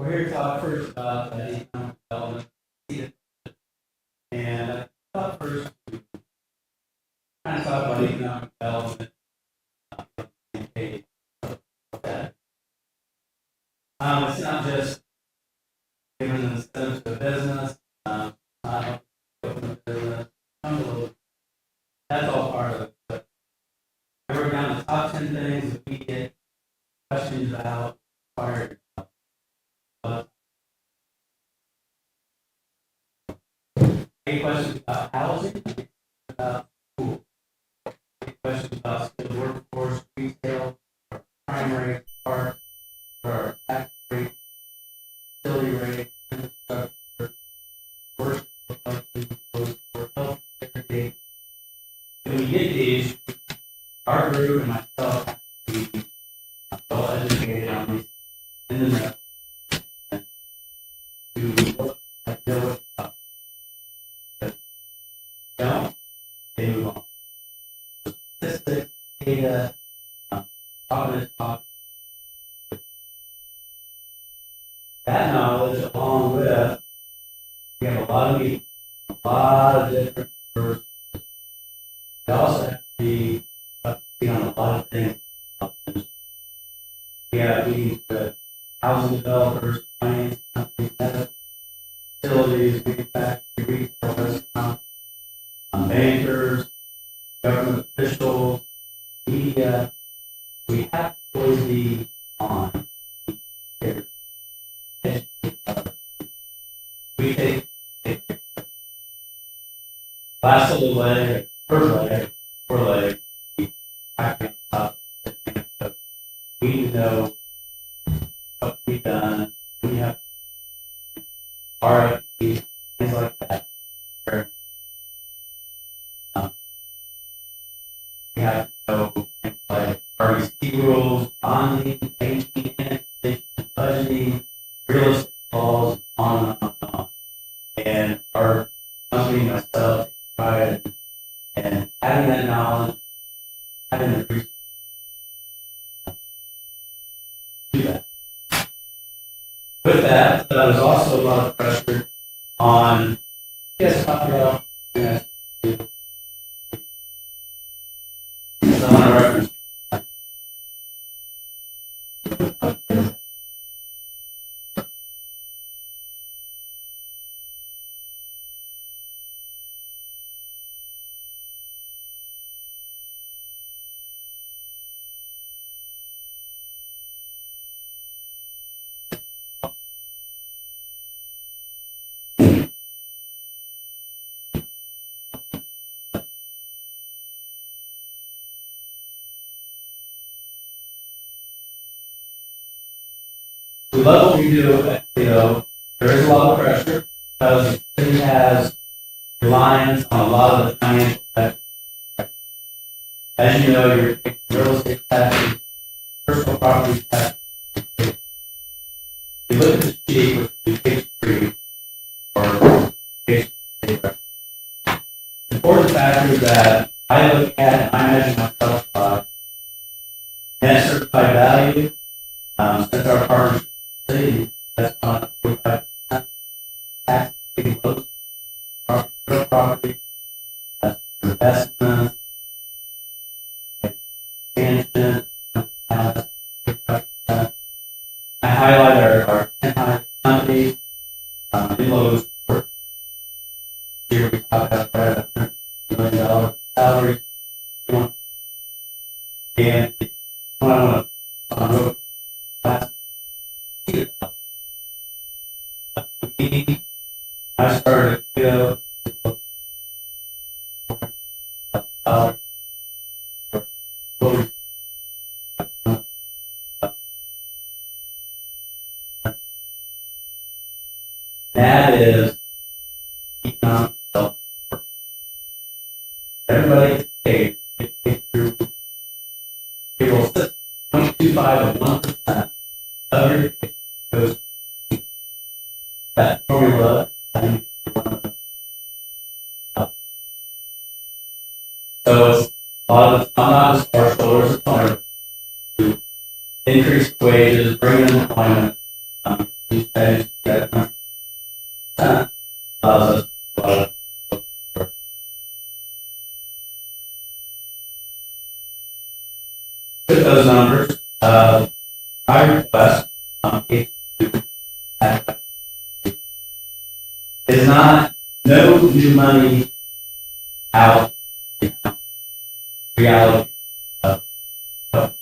We're here to talk first about economic development. And I thought first we kind of talk about economic development. It's not just giving an incentive to a business, not open a business. That's all part of it. But I wrote down the top 10 things that we get questions about prior. Any questions about housing, about school, any questions about skilled workforce, retail, primary part, or tax rate, utility rate, infrastructure, worst for health care. When we get these, our group and myself have to be well educated on these in the know to look at know what's up. Don't they move on. Statistics, data, talk. That knowledge, along with, we have a lot of meetings, a lot of different groups. They also have to be up to speed on a lot of things. We have meetings with housing developers, finance companies, facilities, manufacturing, retail, restaurants, bankers, government officials, media. We have to always be on. We take last little leg, first leg, we pack up. We need to know what we've done. We have RFPs, things like that. We have to know things like REC rules, bonding, banking, budgeting, real estate laws, on and on and on. And our company, myself, tried and having that knowledge, having the research, do that. With that, there was also a lot of pressure on, yes, talk about, I want to reference. We love what we do at Clio. There is a lot of pressure because the city has reliance on a lot of the financial sector. As you know, your real estate taxes, personal property taxes. You look at the sheet, which is page 3, or page 3. Important factors that I look at and I measure myself by net certified value, since our partnership. That's on 45% tax paid close property, that's investment, expansion, I highlight our 10 highest companies, in Lowe's work. Here we talk about $100 million salary. And what I want to last. I started to feel that is economic development. Everybody gets paid through payroll system. 0.25 of 1% of your pay goes to that formula. So it's a lot of it's not just our shoulders, it's on to increase wages, bring in employment, these days, that allows us to with those numbers, my request is to have is not no new money out, reality of for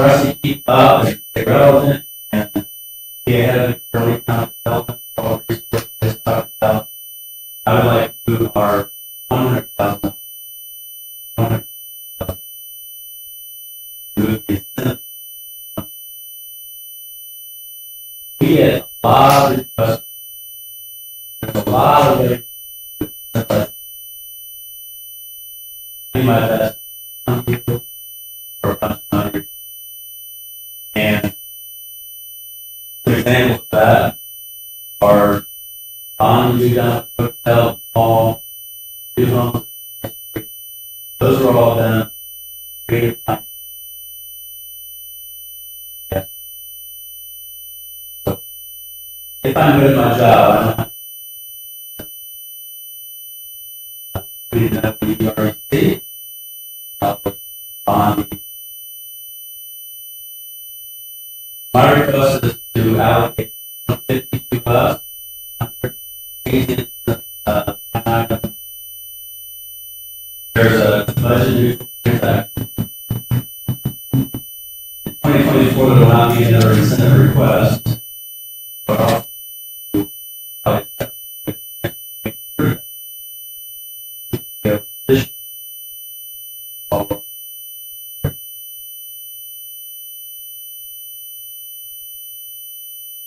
us to keep up and stay relevant and be ahead of the early economic development for all the resources talked about. I would like to move our 100,000 move the incentive. We get a lot of requests. There's a lot of ways to incentivize. Do my best. Some people for a bunch of money. And some examples of that are bond due down at hotel, mall, new homes. Those are all done creative time. Yeah. So if I'm good at my job, I don't have to be the REC. Bond. My request is to allocate 150 to us. There's a budget neutral transaction. In 2024, there will not be another incentive request, but also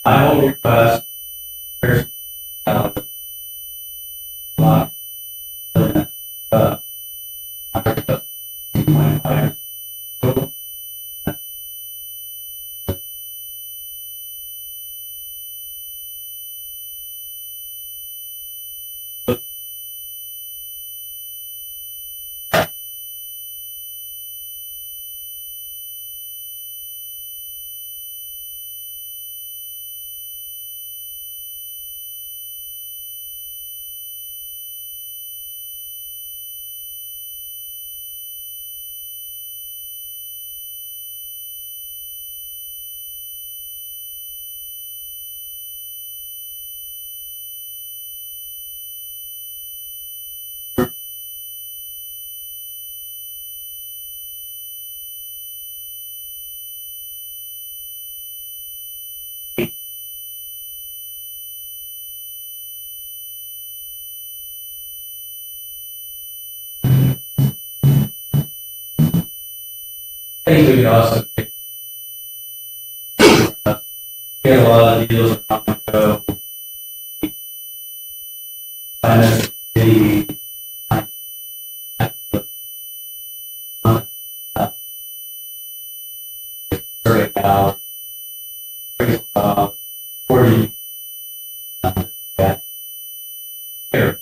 I will request block I think we could also get a lot of deals on the go. Finance the about 40 here.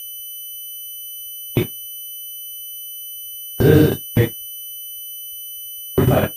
This is big. 45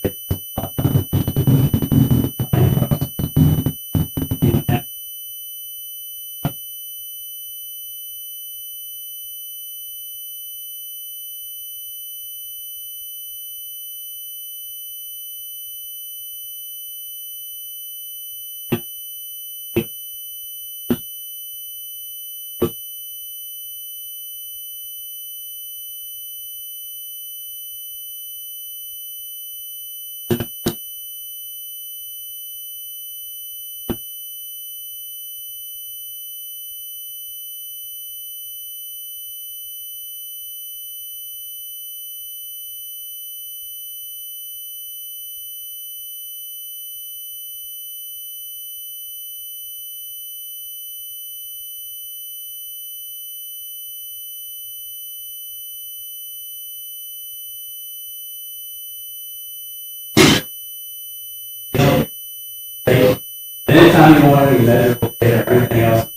anytime you want any measurable data or anything else.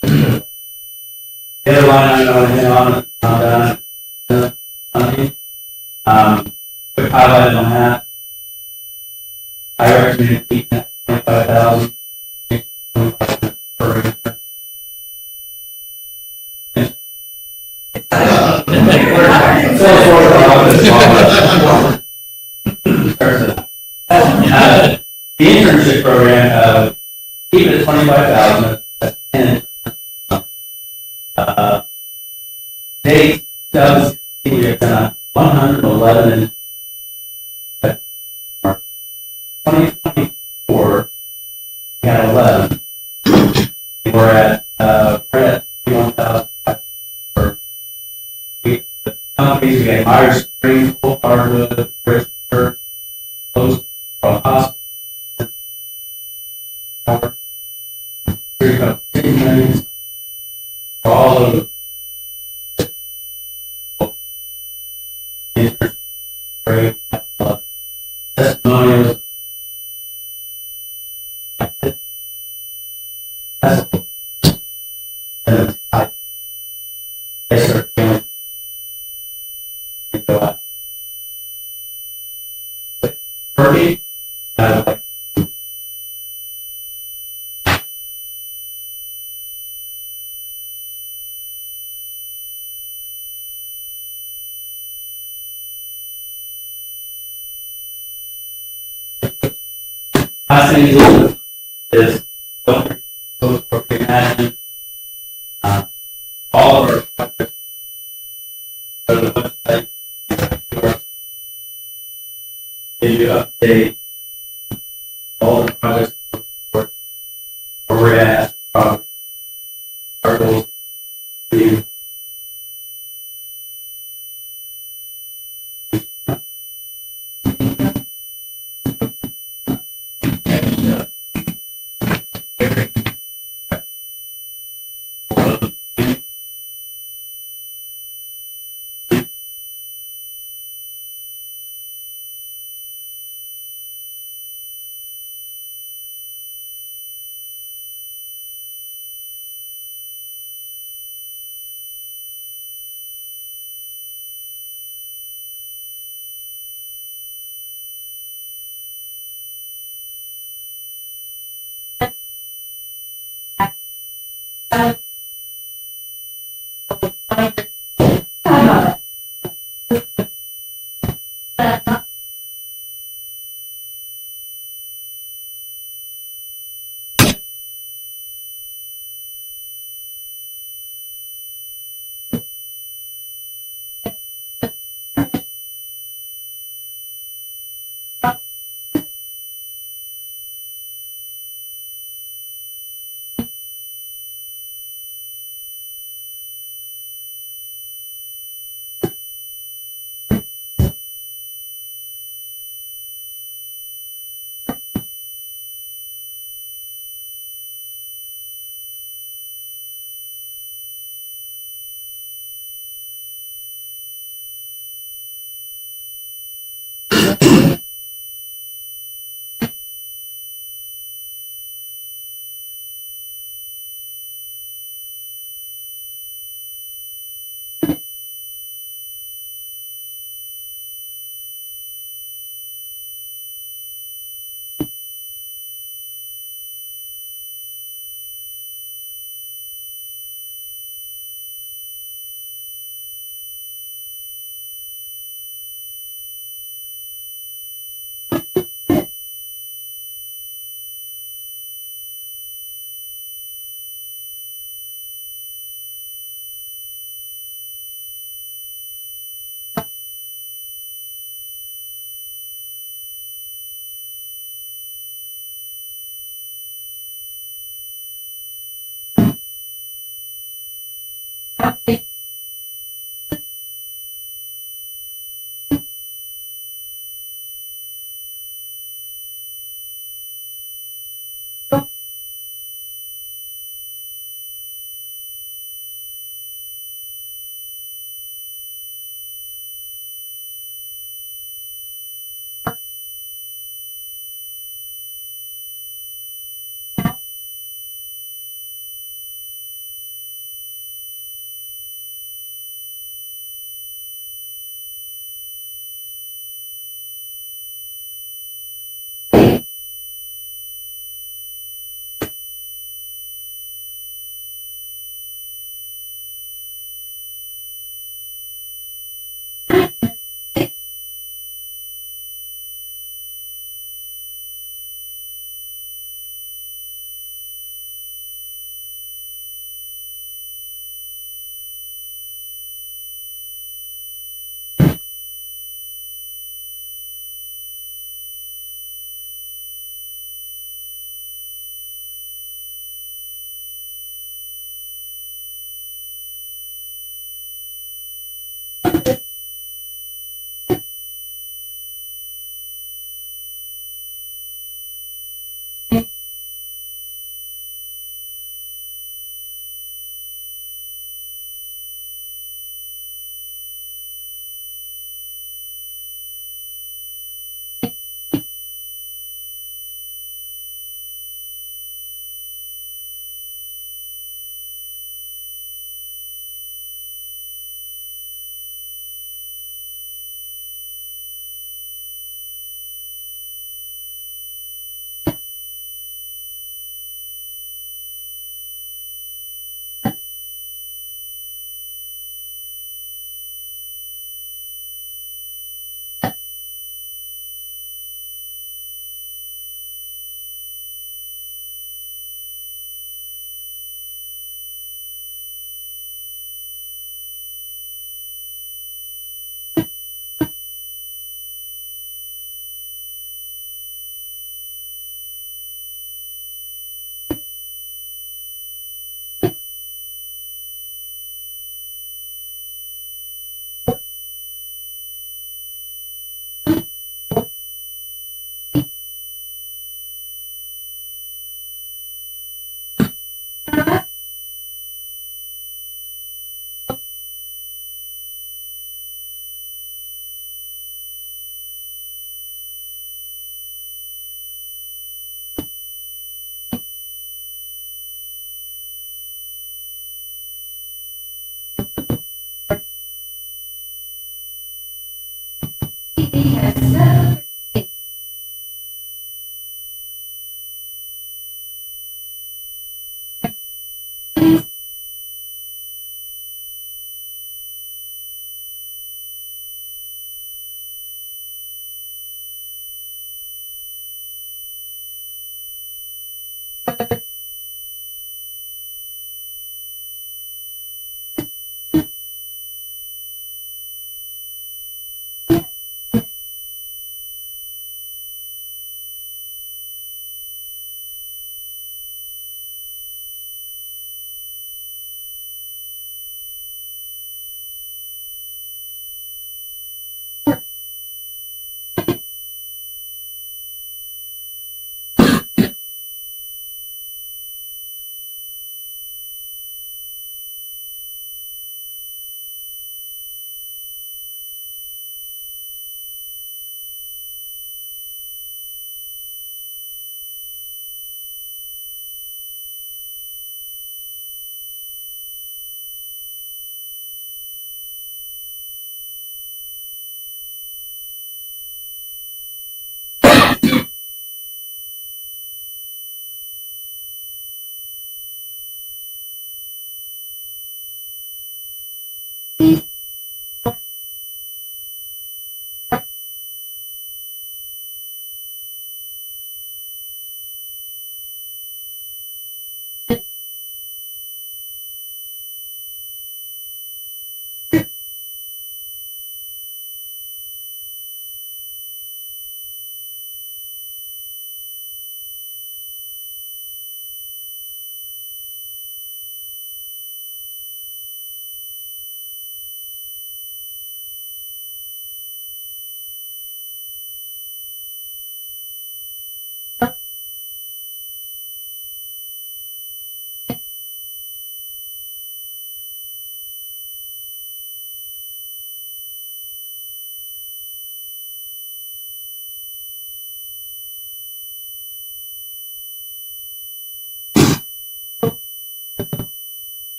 The other line I want to hit on quick highlight on that. I recommend keeping that 25,000 per acre. The internship program, keep it at 25,000. That's 10. They does we have done 111 in 2024. We had 11. We're at 21,000. The companies we had Myers Springs, Full Hardwood, Richmond, Post, Hospital. All of the testimonials. Perfect. Last thing to do is don't imagine all of our projects go to the website give you update all the projects where we're at, our goals.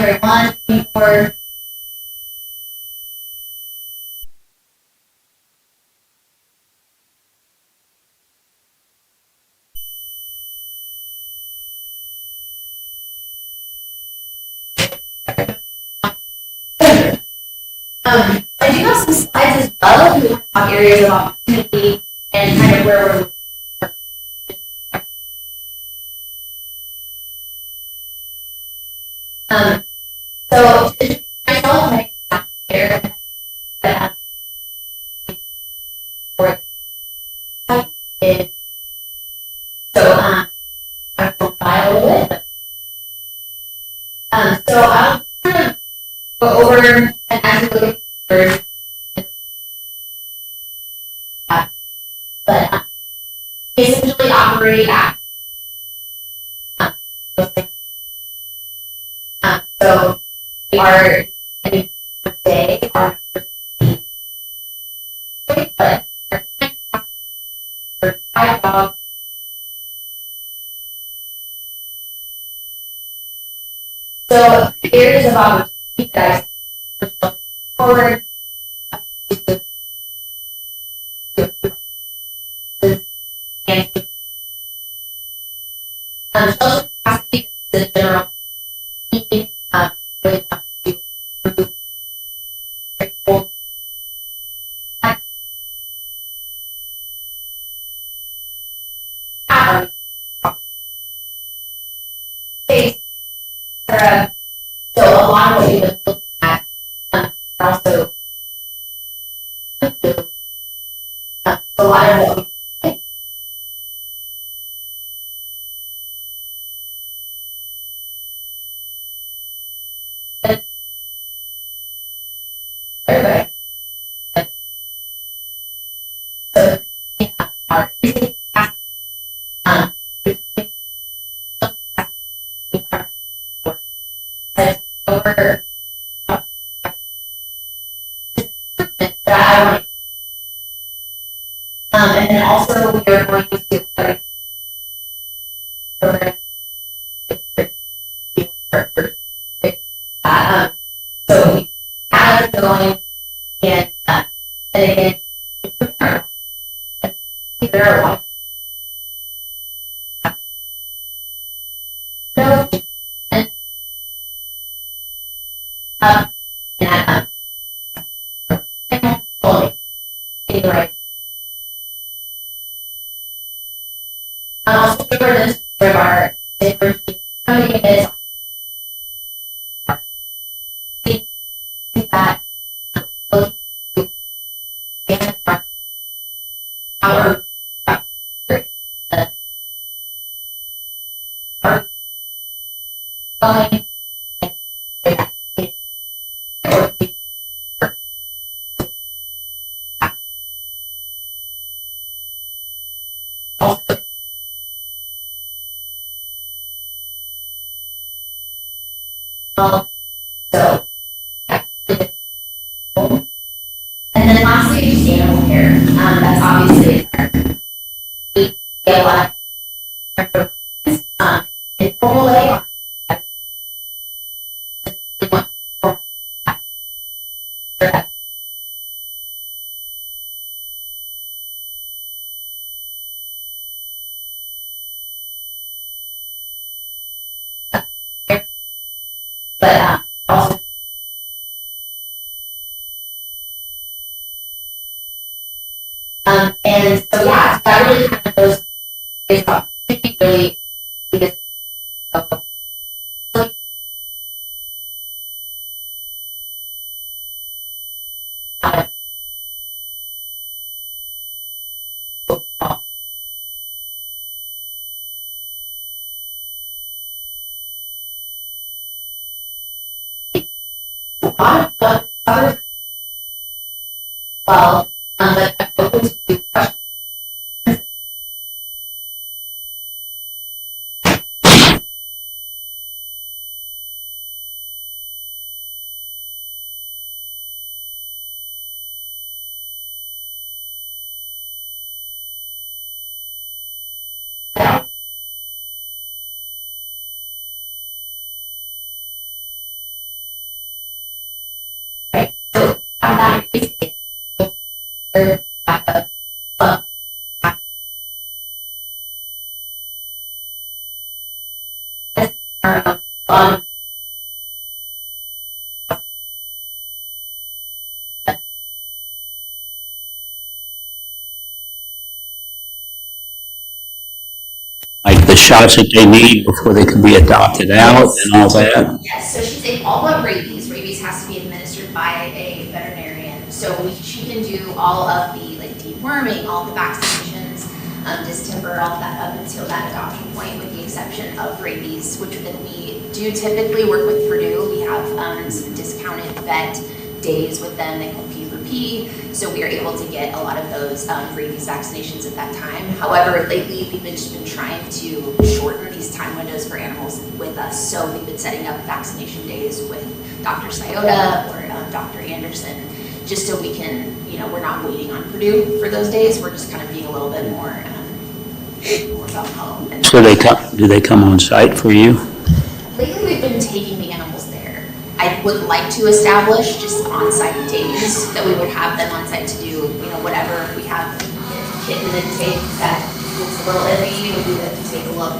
January 1, 24. I do have some slides as well if you want to talk areas of opportunity and kind of where we're. So myself, my here, but is so I profile a little bit. So I'll kind of go over and actually look at but essentially operate at so we are any day are but for 5 dogs. So areas of opportunity that I push forward and social capacity is the general need really want to improve critical space. So a lot of what we've been looking at also a lot of what we everybody. So our over that I want and then also we are going to so we have going and again there are a lot no and anyway also for this of our different coming is that our going also so and then lastly just animal care that's obviously we get a lot of informal way but also and so yeah so that really kind of those is really because a lot of what others well but I'm open to questions. Yeah. Like the shots that they need before they can be adopted out and all that? Yes, so she's a all but rabies. Rabies has to be administered by a veterinarian. So she can do all of the like deworming, all the vaccinations, distemper, all that up until that adoption point, with the exception of rabies, which then we do typically work with Purdue. We have some discounted vet days with them. They call P for P. So we are able to get a lot of those rabies vaccinations at that time. However, lately we've just been trying to shorten these time windows for animals with us. So we've been setting up vaccination days with Dr. Sciota or Dr. Anderson, just so we can, we're not waiting on Purdue for those days. We're just kind of being a little bit more about home. And So do they come on site for you? lately we've been taking the animals there. I would like to establish just on-site days that we would have them on site to do, whatever. If we have a kitten intake that looks a little iffy, we'll do that to take a look.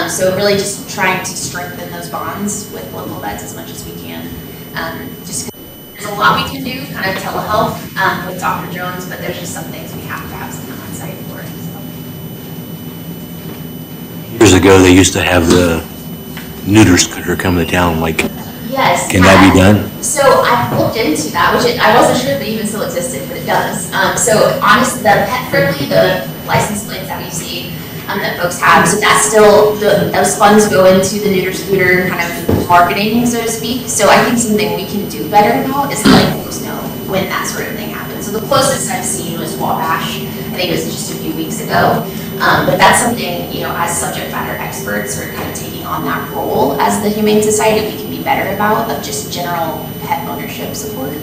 So really just trying to strengthen those bonds with local vets as much as we can. Just there's a lot we can do, kind of telehealth with Dr. Jones, but there's just some things we have to have someone on site for. So. Years ago, they used to have the neuter scooter come to town, like, Yes. can that be done? So I looked into that, which I wasn't sure if it even still existed, but it does. So honestly, the pet friendly, the license plates that we see that folks have, so that's still, those funds go into the neuter scooter kind of marketing, so to speak. So I think something we can do better about is letting folks know when that sort of thing happens. So the closest I've seen was Wabash. I think it was just a few weeks ago. But that's something, as subject matter experts are kind of taking on that role as the Humane Society, we can be better about, of just general pet ownership support.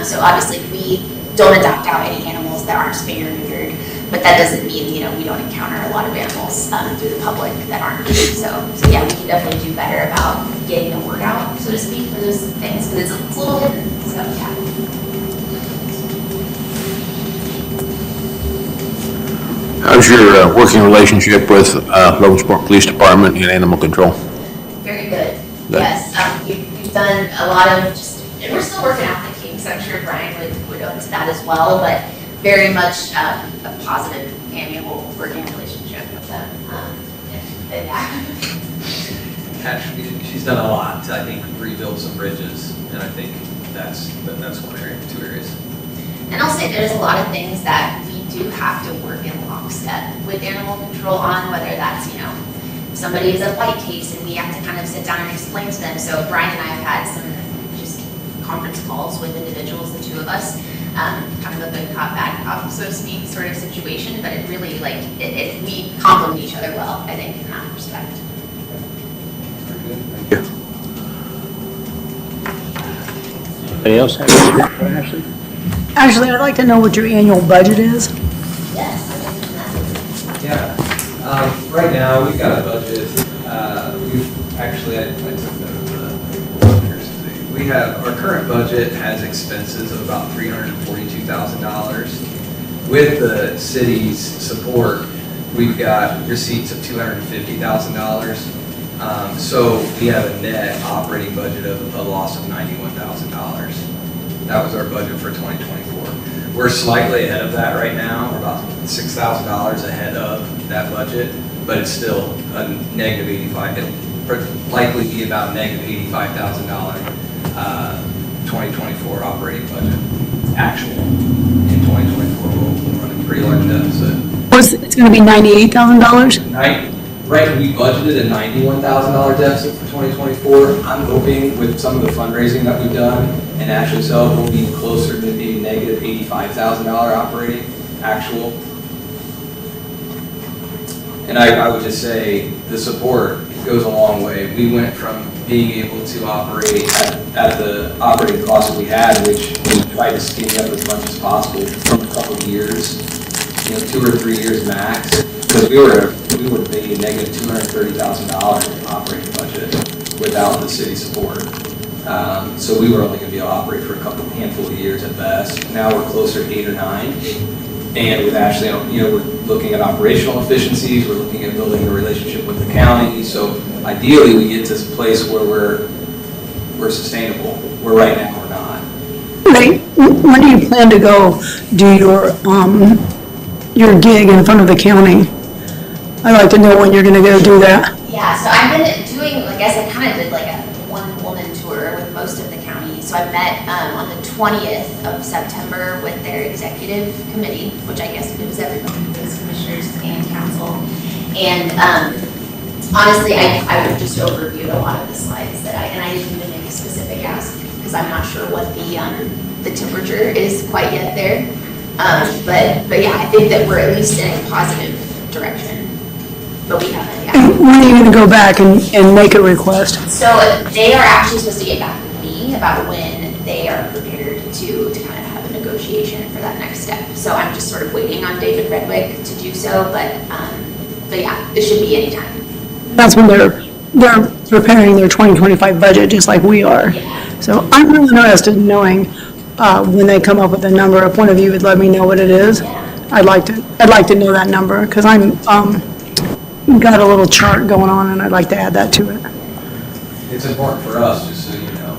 So obviously we don't adopt out any animals that aren't spayed or neutered, but that doesn't mean, we don't encounter a lot of animals through the public that aren't. So yeah, we can definitely do better about getting the word out, so to speak, for those things, because it's a little hidden, so yeah. How's your working relationship with Logansport Police Department and Animal Control? Very good. Yes, we've done a lot of and we're still working out the kinks. I'm sure Brian would go into that as well, but very much a positive, amiable working relationship with them. Actually, she's done a lot to, I think, rebuild some bridges, and I think that's one area, two areas. And I'll say there's a lot of things that we do have to work in lockstep with animal control on, whether that's, if somebody is a bite case and we have to kind of sit down and explain to them. So Brian and I have had some just conference calls with individuals, the two of us, kind of a good cop, bad cop, so to speak, sort of situation, but it really, we complement each other well, I think, in that respect. Anybody else have anything for Ashley? Ashley, I'd like to know what your annual budget is. Yes. Yeah, right now, we've got a budget, we've actually, I took the, we have, our current budget has expenses of about $342,000. With the city's support, we've got receipts of $250,000. So we have a net operating budget of a loss of $91,000. That was our budget for 2024. We're slightly ahead of that right now. We're about $6,000 ahead of that budget, but it's still a negative 85. It'll likely be about negative $85,000 2024 operating budget. Actual in 2024, we'll run a pretty large deficit. It's going to be $98,000? Right, we budgeted a $91,000 deficit for 2024. I'm hoping with some of the fundraising that we've done and actually so we'll be closer to maybe negative $85,000 operating actual. And I would just say the support goes a long way. We went from being able to operate at the operating cost that we had, which we tried to skinny up as much as possible from a couple of years, 2 or 3 years max. Because we would have made a negative $230,000 in operating budget without the city support. So we were only going to be able to operate for a handful of years at best. Now we're closer to 8 or 9. And with Ashley, we're looking at operational efficiencies, we're looking at building a relationship with the county. So ideally, we get to a place where we're sustainable, where right now we're not. Right, when do you plan to go do your gig in front of the county? I'd like to know when you're gonna go do that. Yeah, so I've been doing, like I said, kind of did like a one-woman tour with most of the counties. So I met on the 20th of September with their executive committee, which I guess it was everybody, it was commissioners and council. And honestly, I would just overviewed a lot of the slides that and I didn't even make a specific ask because I'm not sure what the temperature is quite yet there. But yeah, I think that we're at least in a positive direction. But we haven't yet. And when are you gonna go back and make a request? So they are actually supposed to get back with me about when they are prepared to kind of have a negotiation for that next step. So I'm just sort of waiting on David Redwick to do so, but yeah, it should be anytime. That's when they're preparing their 2025 budget, just like we are. Yeah. So I'm really interested in knowing when they come up with a number. If one of you would let me know what it is, Yeah. I'd like to know that number, because I'm got a little chart going on, and I'd like to add that to it. It's important for us, just so you know.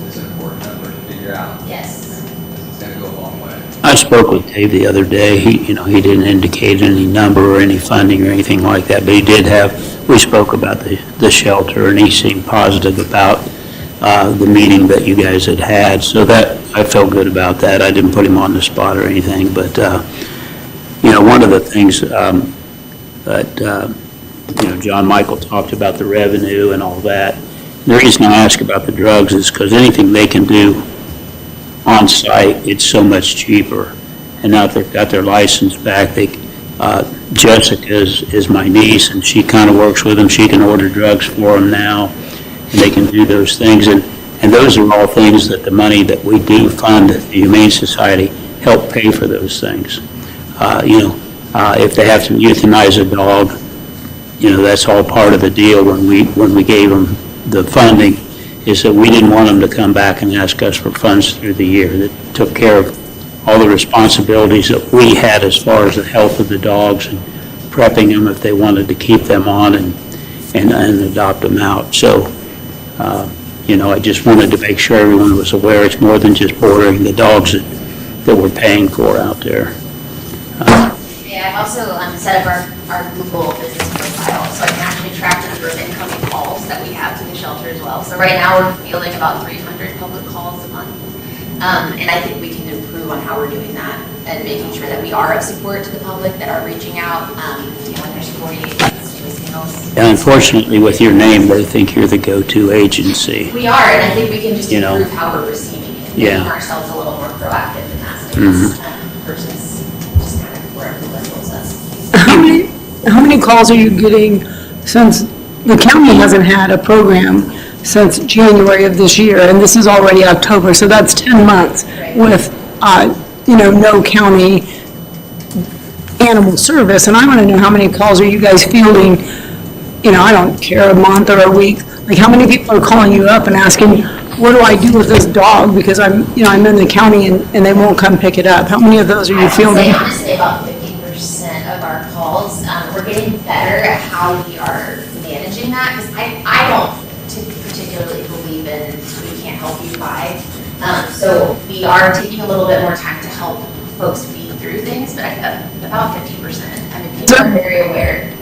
It's an important number to figure out. Yes. It's going to go a long way. I spoke with Dave the other day. He didn't indicate any number or any funding or anything like that, but we spoke about the shelter, and he seemed positive about the meeting that you guys had. So that, I felt good about that. I didn't put him on the spot or anything, but, one of the things that, John Michael talked about the revenue and all that. The reason I ask about the drugs is because anything they can do on site, it's so much cheaper. And now that they've got their license back, Jessica is my niece, and she kind of works with them. She can order drugs for them now, and they can do those things. And those are all things that the money that we do fund the Humane Society help pay for those things. If they have to euthanize a dog, that's all part of the deal when we gave them the funding, is that we didn't want them to come back and ask us for funds through the year. That took care of all the responsibilities that we had as far as the health of the dogs and prepping them if they wanted to keep them on and adopt them out. So, I just wanted to make sure everyone was aware it's more than just bordering the dogs that we're paying for out there. Yeah, I've also set up our Google business profile, so I can actually track the number of incoming calls that we have to the shelter as well. So right now, we're fielding about 300 public calls a month. And I think we can improve on how we're doing that and making sure that we are of support to the public, that are reaching out, when there's 48 voicemails. And unfortunately, with your name, they think you're the go-to agency. We are, and I think we can just You know. improve how we're receiving it, Yeah. making ourselves a little more proactive in that space, versus just kind of wherever the wind blows us. How many calls are you getting since the county hasn't had a program since January of this year, and this is already October, so that's 10 months Right. with, no county animal service, and I want to know how many calls are you guys fielding, I don't care, a month or a week, like how many people are calling you up and asking, what do I do with this dog, because I'm in the county and they won't come pick it up? How many of those are you I would say fielding? honestly about 50% of our calls, we're getting better at how we are managing that, because I don't particularly believe in we can't help you buy. So we are taking a little bit more time to help folks weed through things, but about 50%. I mean, people are very aware.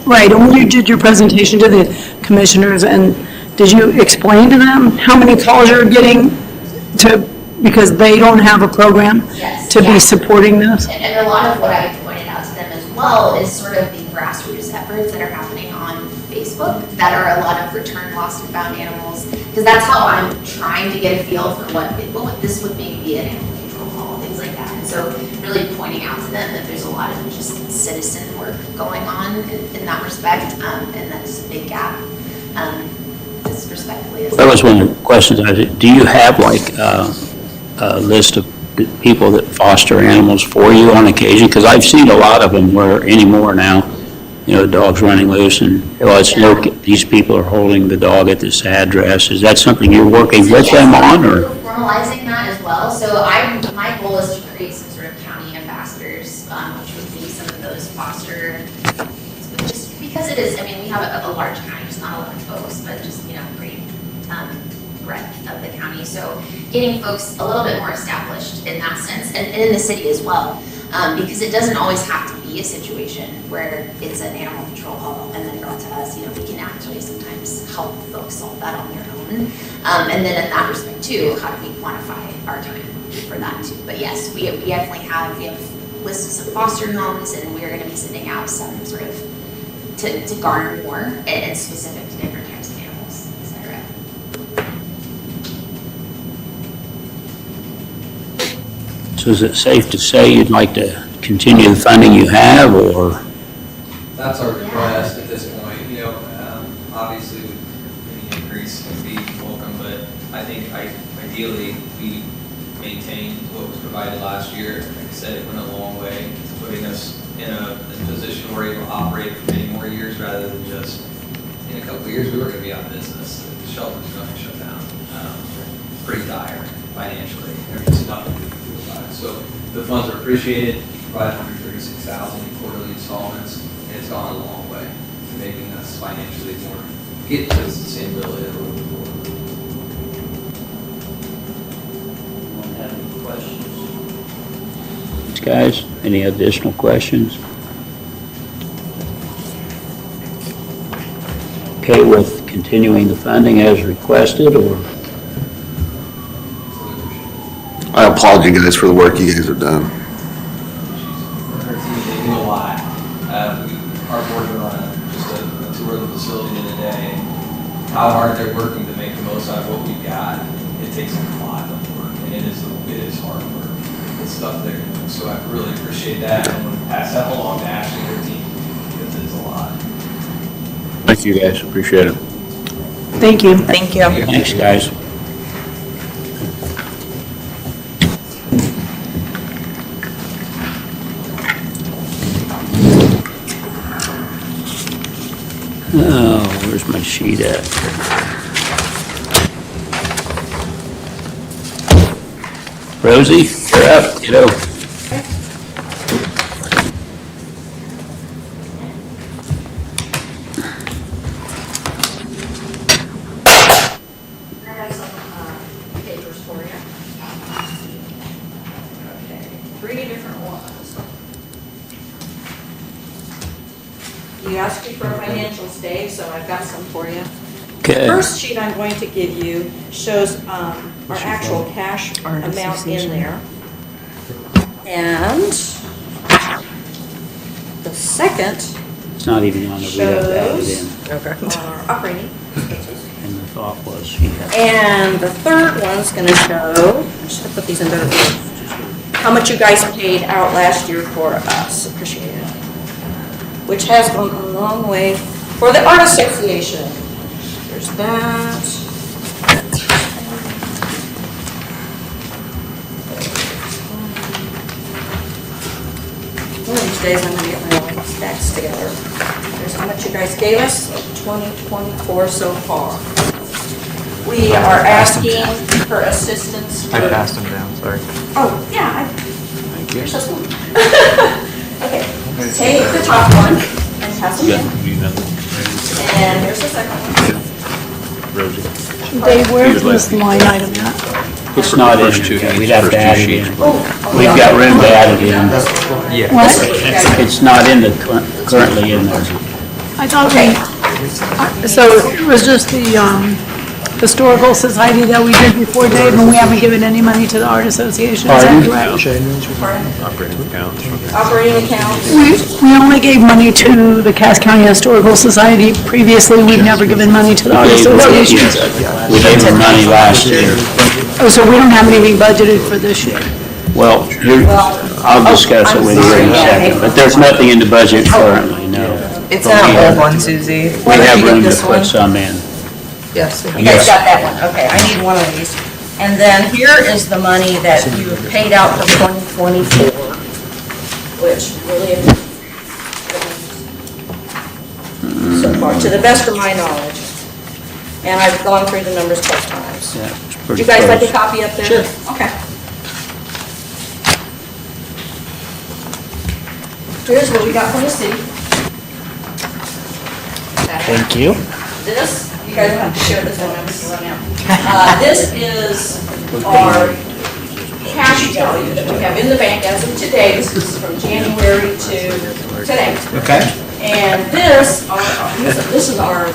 Right, and when you did your presentation to the commissioners, and did you explain to them how many calls you're getting because they don't have a program Yes, to yeah. be supporting this? And a lot of what I pointed out to them as well is sort of the grassroots efforts that are happening on Facebook that are a lot of return lost and found animals, because that's how I'm trying to get a feel for what this would maybe be an animal control call, things like that. And so really pointing out to them that there's a lot of just citizen work going on in that respect, and that's a big gap, as respectfully as. That was one of the questions I had. Do you have a list of people that foster animals for you on occasion? Because I've seen a lot of them anymore now, the dog's running loose and, well, these people are holding the dog at this address. Is that something you're working with them on, or? We're formalizing that as well, so my goal is to create some sort of county ambassadors, which would be some of those foster, just because it is, I mean, we have a large county, just not 11 folks, but just, pretty, breadth of the county, so getting folks a little bit more established in that sense, and in the city as well, because it doesn't always have to be a situation where it's an animal control call and then brought to us, we can actually sometimes help folks solve that on their own. And then in that respect too, how do we quantify our time for that too? But yes, we definitely have lists of foster homes, and we're gonna be sending out some sort of, to garner more and specific to different types of animals, et cetera. So is it safe to say you'd like to continue the funding you have, or? That's our request at this point, obviously any increase would be welcome, but I think ideally we maintain what was provided last year. Like I said, it went a long way to putting us in a position where we're able to operate for many more years rather than just, in a couple of years, we were going to be out of business. The shelter's going to shut down. Pretty dire financially. There's just nothing we can do about it. So the funds are appreciated. $536,000 in quarterly installments, and it's gone a long way to making us financially more, get to sustainability of the Anyone have any questions? Guys, any additional questions? Okay with continuing the funding as requested, or? I applaud you guys for the work you guys have done. Her team, they do a lot. Our board went on just a tour of the facility the other day. How hard they're working to make the most out of what we've got. It takes a lot of work, and it is hard work. The stuff they're doing. So I really appreciate that. I'm going to pass that along to Ashley and her team because it's a lot. Thank you, guys, appreciate it. Thank you. Thank you. Thanks, guys. Oh, where's my sheet at? Rosie, you're up, kiddo. I have some papers for you. Okay, 3 different ones. You asked me for a financials, Dave, so I've got some for you. The Okay. first sheet I'm going to give you shows our actual cash amount in there. And the second It's not even on the, we have to add it shows in. our operating expenses. And the thought was she had. And the third one's gonna show, I should have put these in better order, how much you guys paid out last year for us, appreciate it. Which has gone a long way for the Art Association. There's that. One of these days I'm gonna get my own stats together. There's how much you guys gave us, 2024 so far. We are asking for assistance for. I passed them down, sorry. Oh, yeah, Thank you. you're so smart. Okay, take the top one and pass them down. And here's the second one. Rosie. Dave, where's this line item at? It's not in First two there, sheets, we'd have first to two add it sheets. in. Oh, We've got room to add it in. Yeah. What? It's not in the, currently in there. I thought so it was just the Historical Society that we did before, Dave, and we haven't given any money to the Art Association, is that Pardon? correct? Operating accounts. operating accounts. We only gave money to the Cass County Historical Society previously, we've never given money to the Art Association. We gave them money last year. Oh, so we don't have anything budgeted for this year? Well, I'll discuss it with you in a second, but there's nothing in the budget currently, no. It's an old one, Susie. We Why don't have you get room to this put one? some in. Yes. You guys got that one, okay, I need one of these. And then here is the money that you paid out for 2024, which really, far, to the best of my knowledge. And I've gone through the numbers both times. Yeah, it's Would pretty you guys like a close. copy up there? Sure. Okay. Here's what we got from the city. Thank you. This, you guys will have to share this one, I'm just running out. This is our cash value that we have in the bank as of today. This is from January to today. Okay. And this is our,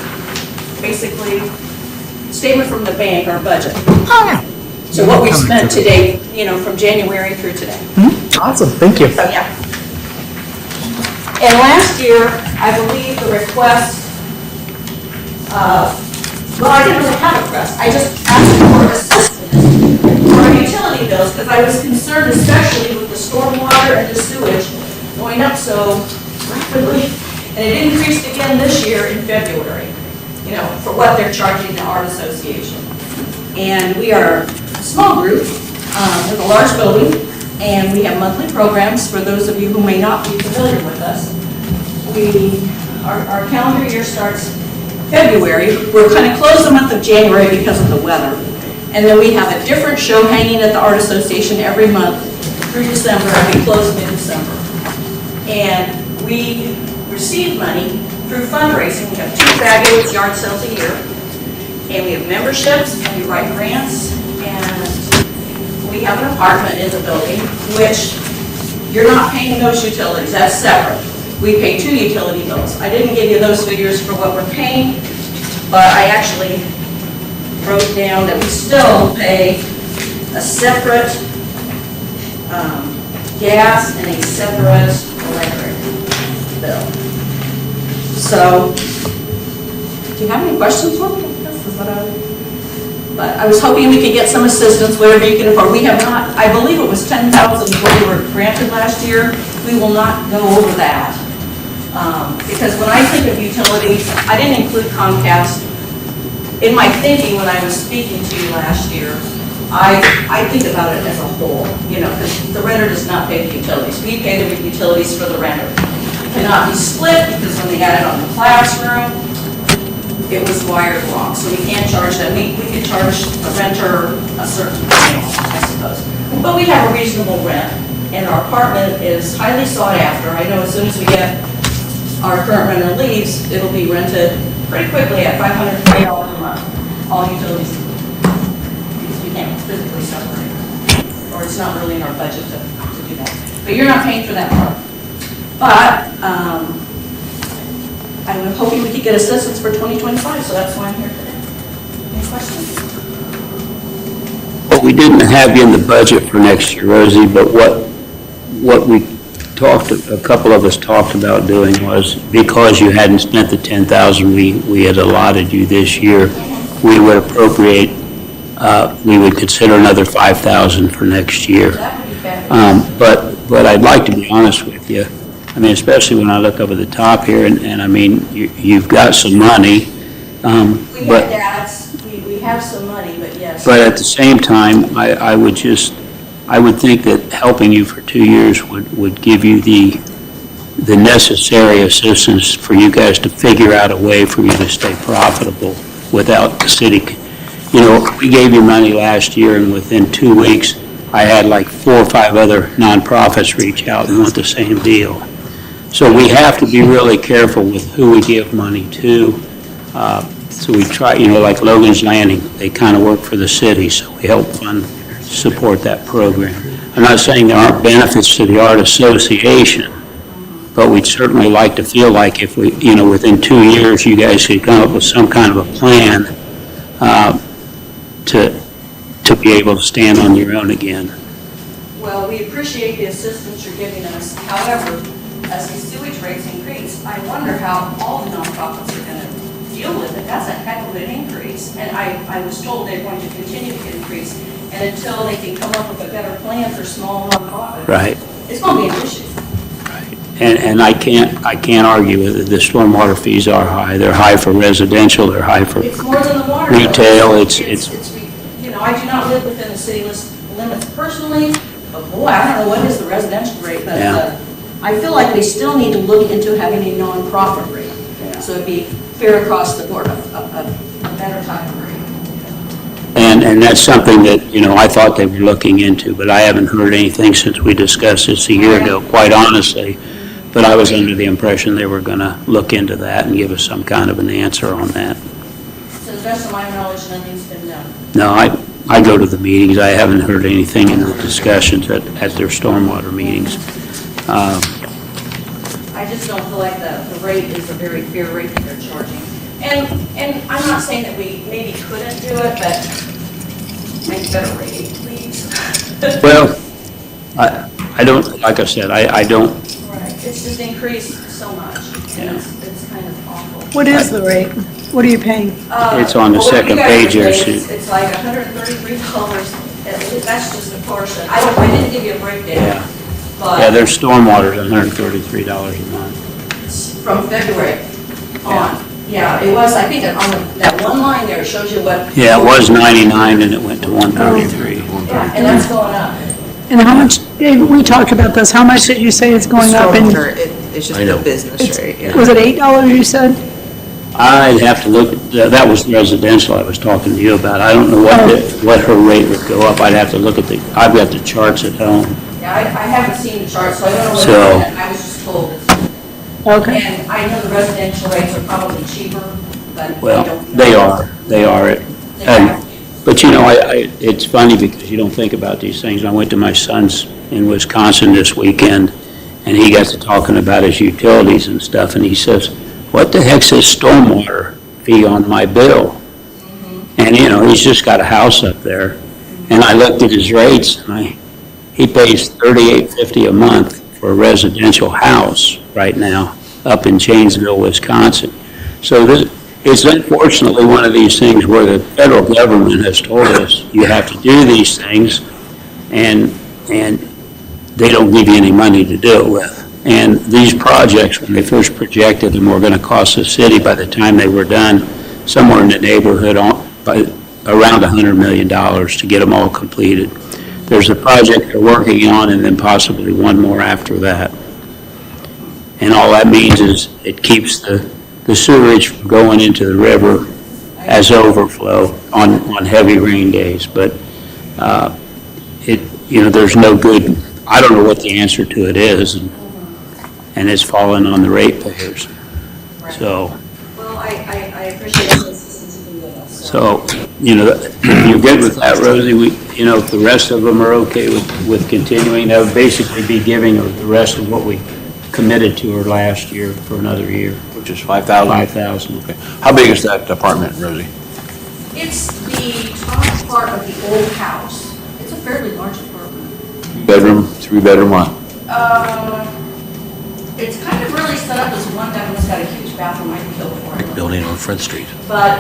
basically, statement from the bank, our budget. So what we spent today, from January through today. Awesome, thank you. So, yeah. And last year, I believe the request, well, I didn't really have a request, I just asked for assistance for our utility bills, because I was concerned especially with the stormwater and the sewage going up so rapidly. And it increased again this year in February, for what they're charging the Art Association. And we are a small group with a large building, and we have monthly programs for those of you who may not be familiar with us. Our calendar year starts February. We're kind of closed the month of January because of the weather. And then we have a different show hanging at the Art Association every month through December, and we close mid-December. And we receive money through fundraising. We have 2 fabulous yard sales a year. And we have memberships, and we write grants, and we have an apartment in the building, which you're not paying those utilities, that's separate. We pay 2 utility bills. I didn't give you those figures for what we're paying, but I actually wrote down that we still pay a separate gas and a separate electric bill. So, do you have any questions for me? This is what but I was hoping we could get some assistance, whatever you can afford. We have not, I believe it was 10,000 what we were granted last year. We will not go over that. Because when I think of utilities, I didn't include Comcast. In my thinking when I was speaking to you last year, I think about it as a whole, because the renter does not pay the utilities. We pay the utilities for the renter. It cannot be split because when they added on the classroom, it was wired wrong, so we can't charge them. We can charge a renter a certain amount, I suppose. But we have a reasonable rent, and our apartment is highly sought after. I know as soon as we get our current renter leaves, it'll be rented pretty quickly at $520 a month, all utilities. Because we can't physically separate, or it's not really in our budget to do that. But you're not paying for that part. But, I was hoping we could get assistance for 2025, so that's why I'm here today. Any questions? Well, we didn't have you in the budget for next year, Rosie, but what we talked, a couple of us talked about doing was, because you hadn't spent the 10,000 we had allotted you this year, we would appropriate, we would consider another 5,000 for next year. That would be fabulous. But I'd like to be honest with you. I mean, especially when I look over the top here, and I mean, you've got some money, We have but dads, we have some money, but yes. but at the same time, I would think that helping you for 2 years would give you the necessary assistance for you guys to figure out a way for you to stay profitable without the city. We gave you money last year, and within 2 weeks, I had like 4 or 5 other nonprofits reach out and want the same deal. So we have to be really careful with who we give money to. So we try, like Logan's Landing, they kind of work for the city, so we help support that program. I'm not saying there aren't benefits to the Art Association, but we'd certainly like to feel like if we, within 2 years, you guys could come up with some kind of a plan to be able to stand on your own again. Well, we appreciate the assistance you're giving us. However, as the sewage rates increase, I wonder how all the nonprofits are going to deal with it. That's a heck of an increase. And I was told they're going to continue to increase. And until they can come up with a better plan for small nonprofits, Right. it's going to be an issue. And I can't argue with it. The stormwater fees are high. They're high for residential, they're high for It's more than the water bill. retail. I do not live within the city limits personally, but boy, I don't know what is the residential rate, but Yeah. I feel like we still need to look into having a nonprofit rate. So it'd be fair across the board, a better type of rate. And that's something that, I thought they were looking into, but I haven't heard anything since we discussed this a year ago, quite honestly. But I was under the impression they were going to look into that and give us some kind of an answer on that. To the best of my knowledge, nothing's been done. No, I go to the meetings. I haven't heard anything in the discussions at their stormwater meetings. I just don't feel like the rate is a very fair rate that they're charging. And I'm not saying that we maybe couldn't do it, but make a better rate, please. Well, I don't, like I said, I don't, Right, it's just increased so much, and it's kind of awful. What is the rate? What are you paying? It's on the Well, what second you guys page there, are saying, Sue. It's like $133, that's just a portion. I didn't give you a breakdown, yeah, but their stormwater is $133 a month. from February on. Yeah, it was, I think, on that one line there, it shows you what. Yeah, it was 99 and it went to 133. Yeah, and that's going up. And how much, Dave, we talked about this, how much did you say it's going up in? It's just a business rate, yeah. Was it $8 you said? I'd have to look, that was residential I was talking to you about. I don't know what her rate would go up. I'd have to look at I've got the charts at home. Yeah, I haven't seen the chart, so I don't know what So- it is. I was just told. Okay. And I know the residential rates are probably cheaper, but I Well, don't. they are. They are. But it's funny because you don't think about these things. I went to my son's in Wisconsin this weekend, and he got to talking about his utilities and stuff, and he says, "What the heck's this stormwater fee on my bill?" And, he's just got a house up there, and I looked at his rates, and he pays $38.50 a month for a residential house right now up in Janesville, Wisconsin. So it's unfortunately one of these things where the federal government has told us you have to do these things, and they don't give you any money to do it with. And these projects, when they first projected them, were going to cost the city, by the time they were done, somewhere in the neighborhood by around $100 million to get them all completed. There's a project they're working on, and then possibly one more after that. And all that means is it keeps the sewerage from going into the river as overflow on heavy rain days. But there's no good, I don't know what the answer to it is, and it's fallen on the ratepayers. So, Well, I appreciate the assistance you've been with us. So, if you're good with that, Rosie, if the rest of them are okay with continuing, that would basically be giving her the rest of what we committed to her last year for another year. Which is 5,000? 5,000. Okay. How big is that apartment, Rosie? It's the top part of the old house. It's a fairly large apartment. Bedroom, 3-bedroom, what? It's kind of really set up as one bedroom. It's got a huge bathroom. I can kill it for it. Building on Front Street. But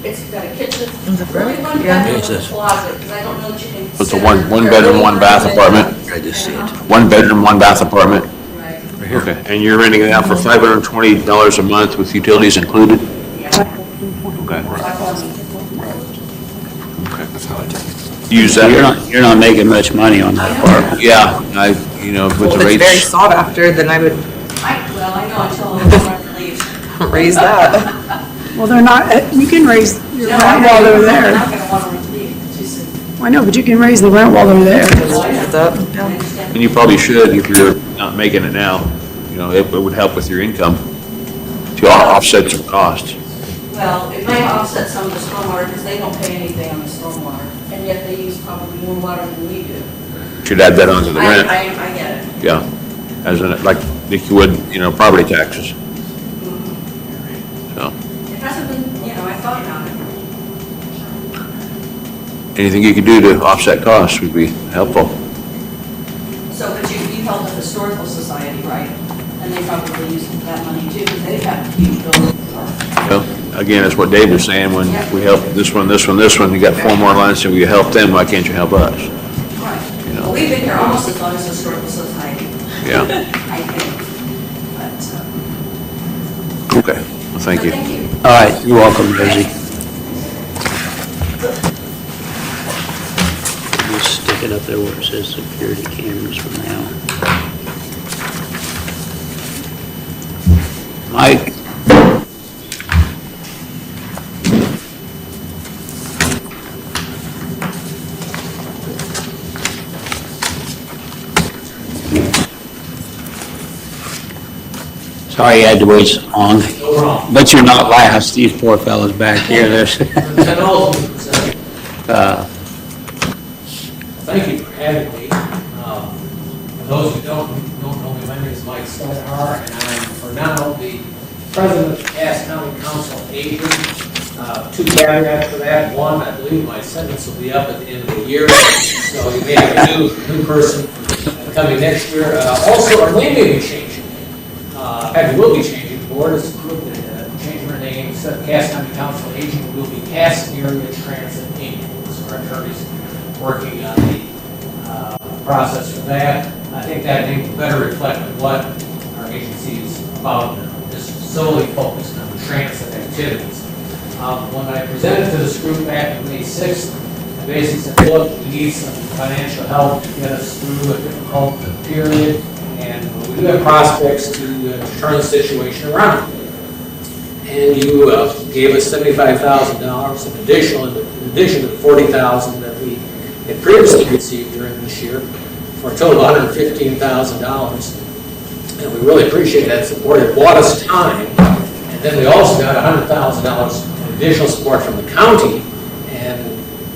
it's got a kitchen. Is it Really really? one Yeah. bedroom Yes, with a yes. closet, because I don't know that you can. It's a consider one bedroom, one bath apartment? I just see it. 1 bedroom, 1 bath apartment? Right. Okay. And you're renting it out for $520 a month with utilities included? Yeah. Okay. That's how I take it. Use So that? you're not making much money on that apartment. Yeah, with Well, the if it's very rates. sought after, then I would Well, I know until the owner leaves. raise that. Well, they're not, you can raise your No, rent while they're They're there. not gonna want to leave. It's just, I know, but you can raise the rent while they're there. It's up, I yeah. understand. And you probably should if you're not making it now. It would help with your income to offset some costs. Well, it may offset some of the stormwater because they don't pay anything on the stormwater, and yet they use probably more water than we do. Should add that onto the rent. I get it. Yeah, as in, like you would, property taxes. So, It hasn't been, I thought about it. anything you could do to offset costs would be helpful. So, but you help the Historical Society, right? And they probably use that money too, because they have huge buildings. Again, that's what Dave was saying, when we help this one, you got 4 more lines, so we help them, why can't you help us? Right. Well, we've been here almost as long as the Historical Society, Yeah, I think. But, okay, well, thank you. Thank you. All right, you're welcome, Rosie. Just stick it up there where it says security cameras for now. Mike, Sorry you had to wait so long. No problem. But you're not last, these poor fellows back here, there's, Thank you for having me. For those who don't know me, my name is Mike Stelhar, and I'm for now the president of the Cass County Council of Aging. Two caveats for that. One, I believe my sentence will be up at the end of the year, so you may have a new person coming next year. Also, our name may be changing. In fact, it will be changing. The board has approved changing our name. Instead of Cass County Council of Aging, it will be Cass Area Transit Inc. So our attorneys working on the process for that. I think that name will better reflect what our agency is about, just solely focused on the transit activities. When I presented to this group back on May 6th, I basically said, look, we need some financial help to get us through a difficult period, and we do have prospects to turn the situation around. And you gave us $75,000 in addition to the $40,000 that we had previously received during this year, for a total of $115,000. And we really appreciate that support. It bought us time. And then we also got $100,000 in additional support from the county. And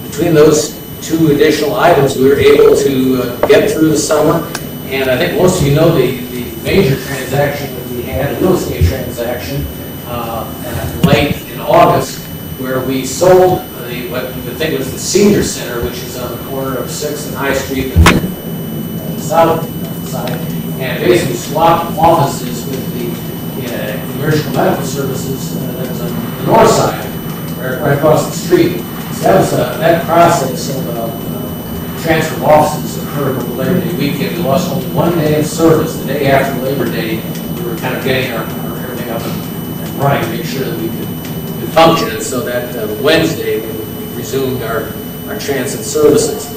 between those two additional items, we were able to get through the summer. And I think most of you know the major transaction that we had, a real estate transaction, late in August, where we sold what you would think was the senior center, which is on the corner of 6th and High Street on the south side, and basically swapped offices with the Emergency Medical Services that was on the north side, right across the street. So that process of transfer of offices occurred over Labor Day weekend. We lost only one day of service. The day after Labor Day, we were kind of getting our everything up and running to make sure that we could function. And so that Wednesday, we resumed our transit services.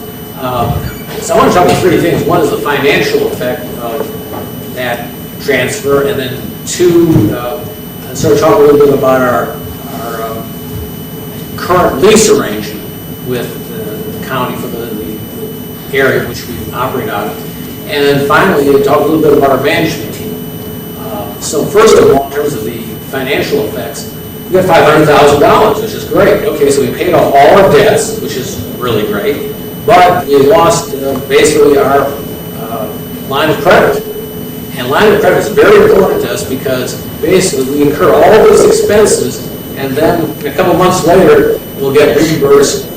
So I want to talk about three things. One is the financial effect of that transfer, and then two, sort of talk a little bit about our current lease arrangement with the county for the area which we operate out of. And then finally, talk a little bit about our management team. So first of all, in terms of the financial effects, we got $500,000, which is great. Okay, so we paid off all our debts, which is really great, but we lost basically our line of credit. And line of credit is very important to us because basically we incur all of these expenses, and then a couple months later, we'll get reimbursed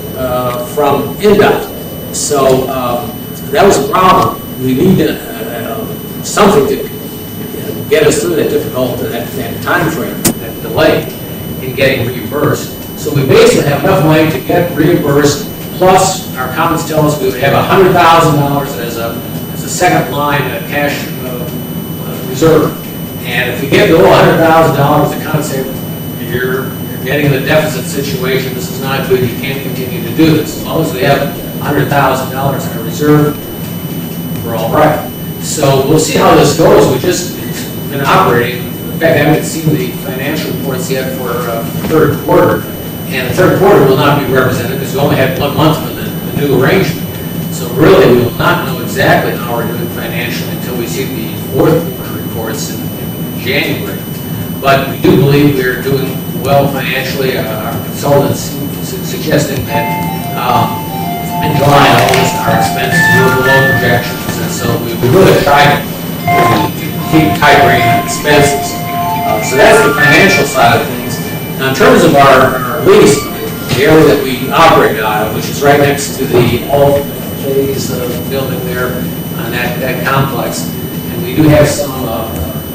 from INDOT. So that was a problem. We need something to get us through that difficult, that time frame, that delay in getting reimbursed. So we basically have enough money to get reimbursed, plus our accountants tell us we would have $100,000 as a second line of cash reserve. And if we get below $100,000, the accountants say, you're getting in a deficit situation, this is not good, you can't continue to do this. As long as we have $100,000 in our reserve, we're all right. So we'll see how this goes. We've just been operating. In fact, I haven't seen the financial reports yet for the third quarter. And the third quarter will not be represented because we only had 1 month of the new arrangement. So really, we will not know exactly how we're doing financially until we see the fourth quarter reports in January. But we do believe we're doing well financially. Our consultants suggesting that in July and August, our expenses were below projections. And so we really tried to keep tight rein on expenses. So that's the financial side of things. Now, in terms of our lease, the area that we operate out of, which is right next to the Alt phase building there on that complex, and we do have some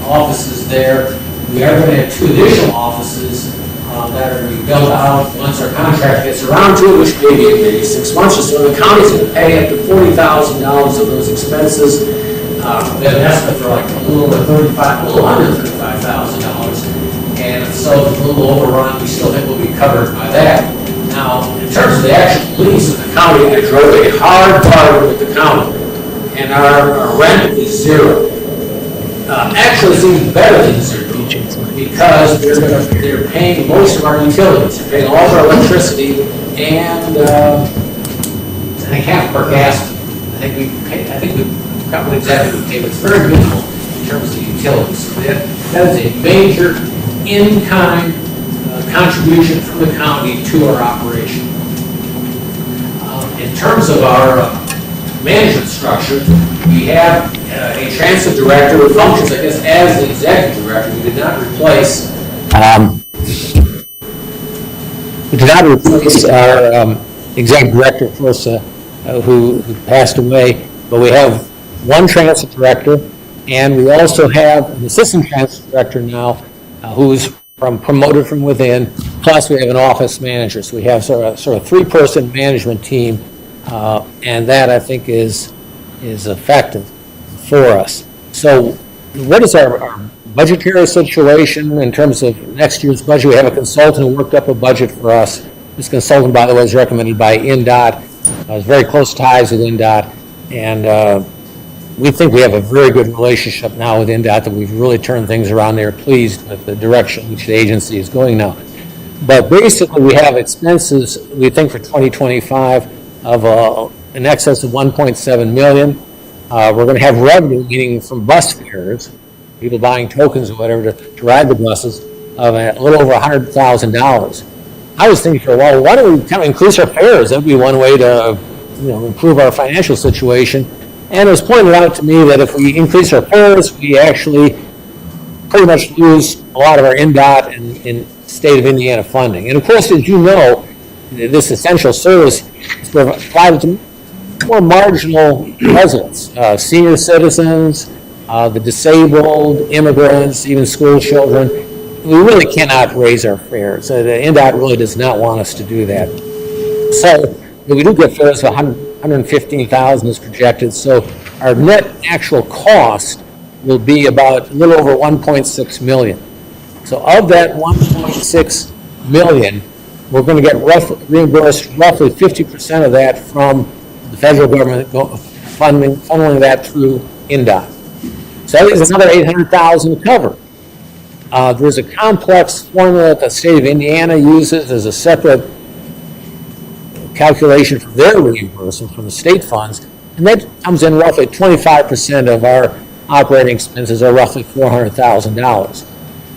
offices there. We are going to have 2 additional offices that are going to be built out once our contract gets around to it, which may be in maybe 6 months or so. The county's going to pay up to $40,000 of those expenses. We have an estimate for like a little under $35,000. And so it's a little overrun, we still think we'll be covered by that. Now, in terms of the actual lease of the county, I drove a hard bargain with the county, and our rent is zero. Actually, it's even better than zero because they're paying most of our utilities. They're paying all of our electricity and I think half of our gas. I think we forgot what exactly we pay, but it's very minimal in terms of the utilities. So That is a major in-kind contribution from the county to our operation. In terms of our management structure, we have a transit director who functions, I guess, as the executive director. We did not replace our executive director, of course, who passed away, but we have one transit director, and we also have an assistant transit director now, who's promoted from within, plus we have an office manager. So we have sort of three-person management team, and that, I think, is effective for us. So what is our budgetary situation in terms of next year's budget? We have a consultant who worked up a budget for us. This consultant, by the way, is recommended by NDOT. Has very close ties with NDOT, and we think we have a very good relationship now with NDOT, that we've really turned things around. They're pleased with the direction which the agency is going now. But basically, we have expenses, we think, for 2025 of in excess of $1.7 million. We're going to have revenue, meaning from bus fares, people buying tokens or whatever to ride the buses, of a little over $100,000. I was thinking for a while, why don't we kind of increase our fares? That would be one way to improve our financial situation. And it was pointed out to me that if we increase our fares, we actually pretty much lose a lot of our NDOT and state of Indiana funding. And of course, as you know, this essential service is provided to more marginal residents, senior citizens, the disabled, immigrants, even school children. We really cannot raise our fares. The NDOT really does not want us to do that. So we do get fares of $115,000 is projected. So our net actual cost will be about a little over $1.6 million. So of that $1.6 million, we're going to get reimbursed roughly 50% of that from the federal government, funneling that through NDOT. So that is another $800,000 to cover. There's a complex formula that the state of Indiana uses as a separate calculation for their reimbursement from the state funds, and that comes in roughly 25% of our operating expenses, are roughly $400,000.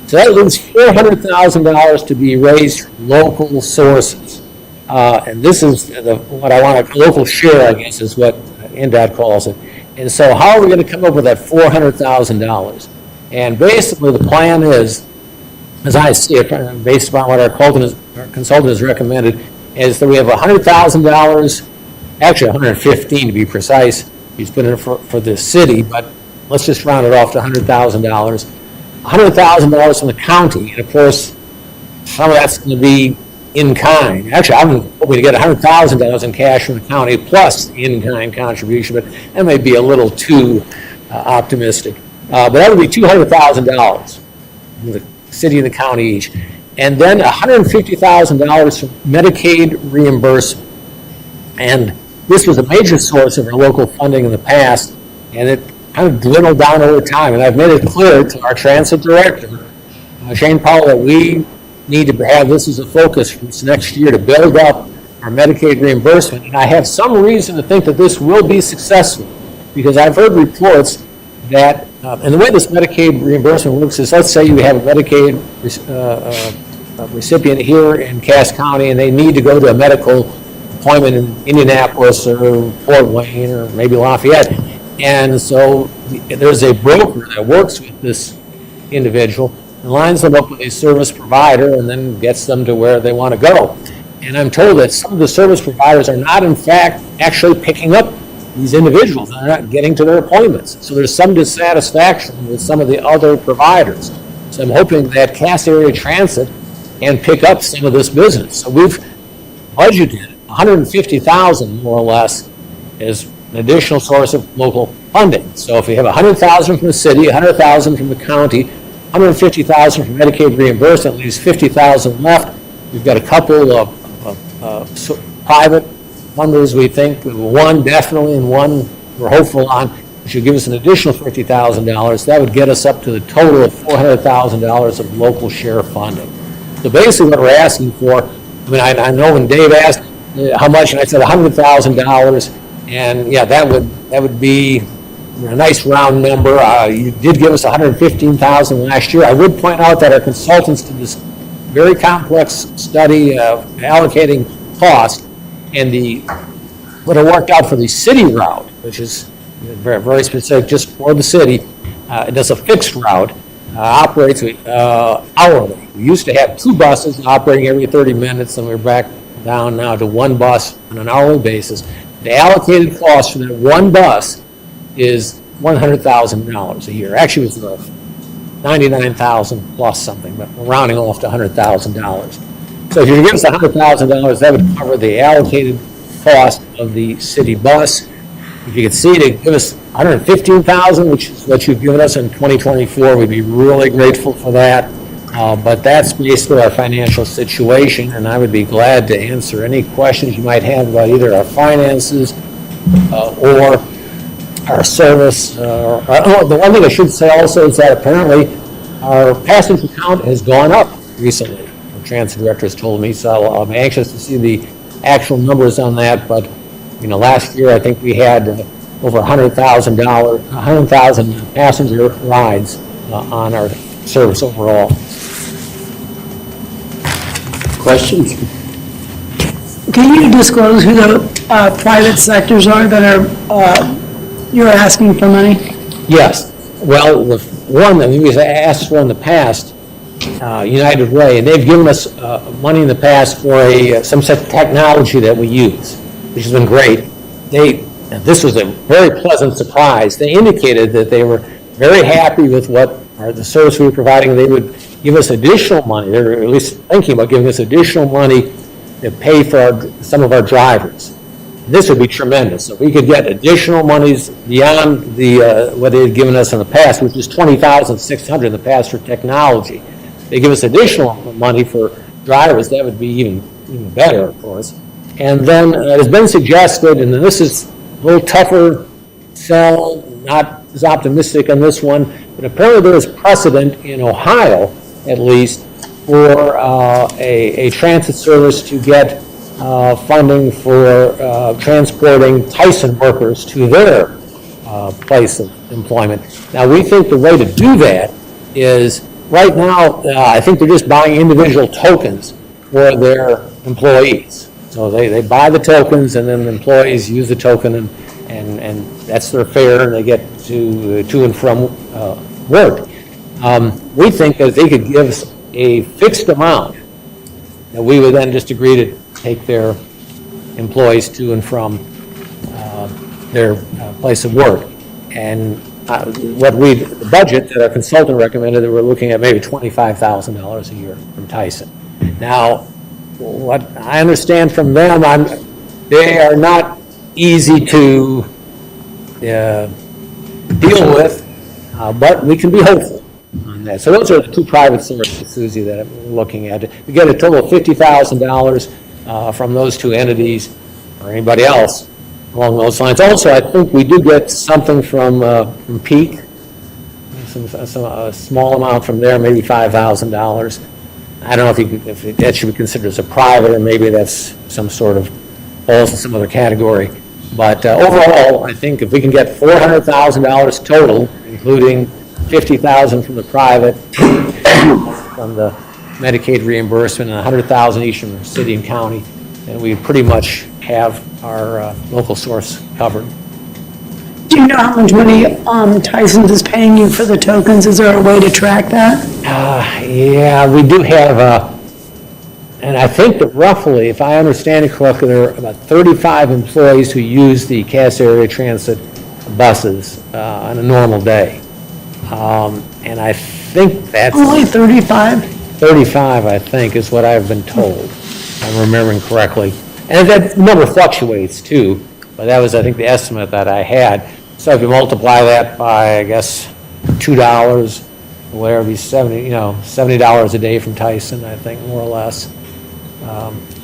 So that leaves $400,000 to be raised from local sources. And this is what I want to, local share, I guess, is what NDOT calls it. And so how are we going to come up with that $400,000? And basically the plan is, as I see it, based upon what our consultant has recommended, is that we have $100,000, actually $115,000 to be precise. He's put in for the city, but let's just round it off to $100,000. $100,000 from the county, and of course, some of that's going to be in kind. Actually, I'm hoping to get $100,000 in cash from the county plus the in-kind contribution, but that may be a little too optimistic. But that would be $200,000 from the city and the county each. And then $150,000 from Medicaid reimbursement. And this was a major source of our local funding in the past, and it kind of dwindled down over time. And I've made it clear to our transit director, Shane Powell, that we need to have this as a focus for this next year to build up our Medicaid reimbursement. And I have some reason to think that this will be successful, because I've heard reports that, and the way this Medicaid reimbursement works is, let's say you have a Medicaid recipient here in Cass County, and they need to go to a medical appointment in Indianapolis or Fort Wayne or maybe Lafayette. And so there's a broker that works with this individual and lines them up with a service provider and then gets them to where they want to go. And I'm told that some of the service providers are not, in fact, actually picking up these individuals. They're not getting to their appointments. So there's some dissatisfaction with some of the other providers. So I'm hoping that Cass Area Transit can pick up some of this business. So we've budgeted $150,000 more or less as an additional source of local funding. So if we have $100,000 from the city, $100,000 from the county, $150,000 from Medicaid reimbursement, leaves $50,000 left. We've got a couple of private funders, we think, one definitely and one we're hopeful on, which should give us an additional $50,000. That would get us up to the total of $400,000 of local share funding. So basically what we're asking for, I mean, I know when Dave asked how much, and I said $100,000, and yeah, that would be a nice round number. You did give us $115,000 last year. I would point out that our consultants did this very complex study of allocating cost, and what it worked out for the city route, which is very, very specific just for the city. It does a fixed route, operates hourly. We used to have 2 buses operating every 30 minutes, and we're back down now to 1 bus on an hourly basis. The allocated cost for that 1 bus is $100,000 a year. Actually, it was 99,000 plus something, but we're rounding off to $100,000. So if you give us $100,000, that would cover the allocated cost of the city bus. If you could see to give us $115,000, which is what you've given us in 2024, we'd be really grateful for that. But that's basically our financial situation, and I would be glad to answer any questions you might have about either our finances or our service. The one thing I should say also is that apparently our passenger count has gone up recently. The transit director has told me, so I'm anxious to see the actual numbers on that. But last year I think we had over 100,000 passenger rides on our service overall. Questions? Can you disclose who the private sectors are that are, you're asking for money? Yes. Well, the one that we've asked for in the past, United Way, and they've given us money in the past for some such technology that we use, which has been great. This was a very pleasant surprise. They indicated that they were very happy with the service we were providing. They would give us additional money. They're at least thinking about giving us additional money to pay for some of our drivers. This would be tremendous. If we could get additional monies beyond what they had given us in the past, which was $20,600 in the past for technology. They give us additional money for drivers, that would be even better, of course. And then it has been suggested, and this is a little tougher sell, not as optimistic on this one, but apparently there is precedent in Ohio, at least, for a transit service to get funding for transporting Tyson workers to their place of employment. Now, we think the way to do that is, right now, I think they're just buying individual tokens for their employees. So they buy the tokens, and then the employees use the token, and that's their fare, and they get to and from work. We think that they could give us a fixed amount, that we would then just agree to take their employees to and from their place of work. And the budget that our consultant recommended, that we're looking at maybe $25,000 a year from Tyson. Now, what I understand from them, they are not easy to deal with, but we can be hopeful on that. So those are the 2 private sources, Susie, that I'm looking at. We get a total of $50,000 from those 2 entities, or anybody else along those lines. Also, I think we do get something from Peak, a small amount from there, maybe $5,000. I don't know if that should be considered as a private, or maybe that's some sort of, falls in some other category. But overall, I think if we can get $400,000 total, including $50,000 from the private, from the Medicaid reimbursement, and $100,000 each from the city and county, then we pretty much have our local source covered. Do you know how much money Tyson's is paying you for the tokens? Is there a way to track that? Yeah, we do have, and I think that roughly, if I understand it correctly, there are about 35 employees who use the Cass Area Transit buses on a normal day. And I think that's... Only 35? 35, I think, is what I've been told, if I'm remembering correctly. And that number fluctuates, too, but that was, I think, the estimate that I had. So if you multiply that by, I guess, $2, whatever, it'd be $70 a day from Tyson, I think, more or less.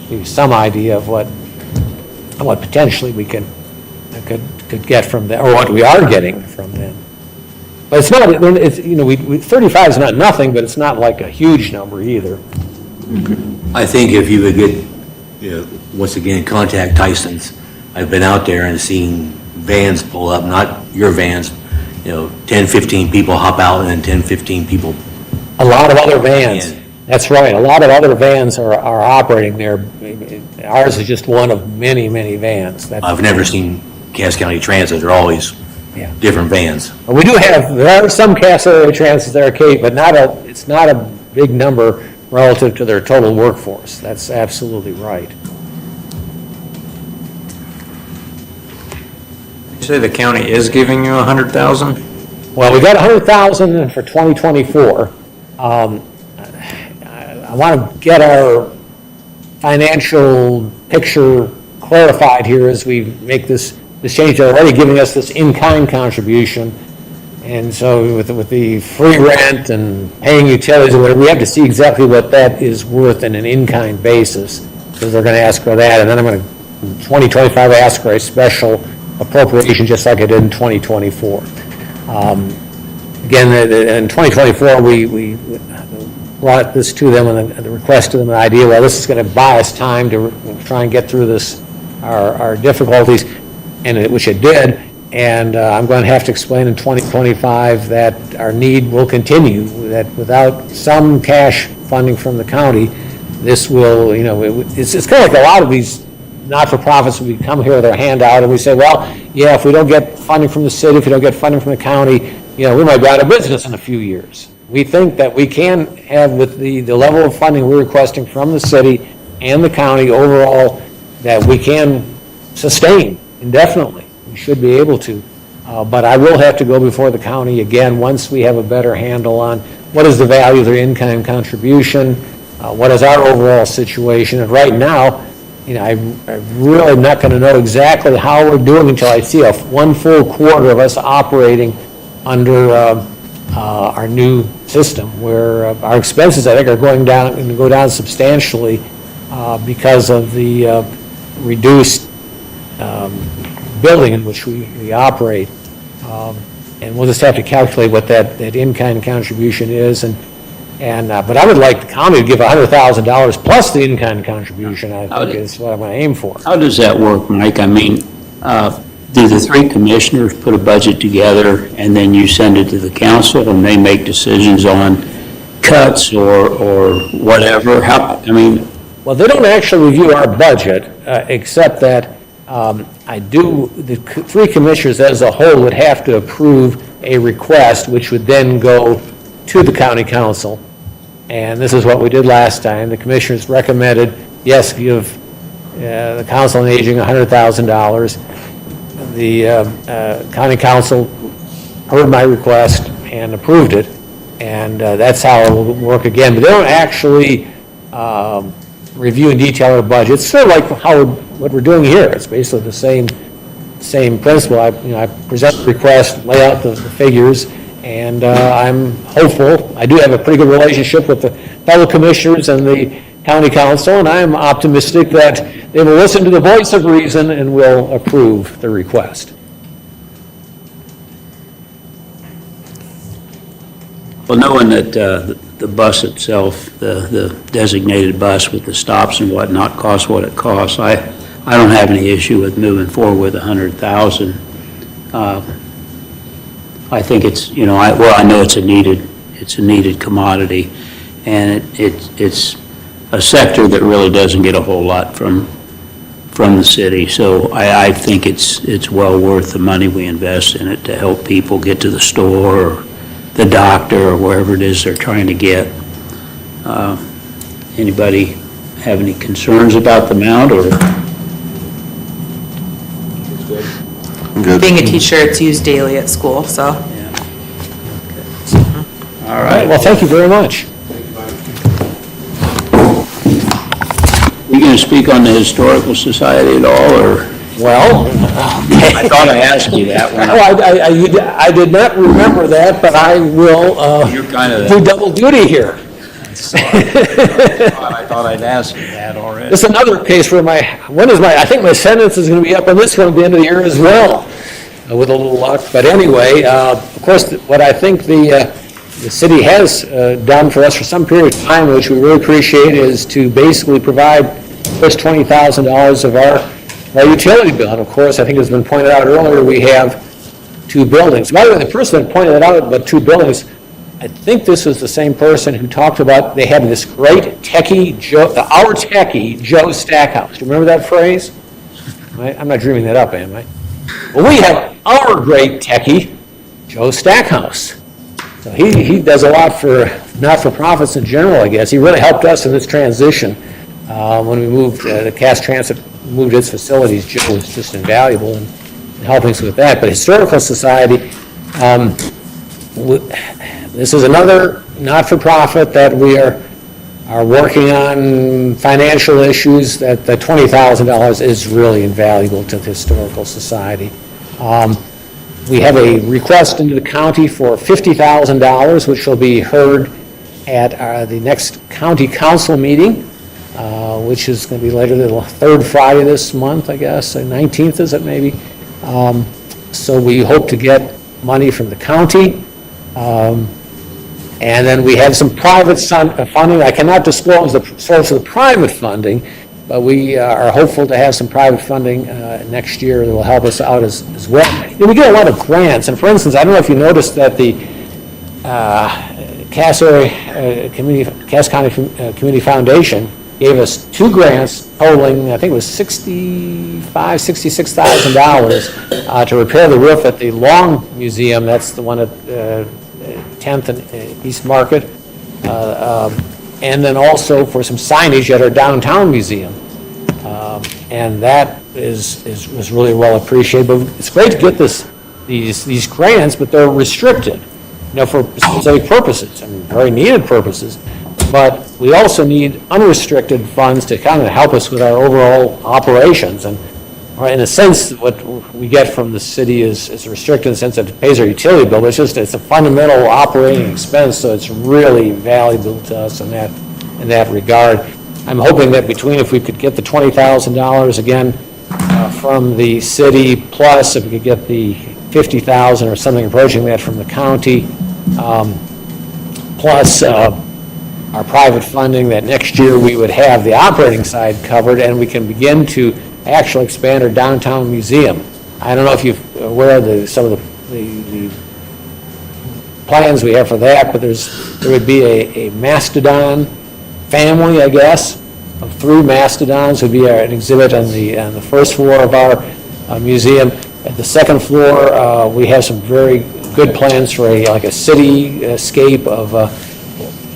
Give you some idea of what potentially we could get from them, or what we are getting from them. But it's not, 35 is not nothing, but it's not like a huge number either. I think if you would get, once again, contact Tyson's. I've been out there and seen vans pull up, not your vans, 10, 15 people hop out and then 10, 15 people. A lot of other vans. And- That's right. A lot of other vans are operating there. Ours is just one of many, many vans. I've never seen Cass County Transit. They're always Yeah. different vans. We do have, there are some Cass area transits there, Kate, but it's not a big number relative to their total workforce. That's absolutely right. You say the county is giving you 100,000? Well, we got 100,000 for 2024. I want to get our financial picture clarified here as we make this change. They're already giving us this in-kind contribution. And so with the free rent and paying utilities or whatever, we have to see exactly what that is worth in an in-kind basis, because they're going to ask for that. And then I'm going to, in 2025, ask for a special appropriation, just like I did in 2024. Again, in 2024, we brought this to them and the request to them, the idea, well, this is going to buy us time to try and get through this, our difficulties, which it did. And I'm going to have to explain in 2025 that our need will continue, that without some cash funding from the county, this will, it's kind of like a lot of these not-for-profits, we come here with our hand out and we say, well, yeah, if we don't get funding from the city, if we don't get funding from the county, we might be out of business in a few years. We think that we can have, with the level of funding we're requesting from the city and the county overall, that we can sustain indefinitely. We should be able to. But I will have to go before the county again once we have a better handle on what is the value of their in-kind contribution, what is our overall situation. And right now, I'm really not going to know exactly how we're doing until I see one full quarter of us operating under our new system, where our expenses, I think, are going to go down substantially because of the reduced building in which we operate. And we'll just have to calculate what that in-kind contribution is. But I would like the county to give $100,000 plus the in-kind contribution, I think is what I'm going to aim for. How does that work, Mike? I mean, do the three commissioners put a budget together and then you send it to the council and they make decisions on cuts or whatever? Well, they don't actually review our budget, except that the three commissioners as a whole would have to approve a request, which would then go to the county council. And this is what we did last time. The commissioners recommended, yes, give the Council on Aging $100,000. The county council heard my request and approved it. And that's how it will work again. But they don't actually review in detail our budget. It's sort of like what we're doing here. It's basically the same principle. I present the request, lay out the figures, and I'm hopeful. I do have a pretty good relationship with the fellow commissioners and the county council, and I'm optimistic that they will listen to the voice of reason and will approve the request. Well, knowing that the bus itself, the designated bus with the stops and whatnot costs what it costs, I don't have any issue with moving forward with 100,000. I think it's, I know it's a needed commodity, and it's a sector that really doesn't get a whole lot from the city. So I think it's well worth the money we invest in it to help people get to the store or the doctor or wherever it is they're trying to get. Anybody have any concerns about the amount or? Good. Being a teacher, it's used daily at school, so. All right. Well, thank you very much. You going to speak on the Historical Society at all, or? Well, I thought I asked you that one. I did not remember that, but I will You're kind of do double duty here. I thought I'd ask you that already. This is another case where I think my sentence is going to be up on this one at the end of the year as well, with a little luck. But anyway, of course, what I think the city has done for us for some period of time, which we really appreciate, is to basically provide first $20,000 of our utility bill. And of course, I think it's been pointed out earlier, we have two buildings. By the way, the person that pointed it out about two buildings, I think this was the same person who talked about they had this great techie, our techie Joe Stackhouse. Do you remember that phrase? I'm not dreaming that up, am I? Well, we have our great techie, Joe Stackhouse. So he does a lot for not-for-profits in general, I guess. He really helped us in this transition. When we moved, the Cass Transit moved its facilities, Joe was just invaluable in helping us with that. But Historical Society, this is another not-for-profit that we are working on financial issues, that the $20,000 is really invaluable to the Historical Society. We have a request into the county for $50,000, which will be heard at the next county council meeting, which is going to be later, the third Friday this month, I guess, 19th is it maybe? So we hope to get money from the county. And then we have some private funding. I cannot disclose the source of the private funding, but we are hopeful to have some private funding next year that will help us out as well. And we get a lot of grants. And for instance, I don't know if you noticed that the Cass County Community Foundation gave us 2 grants totaling, I think it was $66,000 to repair the roof at the Long Museum. That's the one at 10th and East Market. And then also for some signage at our downtown museum. And that was really well appreciated. But it's great to get these grants, but they're restricted, for specific purposes and very needed purposes. But we also need unrestricted funds to kind of help us with our overall operations. And in a sense, what we get from the city is restricted in the sense that it pays our utility bill, but it's a fundamental operating expense, so it's really valuable to us in that regard. I'm hoping that if we could get the $20,000 again from the city, plus if we could get the $50,000 or something approaching that from the county, plus our private funding, that next year we would have the operating side covered and we can begin to actually expand our downtown museum. I don't know if you're aware of some of the plans we have for that, but there would be a mastodon family, I guess, of 3 mastodons would be an exhibit on the first floor of our museum. At the second floor, we have some very good plans for a cityscape of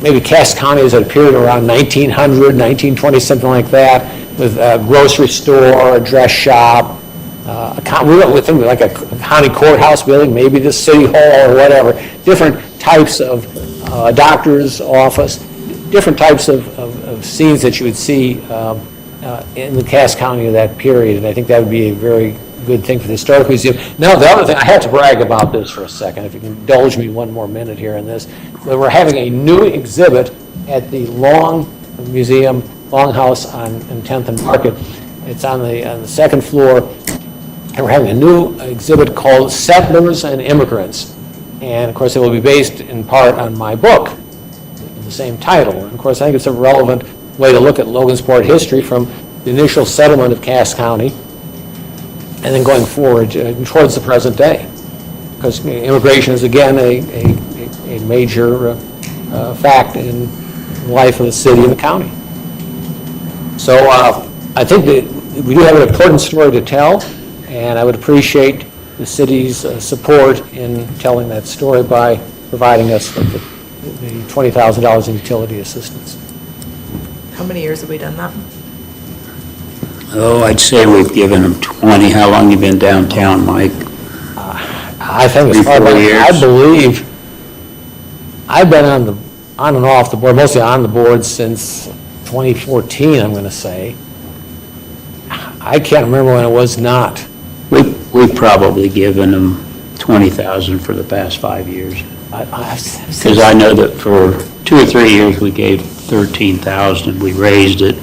maybe Cass County as it appeared around 1900, 1920, something like that, with a grocery store, a dress shop, we think like a county courthouse building, maybe the city hall or whatever, different types of doctor's office, different types of scenes that you would see in the Cass County of that period, and I think that would be a very good thing for the Historical Museum. Now, the other thing, I have to brag about this for a second, if you can indulge me one more minute here in this. We're having a new exhibit at the Long Museum, Longhouse on 10th and Market. It's on the second floor, and we're having a new exhibit called Settlers and Immigrants. And, of course, it will be based in part on my book, the same title. And, of course, I think it's a relevant way to look at Logansport history from the initial settlement of Cass County and then going forward towards the present day. Because immigration is, again, a major fact in the life of the city and the county. So I think that we do have an important story to tell, and I would appreciate the city's support in telling that story by providing us with the $20,000 in utility assistance. How many years have we done that? Oh, I'd say we've given them 20. How long you been downtown, Mike? I think it's 3-4 years. I believe I've been on and off the board, mostly on the board since 2014, I'm going to say. I can't remember when it was not. We've probably given them 20,000 for the past 5 years. Because I know that for 2 or 3 years we gave 13,000. We raised it.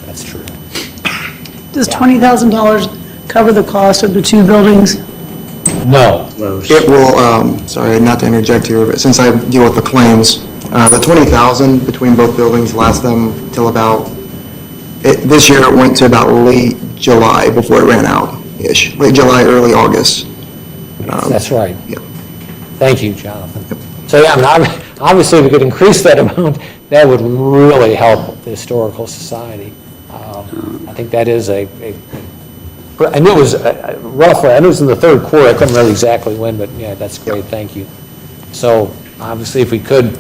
That's true. Does $20,000 cover the cost of the 2 buildings? No. It will, sorry, not to interject here, but since I deal with the claims, the 20,000 between both buildings lasts them till about, this year it went to about late July before it ran out-ish. Late July, early August. That's right. Yeah. Thank you, Jonathan. So, yeah, I mean, obviously, if we could increase that amount, that would really help the Historical Society. I think that is I knew it was roughly, I knew it was in the third quarter, I couldn't remember exactly when, but yeah, that's great, thank you. So, obviously, if we could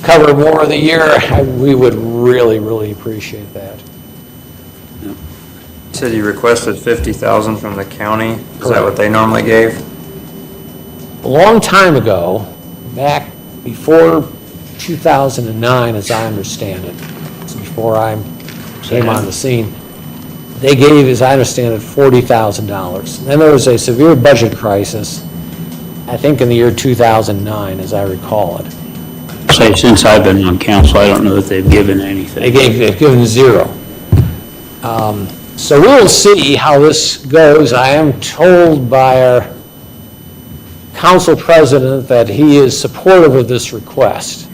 cover more of the year, we would really, really appreciate that. You said you requested 50,000 from the county. Is that what they normally gave? A long time ago, back before 2009, as I understand it, it's before I came on the scene, they gave, as I understand it, $40,000. Then there was a severe budget crisis, I think in the year 2009, as I recall it. Say, since I've been on council, I don't know that they've given anything. They've given zero. So we will see how this goes. I am told by our council president that he is supportive of this request.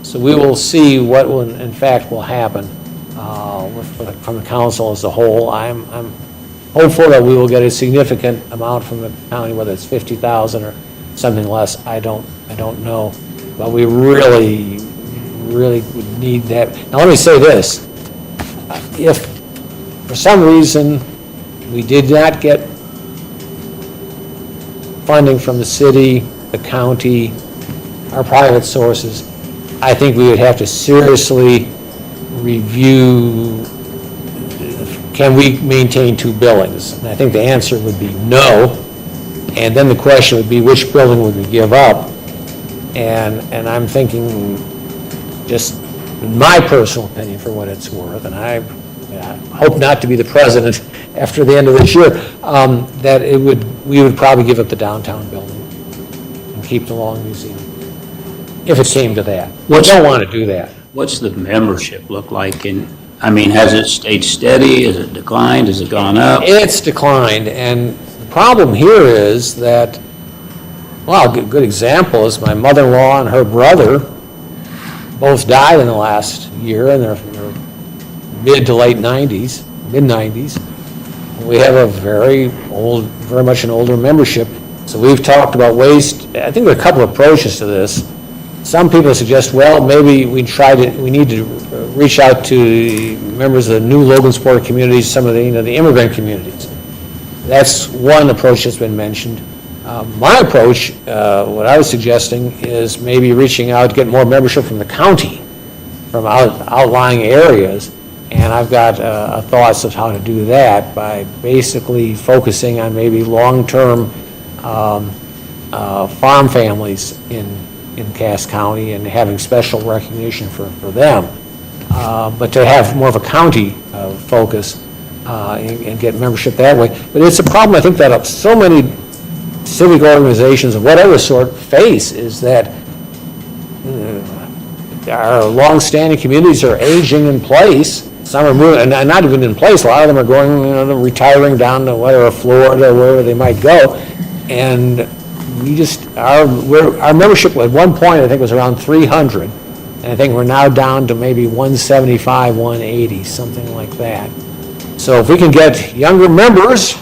So we will see what will, in fact, will happen from the council as a whole. I'm hopeful that we will get a significant amount from the county, whether it's 50,000 or something less. I don't know, but we really would need that. Now let me say this: if for some reason we did not get funding from the city, the county, our private sources, I think we would have to seriously review, can we maintain two buildings? And I think the answer would be no. And then the question would be, which building would we give up? And I'm thinking, just in my personal opinion, for what it's worth, and I hope not to be the president after the end of this year, that we would probably give up the downtown building and keep the Long Museum, if it came to that. We don't want to do that. What's the membership look like? And, I mean, has it stayed steady? Has it declined? Has it gone up? It's declined, and the problem here is that, well, a good example is my mother-in-law and her brother both died in the last year in their mid to late 90s, mid-90s. We have a very much an older membership. So we've talked about ways, I think there are a couple of approaches to this. Some people suggest, well, maybe we need to reach out to members of the new Logansport communities, some of the immigrant communities. That's one approach that's been mentioned. My approach, what I was suggesting, is maybe reaching out to get more membership from the county, from outlying areas. And I've got thoughts of how to do that by basically focusing on maybe long-term farm families in Cass County and having special recognition for them. But to have more of a county focus and get membership that way. But it's a problem, I think, that so many civic organizations of whatever sort face, is that our long-standing communities are aging in place. Some are moving, and not even in place. A lot of them are going, retiring down to whatever, Florida, or wherever they might go. And we just, our membership at one point, I think, was around 300. And I think we're now down to maybe 175, 180, something like that. So if we can get younger members,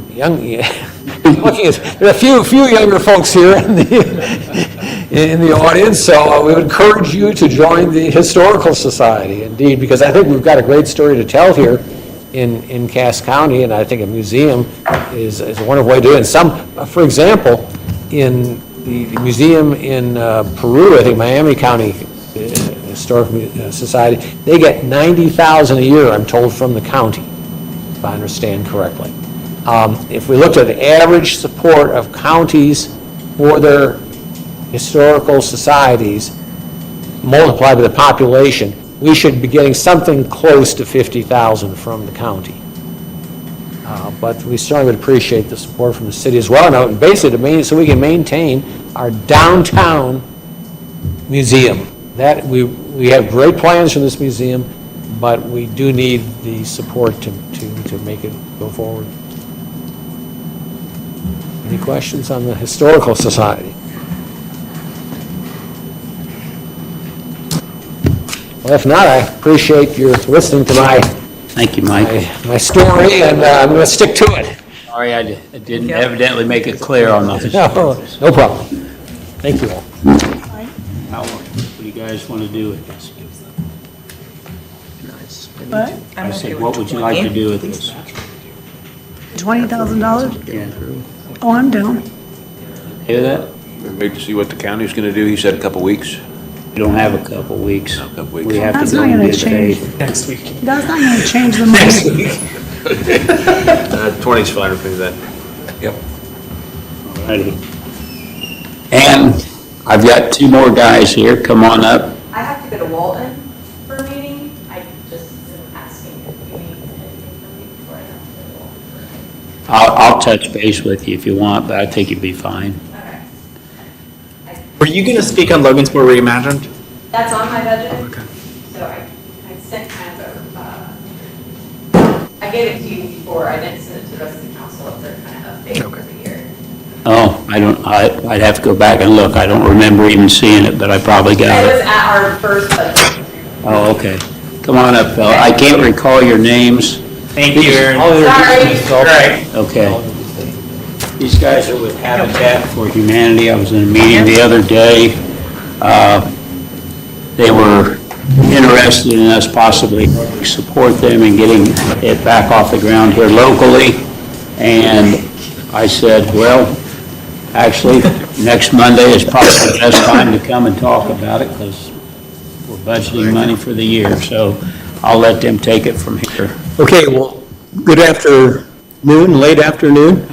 there are a few younger folks here in the audience, so we would encourage you to join the Historical Society, indeed, because I think we've got a great story to tell here in Cass County, and I think a museum is a wonderful way to do it. And some, for example, in the museum in Peru, I think Miami County Historical Society, they get $90,000 a year, I'm told, from the county, if I understand correctly. If we looked at the average support of counties for their historical societies multiplied by the population, we should be getting something close to $50,000 from the county. But we certainly would appreciate the support from the city as well. Now, basically, so we can maintain our downtown museum. That we have great plans for this museum, but we do need the support to make it go forward. Any questions on the Historical Society? Well, if not, I appreciate your listening to Thank you, Mike. my story, and I'm going to stick to it. Sorry, I didn't evidently make it clear on the. No problem. Thank you all. What do you guys want to do with this? What? I said, what would you like to do with this? $20,000? Yeah. Oh, I'm down. Hear that? Wait to see what the county's gonna do. He said a couple weeks. We don't have a couple weeks. No, a couple weeks. We have to That's go not and gonna get change. paid. Next week. That's not gonna change the money. 20's fine with me then. Yep. Alrighty. And I've got two more guys here. Come on up. I have to go to Walton for a meeting. I just am asking if you need anything from me before I have to go to Walton. I'll touch base with you if you want, but I think you'd be fine. Okay. Were you going to speak on Logansport Reimagined? That's on my budget. Okay. So I sent kind of I gave it to you before. I didn't send it to the rest of the council if they're kind of updated for the year. Oh, I'd have to go back and look. I don't remember even seeing it, but I probably got It was it. at our first budget. Oh, okay. Come on up, fella. I can't recall your names. Thank you, Aaron. Sorry. Okay. These guys are with Habitat for Humanity. I was in a meeting the other day. They were interested in us possibly support them in getting it back off the ground here locally. And I said, well, actually, next Monday is probably the best time to come and talk about it because we're budgeting money for the year. So I'll let them take it from here. Okay, well, good afternoon, late afternoon.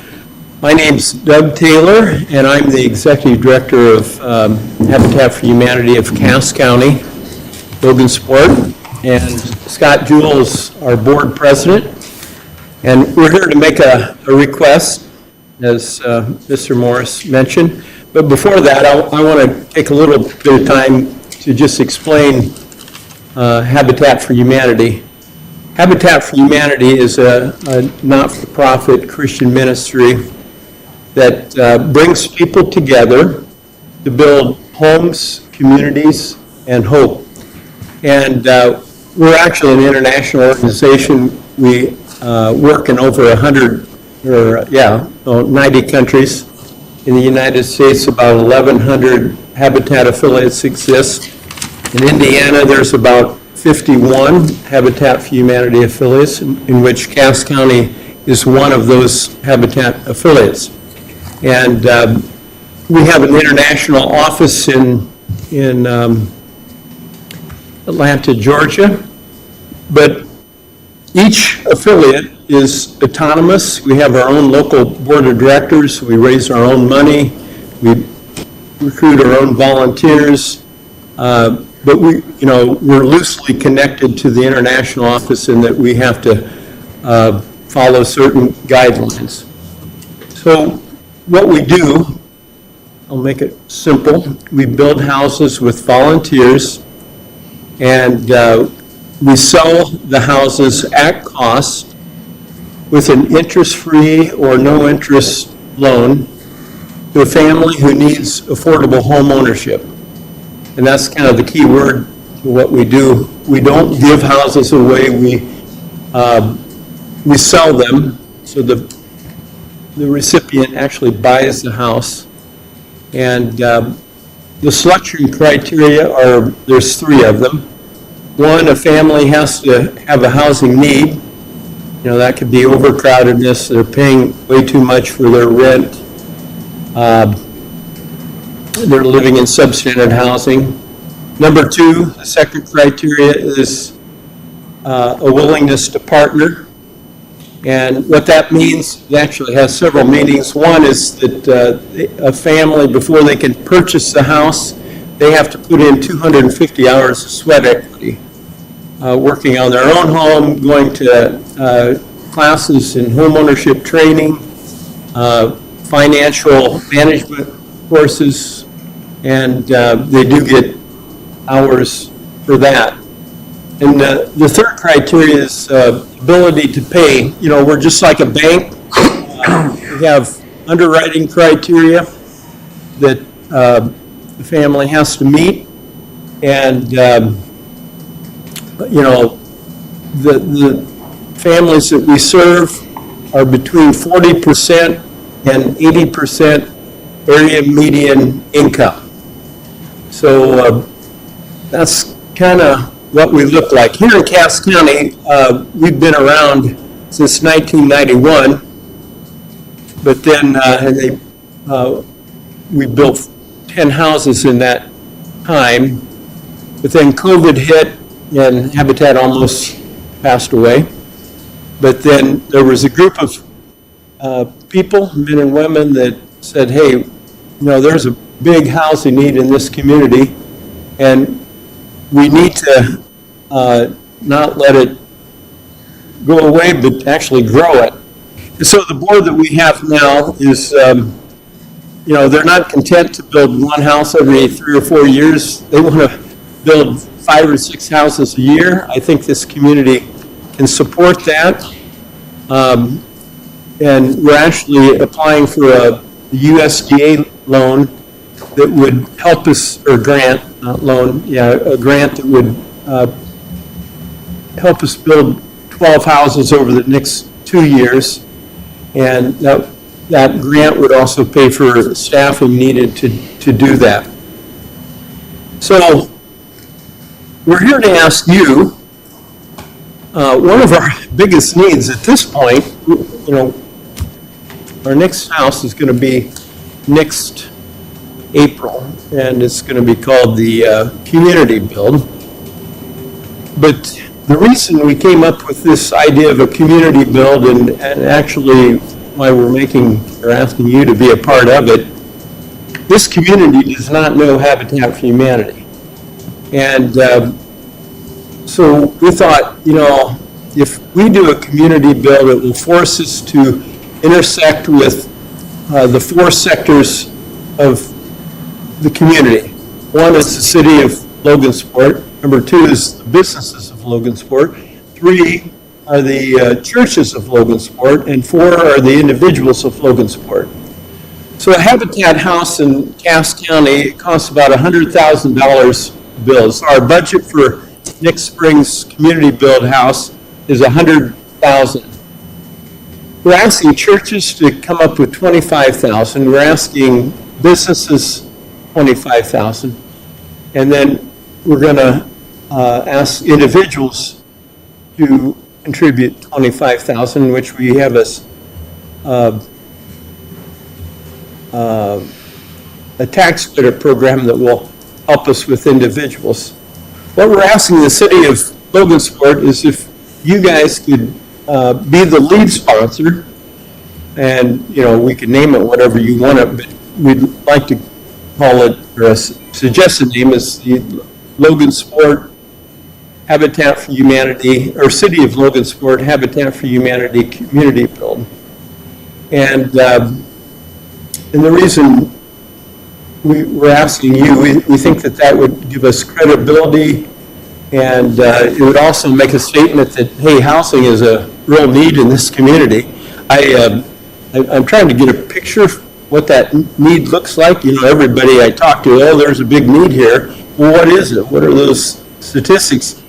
My name's Doug Taylor, and I'm the Executive Director of Habitat for Humanity of Cass County, Logansport, and Scott Jewell is our Board President. And we're here to make a request, as Mr. Morris mentioned. But before that, I want to take a little bit of time to just explain Habitat for Humanity. Habitat for Humanity is a not-for-profit Christian ministry that brings people together to build homes, communities, and hope. And we're actually an international organization. We work in over 90 countries. In the United States, about 1,100 Habitat affiliates exist. In Indiana, there's about 51 Habitat for Humanity affiliates, in which Cass County is one of those Habitat affiliates. And we have an international office in Atlanta, Georgia, but each affiliate is autonomous. We have our own local board of directors. We raise our own money. We recruit our own volunteers. But we're loosely connected to the international office in that we have to follow certain guidelines. So what we do, I'll make it simple. We build houses with volunteers, and we sell the houses at cost with an interest-free or no-interest loan to a family who needs affordable home ownership. And that's kind of the key word to what we do. We don't give houses away. We sell them, so the recipient actually buys the house. And the selection criteria there's 3 of them. One, a family has to have a housing need. That could be overcrowdedness. They're paying way too much for their rent. They're living in substandard housing. Number 2, the second criteria is a willingness to partner. And what that means, it actually has several meanings. One is that a family, before they can purchase the house, they have to put in 250 hours of sweat equity, working on their own home, going to classes in home ownership training, financial management courses, and they do get hours for that. And the third criteria is ability to pay. We're just like a bank. We have underwriting criteria that the family has to meet, and the families that we serve are between 40% and 80% area median income. So that's kind of what we look like. Here in Cass County, we've been around since 1991, but then we built 10 houses in that time, but then COVID hit and Habitat almost passed away. But then there was a group of people, men and women, that said, hey, there's a big housing need in this community, and we need to not let it go away, but actually grow it. And so the board that we have now is, they're not content to build one house every 3 or 4 years. They want to build 5 or 6 houses a year. I think this community can support that. And we're actually applying for a USDA loan that would help us, or grant, not loan, a grant that would help us build 12 houses over the next 2 years. And that grant would also pay for the staffing needed to do that. So we're here to ask you, one of our biggest needs at this point, our next house is going to be next April, and it's going to be called the Community Build. But the reason we came up with this idea of a community build, and actually why we're asking you to be a part of it, this community does not know Habitat for Humanity. And so we thought, if we do a community build, it will force us to intersect with the 4 sectors of the community. One is the city of Logansport. Number 2 is the businesses of Logansport. 3 are the churches of Logansport, and 4 are the individuals of Logansport. So a Habitat house in Cass County costs about $100,000 build. So our budget for next spring's community build house is $100,000. We're asking churches to come up with $25,000. We're asking businesses $25,000. And then we're going to ask individuals to contribute $25,000, which we have a tax credit program that will help us with individuals. What we're asking the city of Logansport is if you guys could be the lead sponsor, and we can name it whatever you want it, but we'd like to call it, or suggest the name is the Logansport Habitat for Humanity, or City of Logansport Habitat for Humanity Community Build. And the reason we're asking you, we think that would give us credibility, and it would also make a statement that, hey, housing is a real need in this community. I'm trying to get a picture of what that need looks like. Everybody I talk to, there's a big need here. Well, what is it? What are those statistics?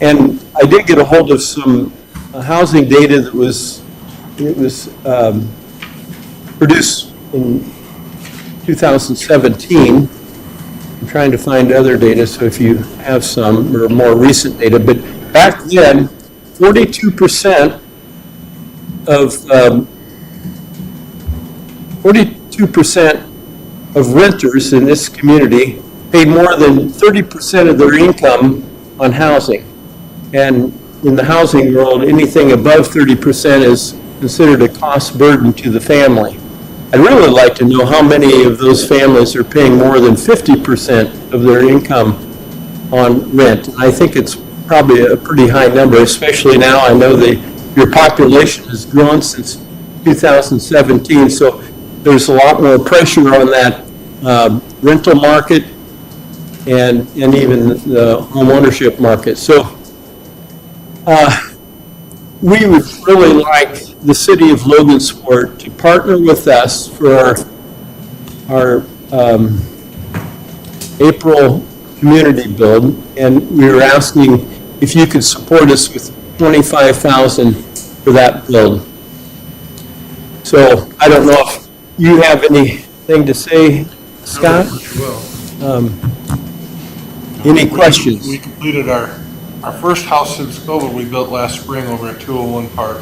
And I did get a hold of some housing data that was produced in 2017. I'm trying to find other data, so if you have some or more recent data. But back then, 42% of renters in this community paid more than 30% of their income on housing. And in the housing world, anything above 30% is considered a cost burden to the family. I'd really like to know how many of those families are paying more than 50% of their income on rent. And I think it's probably a pretty high number, especially now. I know your population has grown since 2017, so there's a lot more pressure on that rental market and even the home ownership market. So we would really like the city of Logansport to partner with us for our April community build, and we were asking if you could support us with $25,000 for that build. So I don't know if you have anything to say, Scott? Any questions? We completed our first house since COVID we built last spring over at 201 Park.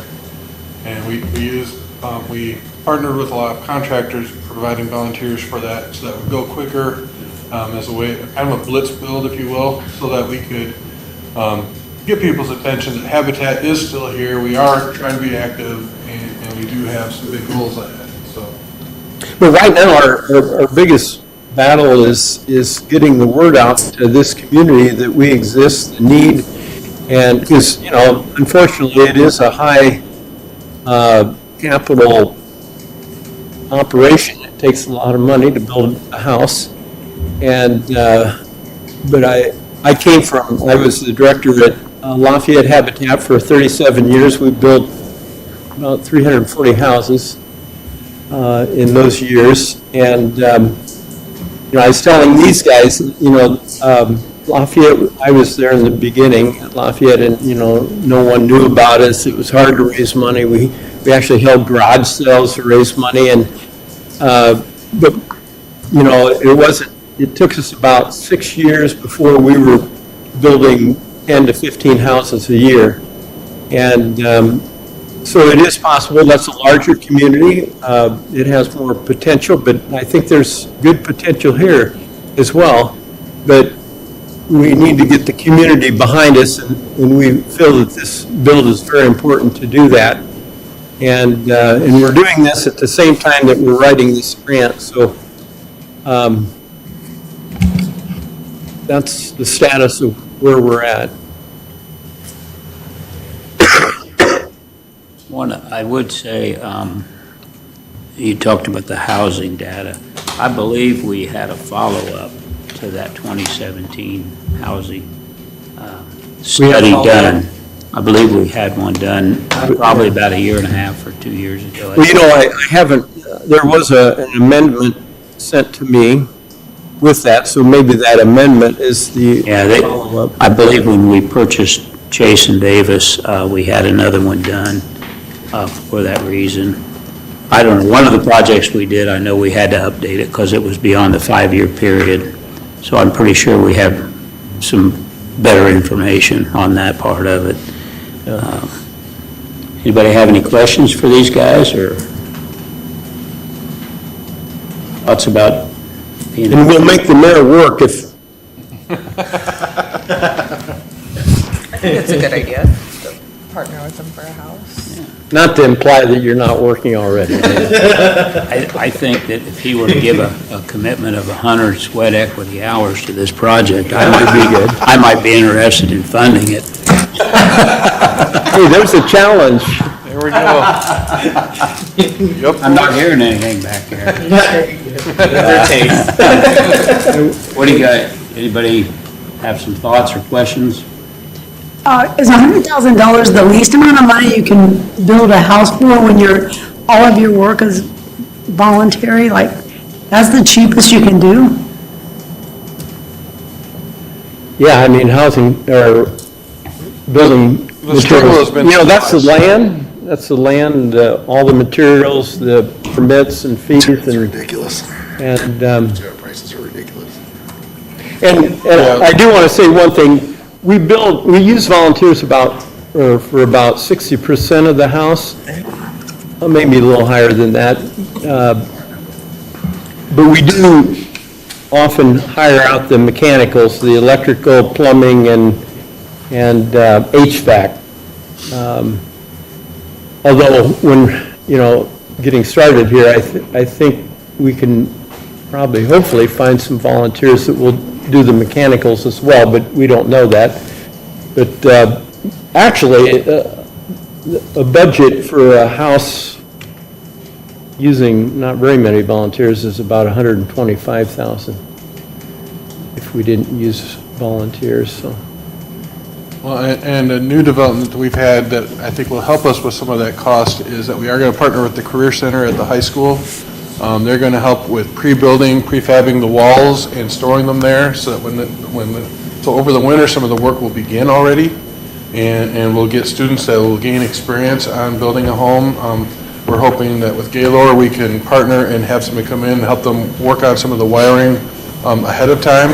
And we partnered with a lot of contractors providing volunteers for that so that would go quicker as a way, kind of a blitz build, if you will, so that we could get people's attention that Habitat is still here. We are trying to be active and we do have some big goals ahead, so. But right now, our biggest battle is getting the word out to this community that we exist, the need, and because, you know, unfortunately, it is a high capital operation. It takes a lot of money to build a house, and but I was the director at Lafayette Habitat for 37 years. We built about 340 houses in those years, and you know, I was telling these guys, you know, Lafayette, I was there in the beginning at Lafayette, and, you know, no one knew about us. It was hard to raise money. We actually held garage sales to raise money, and, but, you know, it took us about 6 years before we were building 10 to 15 houses a year. And so it is possible. That's a larger community. It has more potential, but I think there's good potential here as well. But we need to get the community behind us, and we feel that this build is very important to do that. And we're doing this at the same time that we're writing this grant. So that's the status of where we're at. One, I would say, you talked about the housing data. I believe we had a follow-up to that 2017 housing study done. I believe we had one done probably about 1.5 years or 2 years ago. Well, you know, I haven't, there was an amendment sent to me with that, so maybe that amendment is the follow-up. I believe when we purchased Chase and Davis, we had another one done for that reason. I don't know, one of the projects we did, I know we had to update it because it was beyond the 5-year period. So I'm pretty sure we have some better information on that part of it. Anybody have any questions for these guys, or thoughts about being? And we'll make the mayor work if. I think it's a good idea to partner with them for a house. Not to imply that you're not working already. I think that if he were to give a commitment of 100 sweat equity hours to this project, I might be interested in funding it. Hey, there's a challenge. There we go. I'm not hearing anything back there. What do you got? Anybody have some thoughts or questions? Is $100,000 the least amount of money you can build a house for when all of your work is voluntary? Like, that's the cheapest you can do? Yeah, I mean, housing, or building The struggle has materials. been You know, that's the supplies. land, all the materials, the permits and fees. It's ridiculous. And, Material prices are ridiculous. and I do want to say one thing. We use volunteers for about 60% of the house, maybe a little higher than that. But we do often hire out the mechanicals, the electrical, plumbing, and HVAC. Although when, you know, getting started here, I think we can probably, hopefully, find some volunteers that will do the mechanicals as well, but we don't know that. But actually, a budget for a house using not very many volunteers is about $125,000 if we didn't use volunteers, so. Well, and a new development that we've had that I think will help us with some of that cost is that we are going to partner with the Career Center at the high school. They're going to help with pre-building, prefabbing the walls and storing them there so that so over the winter, some of the work will begin already, and we'll get students that will gain experience on building a home. we're hoping that with Gaylord, we can partner and have somebody come in and help them work on some of the wiring ahead of time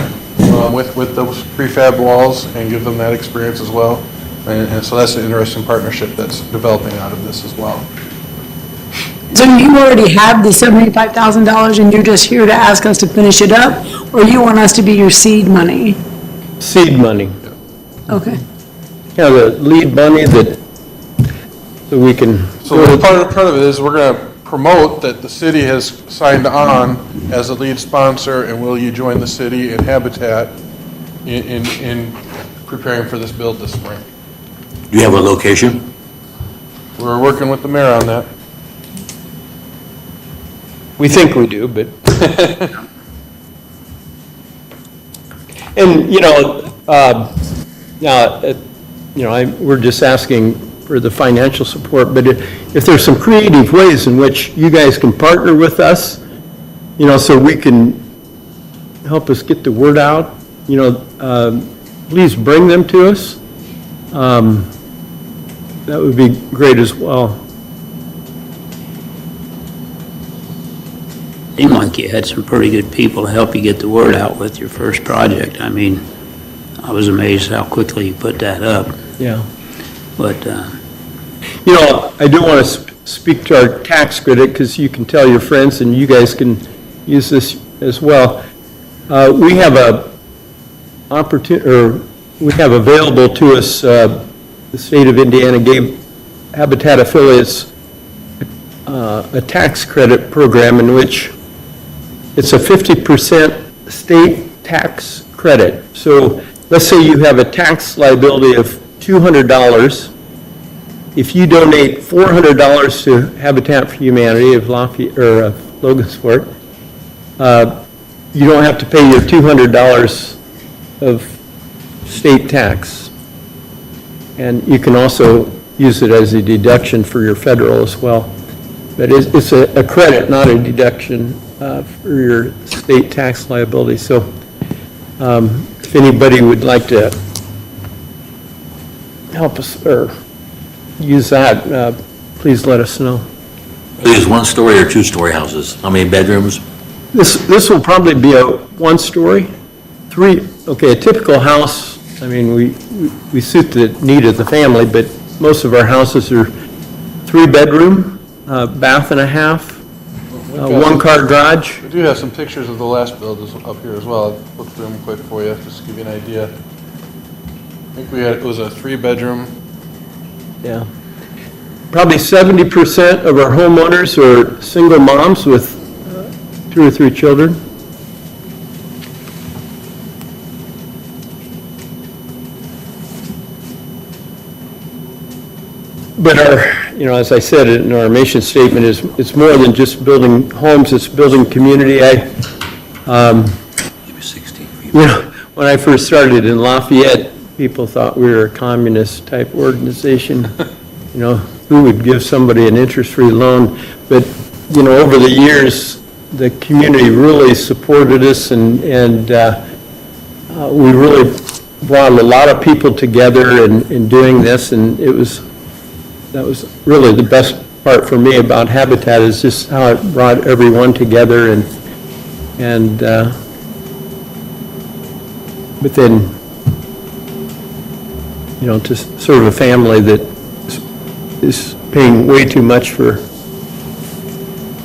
with those prefab walls and give them that experience as well. And so that's an interesting partnership that's developing out of this as well. So you already have the $75,000 and you're just here to ask us to finish it up? Or you want us to be your seed money? Seed money. Okay. Yeah, the lead money that we can. So part of it is we're going to promote that the city has signed on as a lead sponsor, and will you join the city and Habitat in preparing for this build this spring? Do you have a location? We're working with the mayor on that. We think we do, but. And, now, we're just asking for the financial support, but if there's some creative ways in which you guys can partner with us, so we can help us get the word out, please bring them to us. That would be great as well. Seemed like you had some pretty good people to help you get the word out with your first project. I mean, I was amazed how quickly you put that up. Yeah. But, I do want to speak to our tax credit, because you can tell your friends, and you guys can use this as well. We have we have available to us, the state of Indiana gave Habitat affiliates a tax credit program in which it's a 50% state tax credit. So let's say you have a tax liability of $200. If you donate $400 to Habitat for Humanity of Logansport, you don't have to pay your $200 of state tax. And you can also use it as a deduction for your federal as well. But it's a credit, not a deduction for your state tax liability. So if anybody would like to help us or use that, please let us know. Are these one-story or two-story houses? How many bedrooms? This will probably be a one-story, a typical house, I mean, we suit the need of the family, but most of our houses are 3-bedroom, bath and a half, one-car garage. We do have some pictures of the last build up here as well. I'll look through them quick for you, just to give you an idea. I think it was a 3-bedroom. Yeah. Probably 70% of our homeowners are single moms with 2 or 3 children. But as I said in our mission statement, it's more than just building homes, it's building community. When I first started in Lafayette, people thought we were a communist type organization. Who would give somebody an interest-free loan? But, over the years, the community really supported us, and we really brought a lot of people together in doing this, and that was really the best part for me about Habitat, is just how it brought everyone together, and but then, to serve a family that is paying way too much for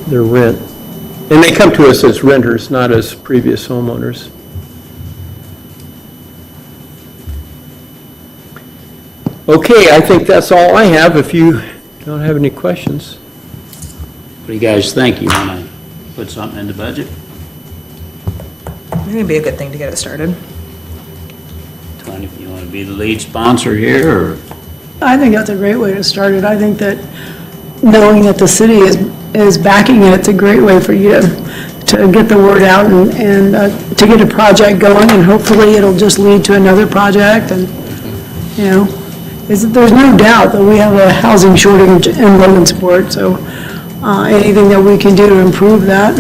their rent. And they come to us as renters, not as previous homeowners. Okay, I think that's all I have. If you don't have any questions. what do you guys think? You want to put something in the budget? I think it'd be a good thing to get it started. Tony, you want to be the lead sponsor here, or? I think that's a great way to start it. I think that knowing that the city is backing it, it's a great way for you to get the word out and to get a project going, and hopefully it'll just lead to another project. And, there's no doubt that we have a housing shortage in Logansport, so anything that we can do to improve that.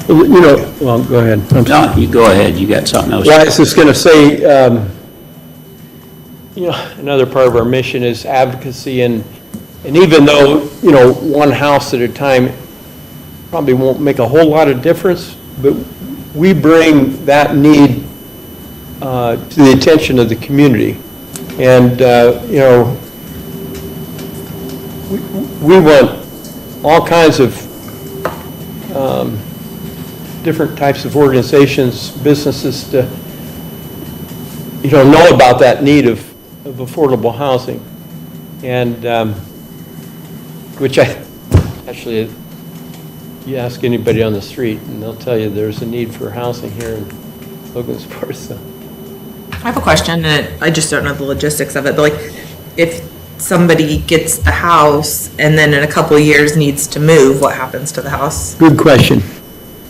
Well, go ahead. No, you go ahead. You got something else? Well, I was just going to say, another part of our mission is advocacy, and even though, one house at a time probably won't make a whole lot of difference, but we bring that need to the attention of the community. And, we want all kinds of different types of organizations, businesses to, know about that need of affordable housing. And, which actually, you ask anybody on the street and they'll tell you there's a need for housing here in Logansport, so. I have a question, and I just don't know the logistics of it, but like, if somebody gets the house and then in a couple of years needs to move, what happens to the house? Good question.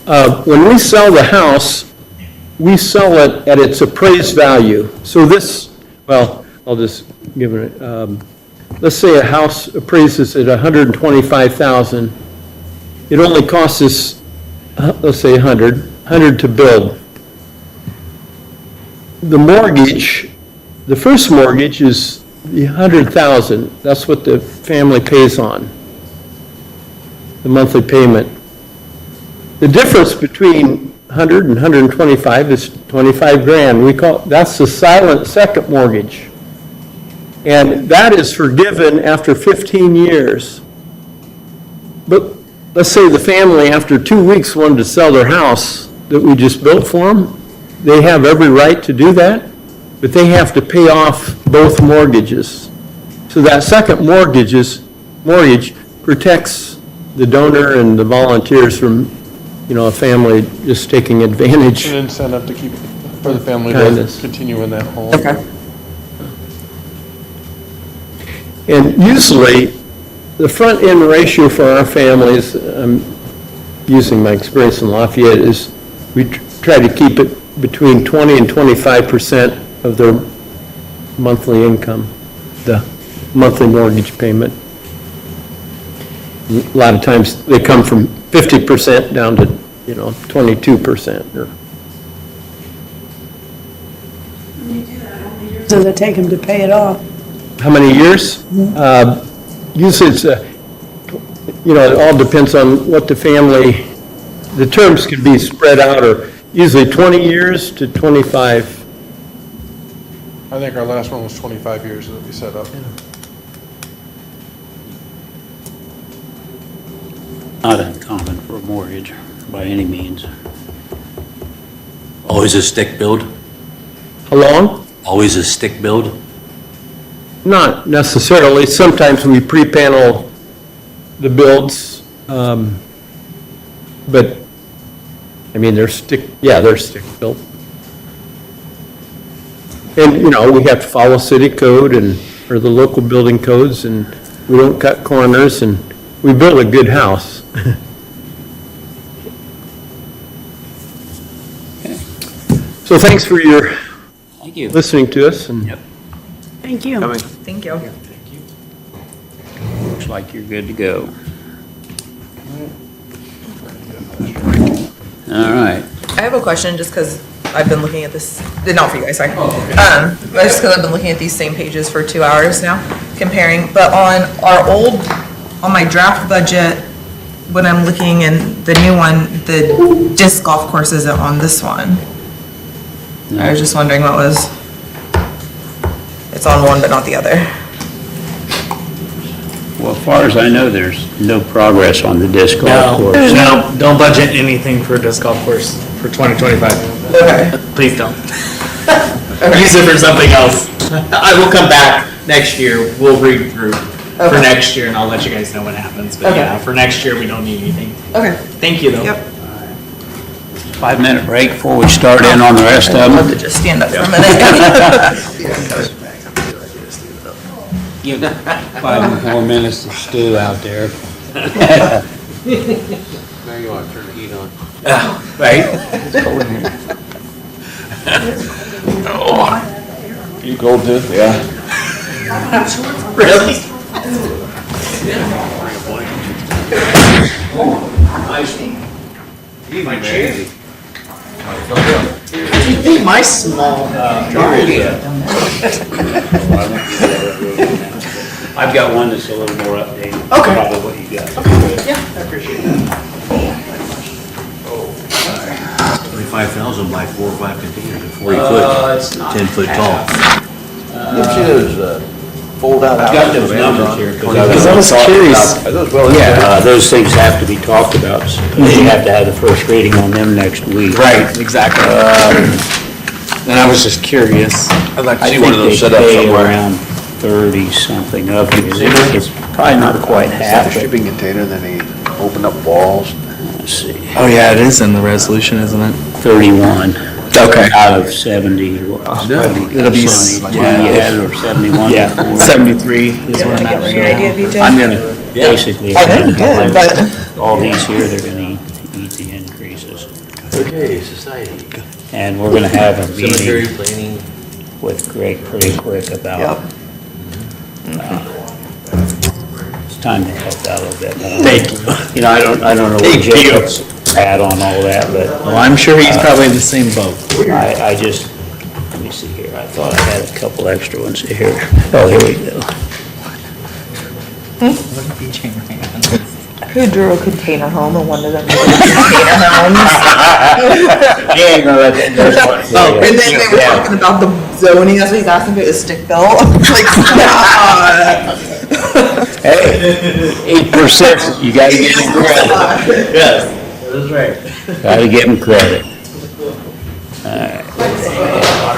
When we sell the house, we sell it at its appraised value. So this, well, I'll just give it, let's say a house appraises at $125,000. It only costs us, let's say $100 to build. The mortgage, the first mortgage is the $100,000. That's what the family pays on, the monthly payment. The difference between 100 and 125 is 25 grand. We call, that's the silent second mortgage. And that is forgiven after 15 years. But let's say the family, after 2 weeks, wanted to sell their house that we just built for them. They have every right to do that, but they have to pay off both mortgages. So that second mortgage protects the donor and the volunteers from, a family just taking advantage. An incentive to keep, for the family Kindness. to continue in that home. Okay. And usually, the front end ratio for our families, using my experience in Lafayette, is we try to keep it between 20 and 25% of their monthly income, the monthly mortgage payment. A lot of times, they come from 50% down to, 22%. Or Does it take them to pay it off? how many years? Usually it's, it all depends on what the family, the terms can be spread out, or usually 20 years to 25. I think our last one was 25 years that we set up. Not uncommon for a mortgage by any means. Always a stick build? How long? Always a stick build? Not necessarily. Sometimes we pre-panel the builds, but, they're stick built. And, we have to follow city code or the local building codes, and we don't cut corners, and we build a good house. So thanks for your Thank you. listening to us, and Thank you. Thank you. Looks like you're good to go. All right. I have a question just because I've been looking at this, not for you guys, sorry. But just because I've been looking at these same pages for 2 hours now, comparing, but on my draft budget, when I'm looking in the new one, the disc golf course isn't on this one. I was just wondering what was, it's on one but not the other. Well, as far as I know, there's no progress on the disc golf course. No, don't budget anything for a disc golf course for 2025. Okay. Please don't. Use it for something else. I will come back next year, we'll regroup for next year, and I'll let you guys know what happens. But Okay. yeah, for next year, we don't need anything. Okay. Thank you, though. Yep. 5-minute break before we start in on the rest of I'd love them. to just stand up for a minute. Give 5 more minutes to stew out there. Now you want to turn the heat on. Right? You cold too? Yeah. Really? My chair. You think my small, I've got one that's a little more updated. Okay. Probably what you got. yeah, I appreciate it. 25,000 by 4 or 5 containers, at 40 It's foot, not 10 foot tall. You see those, fold-out I've got those houses from numbers Amazon? here. Because I was curious. Are those well? Those things have to be talked about. They have to have the first reading on them next week. Right, exactly. And I was just curious. I'd like to I see one of those set up think they pay somewhere. around 30-something of it. It's probably not quite Is that half, a but shipping container, then they open up walls? let's see, Oh, yeah, it is in the resolution, isn't it? 31 Okay. out of 70. It'll be or 71. Yeah, before. 73 is what I'm at right Your now. idea, BJ? I'm gonna basically. I know you did, but- All these here, they're gonna eat the increases. Okay, society. And we're gonna have a Cemetery meeting planning. with Greg pretty quick about. It's time to help out a little bit. Thank you. You know, I don't know where Thank you. Jacob's at on all that, but. Well, I'm sure he's probably in the same boat. I just, let me see here, I thought I had a couple extra ones here. Oh, here we go. Who drew a container home and one of them container homes? Yeah, no, that's one. Oh, and then they were Yeah. talking about the zoning, that's what he's asking if it was stick built. Like, Hey, 8%, you gotta give them credit. Yes, that's right. Gotta give them credit. All right.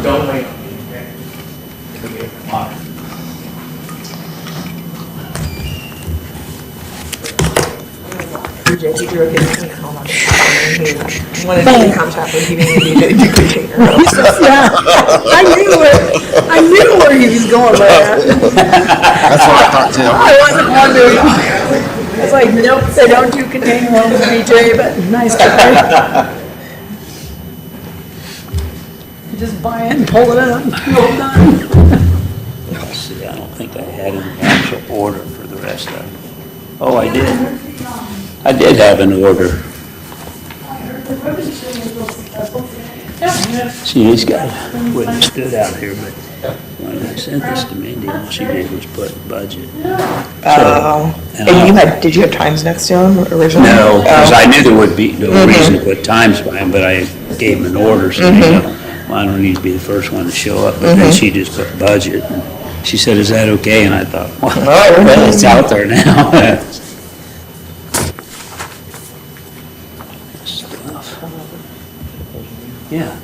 Don't wait on me, okay? BJ, he drew a container home on he wanted to be contact with you and do container home. Yeah, I knew where he was going with that. That's what I thought too. I wasn't wondering. I was like, nope, they don't do container homes, BJ, but nice try. Just buy it and pull it out, well done. Let's see, I don't think I had an actual order for the rest of them. Oh, I did. I did have an order. See, these guys wouldn't have stood out here, but when I sent this to Mindy, all she did was put budget. Oh, and you had, did you have times next to them originally? No, because Oh. I knew there would be no reason to put times by them, but I gave them an order, so they go, well, I don't need to be the first one to show up, but then she just put budget. And she said, is that okay? And I thought, well, it's out there now. Stuff. Yeah.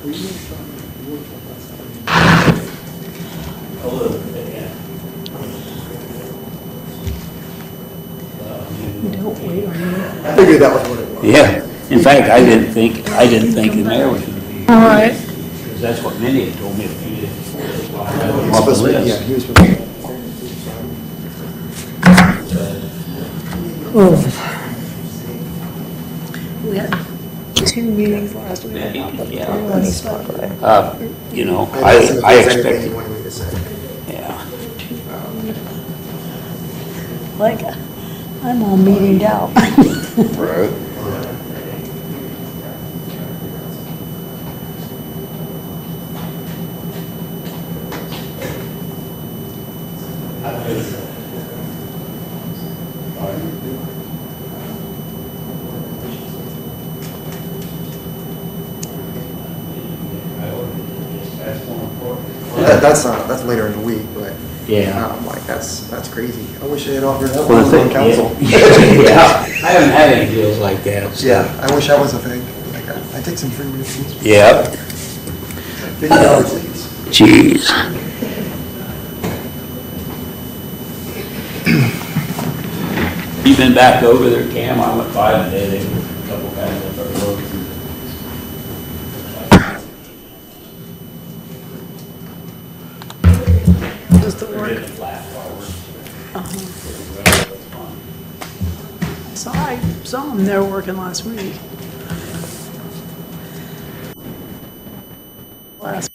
I figured that was what it was. Yeah. In fact, I didn't think the mayor was going to be here. All right. Because that's what Mindy had told me a few days before. That's why I had it on the Supposed to be- list. Yeah, he was supposed to be. We had 2 meetings last week. You know, I I asked him if there was anything expected, he wanted me to say. yeah. Like, I'm all meetinged out. Right. That's later in the week, but. Yeah. I'm like, that's crazy. I wish they had offered that Well, when the I was on thing, council. yeah, I haven't had any deals like that. so- Yeah, I wish that was a thing. Like, I take some free meetings. Yep. $50 please. Jeez. You been back over there, Cam? I went by today, there were a couple guys up there working. Does the work? So I saw them, they were working last week. Last.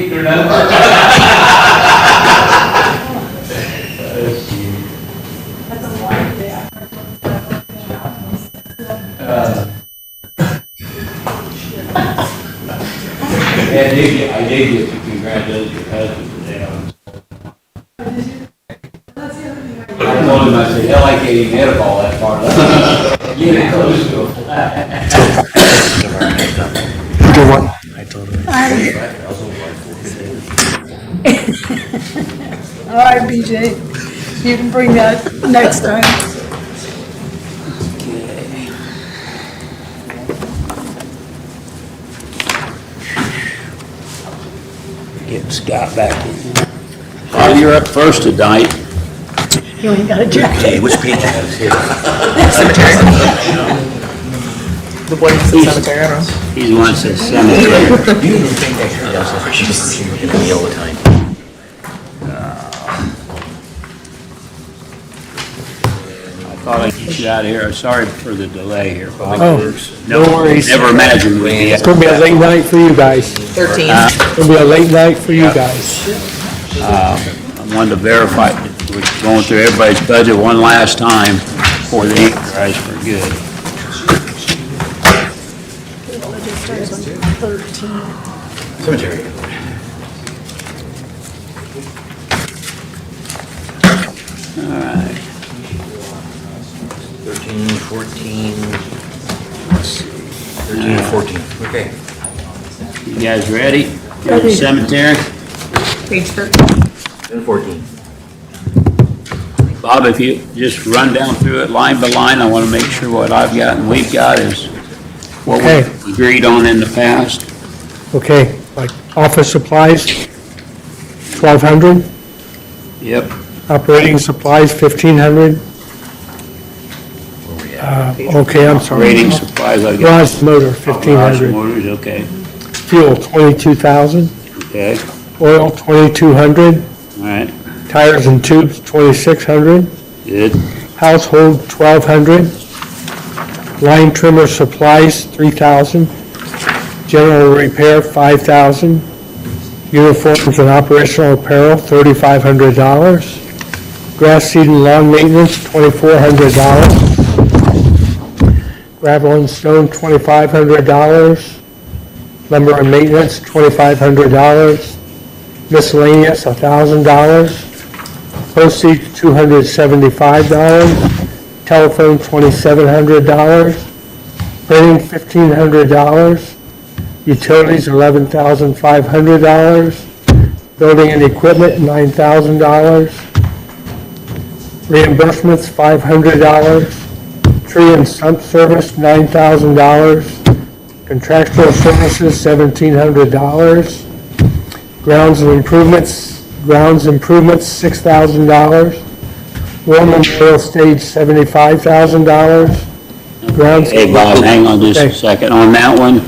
week or nothing. I did get to congratulate your husband today. I told him, I said, hell, I can't even hit a ball that far. You get close to a flat. Good one. All right, BJ, you can bring that next time. Get Scott back in. Bob, you're up first tonight. You ain't got a jacket. Which page is here? Cemetery. The one that's the cemetery, I don't know. He's the one that says cemetery. You don't think that here does it? She's with me all the time. I thought I'd get you out of here. Sorry for the delay here, Bob. Oh, no worries. Never imagined we'd be. It's gonna be a late night for you guys. 13. It's gonna be a late night for you guys. I wanted to verify, we're going through everybody's budget one last time before the ink dries for good. Cemetery. All right. 13, 14, let's see, 13 and 14, okay. You guys ready? For the cemetery? Page 13. And 14. Bob, if you just run down through it line by line, I want to make sure what I've got and we've got is what we Okay. agreed on in the past. Okay, like office supplies, 1,200. Yep. Operating supplies, 1,500. Okay, I'm sorry. Rating supplies, I got. Garage motor, Garage 1,500. motors, okay, Fuel, 22,000. okay, Oil, 2,200. all right, Tires and tubes, 2,600. good, Household, 1,200. Line trimmer supplies, 3,000. General repair, 5,000. Uniforms and operational apparel, $3,500. Grass seed and lawn maintenance, $2,400. Gravel and stone, $2,500. Lumber and maintenance, $2,500. Miscellaneous, $1,000. Postage, $275. Telephone, $2,700. Printing, $1,500. Utilities, $11,500. Building and equipment, $9,000. Reimbursements, $500. Tree and stump service, $9,000. Contractual services, $1,700. Grounds improvements, $6,000. War Memorial Stage, $75,000. Grounds. Hey, Bob, hang on just a second. On that one,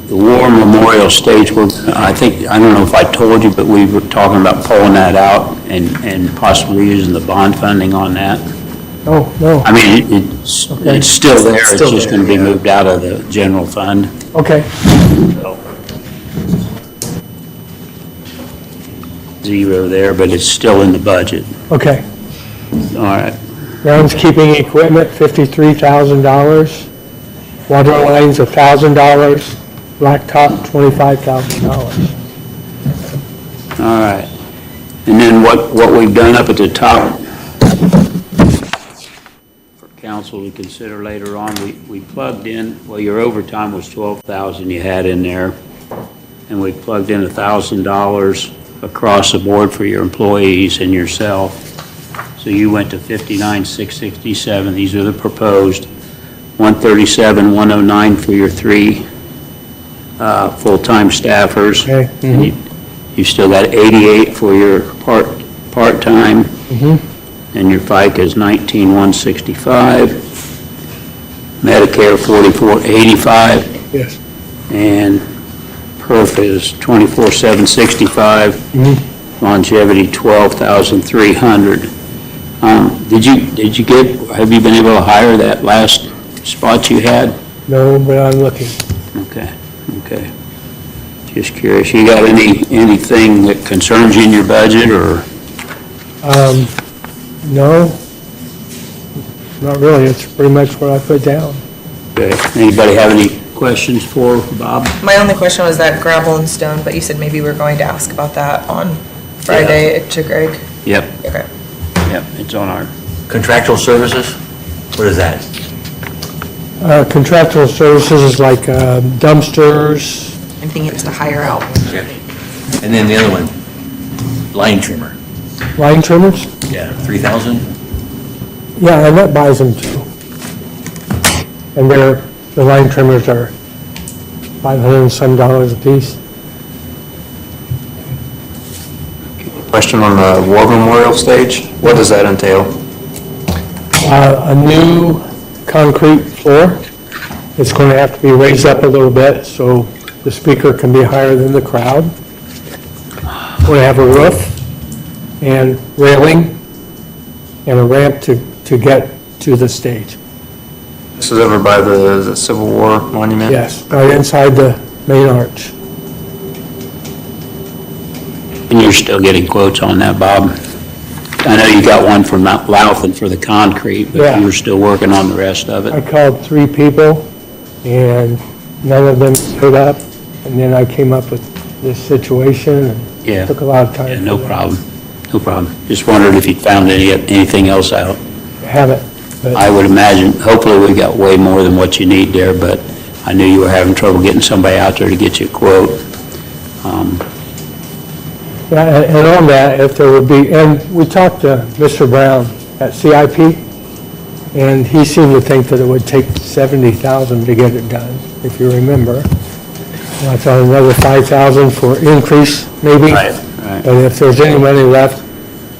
the War Memorial Stage, I don't know if I told you, but we were talking about pulling that out and possibly using the bond funding on that. Oh, no. I mean, it's still there, it's just going to be moved out of the general fund. Okay. Zero there, but it's still in the budget. Okay. All right. Groundskeeping equipment, $53,000. Water lines, $1,000. Blacktop, $25,000. All right. And then what we've done up at the top for council to consider later on, we plugged in, well, your overtime was $12,000 you had in there, and we plugged in $1,000 across the board for your employees and yourself. So you went to $59,667. These are the proposed. $137,109 for your 3 full-time staffers. Okay. And you still got 88 for your part-time. And your FICA is 19,165. Medicare, 4485. Yes. And perf is 24,765. Longevity, 12,300. Have you been able to hire that last spot you had? No, but I'm looking. Okay. Did Just curious, you got anything that concerns you in your budget, or? No, not really. It's pretty much what I put down. Okay. Anybody have any questions for Bob? My only question was that gravel and stone, but you said maybe we're going to ask about that on Friday to Greg. Yep, Okay. yep, it's on our, Contractual services? What is that? Contractual services is like dumpsters. Anything to hire out. Okay. And then the other one, line trimmer. Line trimmers? Yeah, 3,000? Yeah, and that buys them too. And the line trimmers are $500 and some a piece. Question on the War Memorial stage, what does that entail? A new concrete floor. It's going to have to be raised up a little bit so the speaker can be higher than the crowd. We're going to have a roof and railing and a ramp to get to the stage. This is over by the Civil War monument? Yes, right inside the main arch. and you're still getting quotes on that, Bob? I know you got one from Mount Louthen for the concrete, but Yeah. you're still working on the rest of I it? called 3 people, and none of them showed up, and then I came up with this situation, Yeah. and took a lot of time. Yeah, no for that. problem, no problem. Just wondered if you'd found anything else out. Haven't, but I would imagine, hopefully we got way more than what you need there, but I knew you were having trouble getting somebody out there to get you a quote. yeah, and on that, if there would be, and we talked to Mr. Brown at CIP, and he seemed to think that it would take 70,000 to get it done, if you remember. And I thought another 5,000 for increase, maybe. Right, right. But if there's any money left,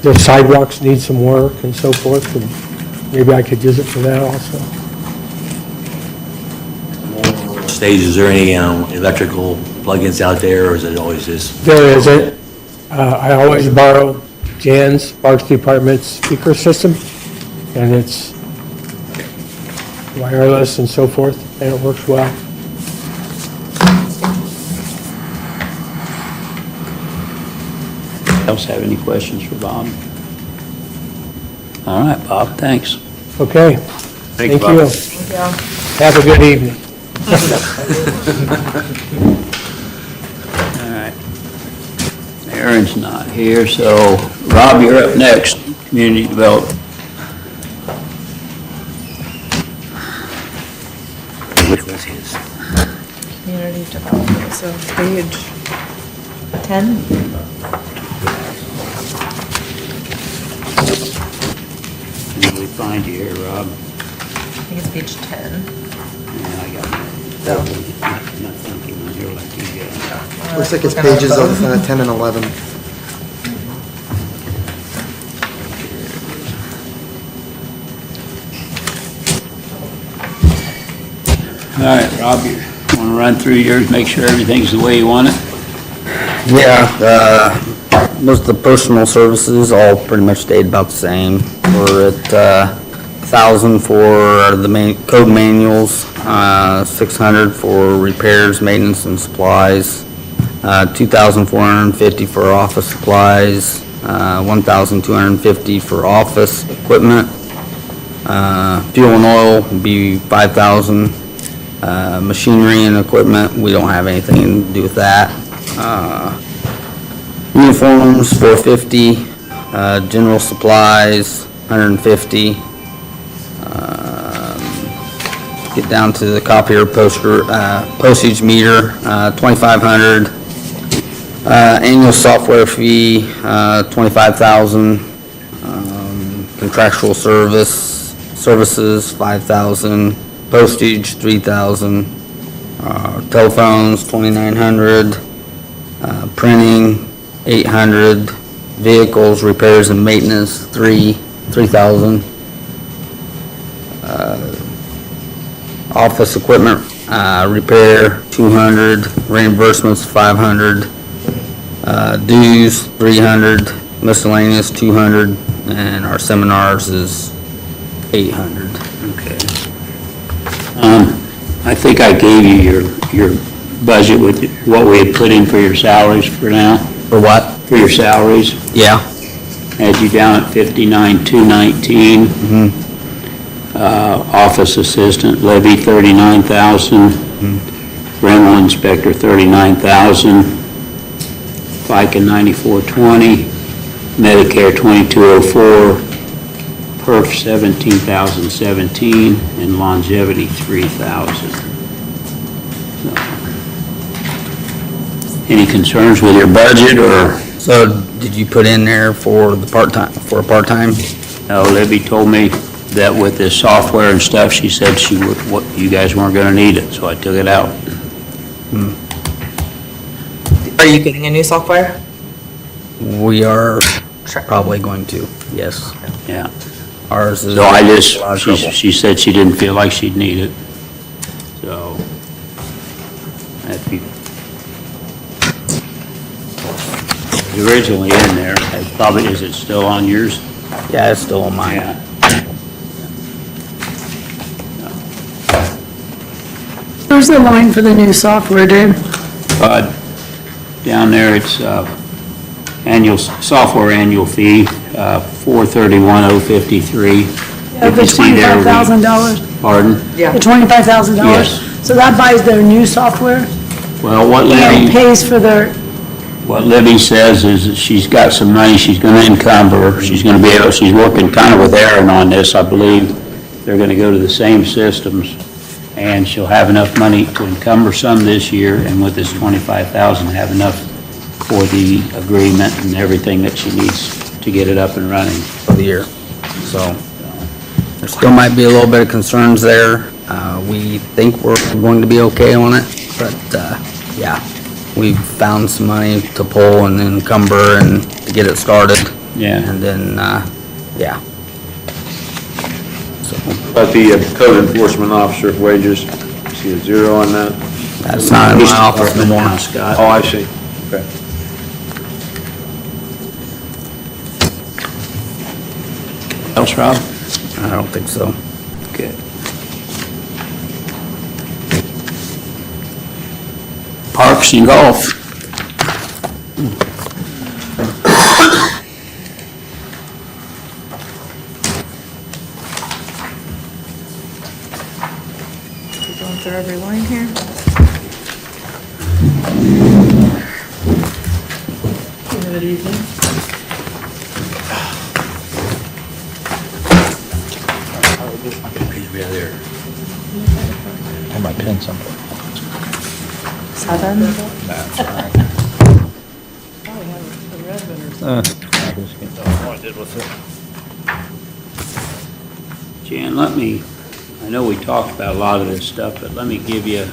the sidewalks need some work and so forth, and maybe I could use it for that also. Stage, is there any electrical plugins out there, or is it always this? There isn't. I always borrow Jan's Parks Department's speaker system, and it's wireless and so forth, and it works well. Else have any questions for Bob? All right, Bob, thanks. Okay. Thanks, Thank Bob. you. Thank you. Have a good evening. All right. Aaron's not here, so Rob, you're up next, Community Development. Which one's his? Community development, so page 10? Did we find you here, Rob? I think it's page 10. Yeah, I got not thinking on here like you got. Looks like it's pages of 10 and 11. All right, Rob, you want to run through yours, make sure everything's the way you want it? Yeah, most of the personal services all pretty much stayed about the same. We're at 1,000 for the main code manuals, 600 for repairs, maintenance, and supplies, 2,450 for office supplies, 1,250 for office equipment. Fuel and oil would be 5,000. Machinery and equipment, we don't have anything to do with that. Uniforms, 450. General supplies, 150. Get down to the copier postage meter, 2,500. Annual software fee, 25,000. Contractual services, 5,000. Postage, 3,000. Telephones, 2,900. Printing, 800. Vehicles, repairs and maintenance, 3,000. Office equipment, repair, 200. Reimbursements, 500. Dues, 300. Miscellaneous, 200. And our seminars is 800. Okay. I think I gave you your budget with what we had put in for your salaries for now? For what? For your salaries? Yeah. Had you down at 59,219. Office assistant levy, 39,000. Rental inspector, 39,000. FICA, 9420. Medicare, 2204. Perf, 17,017, and longevity, 3,000. Any concerns with your budget, or? So did you put in there for the part-time, for a part-time? No, Libby told me that with this software and stuff, she said you guys weren't gonna need it, so I took it out. Are you getting a new software? We are probably going to, yes. Yeah. Ours is. So I just, she said she didn't feel like she'd need it, so. If you. It was originally in there, it probably, is it still on yours? Yeah, it's still on mine. Yeah. Where's the line for the new software, Dave? Down there, it's software annual fee, $431,053. Yeah, the $25,000. Pardon? Yeah. The $25,000? Yes. So that buys their new software Well, what and Libby, pays for their, what Libby says is that she's got some money she's gonna encumber. She's gonna be able, she's working kind of with Aaron on this, I believe. They're gonna go to the same systems, and she'll have enough money to encumber some this year, and with this 25,000, have enough for the agreement and everything that she needs to get it up and running. For the year. So there still might be a little bit of concerns there. We think we're going to be okay on it, but, yeah, we've found some money to pull and encumber and to get it started. Yeah. And then, yeah. So About the code enforcement officer wages, see a zero on that? that's not in my office no more. Now, Scott. Oh, I see, okay. Else, Rob? I don't think so. Good. Parks and golf. Going through every line here. Good evening. Have my pen somewhere. 7. Jan, I know we talked about a lot of this stuff, but let me give you,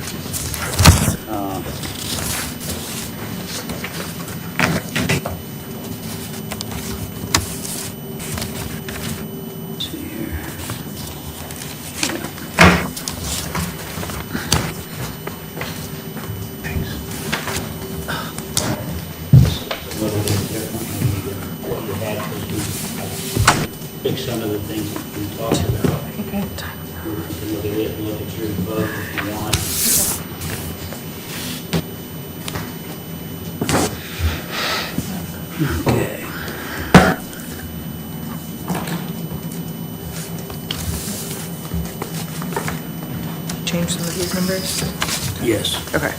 let's see here. A little bit different than what you had, because we fixed some of the things that we talked about. Okay. You can look at it and look at your vote if you want. Okay. Change some of these numbers? Yes. Okay.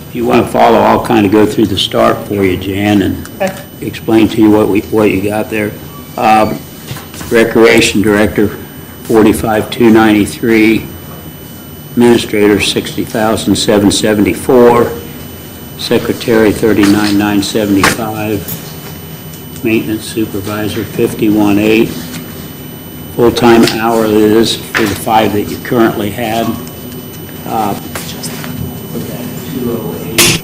If you want to follow, I'll kind of go through the start for you, Jan, and explain to you what you got there. Recreation Director, 45,293. Administrator, 60,774. Secretary, 39,975. Maintenance Supervisor, 51,800. Full-time hourly is for the 5 that you currently had. Put that at 208.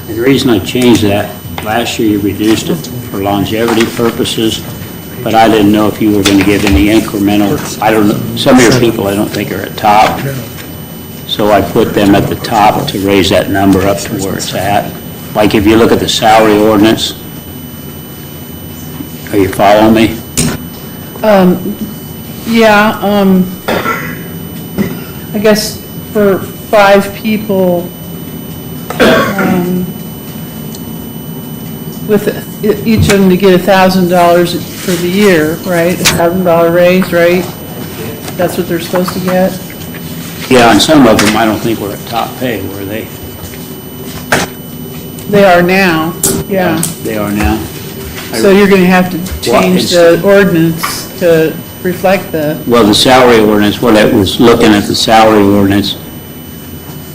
And the reason I changed that, last year you reduced it for longevity purposes, but I didn't know if you were going to give any incremental, I don't know, some of your people I don't think are at top. So I put them at the top to raise that number up to where it's at. Like if you look at the salary ordinance, Are you following me? Yeah, I guess for 5 people, with each of them to get $1,000 for the year, right? $1,000 raise, right? That's what they're supposed to get? Yeah, and some of them, I don't think were at top pay, were they? They are now, yeah. They are now. So you're gonna have to change it's- the ordinance to reflect the, Well, the salary ordinance, when I was looking at the salary ordinance,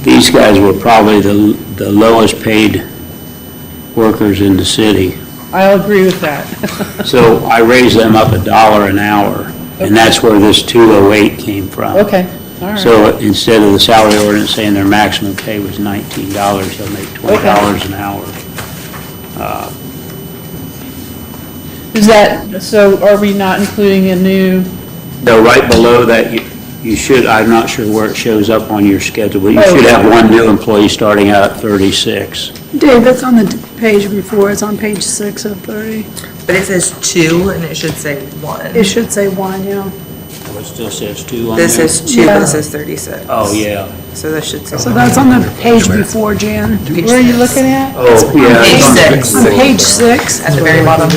these guys were probably the lowest paid workers in the city. I'll agree with that. So I raised them up $1 an hour, and that's where this 208 came from. Okay, all right. So instead of the salary ordinance saying their maximum pay was $19, they'll make $20 an hour. Is that, so are we not including a new, Though right below that, you should, I'm not sure where it shows up on your schedule, but you should have one new employee starting out at 36. Dave, that's on the page before, it's on page 6 of 30. But it says 2 and it should say 1. It should say 1, yeah. Oh, it still says 2 on there? This says 2, but it says 36. Oh, yeah. So that should say. So that's on the page before, Jan. where are you looking at? Oh, yeah. Page it's 6. On page 6. At the very bottom.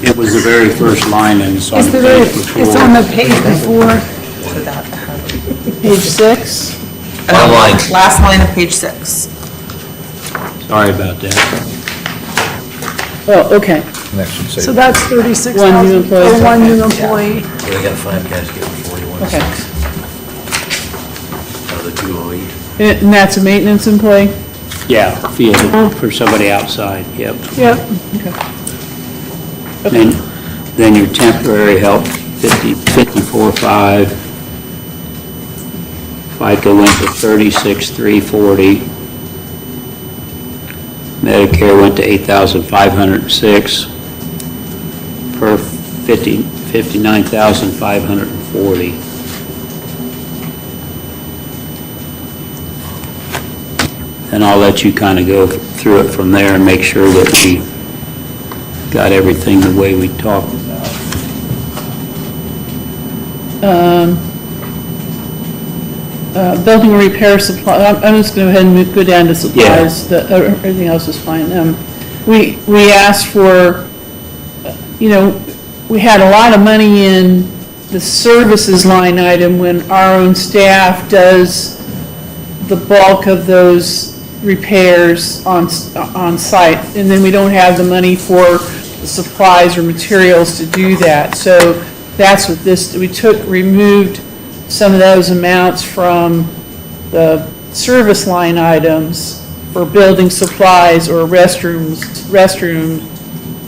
It was the very first line, and it's on It's the the very, page before. it's on the page before. So that. Page 6? Last line of page 6. Sorry about that. Oh, okay. So that's 36,000. One new employee. For one new employee. They got 5 guys getting 41 Okay. cents. Out of the 208. And that's a maintenance employee? Yeah, field for somebody outside, yep. Yep. Okay. Then your temporary help, 54.5. FICA went to 36,340. Medicare went to 8,506. Per 59,540. And I'll let you kind of go through it from there and make sure that we got everything the way we talked about. Building repair supply, I'm just gonna go ahead and go down to supplies, everything else is fine. We asked for, we had a lot of money in the services line item when our own staff does the bulk of those repairs on site, and then we don't have the money for the supplies or materials to do that. So that's what this, removed some of those amounts from the service line items for building supplies or restrooms,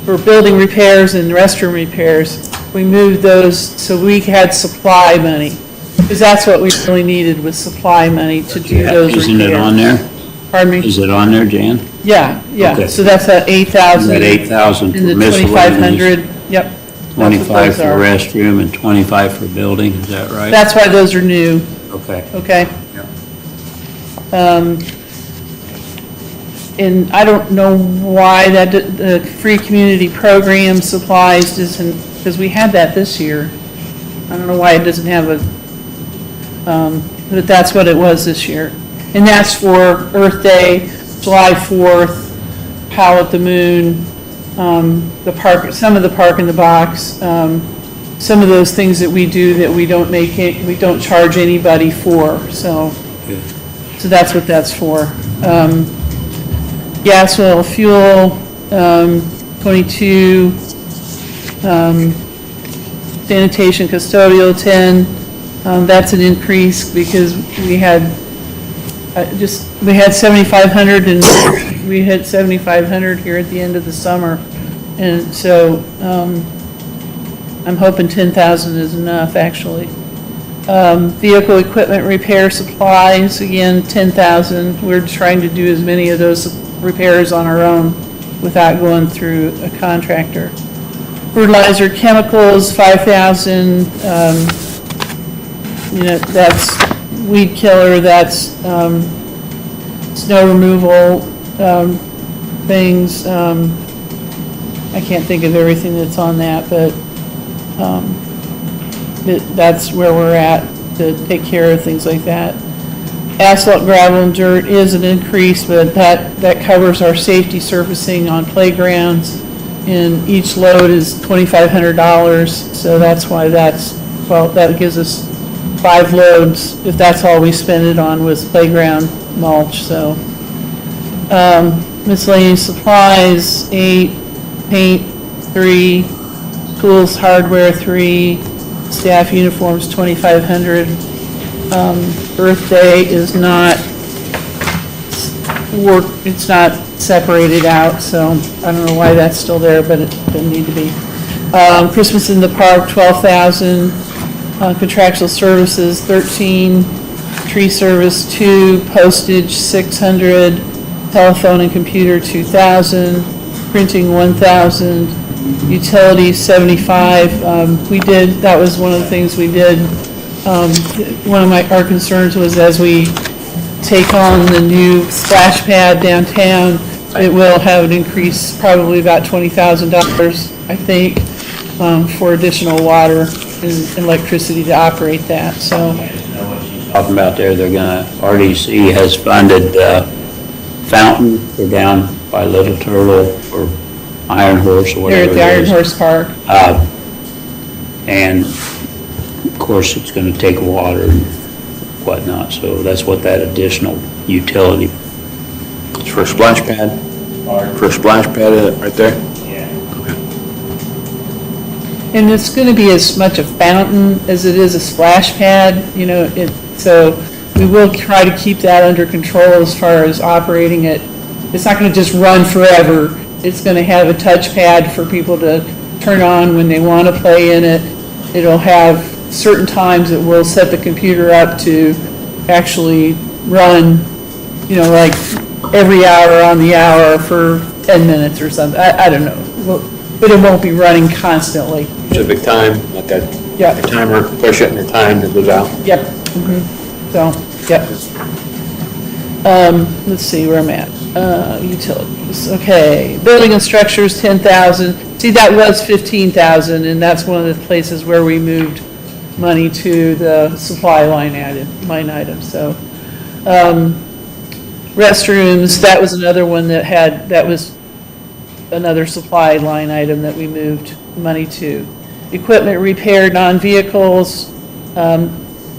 for building repairs and restroom repairs. We moved those so we had supply money, because that's what we really needed, was supply money to do those repairs. Isn't it on there? Pardon me? Is it on there, Jan? Yeah, Okay. so that's at 8,000. That 8,000 for In the miscellaneous. 2,500, yep. 25 for That's what those are. restroom and 25 for building, is that right? That's why those are new, Okay. okay? And I don't know why that, the free community program supplies doesn't, because we had that this year. I don't know why it doesn't have a, but that's what it was this year. And that's for Earth Day, July 4th, Howl at the Moon, the park, some of the Park in the Box, some of those things that we do that we don't we don't charge anybody for, so. So that's what that's for. Gas, oil, fuel, 22, sanitation, custodial, 10. That's an increase because we had, we had 7,500 and we had 7,500 here at the end of the summer. And so, I'm hoping 10,000 is enough, actually. Vehicle equipment repair supplies, again, 10,000. We're trying to do as many of those repairs on our own without going through a contractor. Fertilizer chemicals, 5,000. That's weed killer, that's snow removal things. I can't think of everything that's on that, but that's where we're at to take care of things like that. Asphalt, gravel, and dirt is an increase, but that covers our safety surfacing on playgrounds. And each load is $2,500, so that's why that gives us 5 loads, if that's all we spend it on was playground mulch, so. Miscellaneous supplies, 8, paint, 3, schools hardware, 3, staff uniforms, 2,500. Birthday is not it's not separated out, so I don't know why that's still there, but it doesn't need to be. Christmas in the park, 12,000. Contractual services, 13. Tree service, 2. Postage, 600. Telephone and computer, 2,000. Printing, 1,000. Utilities, 75. That was one of the things we did. One of our concerns was as we take on the new splash pad downtown, it will have an increase, probably about $20,000, I think, for additional water and electricity to operate that, so. Talking about there, RDC has funded fountain for down by Little Turtle or Iron Horse or whatever There at it the Iron Horse Park. And of course, it's gonna take water and whatnot, so that's what that additional utility. It's for a splash pad? For a splash pad right there? Yeah. And it's gonna be as much a fountain as it is a splash pad, so we will try to keep that under control as far as operating it. It's not gonna just run forever. It's gonna have a touchpad for people to turn on when they wanna play in it. It'll have certain times that we'll set the computer up to actually run, like every hour on the hour for 10 minutes or something. I don't know. But it won't be running constantly. Specific time, like a Yep. timer, push it and the time that goes out. Yep. So, yep. Let's see where I'm at. Utilities, okay. Building and structures, 10,000. See, that was 15,000, and that's one of the places where we moved money to the supply line item, so. Restrooms, that was another one that was another supply line item that we moved money to. Equipment repair, non-vehicles,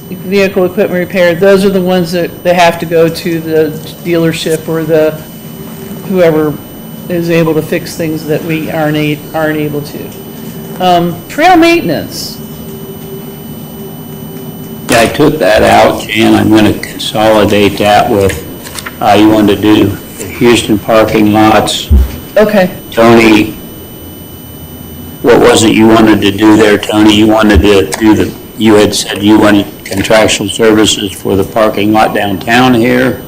vehicle equipment repair, those are the ones that have to go to the dealership or whoever is able to fix things that we aren't able to. Trail maintenance. Yeah, I took that out, and I'm gonna consolidate that with, you wanted to do the Houston parking lots. Okay. Tony, what was it you wanted to do there, Tony? You wanted to do you had said you wanted contractual services for the parking lot downtown here?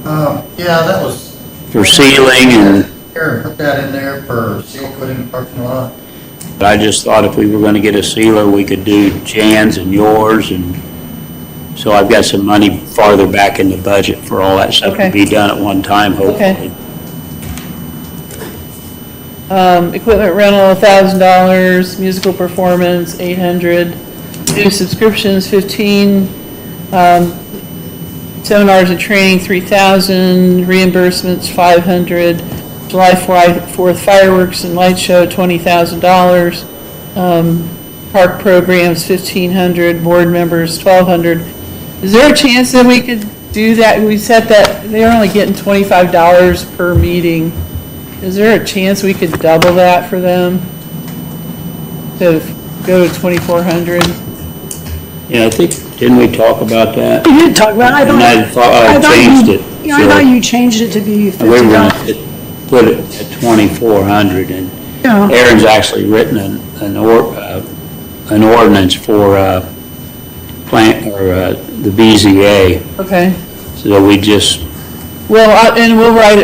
Yeah, that was. For sealing and, Aaron put that in there for seal put in the parking lot. but I just thought if we were gonna get a sealer, we could do Jan's and yours, and so I've got some money farther back in the budget for all that stuff to Okay. be done at one time, hopefully. Equipment rental, $1,000, musical performance, 800, new subscriptions, 15, seminars and training, 3,000, reimbursements, 500, July 4th fireworks and light show, $20,000, park programs, 1,500, board members, 1,200. Is there a chance that we could do that? We set that, they're only getting $25 per meeting. Is there a chance we could double that for them? To go to 2,400? Yeah, I think, didn't we talk about that? We did talk about it. And I thought I changed it. Yeah, I thought you changed it to be We were $50. gonna put it at 2,400, and Yeah. Aaron's actually written an ordinance for, the BZA, Okay. so we just, Well, and we'll write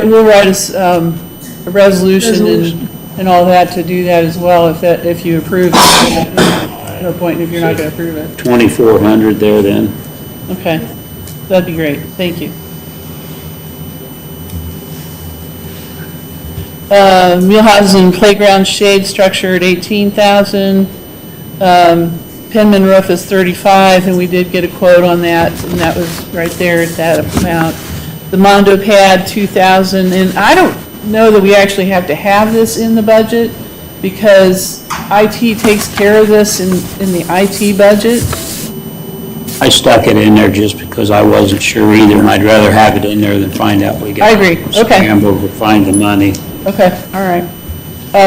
a resolution and all that to do that as well, if you approve it. No point if you're not gonna approve it. 2,400 there then. Okay, that'd be great, thank you. Wheelhouses and playground shade structure at 18,000. Penman roof is 35, and we did get a quote on that, and that was right there at that amount. The Mondo pad, 2,000, and I don't know that we actually have to have this in the budget, because IT takes care of this in the IT budget. I stuck it in there just because I wasn't sure either, and I'd rather have it in there than find out we got. I agree. Okay. Scramble to find the money. Okay, all right.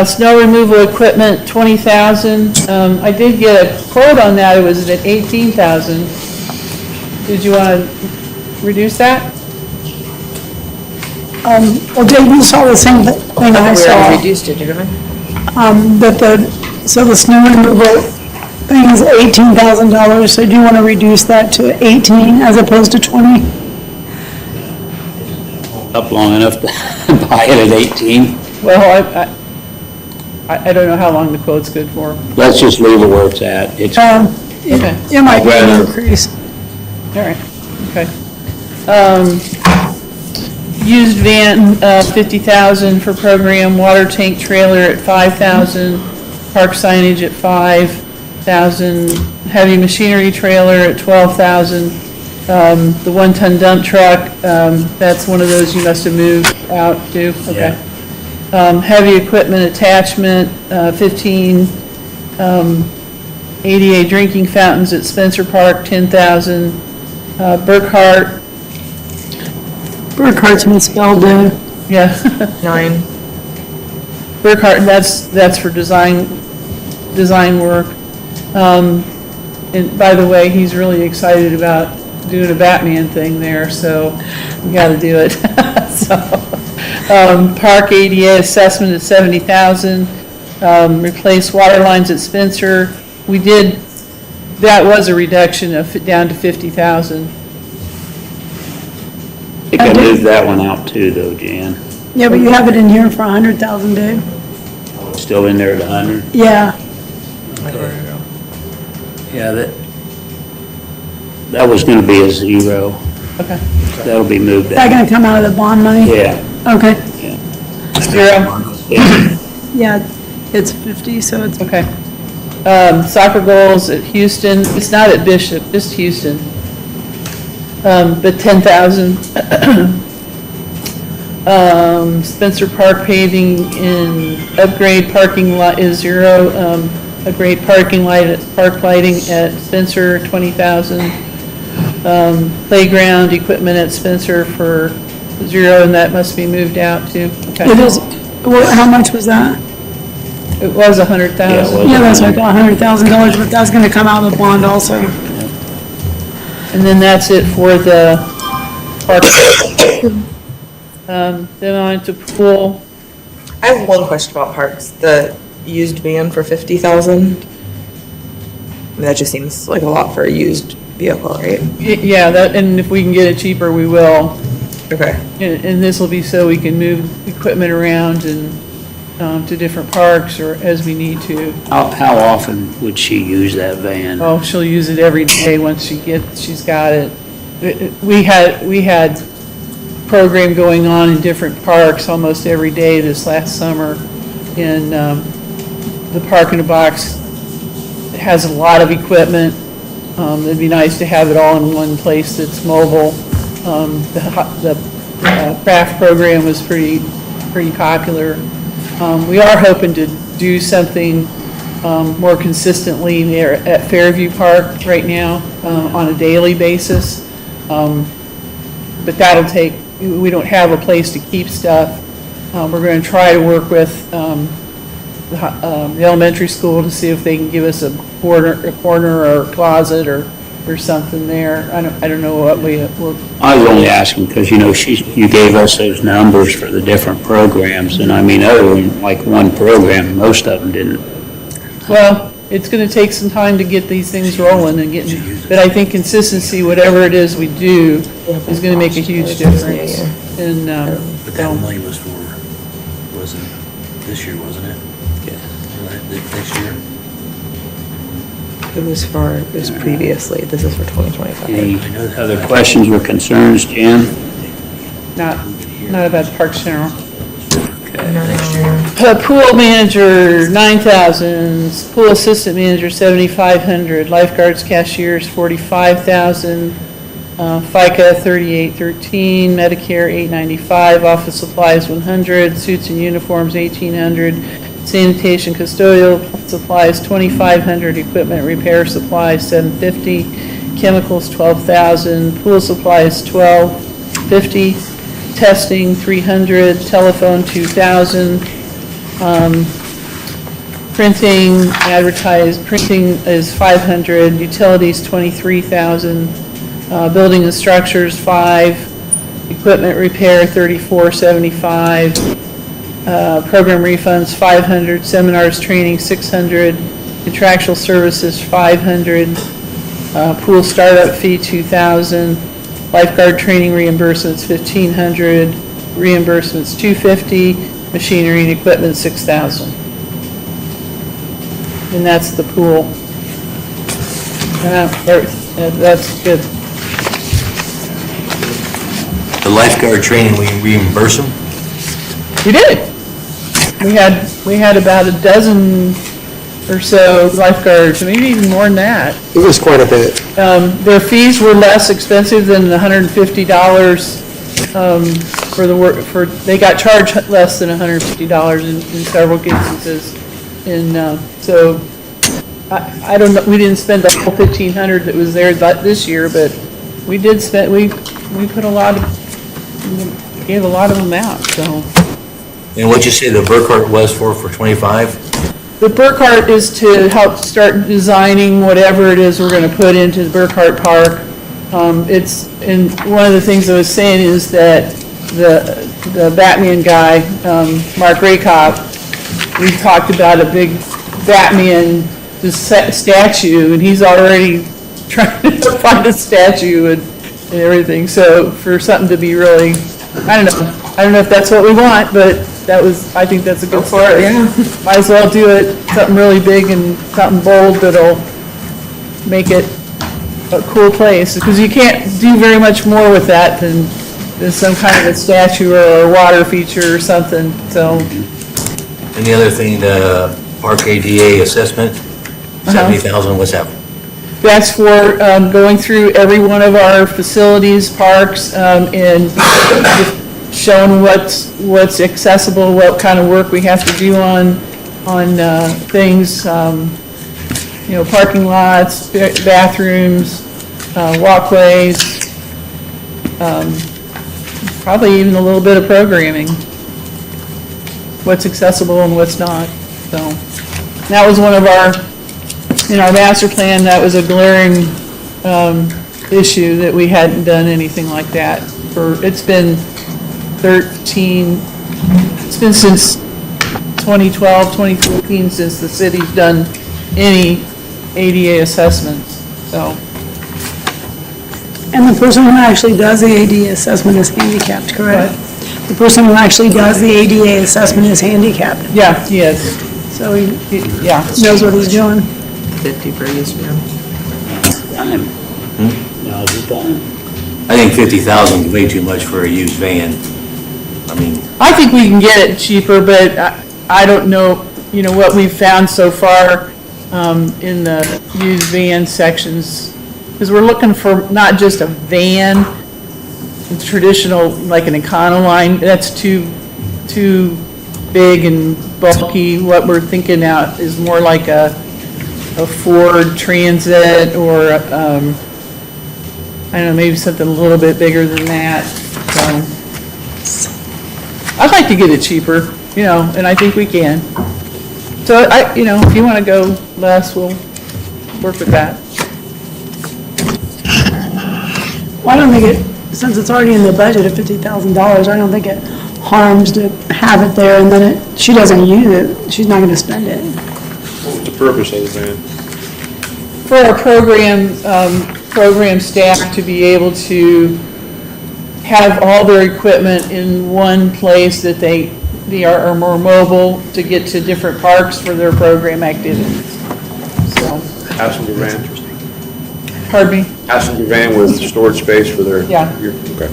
Snow removal equipment, 20,000. I did get a quote on that, it was at 18,000. Did you want to reduce that? Well, Dave, you saw the same thing I We saw. already reduced it, didn't we? So the snow removal thing is $18,000, so do you want to reduce that to 18 as opposed to 20? Up long enough to buy it at 18. Well, I don't know how long the quote's good for. Let's just leave it where it's at. It's, Okay, It might be an I'd rather- increase. all right, okay. Used van, 50,000 for program, water tank trailer at 5,000, park signage at 5,000, heavy machinery trailer at 12,000. The one-ton dump truck, that's one of those you must have moved out to, okay. Heavy equipment attachment, 15. ADA drinking fountains at Spencer Park, 10,000. Burkhart's misspelled, Yeah. 9. Burkhart, that's for design work. And by the way, he's really excited about doing a Batman thing there, so we gotta do it. So, park ADA assessment at 70,000, replace water lines at Spencer. That was a reduction down to 50,000. I think I moved that one out too, though, Jan. Yeah, but you have it in here for 100,000, Dave. Still in there at 100? Yeah. Yeah, that was gonna be a 0. Okay. That'll be moved Is that out. gonna come out of the bond money? Yeah. Okay. 0. Yeah, it's 50, so it's. Okay. Soccer goals at Houston, it's not at Bishop, just Houston. But 10,000. Spencer Park paving in upgrade parking lot is 0. Upgrade parking park lighting at Spencer, 20,000. Playground equipment at Spencer for 0, and that must be moved out too. Okay. It is, how much was that? It was 100,000. Yeah, that's like $100,000, but that's gonna come out of the bond also. And then that's it for the park. Then on to pool. I have one question about parks. The used van for 50,000. That just seems like a lot for a used vehicle, right? Yeah, and if we can get it cheaper, we will. Okay. And this will be so we can move equipment around and to different parks or as we need to. How often would she use that van? Oh, she'll use it every day once she's got it. We had program going on in different parks almost every day this last summer. And the Park in a Box has a lot of equipment. It'd be nice to have it all in one place that's mobile. The craft program was pretty popular. We are hoping to do something more consistently there at Fairview Park right now on a daily basis. But that'll take, we don't have a place to keep stuff. We're going to try to work with the elementary school to see if they can give us a corner or a closet or something there. I don't know what we'll. I was only asking because, you gave us those numbers for the different programs, and I mean, other than like one program, most of them didn't. Well, it's going to take some time to get these things rolling and but I think consistency, whatever it is we do, is going to make a huge difference. And, But that money was this year, wasn't it? Yeah. This year? It was previously. This is for 2025. Any other questions or concerns, Jan? not about Parks General. Okay. Pool manager, 9,000, pool assistant manager, 7,500, lifeguards, cashiers, 45,000, FICA, 3813, Medicare, 895, office supplies, 100, suits and uniforms, 1,800, sanitation custodial supplies, 2,500, equipment repair supplies, 750, chemicals, 12,000, pool supplies, 1,250, testing, 300, telephone, 2,000, printing, printing is 500, utilities, 23,000, building and structures, 5, equipment repair, 3475, program refunds, 500, seminars, training, 600, contractual services, 500, pool startup fee, 2,000, lifeguard training reimbursements, 1,500, reimbursements, 250, machinery and equipment, 6,000. And that's the pool. That's good. The lifeguard training, we reimburse them? We did. We had about a dozen or so lifeguards, maybe even more than that. It was quite a bit. Their fees were less expensive than the $150 for the work, they got charged less than $150 in several instances. And so, I don't know, we didn't spend the whole $1,500 that was there this year, but we did spend, we put a lot of, gave a lot of them out, so. And what'd you say the Burkhart was for 25? The Burkhart is to help start designing whatever it is we're gonna put into the Burkhart Park. And one of the things I was saying is that the Batman guy, Mark Raycop, we talked about a big Batman statue, and he's already trying to find a statue and everything. So for something to be really, I don't know if that's what we want, but I think that's a good start. Yeah. Might as well do it, something really big and something bold that'll make it a cool place, because you can't do very much more with that than some kind of a statue or a water feature or something, so. And the other thing, the park ADA assessment, 70,000, what's that? That's for going through every one of our facilities, parks, and showing what's accessible, what kind of work we have to do on things, parking lots, bathrooms, walkways, probably even a little bit of programming, what's accessible and what's not. So that was one of in our master plan, that was a glaring issue, that we hadn't done anything like that it's been since 2012, 2014, since the city's done any ADA assessments, so. And the person who actually does the ADA assessment is handicapped, correct? Right. The person who actually does the ADA assessment is handicapped. Yeah, he is. So he knows what he's doing. 50 per use van. Now's the time. I think 50,000 is way too much for a used van. I think we can get it cheaper, but I don't know, what we've found so far in the used van sections, because we're looking for not just a van, traditional, like an Econoline, that's too big and bulky. What we're thinking out is more like a Ford Transit, or I don't know, maybe something a little bit bigger than that. So I'd like to get it cheaper, and I think we can. So if you want to go less, we'll work with that. Well, I don't think it, since it's already in the budget of $50,000, I don't think it harms to have it there, and then she doesn't use it, she's not going to spend it. What's the purpose of the van? For our program staff to be able to have all their equipment in one place, that they are more mobile to get to different parks for their program activities. So. Passenger van? Pardon me? Passenger van with storage space for their? Yeah. Okay.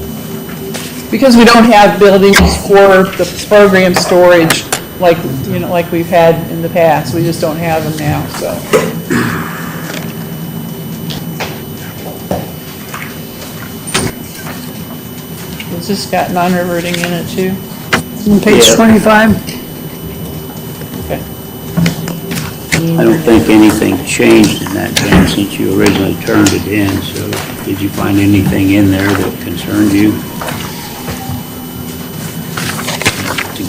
Because we don't have buildings for the program storage, like, you know, like we've had in the past. We just don't have them now, so. It's just got non-reverting in it too. On page Yeah. 25. Okay. I don't think anything changed in that, Dan, since you originally turned it in, so did you find anything in there that concerned you?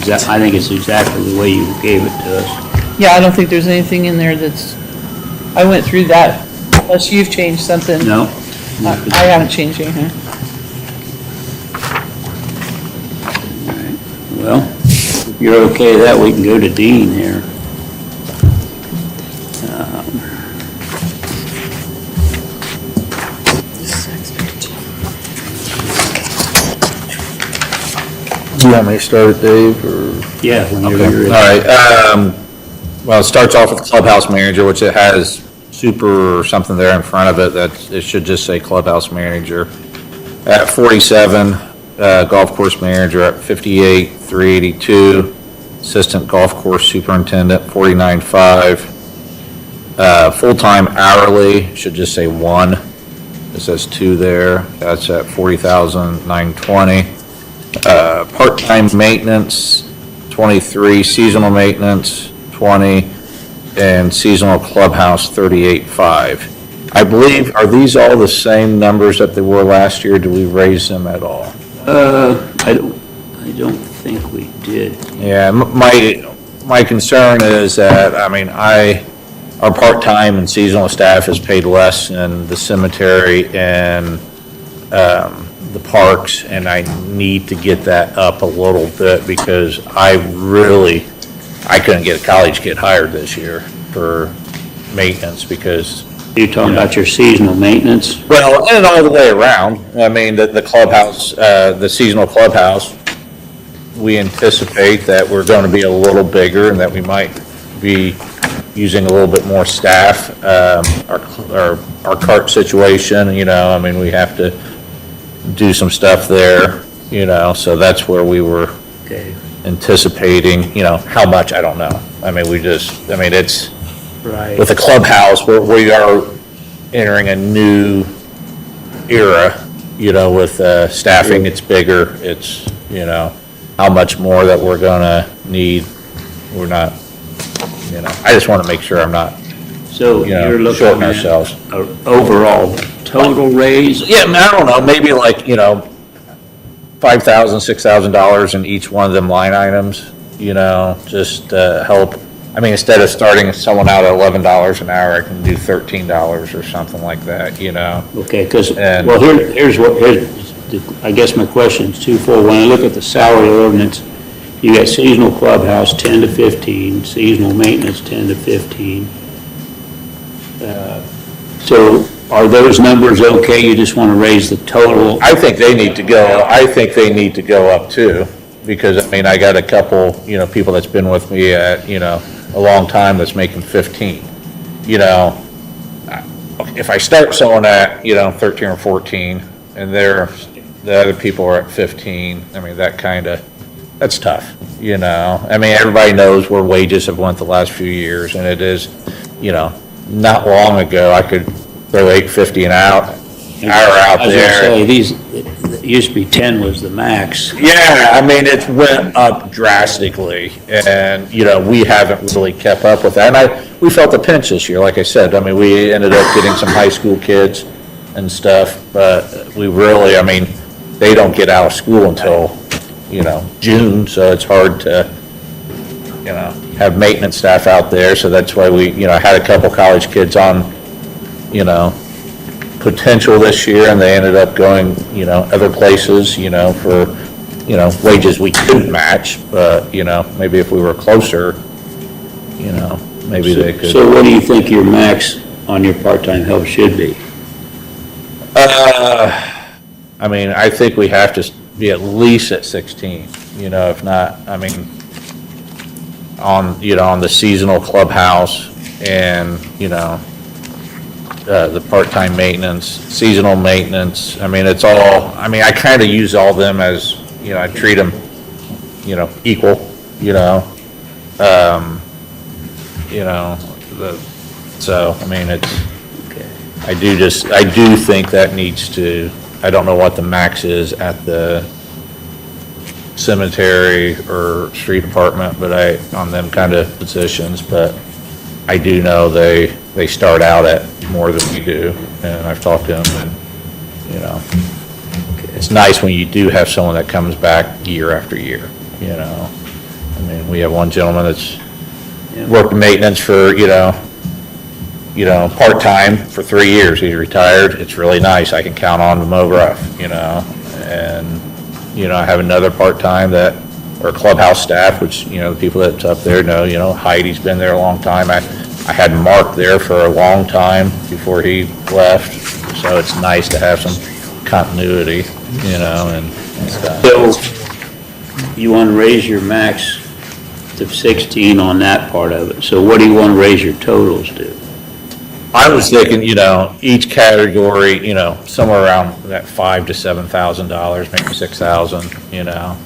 I think it's exactly the way you gave it to us. Yeah, I don't think there's anything in there that's, I went through that, unless you've changed something. No? I haven't changed anything. Well, if you're okay with that, we can go to Dean here. Do you want me to start it, Dave, or? Yeah, whenever Okay, you're all ready. right. Well, it starts off with clubhouse manager, which it has super or something there in front of it, it should just say clubhouse manager. At 47, golf course manager at 58,382, assistant golf course superintendent, 49,5. Full-time hourly, should just say 1. It says 2 there, that's at 40,920. Part-time maintenance, 23, seasonal maintenance, 20, and seasonal clubhouse, 38,5. I believe, are these all the same numbers that they were last year? Do we raise them at all? I don't think we did. Yeah, my concern is that, I mean, our part-time and seasonal staff is paid less in the cemetery and, the parks, and I need to get that up a little bit because I couldn't get a college kid hired this year for maintenance because. You're talking about your seasonal maintenance? Well, and all the way around. I mean, the clubhouse, the seasonal clubhouse, we anticipate that we're going to be a little bigger and that we might be using a little bit more staff. Our cart situation, you know, I mean, we have to do some stuff there, you know, so that's where we were anticipating, you know, how much, I don't know. I mean, it's, Right. with the clubhouse, we are entering a new era, you know, with staffing, it's bigger, it's, you know, how much more that we're gonna need, we're not, you know, I just wanna make sure I'm not, So you know, you're looking shorting at ourselves. a overall total raise? Yeah, I mean, I don't know, maybe like, you know, $5,000, $6,000 in each one of them line items, you know, just help. I mean, instead of starting someone out at $11 an hour, I can do $13 or something like that, you know? Okay, because, And- well, here's I guess my question's twofold. When I look at the salary ordinance, you got seasonal clubhouse 10 to 15, seasonal maintenance 10 to 15. So are those numbers okay? You just want to raise the total? I think they need to go up too, because, I mean, I got a couple, you know, people that's been with me at, you know, a long time that's making 15. You know, if I start someone at, you know, 13 or 14, and the other people are at 15, I mean, that's tough, you know? I mean, everybody knows where wages have went the last few years, and it is, you know, not long ago, I could throw $8.50 an hour out I was there. gonna say, it used to be 10 was the max. Yeah, I mean, it went up drastically, and, you know, we haven't really kept up with that. And we felt the pinch this year, like I said. I mean, we ended up getting some high school kids and stuff, but we really, I mean, they don't get out of school until, you know, June, so it's hard to, you know, have maintenance staff out there, so that's why we, you know, had a couple college kids on, you know, potential this year, and they ended up going, you know, other places, you know, for, you know, wages we couldn't match, but, you know, maybe if we were closer, you know, maybe they could. So what do you think your max on your part-time help should be? I mean, I think we have to be at least at 16, you know, if not, I mean, on, you know, on the seasonal clubhouse and, you know, the part-time maintenance, seasonal maintenance, I mean, it's all, I mean, I kind of use all them as, you know, I treat them, you know, equal, you know, You know, so, I mean, I do think that needs to, I don't know what the max is at the cemetery or street department, but on them kind of positions, but I do know they start out at more than we do, and I've talked to them, and, you know, it's nice when you do have someone that comes back year after year, you know. I mean, we have one gentleman that's worked in maintenance for, you know, part-time for 3 years. He's retired. It's really nice. I can count on Mo Ruff, you know. And, you know, I have another part-time or clubhouse staff, which, you know, the people that's up there know, you know, Heidi's been there a long time. I had Mark there for a long time before he left. So it's nice to have some continuity, you know, and stuff. So you want to raise your max to 16 on that part of it. So what do you want to raise your totals to? I was thinking, you know, each category, you know, somewhere around that $5,000 to $7,000, maybe $6,000, you know,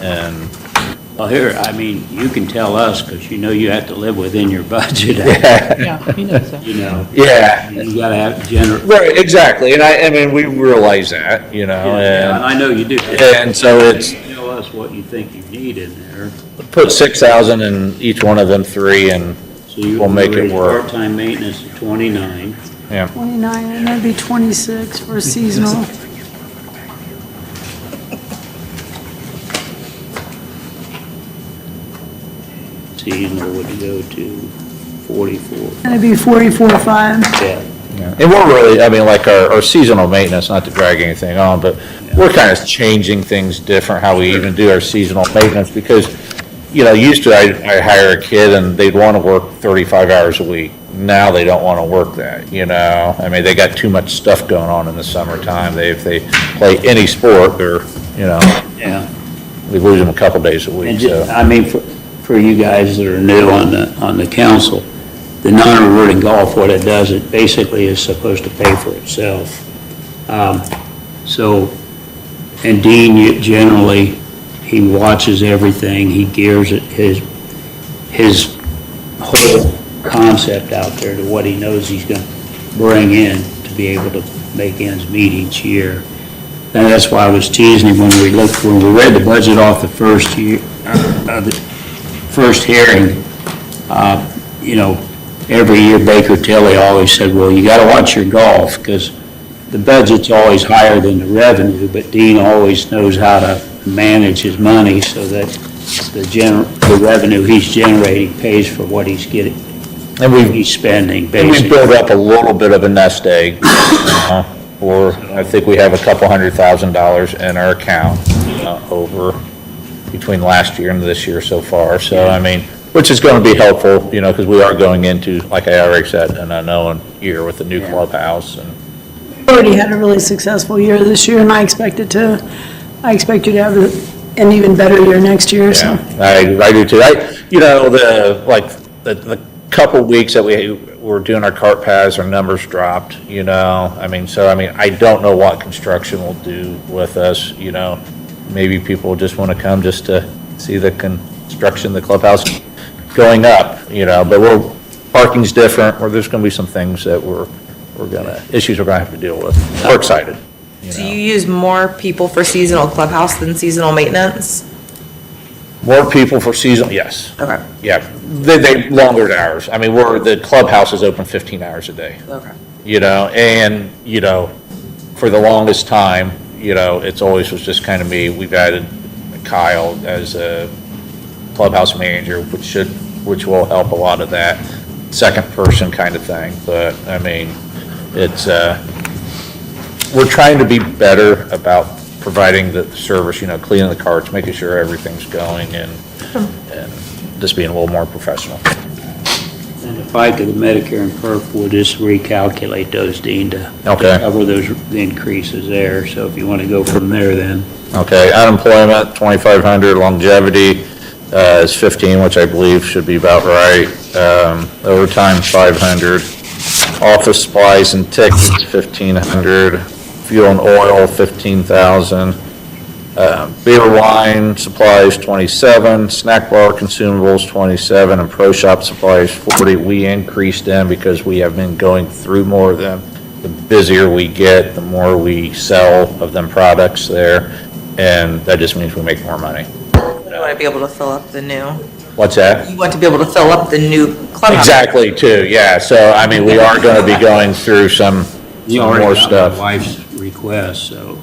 and. Well, here, I mean, you can tell us, because you know you have to live within your budget. Yeah, he knows that. You know. Yeah. You gotta have general. Right, exactly, and I mean, we realize that, you know, Yeah, and. I know you do. And so it's. Tell us what you think you need in there. Put 6,000 in each one of them three, and So you we'll make it raise work. part-time maintenance to 29. Yeah. 29, and that'd be 26 for seasonal. Seasonal would go to 44. That'd be 44.5. Yeah. And we're really, I mean, like our seasonal maintenance, not to drag anything on, but we're kind of changing things different, how we even do our seasonal maintenance, because, you know, used to I hire a kid and they'd want to work 35 hours a week. Now they don't want to work that, you know? I mean, they got too much stuff going on in the summertime. If they play any sport, they're, you know, Yeah. we lose them a couple days a week, And so. I mean, for you guys that are new on the council, the non-reverting golf, what it does, it basically is supposed to pay for itself. So, and Dean, generally, he watches everything, he gears it, his whole concept out there to what he knows he's gonna bring in to be able to make ends meet each year. And that's why I was teasing him when we read the budget off the first year, the first hearing, you know, every year Baker Tilly always said, well, you gotta watch your golf, because the budget's always higher than the revenue, but Dean always knows how to manage his money so that the revenue he's generating pays for what he's getting, And he's spending, And basically. we built up a little bit of a nest egg, or I think we have a couple $100,000 in our account, over between last year and this year so far. So, I mean, which is going to be helpful, you know, because we are going into, like I already said, an unknown year with the new clubhouse and. Already had a really successful year this year, and I expect you to have an even better year next year, so. Yeah, I do too. You know, the couple weeks that we were doing our cart paths, our numbers dropped, you know, I don't know what construction will do with us, you know. Maybe people just want to come just to see the construction, the clubhouse going up, you know, but parking's different, or there's going to be some things that issues we're going to have to deal with. We're excited. Do you use more people for seasonal clubhouse than seasonal maintenance? More people for seasonal, yes. Okay. Yeah, they longer hours. I mean, the clubhouse is open 15 hours a day. Okay. You know, and, you know, for the longest time, you know, it's always was just kind of me. We've added Kyle as a clubhouse manager, which will help a lot of that second person kind of thing. But, I mean, it's, we're trying to be better about providing the service, you know, cleaning the carts, making sure everything's going, and just being a little more professional. And if I could, the Medicare and PERF will just recalculate those, Dean, to cover the increases there. So if you want to go from there, then. Okay, unemployment, 2,500, longevity is 15, which I believe should be about right. Overtime, 500. Office supplies and tickets, 1,500. Fuel and oil, 15,000. Beer, wine, supplies, 27, snack bar consumables, 27, and pro shop supplies, 40. We increased them because we have been going through more of them. The busier we get, the more we sell of them products there, and that just means we make more money. You want to be able to fill up the new, What's that? you want to be able to fill up the new clubhouse. Exactly, too, yeah. So, I mean, we are going to be going through some You more already got stuff. my wife's request, so.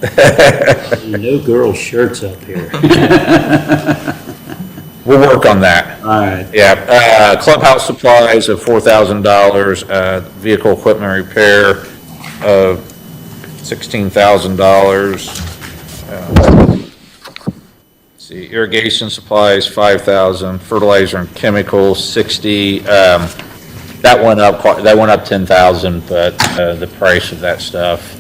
No girls' shirts up here. We'll work on that. All right. Yeah, clubhouse supplies of $4,000, vehicle equipment repair of $16,000. Let's see, irrigation supplies, $5,000, fertilizer and chemicals, $60,000. That went up, $10,000, but the price of that stuff,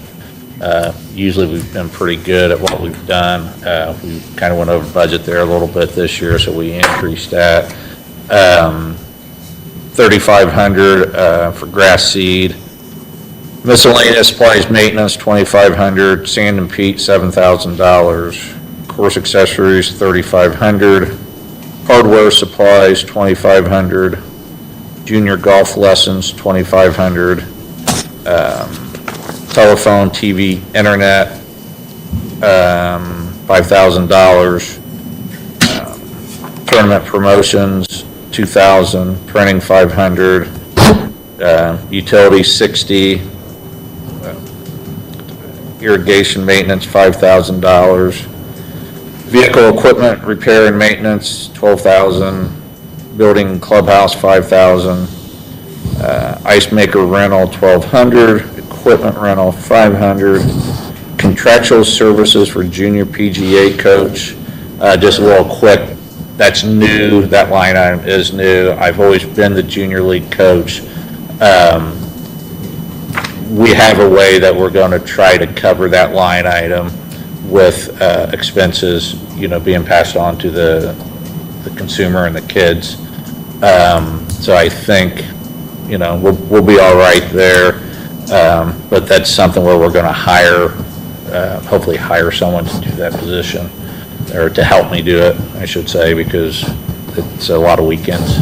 usually we've been pretty good at what we've done. We kind of went over budget there a little bit this year, so we increased that. $3,500 for grass seed. Miscellaneous supplies, maintenance, $2,500. Sand and peat, $7,000. Course accessories, $3,500. Hardware supplies, $2,500. Junior golf lessons, $2,500. Telephone, TV, internet, $5,000. Tournament promotions, $2,000. Printing, $500. Utilities, $60,000. Irrigation maintenance, $5,000. Vehicle equipment repair and maintenance, $12,000. Building clubhouse, $5,000. Ice maker rental, $1,200. Equipment rental, $500. Contractual services for junior PGA coach, just a little quick, that's new, that line item is new. I've always been the junior league coach. We have a way that we're going to try to cover that line item with expenses, being passed on to the consumer and the kids. So I think, we'll be all right there. But that's something where we're going to hopefully hire someone to do that position, or to help me do it, I should say, because it's a lot of weekends.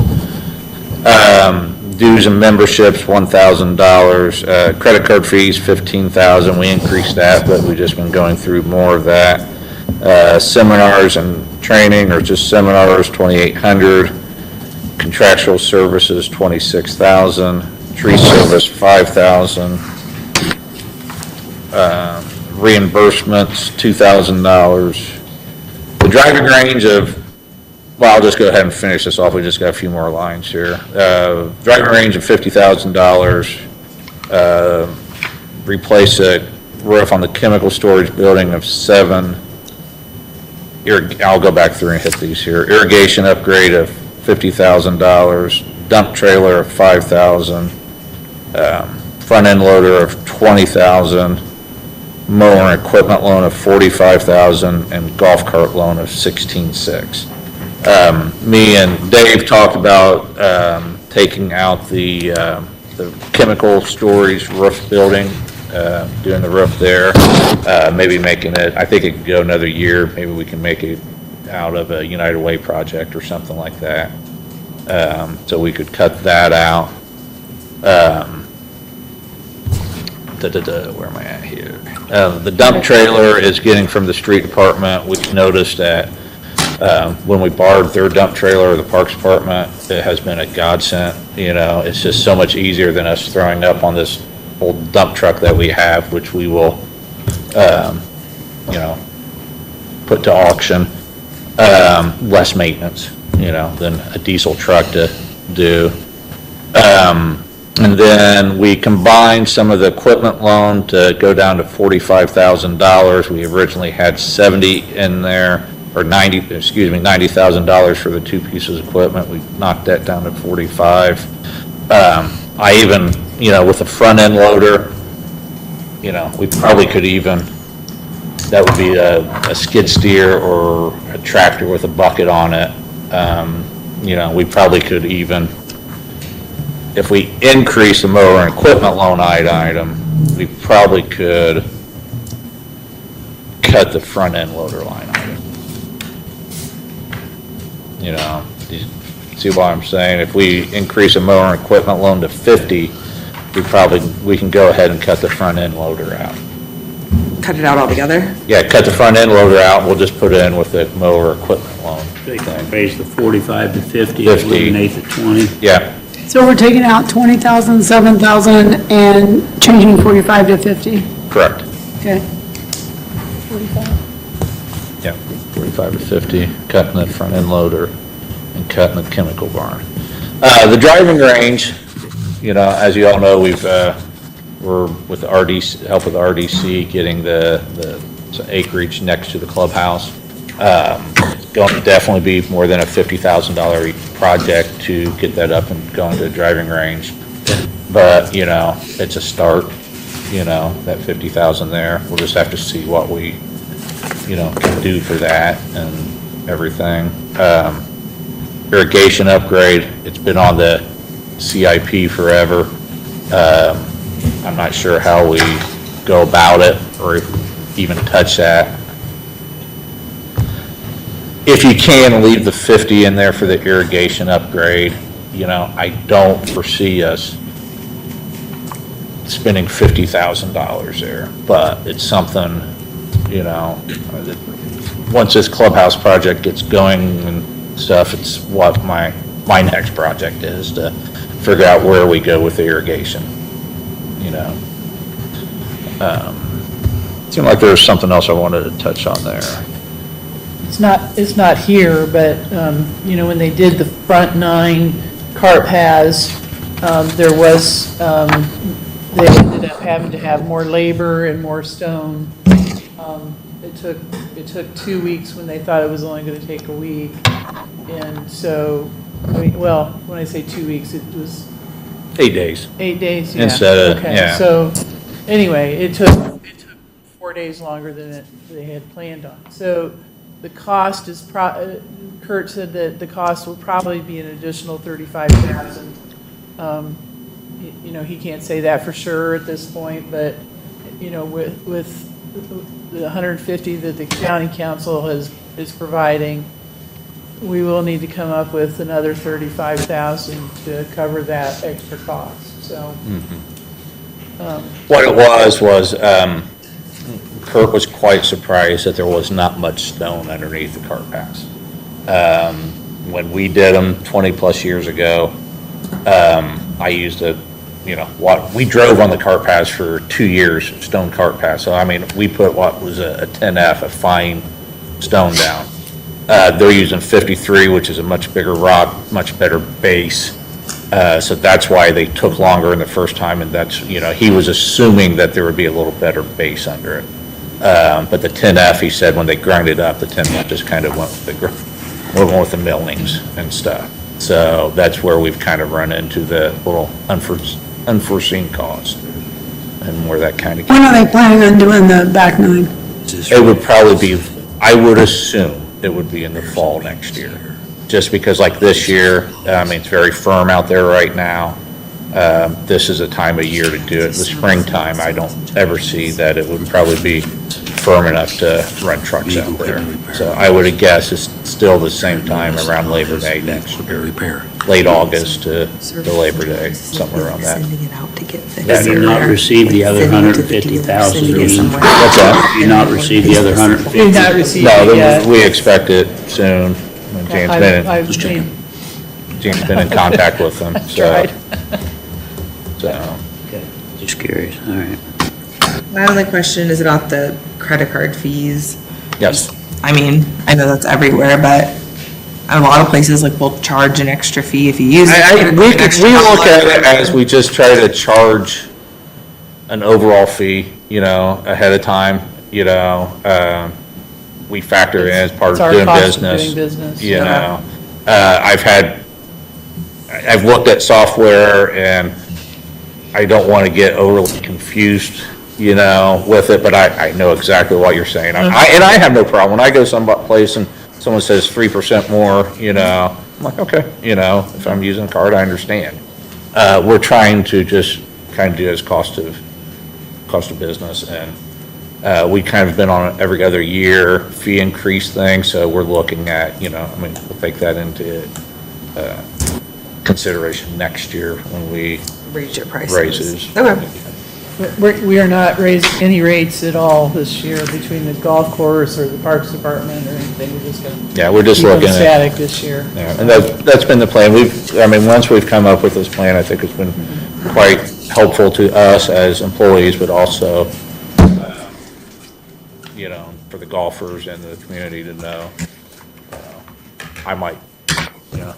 Dues and memberships, $1,000. Credit card fees, $15,000. We increased that, but we've just been going through more of that. Seminars and training, or just seminars, $2,800. Contractual services, $26,000. Tree service, $5,000. Reimbursements, $2,000. The driving range of, well, I'll just go ahead and finish this off. We just got a few more lines here. Driving range of $50,000. Replace a roof on the chemical storage building of $7,000. I'll go back through and hit these here. Irrigation upgrade of $50,000. Dump trailer of $5,000. Front end loader of $20,000. Mower and equipment loan of $45,000, and golf cart loan of $16,600. Me and Dave talked about taking out the chemical storage roof building, doing the roof there, maybe making it, I think it could go another year, maybe we can make it out of a United Way project or something like that. So we could cut that out. Where am I at here? The dump trailer is getting from the street department. We noticed that when we borrowed their dump trailer, the Parks Department, it has been a godsend. It's just so much easier than us throwing up on this old dump truck that we have, which we will, put to auction. Less maintenance, than a diesel truck to do. And then we combined some of the equipment loan to go down to $45,000. We originally had 70 in there, or $90,000 for the two pieces of equipment. We knocked that down to 45. I even, with the front end loader, we probably could even, that would be a skid steer or a tractor with a bucket on it. We probably could even, if we increase the mower and equipment loan item, we probably could cut the front end loader line item. You know, see what I'm saying? If we increase a mower and equipment loan to 50, we can go ahead and cut the front end loader out. Cut it out altogether? Yeah, cut the front end loader out, we'll just put it in with the mower equipment loan. Raise the 45 to 50, 50. eliminate the 20. Yeah, So we're taking out 20,000, 7,000, and changing 45 to 50? correct. Okay. Yeah, 45 to 50, cutting the front end loader and cutting the chemical barn. The driving range, you know, as you all know, we're with the RDC, help with the RDC, getting the acreage next to the clubhouse. Going to definitely be more than a $50,000 project to get that up and going to a driving range. But, you know, it's a start, you know, that 50,000 there. We'll just have to see what we, you know, can do for that and everything. Irrigation upgrade, it's been on the CIP forever. I'm not sure how we go about it or even touch that. If you can, leave the 50 in there for the irrigation upgrade. You know, I don't foresee us spending $50,000 there, but it's something, you know, that once this clubhouse project gets going and stuff, it's what my next project is, to figure out where we go with the irrigation, you know. Seemed like there was something else I wanted to touch on there. It's not here, but, you know, when they did the front 9 cart paths, there was, they ended up having to have more labor and more stone. It took 2 weeks when they thought it was only gonna take a week. And so, I mean, well, when I say 2 weeks, it was 8 days. 8 days, yeah. Instead of, Okay, yeah. so, anyway, it took 4 days longer than they had planned on. So the cost is Kurt said that the cost will probably be an additional $35,000. You know, he can't say that for sure at this point, but, you know, with the 150 that the county council is providing, we will need to come up with another $35,000 to cover that extra cost, so. What it was, Kurt was quite surprised that there was not much stone underneath the cart paths. When we did them 20-plus years ago, I used we drove on the cart paths for 2 years, stone cart paths. So, I mean, we put what was a 10F, a fine stone down. They're using 53, which is a much bigger rock, much better base. So that's why they took longer in the first time, and that's, you know, he was assuming that there would be a little better base under it. But the 10F, he said, when they grind it up, the 10F just kind of went with the millings and stuff. So that's where we've kind of run into the little unforeseen cost and where that kind of. When are they planning on doing the back 9? It would probably be, I would assume it would be in the fall next year. Just because like this year, I mean, it's very firm out there right now. This is a time of year to do it. The springtime, I don't ever see that it would probably be firm enough to run trucks out there. So I would guess it's still the same time around Labor Day next year. Late August to Labor Day, somewhere around that. Sending it out to get fixed. Have you not received the other 150,000? What's that? You not received the other 150? Did not receive No, it yet. we expect it soon. Jane's been in contact with them, so. So. Just curious, all right. My only question is about the credit card fees. Yes. I mean, I know that's everywhere, but a lot of places like will charge an extra fee if you use it. We look at it as we just try to charge an overall fee, you know, ahead of time, you know. We factor it in as part of doing business. You know, I've looked at software and I don't want to get overly confused, you know, with it, but I know exactly what you're saying. And I have no problem. When I go someplace and someone says 3% more, you know, I'm like, okay, you know, if I'm using a card, I understand. We're trying to just kind of do it as cost of business and We kind of been on an every other year fee increase thing, so we're looking at, we'll take that into consideration next year when we Raise your prices. raises. Okay. We are not raising any rates at all this year between the golf course or the Parks Department or anything. We're just going to. Yeah, we're just keep them looking at. static this year. Yeah, and that's been the plan. Once we've come up with this plan, I think it's been quite helpful to us as employees, but also, for the golfers and the community to know. I might,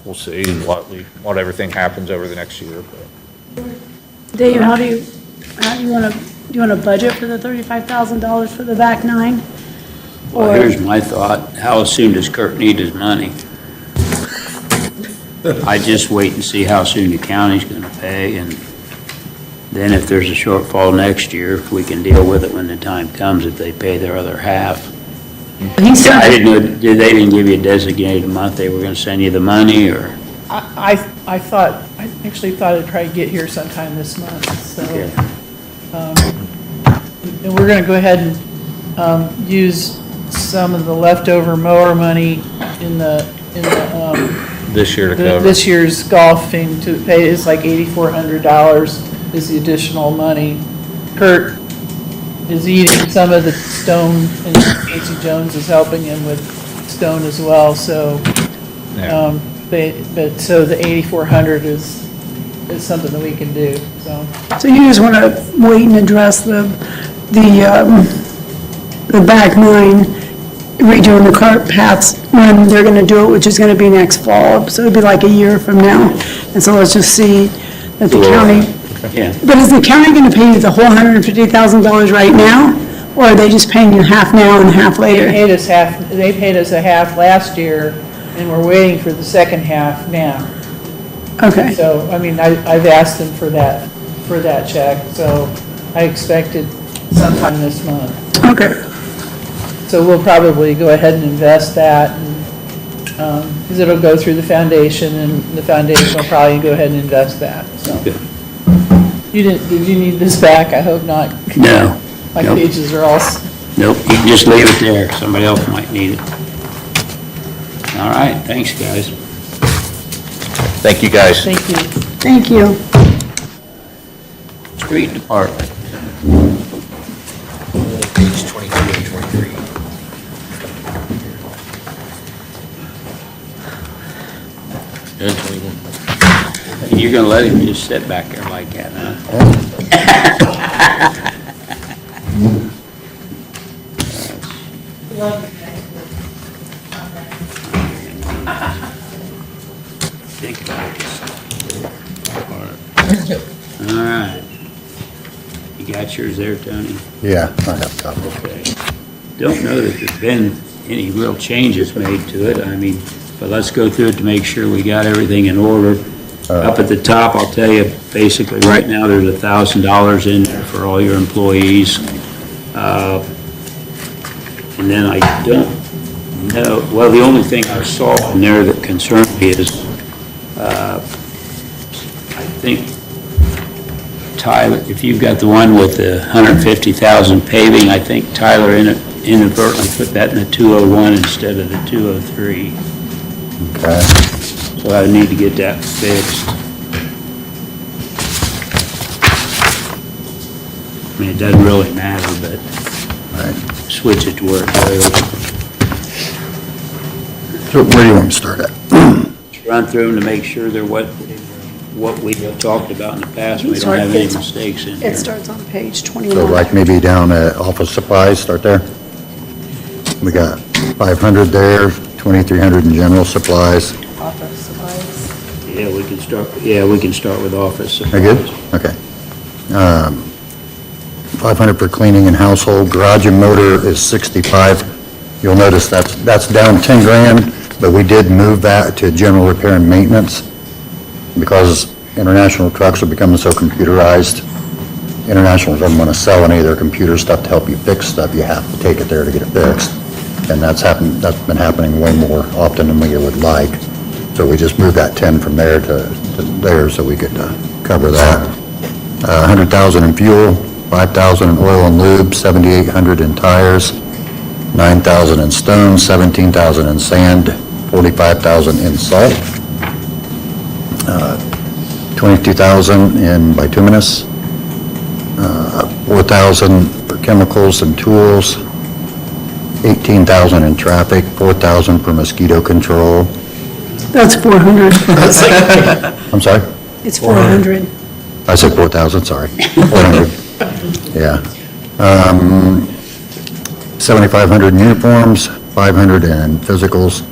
we'll see what everything happens over the next year. But. Dave, how do you want to budget for the $35,000 for the back nine? Well, here's my thought. How soon does Kirk need his money? I just wait and see how soon the county's going to pay, and then if there's a shortfall next year, we can deal with it when the time comes if they pay their other half. I didn't know, they didn't give you a designated month they were going to send you the money, or? I actually thought I'd probably get here sometime this month, so. And we're going to go ahead and use some of the leftover mower money in the This year to cover. this year's golfing to pay. It's like $8,400 is the additional money. Kurt is eating some of the stone, and Casey Jones is helping him with stone as well, so. But so the $8,400 is something that we can do, so. So you just want to wait and address the back nine, redoing the cart paths when they're going to do it, which is going to be next fall. So it'd be like a year from now. And so let's just see that the county, Yeah. but is the county going to pay you the whole $150,000 right now? Or are they just paying you half now and half later? They paid us a half last year, and we're waiting for the second half now. Okay. So, I've asked them for that check, so I expected sometime this month. Okay. So we'll probably go ahead and invest that, because it'll go through the foundation, and the foundation will probably go ahead and invest that, so. Did you need this back? I hope not. No. My Nope. pages are all, Nope, you can just leave it there. Somebody else might need it. All right, thanks, guys. Thank you, guys. thank you. Thank you. Street Department. Page 22 and 23. And 21. And you're gonna let him just sit back there like that, huh? Think about this. All right. You got yours there, Tony? Yeah, I have a copy. Okay. Don't know that there's been any real changes made to it, but let's go through it to make sure we got everything in order. Up at the top, I'll tell you, basically, right now, there's $1,000 in there for all your employees. And then I don't know, well, the only thing I saw in there that concerned me is, I think, Tyler, if you've got the one with the 150,000 paving, I think Tyler inadvertently put that in the 201 instead of the 203. Okay. So I need to get that fixed. It doesn't really matter, but switch it to where it goes. So where do you want me to start at? Just run through them to make sure they're what we have talked about in the past. We don't have any mistakes in there. It starts on page 21. So like maybe down at office supplies, start there? We got 500 there, 2,300 in general supplies. Office supplies. Yeah, we can start with office supplies. Are good? Okay. 500 for cleaning and household. Garage and motor is 65. You'll notice that's down 10 grand, but we did move that to general repair and maintenance because international trucks are becoming so computerized. International doesn't want to sell any of their computer stuff to help you fix stuff. You have to take it there to get it fixed. And that's been happening way more often than we would like. So we just moved that 10 from there to there so we could cover that. 100,000 in fuel, 5,000 in oil and lube, 7,800 in tires, 9,000 in stone, 17,000 in sand, 45,000 in salt, 22,000 in bituminous, 4,000 for chemicals and tools, 18,000 in traffic, 4,000 for mosquito control. That's 400. I'm sorry? It's 400. I said 4,000, sorry. 400. Yeah. 7,500 in uniforms, 500 in physicals,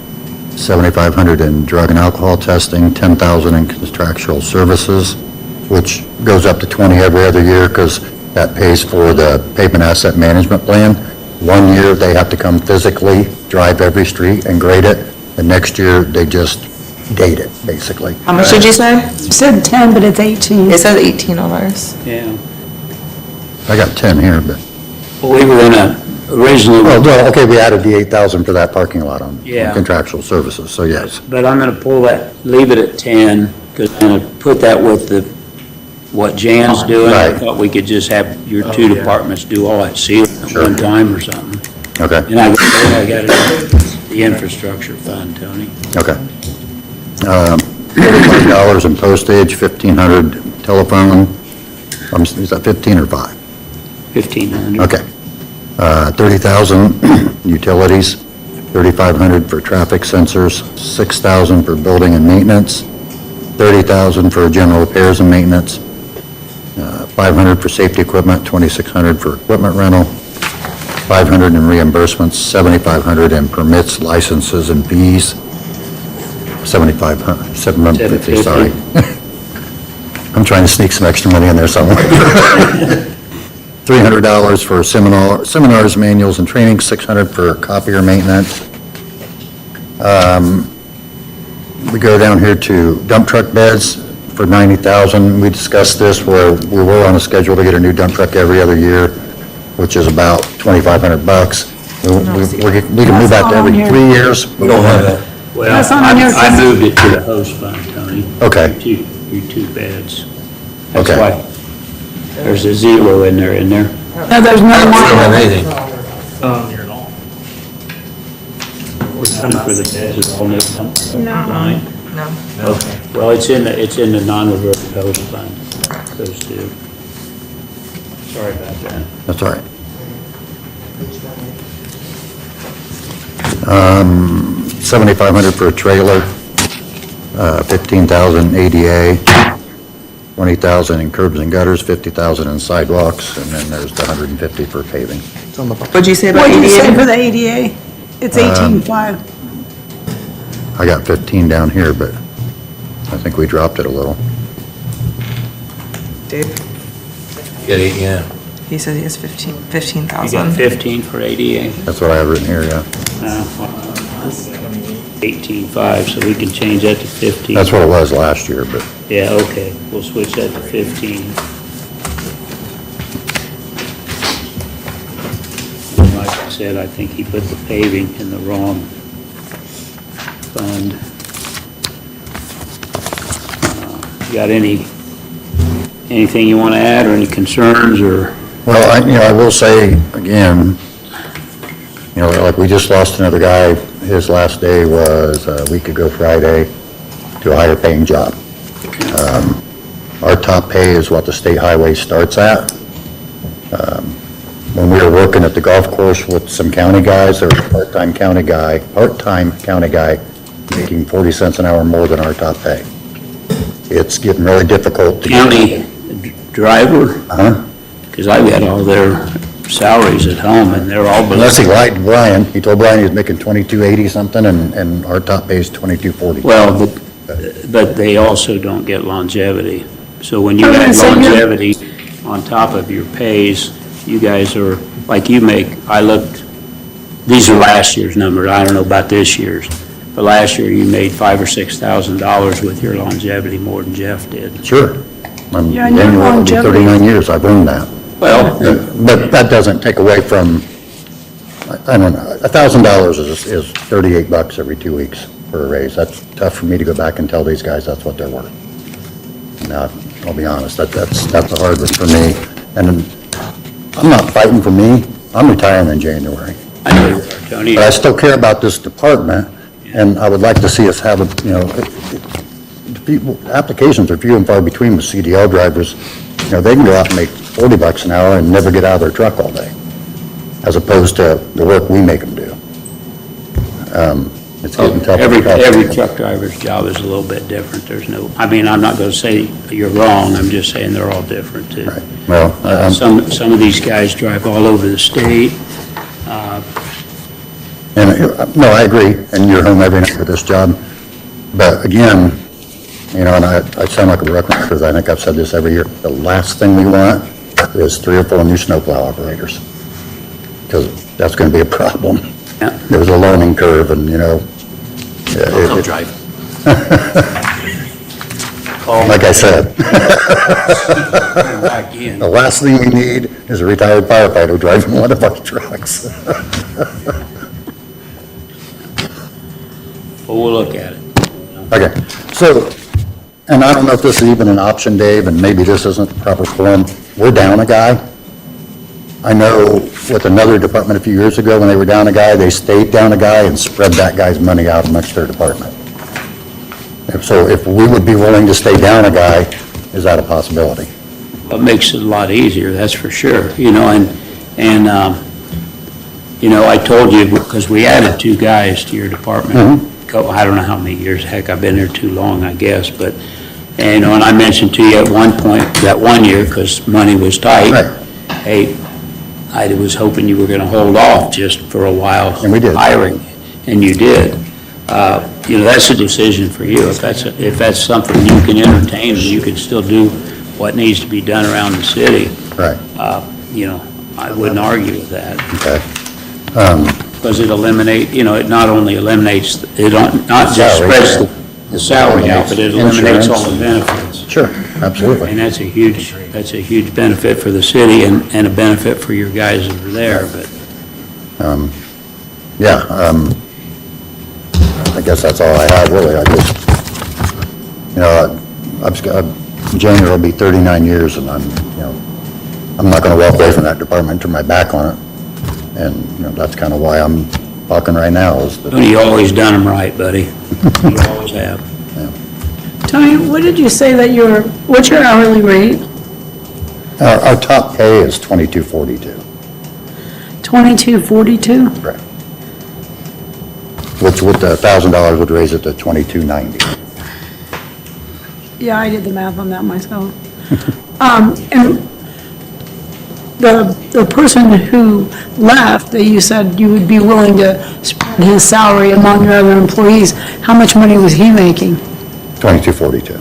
7,500 in drug and alcohol testing, 10,000 in contractual services, which goes up to 20 every other year because that pays for the pavement asset management plan. 1 year, they have to come physically, drive every street and grade it. The next year, they just date it, basically. How much did you say? You said 10, but it's 18. It says 18 on ours. Yeah. I got 10 here, but, Well, we were gonna originally, well, okay, we added the 8,000 for that parking lot on Yeah. contractual services, so yes. but I'm gonna pull that, leave it at 10, because I'm gonna put that with what Jan's doing. I Right. thought we could just have your two departments do all that sealing at one time or something. Okay, And I got it, the infrastructure fund, Tony. okay. $45 in postage, 1,500 telephone, is that 15 or 5? 1,500. Okay. 30,000 utilities, 3,500 for traffic sensors, 6,000 for building and maintenance, 30,000 for general repairs and maintenance, 500 for safety equipment, 2,600 for equipment rental, 500 in reimbursements, 7,500 in permits, licenses, and fees, 750, sorry. I'm trying to sneak some extra money in there somewhere. $300 for seminars, manuals, and training, 600 for copier maintenance. We go down here to dump truck beds for 90,000. We discussed this where we were on a schedule to get a new dump truck every other year, which is about $2,500. We can move that to every 3 years. We don't have that. Well, That's not on your I list. moved it to the host fund, Tony. Okay. Your two beds. That's Okay. why there's a zero in there, No, there's no more. anything. We're coming for the beds with all new pump line. No. Okay, well, it's in the non-reverted host fund, those two. Sorry about that. That's all right. 7,500 for a trailer, 15,000 ADA, 20,000 in curbs and gutters, 50,000 in sidewalks, and then there's the 150 for paving. What'd you say about What did you say ADA? for the ADA? It's 18.5. I got 15 down here, but I think we dropped it a little. Dave, Yeah. he says he has You 15,000. got 15 for ADA? That's what I have written here, yeah. 18.5, so we can change that to 15. That's what it was last year, but, Yeah, okay, we'll switch that to 15. And like I said, I think he put the paving in the wrong fund. You got anything you want to add, or any concerns, or? well, I will say, again, like we just lost another guy. His last day was a week ago Friday to a higher paying job. Our top pay is what the state highway starts at. When we were working at the golf course with some county guys, there was a part-time county guy making 40 cents an hour more than our top pay. It's getting really difficult to get. County driver? Uh-huh. Because I've got all their salaries at home, and they're all below. Unless he lied to Brian. He told Brian he was making 2280 something, and our top pay is 2240. Well, but they also don't get longevity. So when you I was add gonna say, yeah. longevity on top of your pays, you guys are, like you make, I looked, these are last year's numbers, I don't know about this year's, but last year you made $5,000 or $6,000 with your longevity more than Jeff did. Sure. I'm Yeah, and your annual, it'll be longevity- 39 years, I've earned that. Well, But that doesn't take away from, I don't know, $1,000 is $38 every 2 weeks for a raise. That's tough for me to go back and tell these guys that's what they're worth. Now, I'll be honest, that's a hard one for me. And I'm not fighting for me. I'm retiring in January. I know you are, Tony. But I still care about this department, and I would like to see us have, applications are few and far between with CDL drivers. They can go out and make $40 an hour and never get out of their truck all day, as opposed to the work we make them do. It's getting tougher. Every truck driver's job is a little bit different. There's no, I mean, I'm not going to say you're wrong, I'm just saying they're all different too. Right. Well, Some of these guys drive all over the state. No, I agree, and you're home every night for this job. But again, and I sound like a record because I think I've said this every year, the last thing we want is 3 or 4 new snowplow operators, because that's going to be a problem. Yeah. There's a learning curve, and, I'll drive. like I said, Back in. the last thing we need is a retired firefighter driving one of our trucks. Well, we'll look at it. Okay, so, and I don't know if this is even an option, Dave, and maybe this isn't the proper form. We're down a guy. I know with another department a few years ago, when they were down a guy, they stayed down a guy and spread that guy's money out amongst their department. So if we would be willing to stay down a guy, is that a possibility? It makes it a lot easier, that's for sure, I told you, because we added 2 guys to your department. I don't know how many years, heck, I've been there too long, I guess, but, and I mentioned to you at one point, that one year, because money was tight. Right. Hey, I was hoping you were gonna hold off just for a while. And we did. Hiring, and you did. That's a decision for you. If that's something you can entertain, and you can still do what needs to be done around the city. Right. I wouldn't argue with that. Okay. Because it it not only eliminates, not just spreads the salary out, but it eliminates all the benefits. Sure, absolutely. And that's a huge benefit for the city and a benefit for your guys that are there, but. I guess that's all I have, really. I just, January will be 39 years, and I'm not going to walk away from that department and turn my back on it. And, that's kind of why I'm talking right now, is that. You always done them right, buddy. You always have. Tony, what did you say that what's your hourly rate? Our top pay is $22.42. $22.42? Correct. Which with the $1,000 would raise it to $22.90. Yeah, I did the math on that myself. And the person who left, that you said you would be willing to spread his salary among your other employees, how much money was he making? $22.42.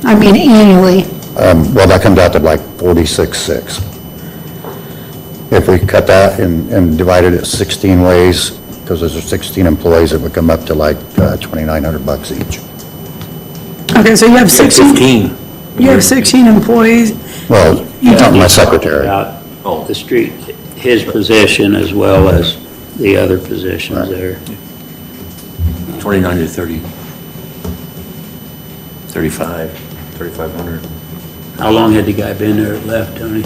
I mean annually? Well, that comes out to like $46.6. If we cut that and divided it 16 ways, because there's 16 employees, it would come up to like $2,900 each. Okay, so you have 16? You have 16 employees? Well, my secretary. About the street, his position as well as the other positions there. 29 to 30, 35, 3,500. How long had the guy been there that left, Tony?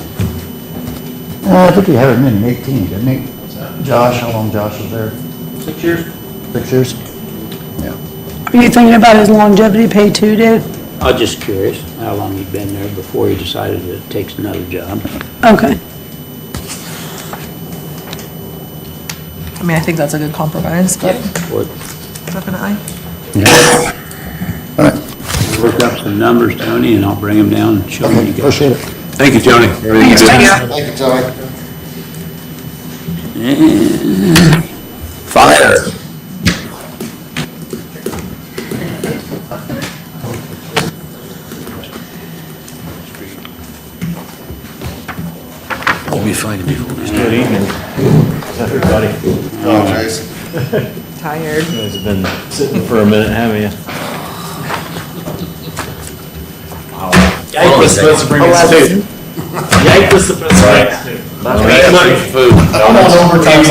I think he had him in 18, didn't he? Josh, how long Josh was there? 6 years. 6 years? Yeah. Are you thinking about his longevity pay too, Dave? I'm just curious how long he'd been there before he decided to take another job. Okay. I mean, I think that's a good compromise, but Or definitely. All right. work up some numbers, Tony, and I'll bring them down and show you guys. Appreciate it. Thank you, Tony. Everything you do. Thank you, Tony. And fire. We'll be fine before we start. Good evening, everybody. Tired. You guys have been sitting for a minute, haven't you? Yank was supposed to bring us food. Yank was supposed to bring us food. Food. I'm on overtime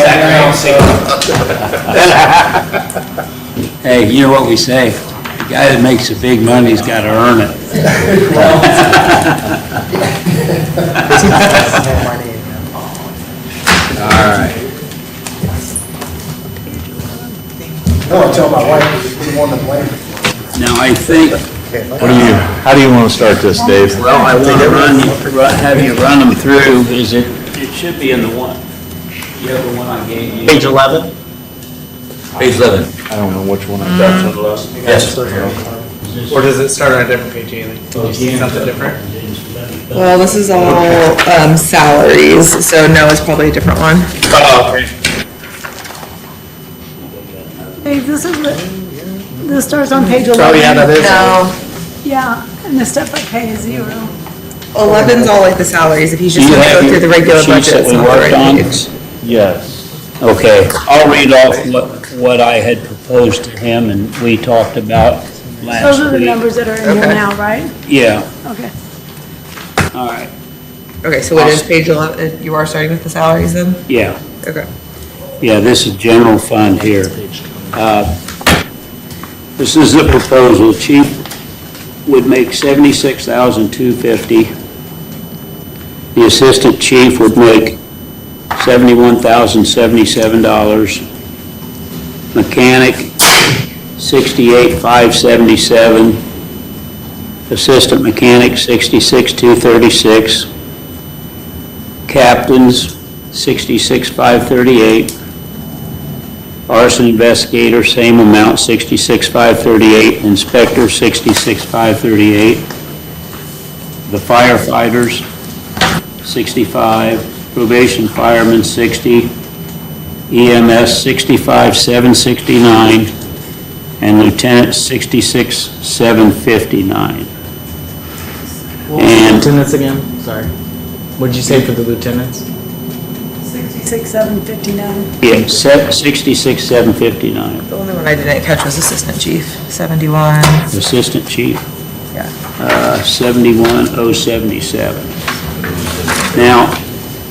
Hey, you know what we say? The guy that makes the big money's got to earn it. right. I want to tell my wife, we want to blame. Now, I think, How do you want to start this, Dave? well, I want to have you run them through, it should be in the one. You have the one I gave you. Page 11? Page 11. I don't know which one I got. Yes. Or does it start on a different page, Haley? Did you see something different? Well, this is all salaries, so no, it's probably a different one. Oh, okay. Hey, this is this starts on page 11. Oh, yeah, that is. No, Yeah, and the stuff I pay is 0. 11's all like the salaries, if he's Do just you gonna have go your through the regular sheets budget, that it's we not the worked right on? page. Yes. Okay, I'll read off what I had proposed to him and we talked about last Those are the week. numbers that are in here Okay. now, right? Yeah, Okay. all right, Okay, so what is page 11, you are starting with the salaries then? yeah. Okay. Yeah, this is general fund here. This is the proposal. Chief would make $76,250. The assistant chief would make $71,077. Mechanic, $68,577. Assistant mechanic, $66,236. Captains, $66,538. Arson investigator, same amount, $66,538. Inspector, $66,538. The firefighters, $65,000. Probation firemen, $60,000. EMS, $65,769. And lieutenant, $66,759. And Lieutenants again? Sorry. What did you say for the lieutenants? 66,759. yeah, $66,759. The only one I didn't catch was assistant chief, 71. Assistant chief, Yeah. 71,077. Now,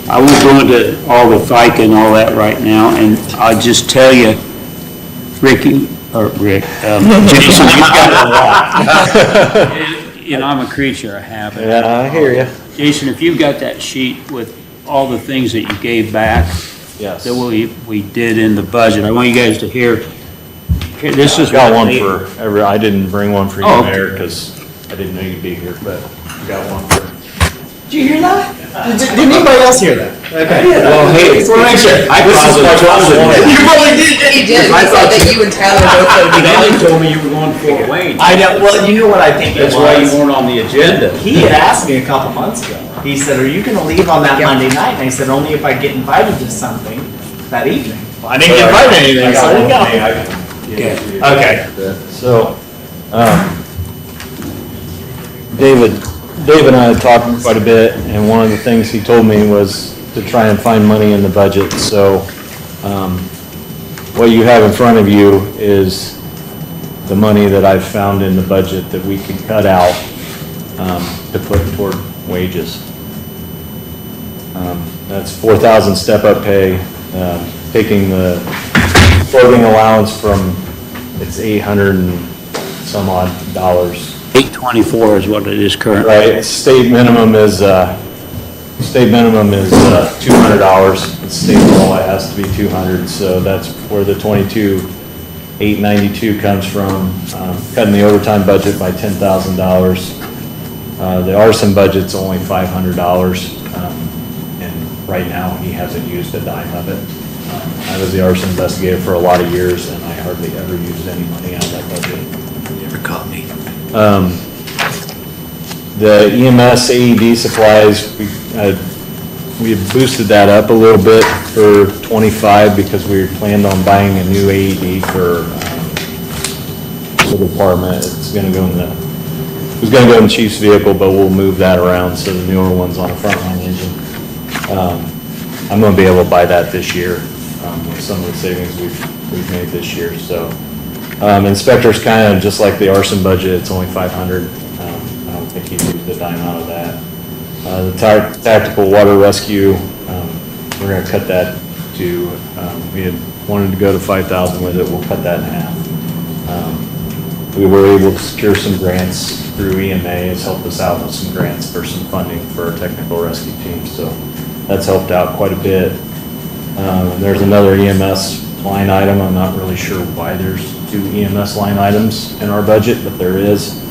I won't go into all the FICA and all that right now, and I'll just tell you, Rick, Jason, you've got a lot. You know, I'm a creature of habit. Yeah, I hear you. Jason, if you've got that sheet with all the things that you gave back, Yes. that we did in the budget, I want you guys to hear, this is. I've got what one they- for I didn't bring one for you, Oh, okay. Mayor, because I didn't know you'd be here, but I got one for. Did you hear that? Did anybody else hear that? Okay. Well, hey, Just wanna make sure. I probably wasn't. You probably did. He did, he I said thought that you and Tyler both would be Danny going. told me you were going to Fort Wayne. I know, well, you know what I think it That's why you was? weren't on the agenda. He had asked me a couple months ago. He said, "Are you gonna leave on that Yeah. Monday night?" And I said, "Only if I get invited to something that evening." Well, I didn't get invited to anything, so there you go. Okay. So, David and I had talked quite a bit, and one of the things he told me was to try and find money in the budget. So, what you have in front of you is the money that I've found in the budget that we could cut out to put toward wages. That's 4,000 step-up pay, taking the clothing allowance from, it's 800 and some odd dollars. 824 is what it is currently. Right, state minimum is $200. It's state law, it has to be 200, so that's where the 22,892 comes from. Cutting the overtime budget by $10,000. The arson budget's only $500, and right now, he hasn't used a dime of it. I was the arson investigator for a lot of years, and I hardly ever used any money out of that budget. You never caught me. The EMS AED supplies, we had boosted that up a little bit for 25 because we had planned on buying a new AED for the department. It was gonna go in the chief's vehicle, but we'll move that around so the newer one's on a frontline engine. I'm gonna be able to buy that this year with some of the savings we've made this year, so. Inspector's kind of just like the arson budget, it's only 500. I don't think he's used a dime out of that. The tactical water rescue, we're gonna cut that to, we had wanted to go to 5,000 with it, we'll cut that in half. We were able to secure some grants through EMA, it's helped us out with some grants for some funding for our technical rescue team, so that's helped out quite a bit. There's another EMS line item. I'm not really sure why there's 2 EMS line items in our budget, but there is.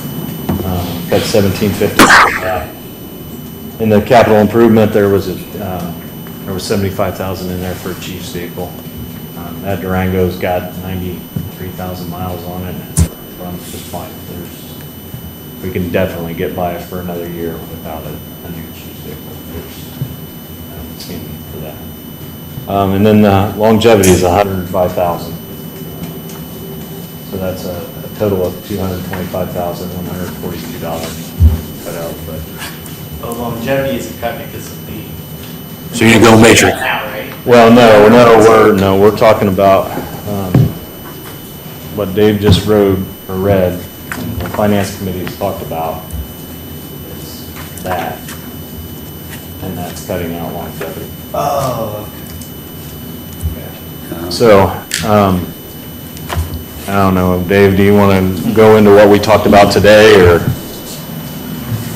Got 1750. In the capital improvement, there was 75,000 in there for a chief's vehicle. That Durango's got 93,000 miles on it. It runs just fine. We can definitely get by for another year without a new chief's vehicle. I don't see a need for that. And then longevity is 105,000. So that's a total of $225,142 cut out of the budget. Well, longevity is a cut because of the. So you're gonna go measure. Now, right? Well, we're talking about, what Dave just read, the finance committee has talked about, is that, and that's cutting out longevity. Oh, So, I don't know, Dave, do you want to go into what we talked about today, or?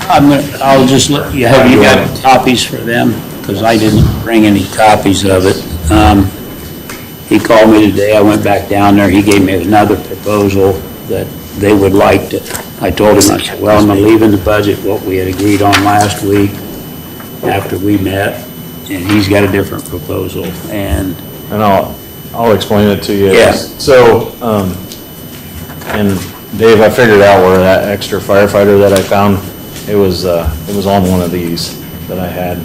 I'll just let you, have you got copies for them? Because I didn't bring any copies of it. He called me today, I went back down there, he gave me another proposal that they would like to, I told him, I said, well, I'm gonna leave in the budget what we had agreed on last week after we met, and he's got a different proposal, and I'll explain it to you. Yeah. So, and Dave, I figured out where that extra firefighter that I found, it was on one of these that I had.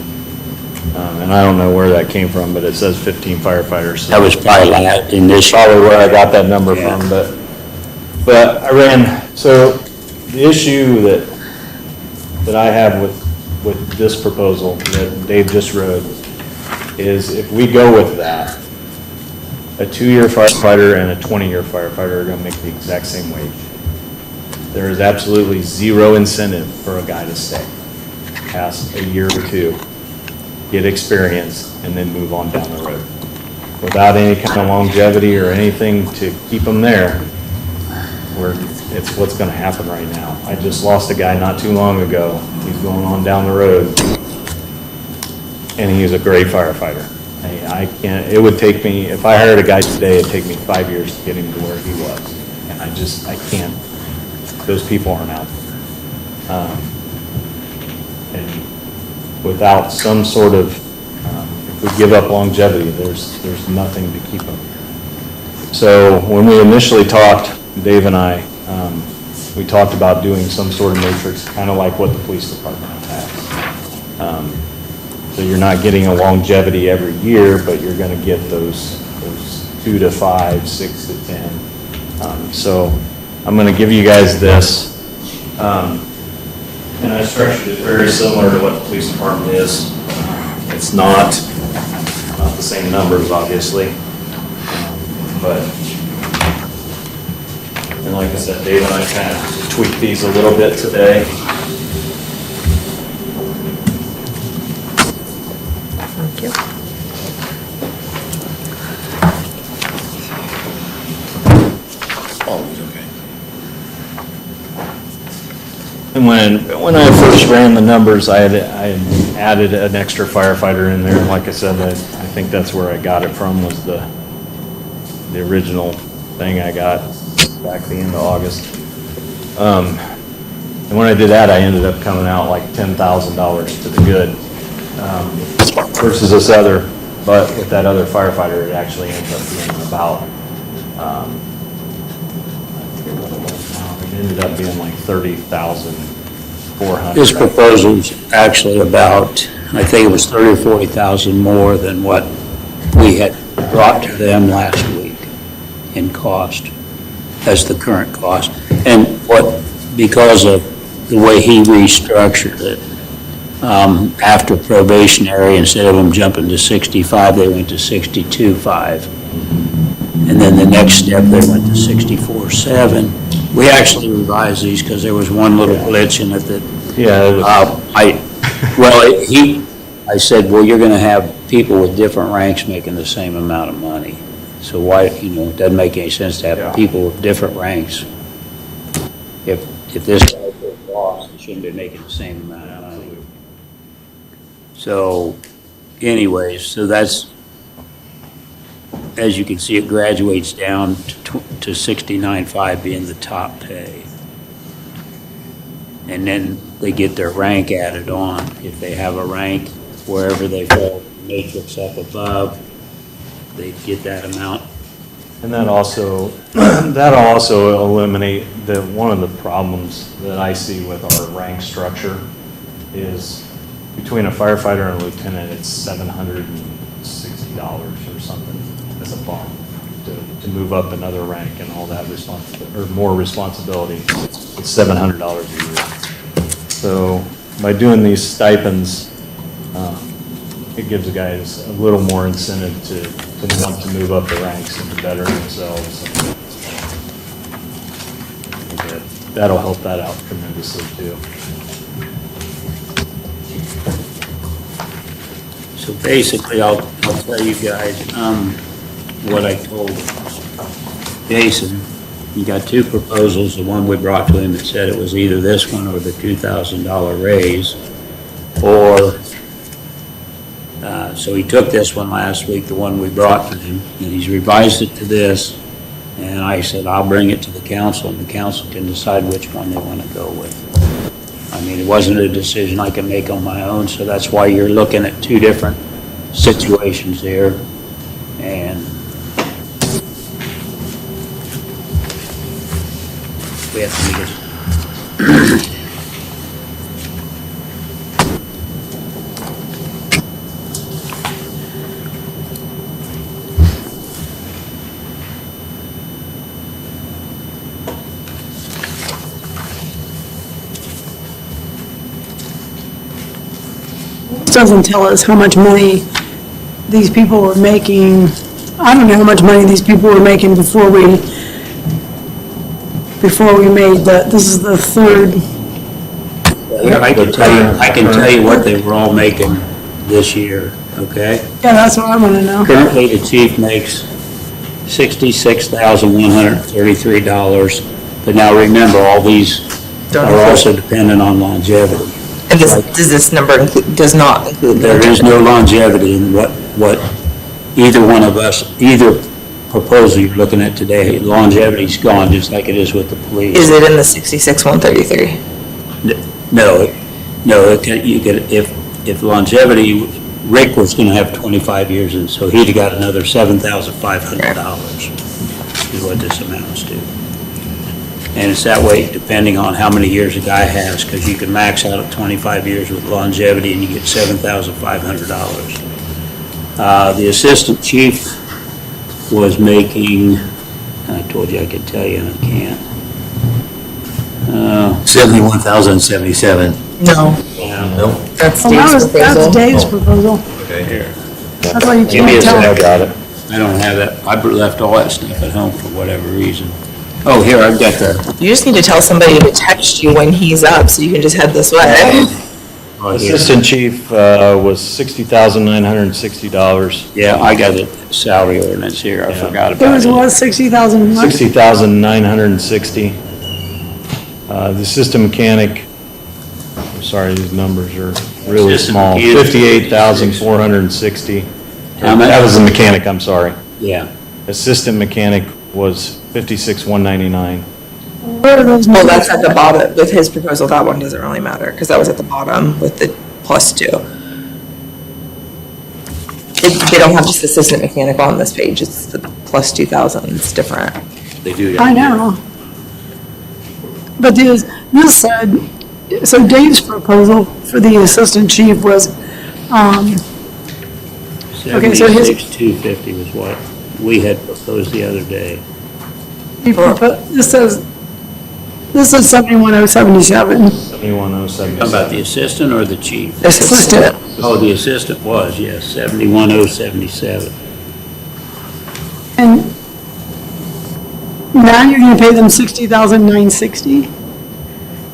And I don't know where that came from, but it says 15 firefighters. So that was probably like in this. Probably where I got that number from, but I ran, so the issue that I have with this proposal that Dave just wrote is if we go with that, a 2-year firefighter and a 20-year firefighter are gonna make the exact same wage. There is absolutely zero incentive for a guy to stay past a year or 2, get experience, and then move on down the road. Without any kind of longevity or anything to keep them there, it's what's gonna happen right now. I just lost a guy not too long ago. He's going on down the road, and he's a great firefighter. I can't, it would take me, if I hired a guy today, it'd take me 5 years to get him to where he was. And I can't, those people aren't out there. And without some sort of, if we give up longevity, there's nothing to keep them. So when we initially talked, Dave and I, we talked about doing some sort of matrix, kind of like what the police department has. So you're not getting a longevity every year, but you're gonna get those 2 to 5, 6 to 10. So I'm gonna give you guys this. And I structured it very similar to what the police department is. It's not the same numbers, obviously. But, and like I said, Dave and I kind of tweaked these a little bit today. Thank you. And when I first ran the numbers, I had added an extra firefighter in there. And like I said, I think that's where I got it from, was the original thing I got back at the end of August. And when I did that, I ended up coming out like $10,000 to the good, versus this other, but with that other firefighter, it actually ends up being about, it ended up being like 30,400. His proposal's actually about, I think it was 30 or 40,000 more than what we had brought to them last week in cost, as the current cost. And because of the way he restructured it, after probationary, instead of them jumping to 65, they went to 62.5. And then the next step, they went to 64.7. We actually revised these because there was one little glitch in it that, I said, well, you're going to have people with different ranks making the same amount of money. So why, it doesn't make any sense to have people with different ranks. If this guy was boss, he shouldn't be making the same amount of money. So anyways, so that's as you can see, it graduates down to 69.5 being the top pay. And then they get their rank added on. If they have a rank, wherever they fall, matrix up above, they get that amount. And that also, that'll also eliminate one of the problems that I see with our rank structure is between a firefighter and a lieutenant, it's $760 or something as a bump to move up another rank and all that or more responsibility. It's $700 a year. So by doing these stipends, it gives the guys a little more incentive to want to move up the ranks and to better themselves. That'll help that out tremendously too. So basically, I'll tell you guys, what I told Jason. You got two proposals. The one we brought to him that said it was either this one or the $2,000 raise, or, so he took this one last week, the one we brought to him, and he's revised it to this, and I said, I'll bring it to the council, and the council can decide which one they want to go with. I mean, it wasn't a decision I can make on my own, so that's why you're looking at two different situations here, and we have to make it. This doesn't tell us how much money these people were making. I don't know how much money these people were making before we made this is the third. I can tell you what they were all making this year, okay? Yeah, that's what I want to know. Currently, the chief makes $66,133, but now remember, all these are also dependent on longevity. And does this number does not include? There is no longevity in what either one of us, either proposal you're looking at today, longevity's gone, just like it is with the police. Is it in the 66,133? No, you get, if longevity, Rick was gonna have 25 years, and so he'd have got another $7,500 is what this amounts to. And it's that way depending on how many years a guy has, because you can max out at 25 years with longevity and you get $7,500. The assistant chief was making, I told you I could tell you and I can't. 71,077. No. Nope. That's Well, Dave's that's proposal. Dave's proposal. Okay. Here. That's why you Give me a can't tell. sec. Got it. I don't have that. I left all that stuff at home for whatever reason. Oh, here, I've got the, You just need to tell somebody to text you when he's up, so you can just head this way. oh, here. Assistant chief was $60,960. Yeah, I got the salary ordinance here. I forgot There about was it. 60,000. $60,960. The assistant mechanic, I'm sorry, these numbers are really Assistant small. mechanic. $58,460. How much? That was the mechanic, I'm sorry. Yeah. Assistant mechanic was $56,199. Where are those Well, numbers? that's at the bottom, with his proposal, that one doesn't really matter, because that was at the bottom with the +2. They don't have just assistant mechanic on this page, it's the +2,000, it's different. They do. I know. But this said, so Dave's proposal for the assistant chief was, okay, so his- 76,250 was what we had proposed the other day. this says 71,077. 71,077. How about the assistant or the chief? Assistant. Oh, the assistant was, yes, 71,077. And now you're gonna pay them 60,960?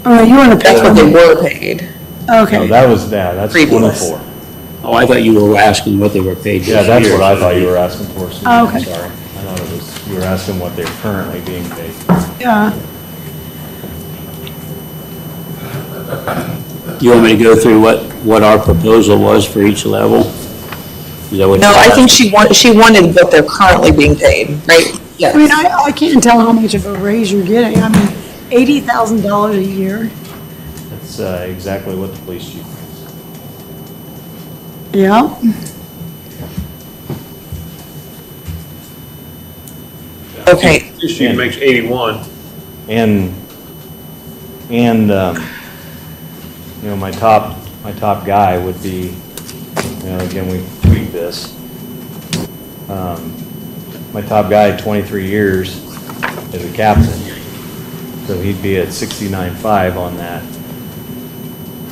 Oh, you wanna pay That's what they them? were paid. No, Okay. that's Previous. 24. Oh, I thought you were asking what they were paid this year. Yeah, that's what I thought you were asking for, Susan. Oh, I'm okay. sorry. I thought it was, you were asking what they're currently being paid. Yeah. You want me to go through what our proposal was for each level? Is that what No, you're I think asking? she wanted what they're currently being paid, right? Yeah. I mean, I can't tell how much of a raise you're getting. I mean, $80,000 a year. That's exactly what the police chief makes. Yeah. Okay. She makes 81. And, you know, my top guy would be, you know, again, we tweaked this. My top guy, 23 years, is a captain. So he'd be at 69.5 on that.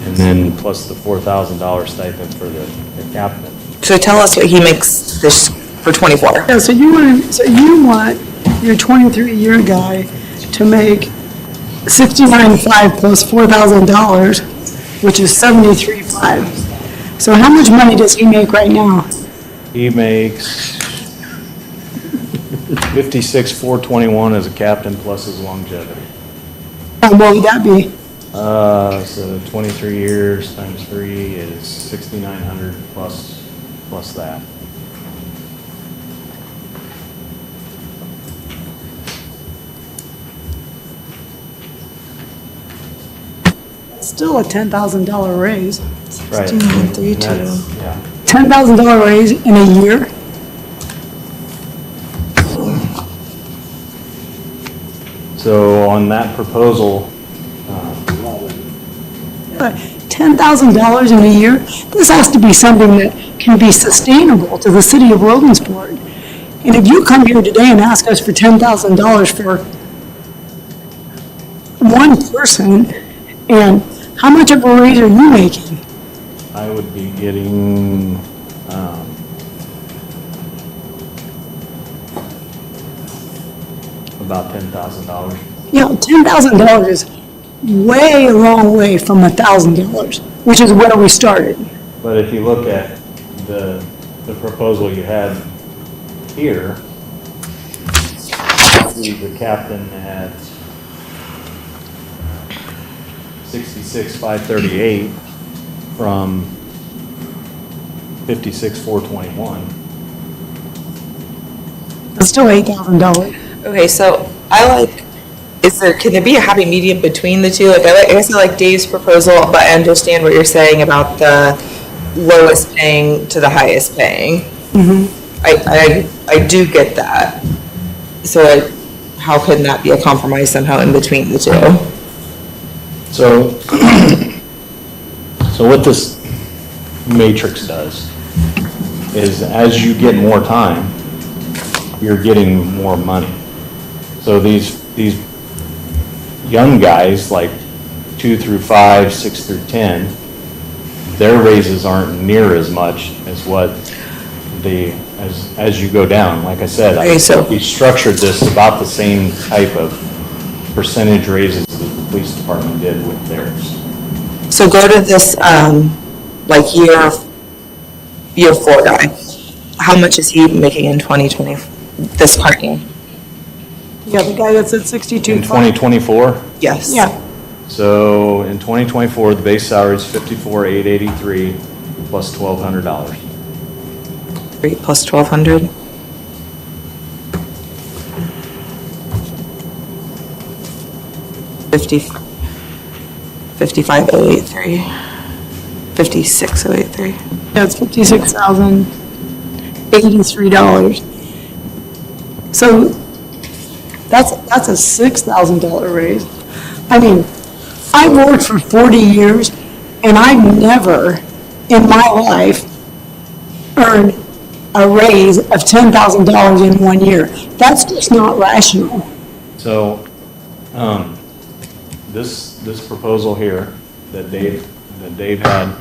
And then plus the $4,000 stipend for the captain. So tell us what he makes this for 24. Yeah, so you want your 23-year guy to make $69,500 plus $4,000, which is $73,500. So how much money does he make right now? He makes 56,421 as a captain plus his longevity. And what would that be? So 23 years times 3 is 6,900 plus that. Still a $10,000 raise. Right. 16,932. That's- Yeah. $10,000 raise in a year? So on that proposal, $10,000 in a year? This has to be something that can be sustainable to the city of Logansport. And if you come here today and ask us for $10,000 for one person, and how much of a raise are you making? I would be getting, about $10,000. You know, $10,000 is way a long way from $1,000, which is where we started. But if you look at the proposal you had here, the captain at 66,538 from 56,421. It's still $8,000. Okay, so can there be a happy medium between the two? Like, I guess I like Dave's proposal, but I understand what you're saying about the lowest paying to the highest paying. I do get that. So how can that be a compromise somehow in between the two? So, so what this matrix does is as you get more time, you're getting more money. So these young guys, like 2 through 5, 6 through 10, their raises aren't near as much as what as you go down. Like I said, we structured this about the same type of percentage raises that the police department did with theirs. So go to this, like year 4 guy. How much is he making in 2020, this parking? Yeah, the guy that's at 62. In 2024? Yes. Yeah. So in 2024, the base salary is $54,883 plus $1,200. 3 plus 1,200. $55,083. $56,083. Yeah, it's $56,083. So that's a $6,000 raise. I mean, I worked for 40 years and I've never in my life earned a raise of $10,000 in 1 year. That's just not rational. So, this proposal here that Dave had,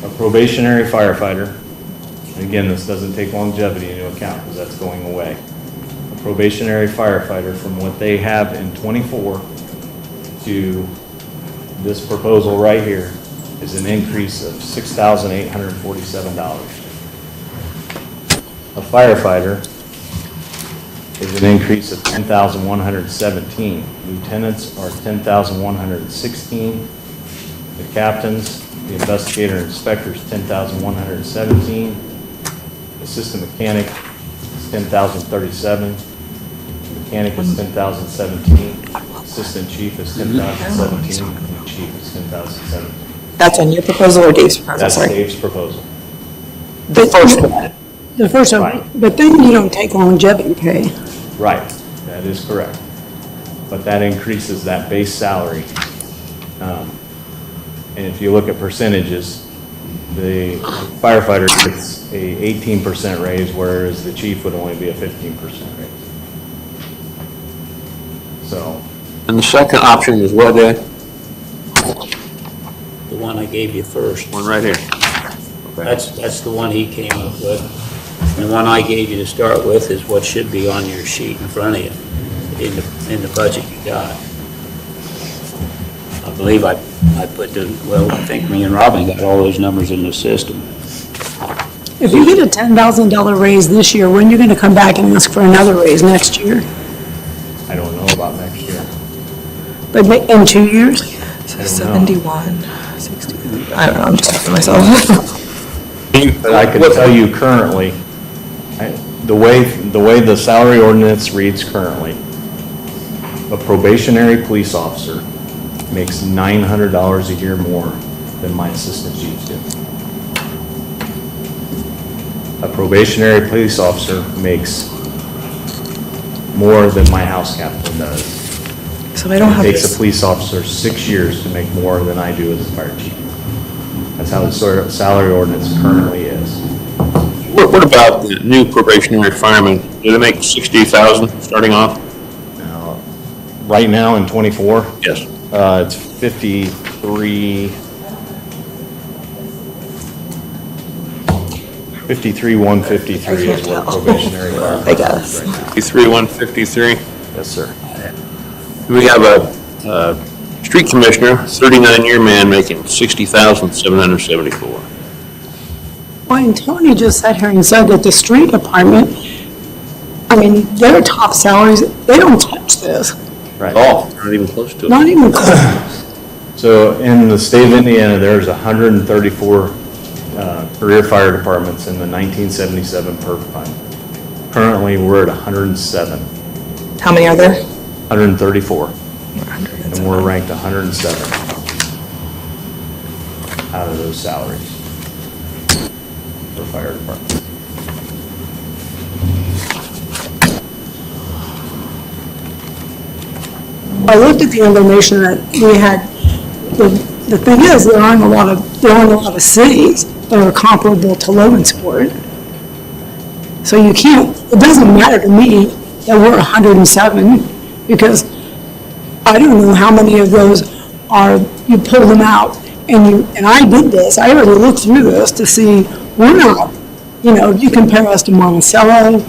a probationary firefighter, and again, this doesn't take longevity into account because that's going away. A probationary firefighter from what they have in 24 to this proposal right here is an increase of $6,847. A firefighter is an increase of 10,117. Lieutenants are 10,116. The captains The investigator and inspector is 10,117. Assistant mechanic is 10,037. Mechanic is 10,017. Assistant chief is 10,017. And chief is 10,017. That's on your proposal or Dave's proposal, That's sorry? Dave's proposal. The first one. The first one, but then you don't take longevity pay. Right, that is correct. But that increases that base salary. And if you look at percentages, the firefighter gets a 18% raise, whereas the chief would only be a 15% raise. So, And the second option is what, Ed? The one I gave you first. One right here. That's the one he came up with. And the one I gave you to start with is what should be on your sheet in front of you, in the budget you got. I believe I put I think me and Robin got all those numbers in the system. If you get a $10,000 raise this year, when are you going to come back and ask for another raise next year? I don't know about next year. But in 2 years? So 71, 60, I don't know, I'm just talking to myself. But I can tell you currently, the way the salary ordinance reads currently, a probationary police officer makes $900 a year more than my assistant chiefs do. A probationary police officer makes more than my house captain does. So I don't have It takes this. a police officer 6 years to make more than I do as a fire chief. That's how the sort of salary ordinance currently is. What about the new probationary firemen? Do they make 60,000 starting off? Now, right now in '24, Yes. it's 53, 153 is what probationary firemen. I guess. 53, 153? Yes, sir. We have a street commissioner, 39-year man making 60,774. Well, and Tony just sat here and said that the street department, I mean, their top salaries, they don't touch this, Right. Oh, not even close to it. not even close. So in the state of Indiana, there's 134 career fire departments in the 1977 PERF fund. Currently, we're at 107, How many are there? 134, and we're ranked 107 out of those salaries for fire departments. I looked at the information that we had, the thing is, there aren't a lot of cities that are comparable to Logansport. So you can't, it doesn't matter to me that we're 107, because I don't know how many of those are, you pull them out, and I did this, I already looked through this to see, we're not, if you compare us to Monticello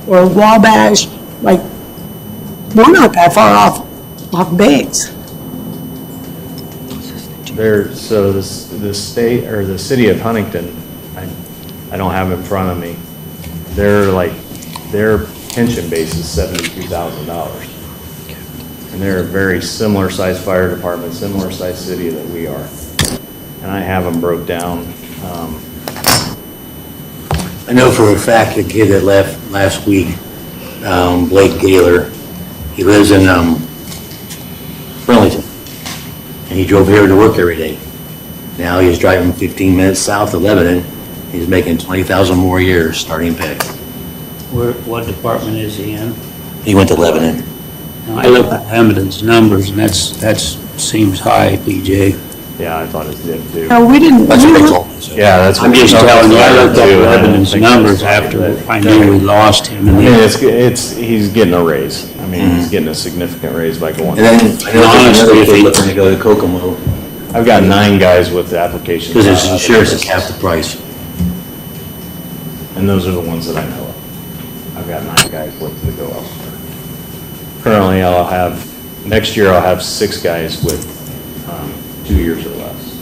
or Wabash, like, we're not that far off base. So the state, or the city of Huntington, I don't have in front of me, their pension base is $72,000. And they're a very similar sized fire department, similar sized city that we are. And I have them broke down. I know for a fact the kid that left last week, Blake Gaylor, he lives in Burlington, and he drove here to work every day. Now he's driving 15 minutes south of Lebanon. He's making 20,000 more a year starting pay. What department is he in? He went to Lebanon. Now, I looked at Hamilton's numbers, and that seems high, PJ. Yeah, I thought it did too. No, we didn't. That's what they told me. Yeah, that's what. I'm just telling you, I looked too, at and I don't Lebanon's think numbers that's after right. I knew we lost him. I And mean, then, he's getting a raise. I mean, he's getting a significant raise by going. and then, I know there's another kid looking to go to Kokomo, I've got 9 guys with applications. because his insurance is half the price. And those are the ones that I know of. I've got 9 guys looking to go elsewhere. Currently, next year I'll have 6 guys with 2 years or less.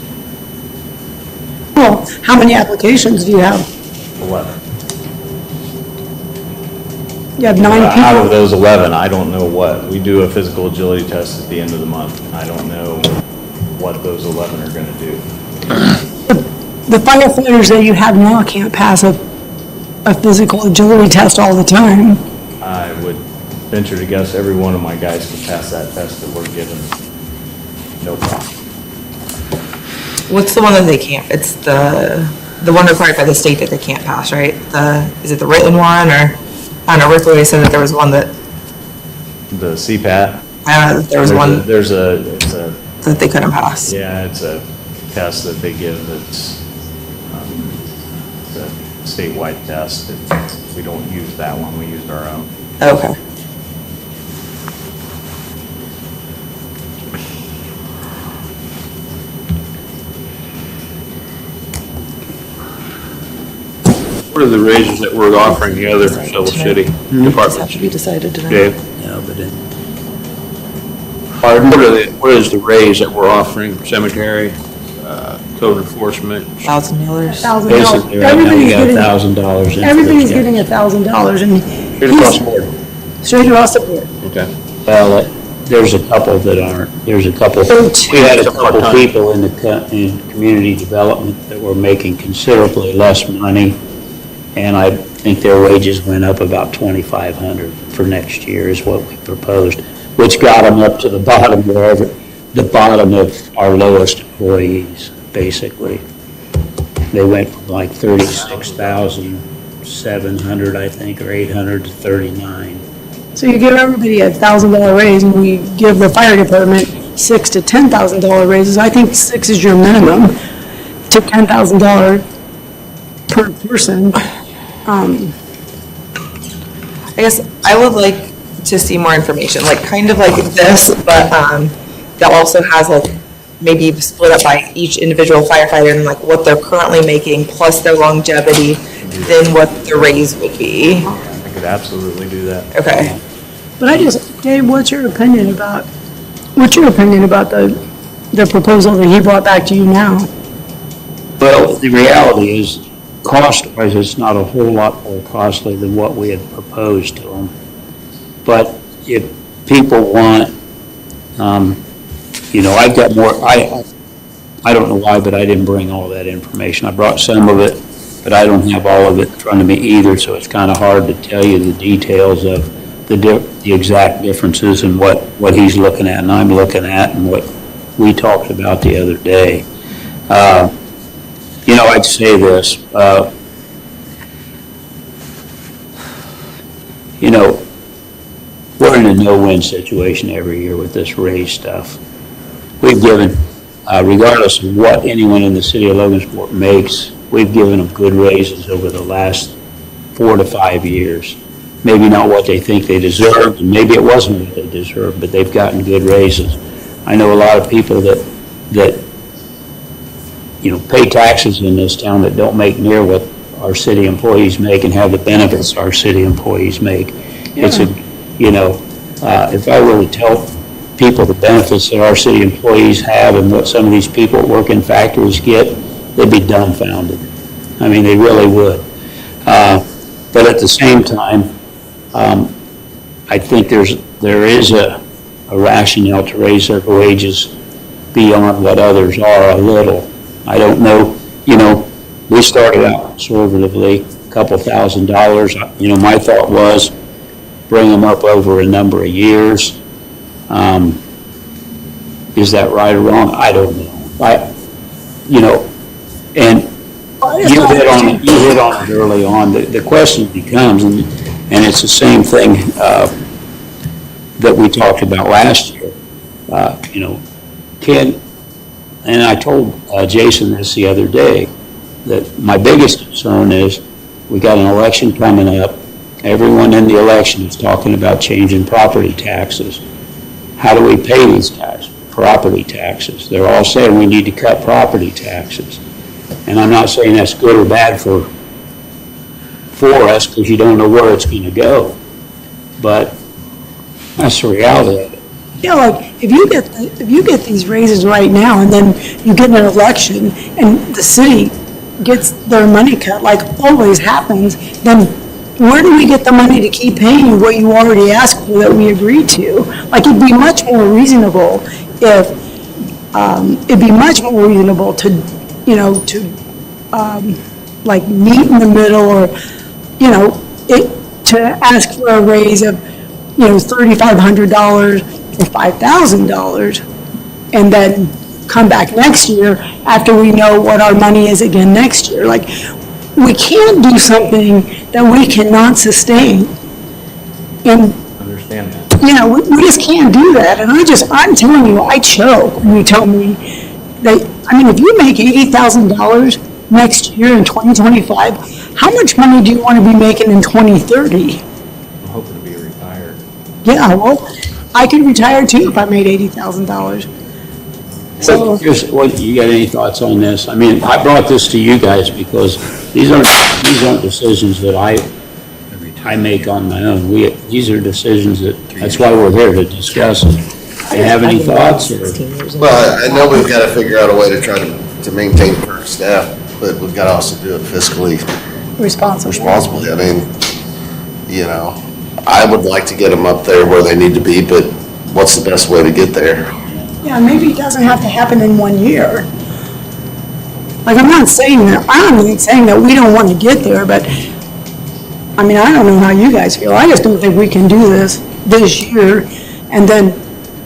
Well, how many applications do you have? 11. You have 9 people? Out of those 11, I don't know what. We do a physical agility test at the end of the month. I don't know what those 11 are going to do. the firefighters that you have now can't pass a physical agility test all the time. I would venture to guess every one of my guys can pass that test that we're given. No problem. What's the one that they can't? It's the one required by the state that they can't pass, right? Is it the written one, or, I don't know, Rick Louis said that there was one that, The CPAT. I don't know, there was one It's a, that they couldn't pass. yeah, it's a test that they give that's, it's a statewide test. We don't use that one, we use our own. Okay. What are the raises that we're offering the other Shovel City departments? Have to be decided tonight. Dave? No, but it, What is the raise that we're offering, cemetery, code enforcement? $1,000. $1,000. basically, right now, you got $1,000 in. Everybody's getting $1,000, and Straight across the board. straight across the board. Okay. Well, there's a couple that aren't, there's a couple, we had a couple people in in community development that were making considerably less money, and I think their wages went up about $2,500 for next year is what we proposed, which got them up to the bottom wherever, the bottom of our lowest employees, basically. They went from like 36,700, I think, or 800 to 39. So you give everybody $1,000 raise, and we give the fire department $6,000 to $10,000 raises. I think 6 is your minimum to $10,000 per person. I guess I would like to see more information, like kind of like this, but that also has like maybe split up by each individual firefighter and like what they're currently making plus their longevity, then what the raise would be. I could absolutely do that. Okay. But Dave, what's your opinion about the proposal that he brought back to you now? Well, the reality is, cost-wise, it's not a whole lot more costly than what we had proposed to them. But if people want, I've got more, I don't know why, but I didn't bring all that information. I brought some of it, but I don't have all of it in front of me either, so it's kind of hard to tell you the details of the exact differences in what he's looking at and I'm looking at and what we talked about the other day. I'd say this, we're in a no-win situation every year with this raise stuff. We've given, regardless of what anyone in the city of Logansport makes, we've given them good raises over the last 4 to 5 years. Maybe not what they think they deserve, and maybe it wasn't what they deserved, but they've gotten good raises. I know a lot of people that pay taxes in this town that don't make near what our city employees make and have the benefits our city employees make. It's if I were to tell people the benefits that our city employees have and what some of these people that work in factories get, they'd be dumbfounded. I mean, they really would. But at the same time, I think there is a rationale to raise their wages beyond what others are a little. I don't know, we started out conservatively, a couple $1,000. My thought was bring them up over a number of years. Is that right or wrong? I don't know. And you hit on it early on. The question becomes, and it's the same thing that we talked about last year. And I told Jason this the other day, that my biggest concern is we got an election coming up. Everyone in the election is talking about changing property taxes. How do we pay these guys? Property taxes. They're all saying we need to cut property taxes. And I'm not saying that's good or bad for us, because you don't know where it's going to go. But that's the reality of it. Yeah, like, if you get these raises right now, and then you get an election, and the city gets their money cut, like always happens, then where do we get the money to keep paying you what you already asked for that we agreed to? Like, it'd be much more reasonable to, like meet in the middle, or, you know, to ask for a raise of, you know, $3,500 or $5,000, and then come back next year after we know what our money is again next year. Like, we can't do something that we cannot sustain. And, Understand that. you know, we just can't do that. And I'm telling you, I choke when you tell me that, I mean, if you make $80,000 next year in 2025, how much money do you want to be making in 2030? I'm hoping to be retired. Yeah, well, I could retire too if I made $80,000. So, Here's, what, you got any thoughts on this? I mean, I brought this to you guys because these aren't decisions that I make on my own. These are decisions that's why we're here to discuss it. Do you have any thoughts, or? Well, I know we've got to figure out a way to try to maintain per staff, but we've got to also do it fiscally responsibly. I mean, you know, I would like to get them up there where they need to be, but what's the best way to get there? yeah, maybe it doesn't have to happen in 1 year. Like, I'm not saying that we don't want to get there, but, I mean, I don't know how you guys feel. I just don't think we can do this year and then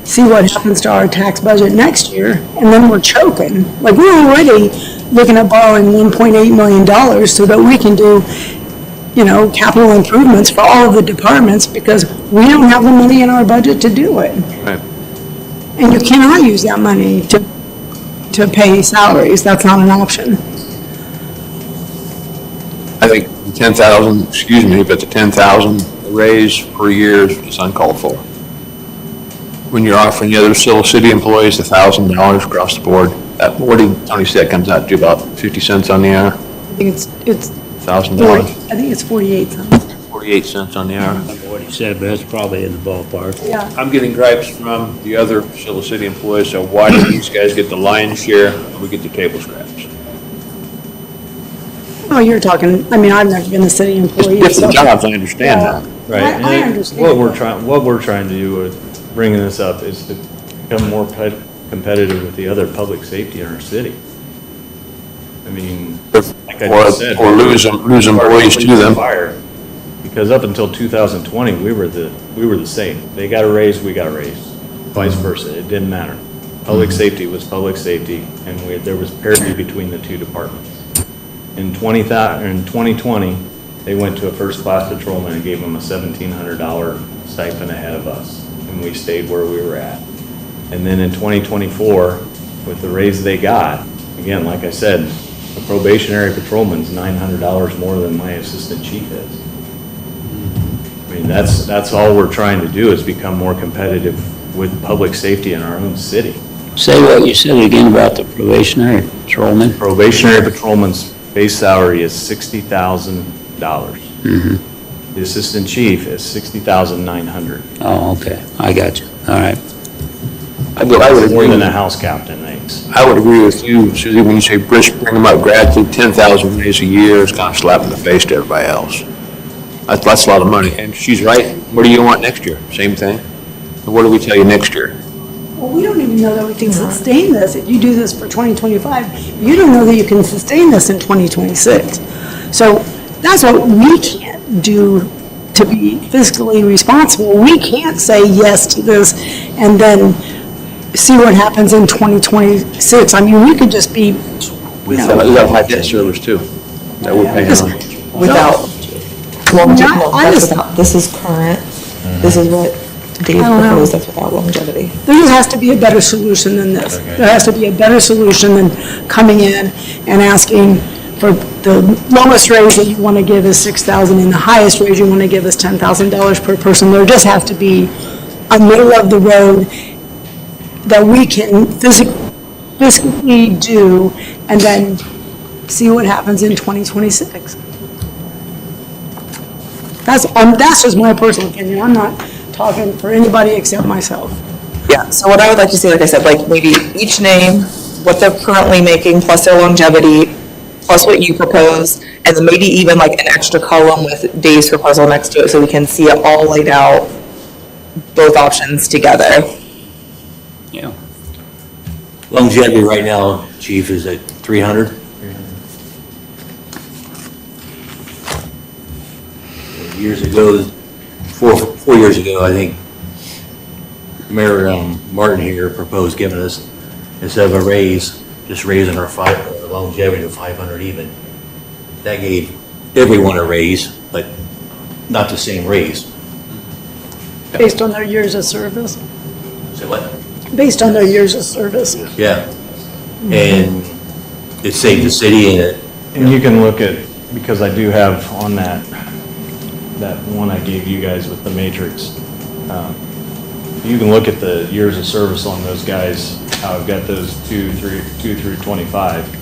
see what happens to our tax budget next year, and then we're choking. Like, we're already looking at borrowing $1.8 million so that we can do, you know, capital improvements for all of the departments because we don't have the money in our budget to do it. Right. And you cannot use that money to pay salaries. That's not an option. I think the 10,000, excuse me, but the 10,000 raise per year is uncalled for. When you're offering the other city employees $1,000 across the board, what did Tony say that comes out to, about 50 cents on the hour? I think it's $1,000? I think it's 48 cents. 48 cents on the hour. I don't know what he said, but that's probably in the ballpark. Yeah. I'm getting gripes from the other Silver City employees, so why do these guys get the lion's share and we get the table scraps? Oh, you're talking, I mean, I've never been a city employee. Different jobs, I understand that. Right. I and understand What we're trying to do with bringing this up is to become more competitive with the other public safety in our city. I mean, like I just said. Or lose employees to them. Fire. Because up until 2020, we were the same. They got a raise, we got a raise, vice versa. It didn't matter. Public safety was public safety, and there was parity between the two departments. In 2020, they went to a first-class patrolman and gave them a $1,700 stipend ahead of us, and we stayed where we were at. And then in 2024, with the raise they got, again, like I said, a probationary patrolman's $900 more than my assistant chief is. I mean, that's all we're trying to do is become more competitive with public safety in our own city. Say what you said again about the probationary patrolman. Probationary patrolman's base salary is $60,000. Mm-hmm. The assistant chief is $60,900. Oh, okay, I got you, all right. I would More agree than with a house captain makes. I would agree with you, Suzie, when you say bring them up gradually, 10,000 raise a year is kind of slap in the face to everybody else. That's a lot of money, and she's right. What do you want next year? Same thing? And what do we tell you next year? Well, we don't even know that we can sustain this. If you do this for 2025, you don't know that you can sustain this in 2026. So that's what we can't do to be fiscally responsible. We can't say yes to this and then see what happens in 2026. I mean, we could just be, We got high debt service too, that we're paying on. Without longevity, No, I that's just- without, this is current, this is what Dave I don't know. proposed, that's without longevity. there just has to be a better solution than this. There has to be a better solution than coming in and asking for the lowest raise that you want to give is $6,000 and the highest raise you want to give is $10,000 per person. There just has to be a middle of the road that we can physically do and then see what happens in 2026. That's just my personal opinion. I'm not talking for anybody except myself. Yeah, so what I would like to see, like I said, like maybe each name, what they're currently making, plus their longevity, plus what you propose, and then maybe even like an extra column with Dave's proposal next to it, so we can see it all laid out, both options together. Longevity right now, chief, is at 300? years ago, 4 years ago, I think, Mayor Martin here proposed giving us, instead of a raise, just raising our longevity to 500 even. That gave everyone a raise, but not the same raise. Based on their years of service? Say what? Based on their years of service. Yeah. And it saved the city and And you can look at, because I do have on that one I gave you guys with the matrix, you can look at the years of service on those guys, how I've got those 2 through 25.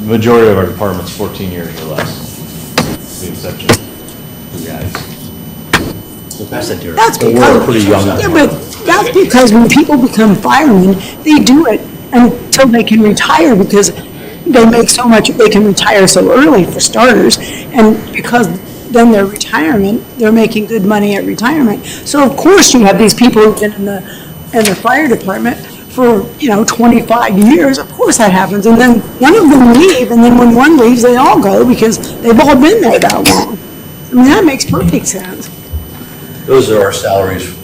The majority of our department's 14 years or less, with the exception of you guys. That's We're because, pretty young. yeah, but that's because when people become firemen, they do it until they can retire because they make so much, they can retire so early for starters. And because then their retirement, they're making good money at retirement. So of course you have these people who've been in the fire department for, 25 years. Of course that happens. And then one of them leave, and then when one leaves, they all go because they've all been there that long. I mean, that makes perfect sense. Those are our salaries.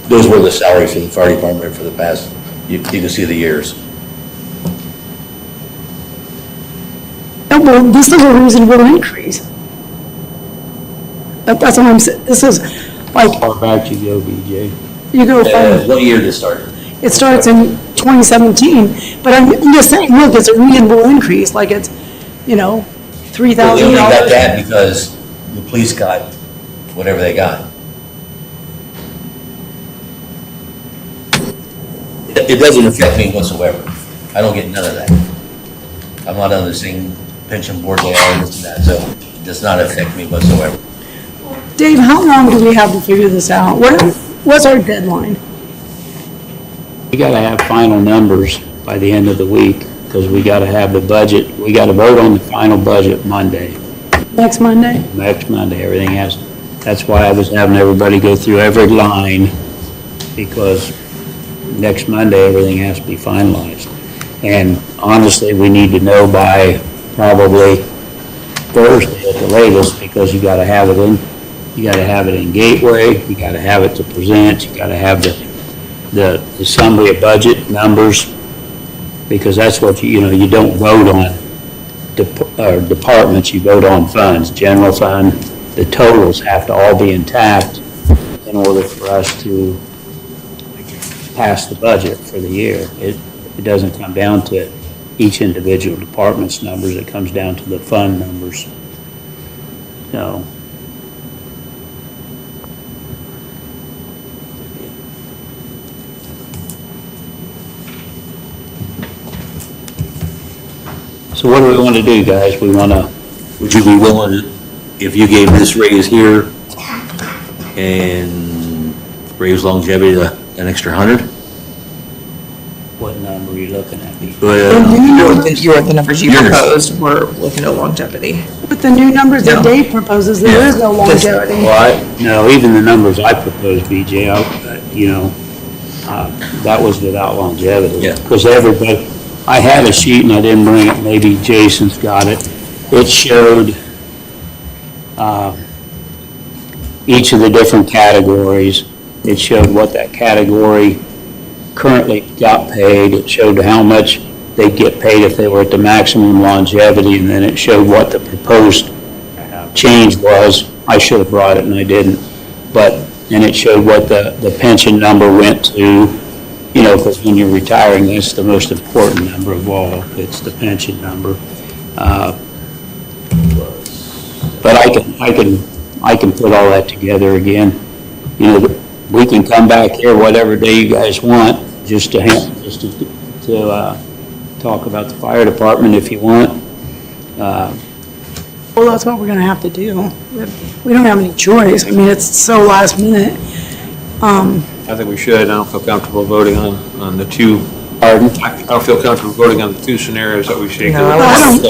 Those were the salaries for the fire department for the past, you can see the years. Yeah, well, this is a reasonable increase. That's what I'm saying. This is like, How far back you go, BJ? you go from, What year did it start? it starts in 2017, but I'm just saying, look, it's a reasonable increase, like it's, Well, $3,000. they only got that because the police got whatever they got. It doesn't affect me whatsoever. I don't get none of that. I'm not on the same pension board they are, this and that, so it does not affect me whatsoever. Dave, how long do we have to figure this out? What's our deadline? We gotta have final numbers by the end of the week, because we gotta have the budget, we gotta vote on the final budget Monday. Next Monday? Next Monday, everything has, that's why I was having everybody go through every line, because next Monday, everything has to be finalized. And honestly, we need to know by probably Thursday at the latest, because you gotta have it in Gateway, you gotta have it to present, you gotta have the summary of budget numbers, because that's what you don't vote on departments, you vote on funds, general fund, the totals have to all be intact in order for us to pass the budget for the year. It doesn't come down to each individual department's numbers, it comes down to the fund numbers. So, so what do we want to do, guys? Would you be willing, if you gave this raise here and raise longevity to an extra 100? What number are you looking at? You are the numbers you proposed, we're looking at longevity. But the new numbers that Dave proposes, there is no longevity. No, even the numbers I proposed, BJ, that was without longevity. Yeah. Because everybody, I had a sheet and I didn't bring it, maybe Jason's got it. It showed each of the different categories. It showed what that category currently got paid. It showed how much they'd get paid if they were at the maximum longevity, and then it showed what the proposed change was. I should have brought it and I didn't. And it showed what the pension number went to, because when you're retiring, that's the most important number of all. It's the pension number. But I can put all that together again. We can come back here whatever day you guys want, just to talk about the fire department if you want. Well, that's what we're gonna have to do. We don't have any choice. I mean, it's so last minute. I think we should. I don't feel comfortable voting on the two. Pardon? I don't feel comfortable voting on the two scenarios that we see. No, I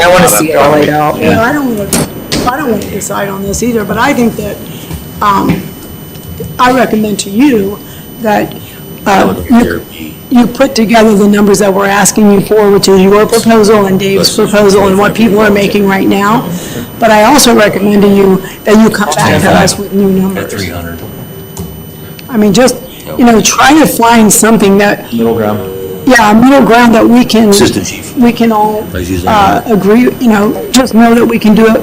want to see it all laid out. Yeah, I don't want to decide on this either, but I think that, I recommend to you that you put together the numbers that we're asking you for, which is your proposal and Dave's proposal and what people are making right now. But I also recommend to you that you come back to us with new numbers. 300. I mean, just, try to find something that, Middle ground. yeah, a middle ground that we can. Assistant chief. We can all Let's use that. agree, just know that we can do it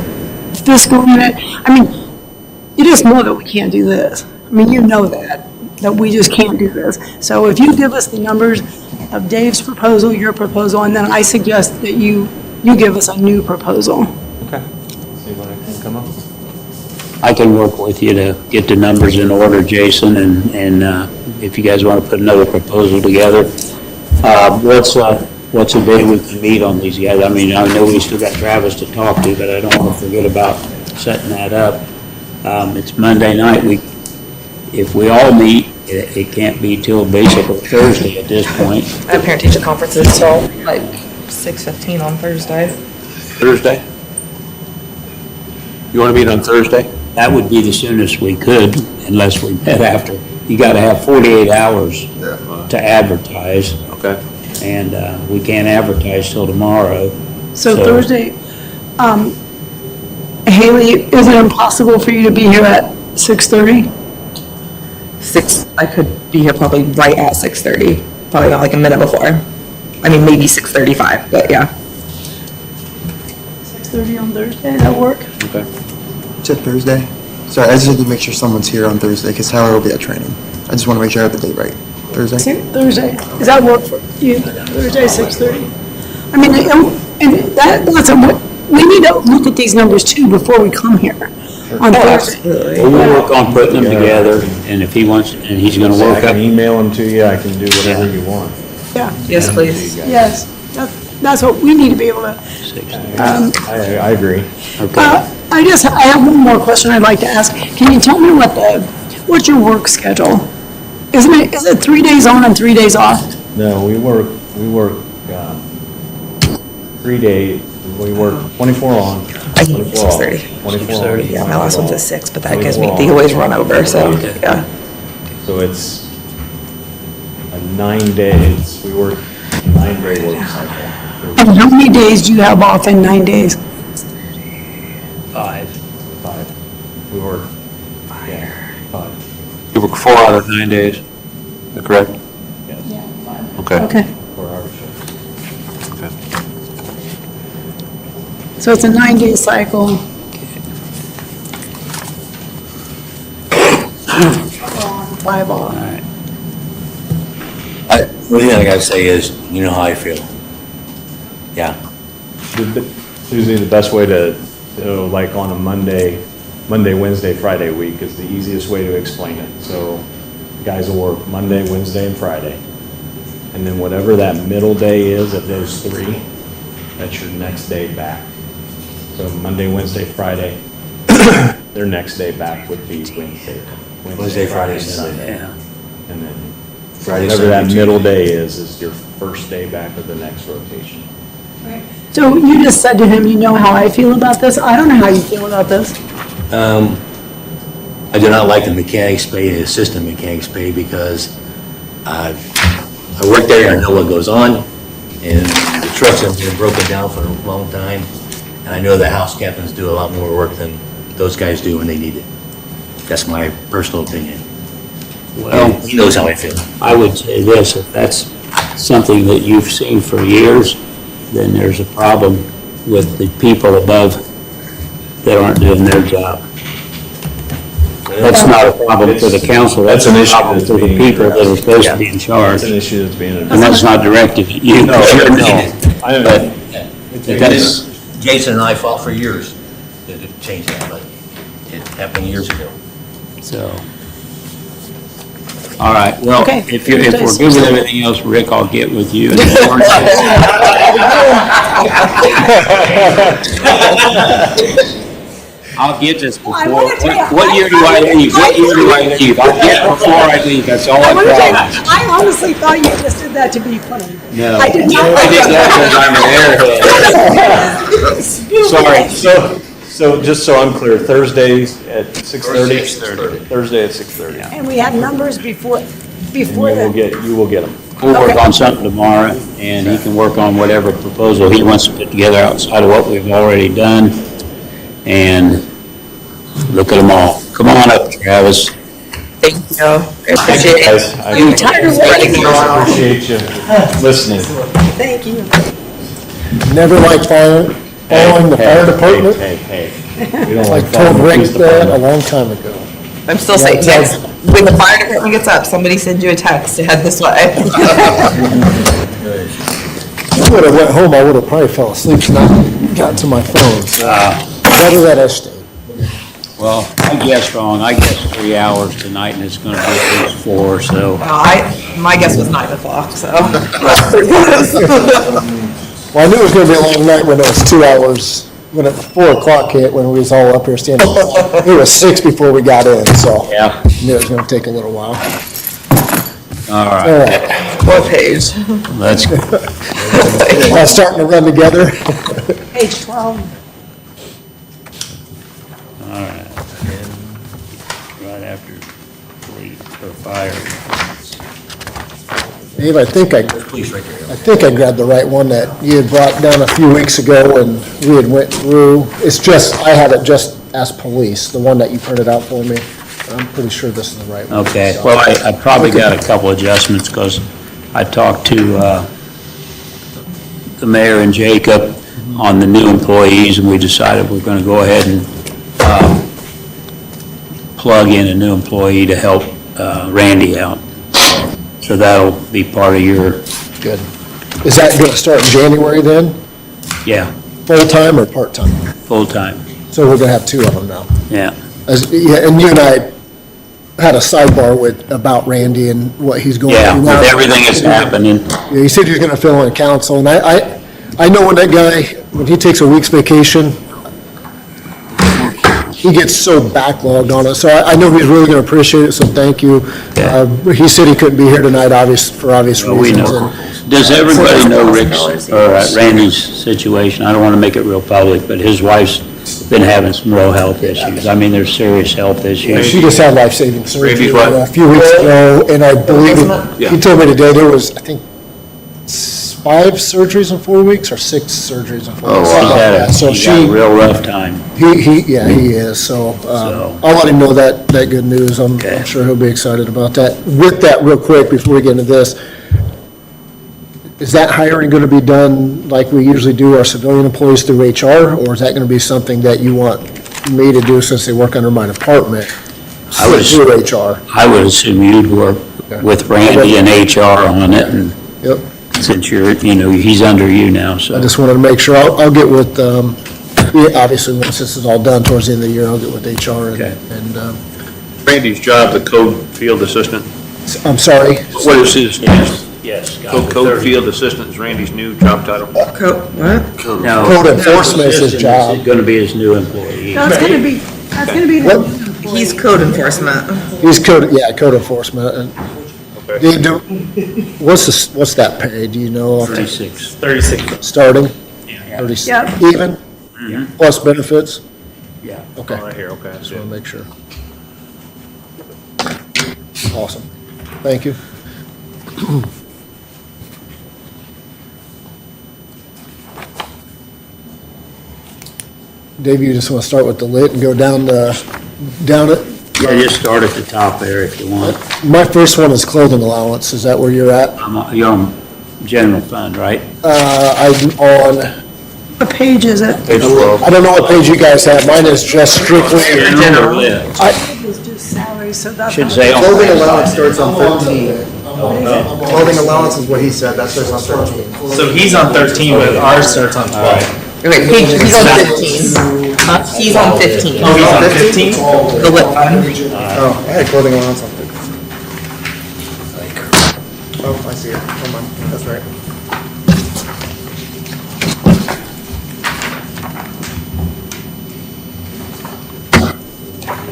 fiscally. I mean, you just know that we can't do this. I mean, you know that we just can't do this. So if you give us the numbers of Dave's proposal, your proposal, and then I suggest that you give us a new proposal. Okay. See what I can come up with. I can work with you to get the numbers in order, Jason, and if you guys want to put another proposal together. What's a day we can meet on these guys? I mean, I know we still got Travis to talk to, but I don't want to forget about setting that up. It's Monday night. If we all meet, it can't be till basically Thursday at this point. I have parent-teacher conferences till like 6:15 on Thursday. Thursday? You want to meet on Thursday? That would be the soonest we could, unless we met after. You got to have 48 hours to advertise. Okay. And we can't advertise till tomorrow. So Thursday, Haley, is it impossible for you to be here at 6:30? I could be here probably right at 6:30, probably not like a minute before. I mean, maybe 6:35, but yeah. 6:30 on Thursday, does that work? Okay. Said Thursday? Sorry, I just need to make sure someone's here on Thursday, because Tyler will be at training. I just want to make sure I have the date right. Thursday? Thursday, does that work for you? Thursday, 6:30? I mean, we need to look at these numbers too before we come here on Thursday. Well, we'll work on putting them together, and if he wants, and he's gonna work I up. can email them to you, I can do whatever you want. Yeah. Yes, please. Yes, that's what we need to be able to. I agree. I have one more question I'd like to ask. Can you tell me what's your work schedule? Is it 3 days on and 3 days off? No, we work 3 days, we work 24 on. I think 6:30. 24 on. Yeah, my last one's at 6, but that gives me, they always run over, so, yeah. So it's a 9 days, we work 9-day work cycle. And how many days do you have off in 9 days? 5. We work, yeah, 5. You work 4 out of 9 days, is that correct? Yes. Okay. Okay, 4-hour shifts. Okay. so it's a 9-day cycle. 5 off. The only thing I gotta say is, you know how I feel. Yeah. Usually the best way to, like on a Monday, Wednesday, Friday week is the easiest way to explain it. So guys will work Monday, Wednesday, and Friday. And then whatever that middle day is of those 3, that's your next day back. So Monday, Wednesday, Friday, their next day back would be Wednesday, Friday, Sunday. Yeah. And then Friday, whatever that Sunday, middle day is your first day back of the next rotation. So you just said to him, you know how I feel about this? I don't know how you feel about this. I do not like the mechanics pay, the assistant mechanics pay, because I work there, I know what goes on, and the trucks have been broken down for a long time, and I know the house captains do a lot more work than those guys do when they need it. That's my personal opinion. Well, And he knows how I feel. I would say this, if that's something that you've seen for years, then there's a problem with the people above that aren't doing their job. That's not a problem for the council, that's an issue for the people that are supposed to be in charge. That's an issue that's being And that's not directed at you. No, You're no. needed. But that's, Jason and I fought for years to change that, but it happened years ago. so. All right, well, Okay. if we're good with everything else, Rick, I'll get with you. And I'll get this before, I wanna tell you, what year do I leave? What year do I leave? I'll get it before I leave, that's all I promise. I honestly thought you just did that to be funny. No. I did not. I did that because I'm an airhead. Sorry. So just so I'm clear, Thursdays at 6:30? 6:30. Thursday at 6:30. And we had numbers before, Before you will get them. We'll work on something tomorrow, and he can work on whatever proposal he wants to put together outside of what we've already done, and look at them all. Come on up, Travis. Thank you. I appreciate it. Guys, I You tired of waiting? appreciate you listening. Thank you. Never liked following the fire department. Hey. We don't I like told following the Rick police that a department. long time ago. I'm still saying, next, when the fire department gets up, somebody send you a text to head this way. I would have went home, I would have probably fell asleep and not got to my phone, so better that I stayed. Well, I guessed wrong. I guessed 3 hours tonight, and it's gonna be at least 4, so. My guess was 9 o'clock, so. Well, I knew it was gonna be a long night when it was 2 hours, when 4 o'clock hit, when we was all up here standing. It was 6 before we got in, so. Yeah. I knew it was gonna take a little while. All All right, right, What page? let's go. starting to run together. Page 12. All right. Right after police or fire. Dave, I think I grabbed the right one that you had brought down a few weeks ago and we had went through. It's just, I have it just as police, the one that you printed out for me. I'm pretty sure this is the right one. Okay, So- well, I probably got a couple adjustments, because I talked to the mayor and Jacob on the new employees, and we decided we're gonna go ahead and plug in a new employee to help Randy out. So that'll be part of your, Good. Is that gonna start in January then? yeah, Full-time or part-time? full-time, So we're gonna have 2 of them now. yeah. Yeah, and you and I had a sidebar about Randy and what he's going Yeah, through now. with everything that's happening. Yeah, he said he was gonna fill in council, and I know when that guy, when he takes a week's vacation, he gets so backlogged on it, so I know he's really gonna appreciate it, so thank you. He said he couldn't be here tonight, for obvious Well, we reasons. know. Does everybody know Rick's, or Randy's situation? I don't want to make it real public, but his wife's been having some real health issues. I mean, there's serious health And issues. she just had life-saving surgery Randy's what? a few weeks ago, and I believe, Yeah. he told me today there was, I think, 5 surgeries in 4 weeks, or 6 surgeries in 4 weeks. She's something like had that. a, So she's got a she, real rough time. he is, so, I'll let him know that good news. I'm Okay. sure he'll be excited about that. With that, real quick, before we get into this, is that hiring gonna be done like we usually do our civilian employees through HR, or is that gonna be something that you want me to do since they work under my department? I would Through HR. I would assume you'd work with Randy and HR on it, and Yep. since he's under you now, I so. just wanted to make sure, I'll get with, yeah, obviously, once this is all done towards the end of the year, I'll get with HR Okay. and, Randy's job, the code field assistant. I'm sorry. What is his? Yes. Code field assistant is Randy's new job title. What? No. Code enforcement is his job. It's gonna be his new employee. That's gonna be, What? He's code enforcement. He's code enforcement, and what's that pay, do you know? 36. 36. Starting? Yeah. 30 Yep. even, Mhm. plus benefits? Yeah. Okay, Right here, okay. just want to make sure. Awesome, thank you. Dave, you just want to start with the lit and go down it? Yeah, just start at the top there if you want. My first one is clothing allowance, is that where you're at? You're on general fund, right? I'm on, what page is it? Page 12. I don't know what page you guys have, mine is just strictly. General lit. It's just salary, so that's. Should say on. Clothing allowance starts on 13. Clothing allowance is what he said, that starts on 13. So he's on 13, but ours starts on 12. Okay, he's on 15. He's on 15. Oh, he's on 15? The lit fund. Oh, I had clothing allowance on 13. Oh, I see it, hold on, that's right.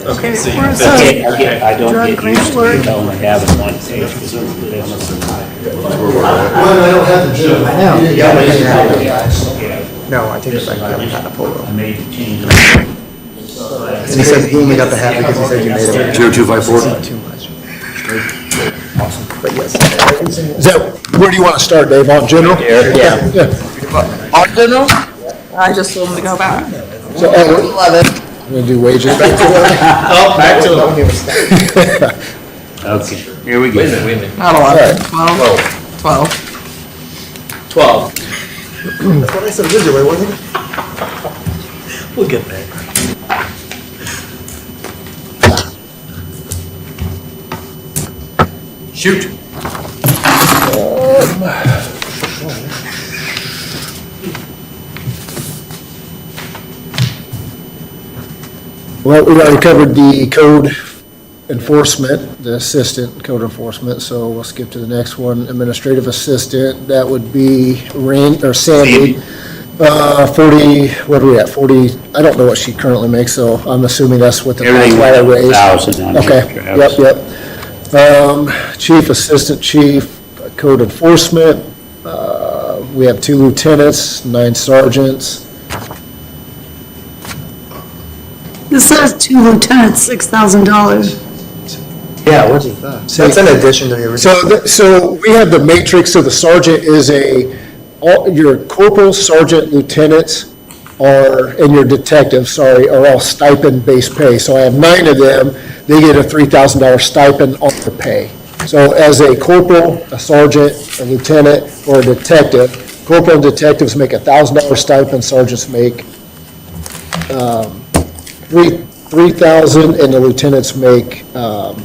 Okay, so Where's you're that? 15. I don't Drug get grant used to work. it only having one page. I don't have the gym. I know. No, I take it back, I haven't had a polo. I made the change. And he said he only got the hat because he said you made it. 0254? Too much. Awesome. But yes. Is that, where do you want to start, Dave? On general? Yeah. On general, I just told them to go back. So, 11. I'm going to do wages. Back to Oh, back to Okay, here we go. Wait a minute. Not 11, 12. 12. That's what I said originally, wasn't it? We'll get there. Shoot. Well, we already covered the code enforcement, the assistant code enforcement, so we'll skip to the next one. Administrative assistant, that would be Sandy. 40, what are we at, 40, I don't know what she currently makes, so I'm assuming that's what the Everything $1,000 raise. 1,000 on Okay, here, Travis. yep. Chief, assistant chief, code enforcement, we have 2 lieutenants, 9 sergeants. This says 2 lieutenants, $6,000. Yeah, what is that? That's in addition to the original. So we have the matrix, so the sergeant is your corporal, sergeant, lieutenants and your detectives, are all stipend-based pay. So I have 9 of them, they get a $3,000 stipend on their pay. So as a corporal, a sergeant, a lieutenant, or a detective, corporal and detectives make $1,000 stipend, sergeants make $3,000, and the lieutenants make, No,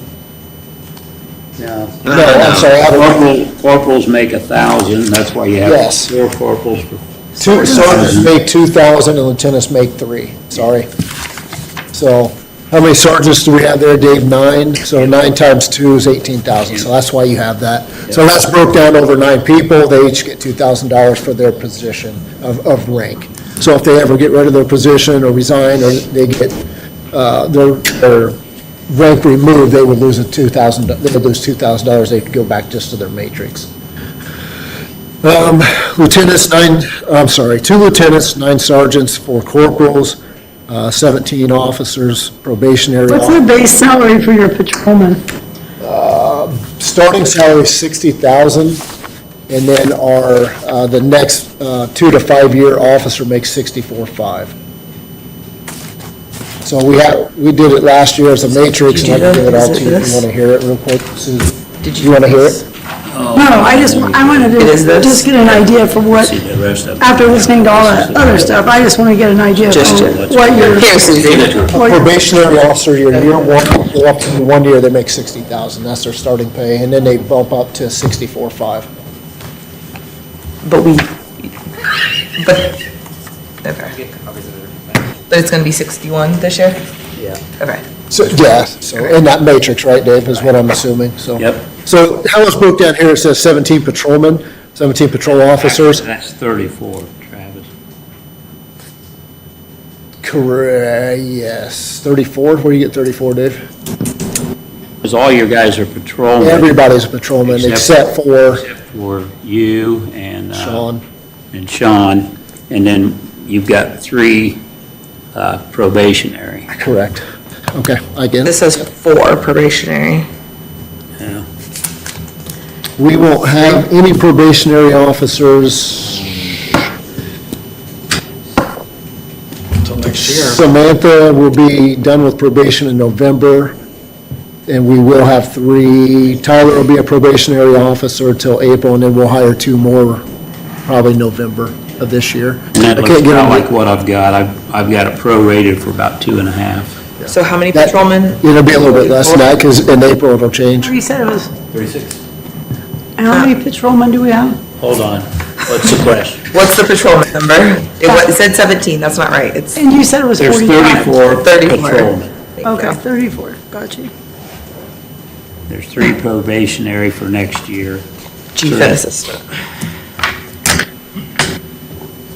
I'm sorry, Corporals make 1,000, that's why you have Yes. 4 corporals for. Sergeants make 2,000 and lieutenants make 3, sorry. So how many sergeants do we have there, Dave? 9? So 9 times 2 is 18,000, so that's why you have that. So that's broke down over 9 people, they each get $2,000 for their position of rank. So if they ever get rid of their position or resign, or they get their rank removed, they would lose $2,000, they could go back just to their matrix. Lieutenants, 2 lieutenants, 9 sergeants, 4 corporals, 17 officers, probationary. What's the base salary for your patrolman? Starting salary is 60,000, and then the next 2 to 5 year officer makes 64,500. So we did it last year as a matrix, and I can give it all to you if you want to hear it real quick. Susan, do you want to hear it? No, I wanted to just get an idea for what, See the rest of it. after listening to all that other stuff, I just want to get an idea of what your. Probationary officer, your year 1, they're up to 1 year, they make 60,000, that's their starting pay, and then they bump up to 64,500. Okay. But it's gonna be 61 this year? Yeah. Okay. So, yeah, so in that matrix, right, Dave, is what I'm assuming, so. Yep. So how it's broke down here, it says 17 patrolmen, 17 patrol officers. That's 34, Travis. Correct, yes, 34, where do you get 34, Dave? Because all your guys are patrolmen. Everybody's a patrolman except for For you and. Sean. And Sean, and then you've got 3 probationary. Correct. Okay, I get it. This says 4 probationary. Yeah. We won't have any probationary officers. Until next year. Samantha will be done with probation in November, and we will have 3. Tyler will be a probationary officer till April, and then we'll hire 2 more, probably November of this year. And that I looks can't get about them- like what I've got. I've got it prorated for about 2.5. So how many patrolmen? It'll be a little bit less than that, because in April it'll change. You said it was, 36. how many patrolmen do we have? Hold on. What's the question? What's the patrolman number? It said 17, that's not right. It's And you said it was There's 45. 34 34. patrolmen. Okay, 34, got you. There's 3 probationary for next year. chief and assistant.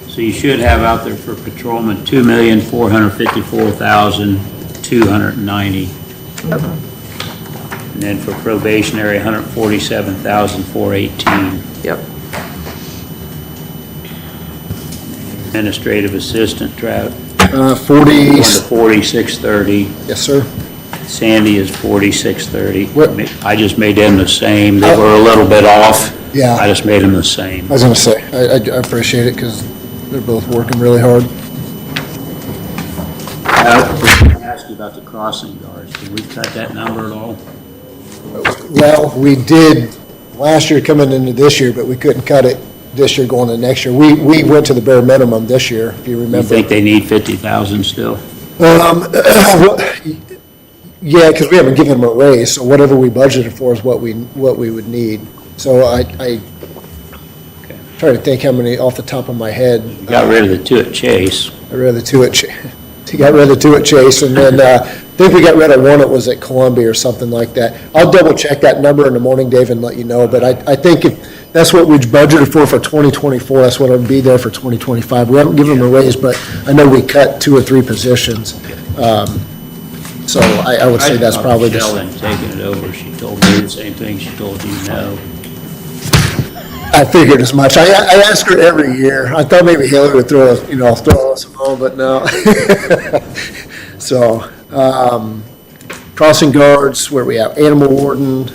So you should have out there for patrolmen, 2,454,290. And then for probationary, 147,418. Yep. Administrative assistant, Travis, 40, going to 4630. yes, sir. Sandy is 4630. I just made them the same. They were a little bit off. Yeah. I just made them the same. I was gonna say, I appreciate it, because they're both working really hard. I asked you about the crossing guards. Did we cut that number at all? Well, we did last year coming into this year, but we couldn't cut it this year going into next year. We went to the bare minimum this year, if you You remember. think they need 50,000 still? Yeah, because we haven't given them a raise, so whatever we budgeted for is what we would need. So I try to think how many off the top of my head. Got rid of the two at Chase. I got rid of the two at Chase, and then I think we got rid of one that was at Columbia or something like that. I'll double check that number in the morning, Dave, and let you know, but I think if that's what we budgeted for 2024, that's what it'll be there for 2025. We haven't given them a raise, but I know we cut 2 or 3 positions. So I would say that's probably Michelle the, and taking it over, she told me the same thing she told you, no. I figured as much. I ask her every year. I thought maybe Hillary would throw us a bone, but no. So, crossing guards, where we have animal warden,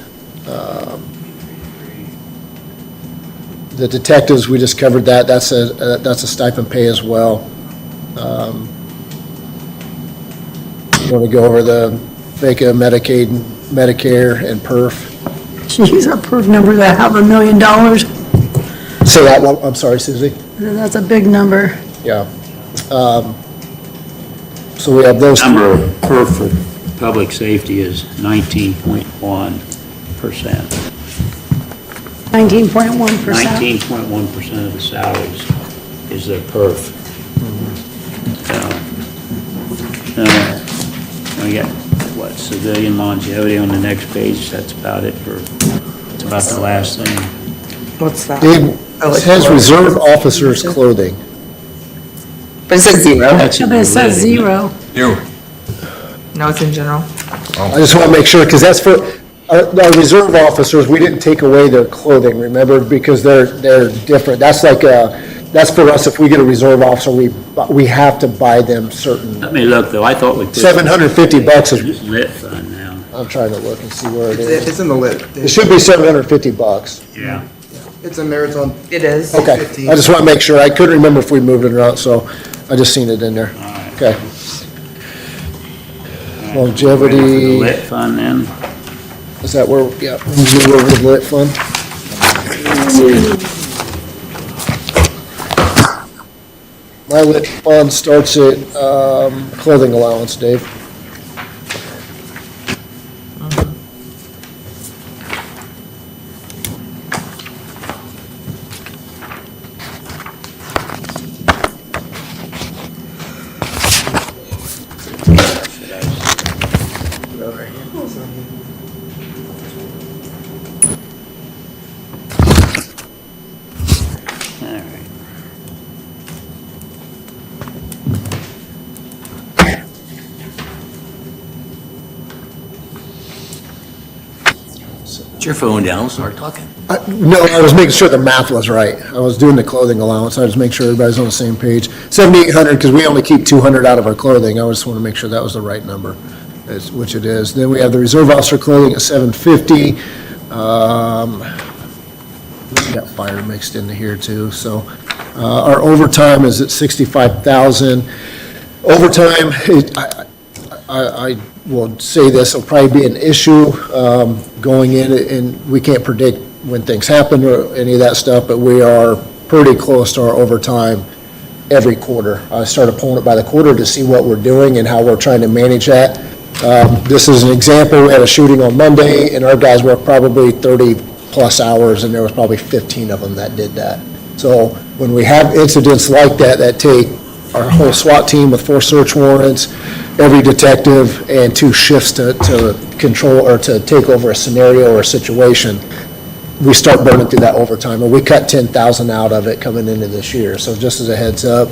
the detectives, we just covered that. That's a stipend pay as well. Want to go over the VACA, Medicaid, Medicare, and PERF. Geez, our PERF number that have $1 million, Say that one, I'm sorry, Susie. that's a big number. Yeah. So we have those. Number of PERF for public safety is 19.1%. 19.1%. 19.1% of the salaries is their PERF. We got, what, civilian longevity on the next page, that's about it that's about the last thing. What's that? Dave, it says reserve officers clothing. But it says 0. That's But it says 0. No, it's in general. I just want to make sure, because that's for, our reserve officers, we didn't take away their clothing, remember, because they're different. That's like that's for us, if we get a reserve officer, we have to buy them certain. Let me look, though, I thought we put. $750 is, It's lit fund now. I'm trying to look and see where it is. It's in the lit. It should be $750. Yeah. It's in there, it's on. It is. Okay, I just want to make sure. I couldn't remember if we moved it or not, so I just seen it in there. Okay. The Longevity, lit fund then? is that where, yeah, move over to the lit fund? My lit fund starts at clothing allowance, Dave. All right. Put your phone down, start talking. No, I was making sure the math was right. I was doing the clothing allowance. I was making sure everybody's on the same page. 7,800, because we only keep 200 out of our clothing. I just want to make sure that was the right number, which it is. Then we have the reserve officer clothing at 750. We got fire mixed into here too. So our overtime is at 65,000. Overtime, I will say this will probably be an issue going in, and we can't predict when things happen or any of that stuff, but we are pretty close to our overtime every quarter. I started pulling it by the quarter to see what we're doing and how we're trying to manage that. This is an example. We had a shooting on Monday, and our guys worked probably 30-plus hours, and there was probably 15 of them that did that. So when we have incidents like that, that take our whole SWAT team with 4 search warrants, every detective, and 2 shifts to control or to take over a scenario or a situation, we start burning through that overtime, and we cut 10,000 out of it coming into this year. So just as a heads up,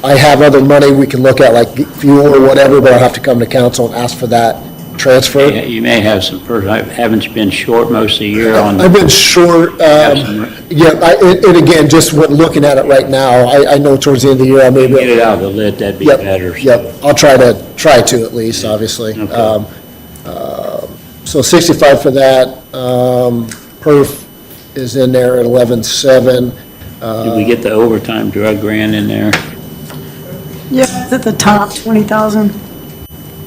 I have other money we can look at, like fuel or whatever, but I'll have to come to council and ask for that transfer. Yeah, you may have some, haven't you been short most of the year on? I've been short, and again, just when looking at it right now, I know towards the end of the year, I may be. Get it out of the lit, that'd be better. Yep, I'll try to at least, obviously. Okay. So 65 for that. Perf is in there at 11.7. Did we get the overtime drug grant in there? Yeah, it's at the top, 20,000.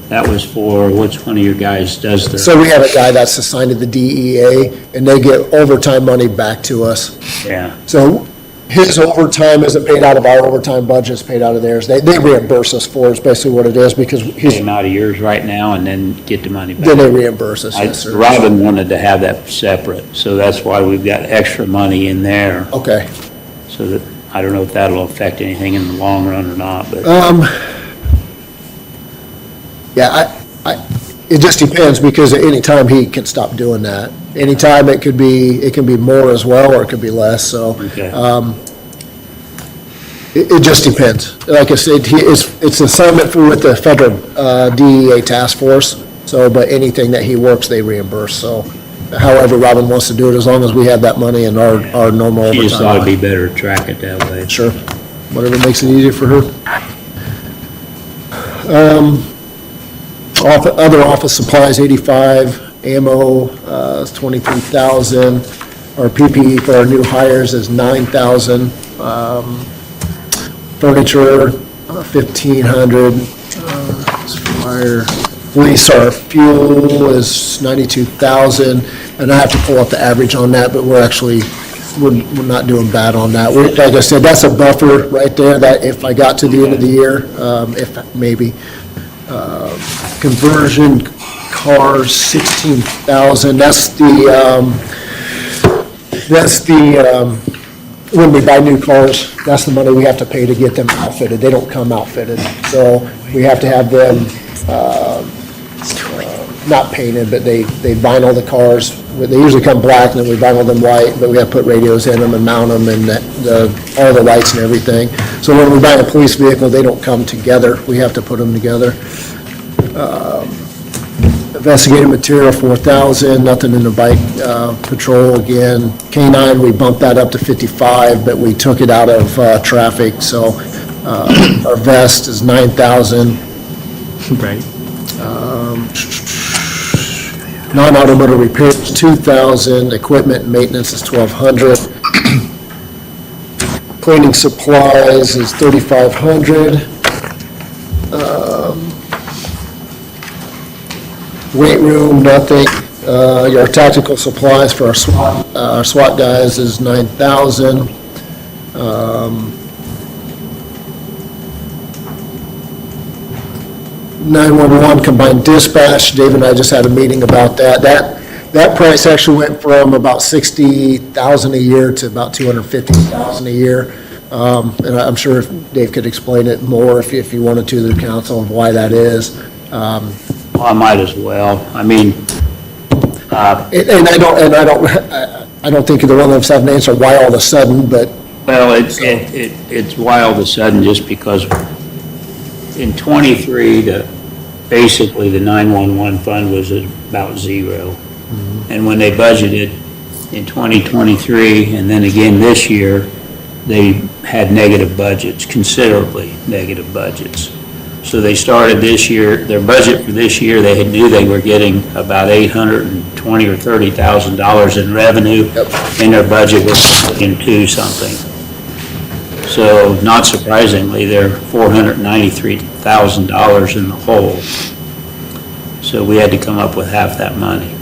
That was for, which one of your guys does the? So we have a guy that's assigned to the DEA, and they get overtime money back to us. Yeah. So his overtime isn't paid out of our overtime budget, it's paid out of theirs. They reimburse us for it, is basically what it is, because he's, Came out of yours right now and then get the money back? then they reimburse us, yes, sir. Robin wanted to have that separate, so that's why we've got extra money in there. Okay. So that, I don't know if that'll affect anything in the long run or not, but. Yeah, it just depends, because at any time he can stop doing that. Anytime it can be more as well, or it could be less, so. Okay. It just depends. Like I said, it's an assignment with the federal DEA task force, so, but anything that he works, they reimburse, so however Robin wants to do it, as long as we have that money in our normal overtime. She just thought it'd be better to track it that way. Sure. Whatever makes it easier for her. Other office supplies, 85, ammo, is 23,000. Our PPE for our new hires is 9,000. Furniture, 1,500. Fire, police, our fuel is 92,000. And I have to pull up the average on that, but we're not doing bad on that. Like I said, that's a buffer right there, that if I got to the end of the year, if maybe. Conversion cars, 16,000. That's when we buy new cars, that's the money we have to pay to get them outfitted. They don't come outfitted. So we have to have them, not painted, but they vinyl the cars. They usually come black, and then we vinyl them white, but we have to put radios in them and mount them, and all the lights and everything. So when we buy a police vehicle, they don't come together. We have to put them together. Investigative material, 4,000, nothing in the bike patrol again. K-9, we bumped that up to 55, but we took it out of traffic, so our vest is 9,000. Right. Non-automotive repairs, 2,000, equipment and maintenance is 1,200. Cleaning supplies is 3,500. Weight room, nothing. Your tactical supplies for our SWAT guys is 9,000. 911 combined dispatch, Dave and I just had a meeting about that. That price actually went from about 60,000 a year to about 250,000 a year. And I'm sure if Dave could explain it more if you wanted to, the council, of why that is. Well, I might as well. I mean, And I don't think either one of us have an answer why all of a sudden, but. well, it's why all of a sudden, just because in '23, basically the 911 fund was about zero. And when they budgeted in 2023, and then again this year, they had negative budgets, considerably negative budgets. So they started this year, their budget for this year, they knew they were getting about $820,000 or $30,000 in revenue, and their budget was into something. So not surprisingly, they're $493,000 in the hole. So we had to come up with half that money.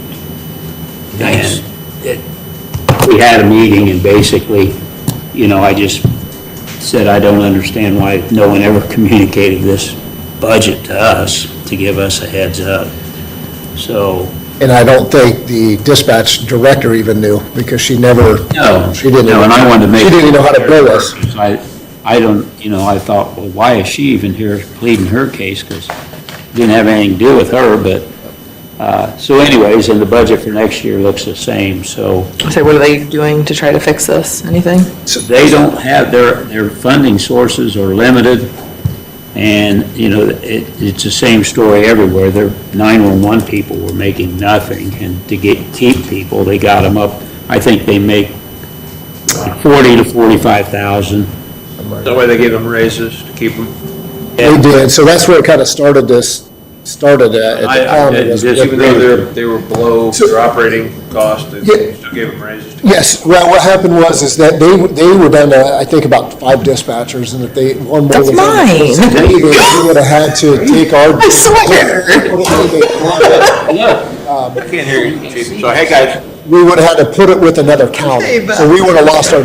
And we had a meeting, and basically, I just said, I don't understand why no one ever communicated this budget to us to give us a heads up. So. And I don't think the dispatch director even knew, because she never. No. She didn't. No, and I wanted to make. She didn't even know how to bill us. I don't, I thought, well, why is she even here pleading her case? Because it didn't have anything to do with her, but, so anyways, and the budget for next year looks the same, so. So what are they doing to try to fix this? Anything? They don't have, their funding sources are limited, and, it's the same story everywhere. Their 911 people were making nothing, and to keep people, they got them up, I think they make 40 to 45,000. That way they gave them raises to keep them. They did, so that's where it kind of started this started at the county was. Even though they were below their operating cost, they still gave them raises. Yes, well, what happened was, is that they were down to, I think, about 5 dispatchers, and if they, one more. That's mine. We would have had to take our. I swear. I can't hear you, Chief. So, hey, guys. We would have had to put it with another county, so we would have lost our.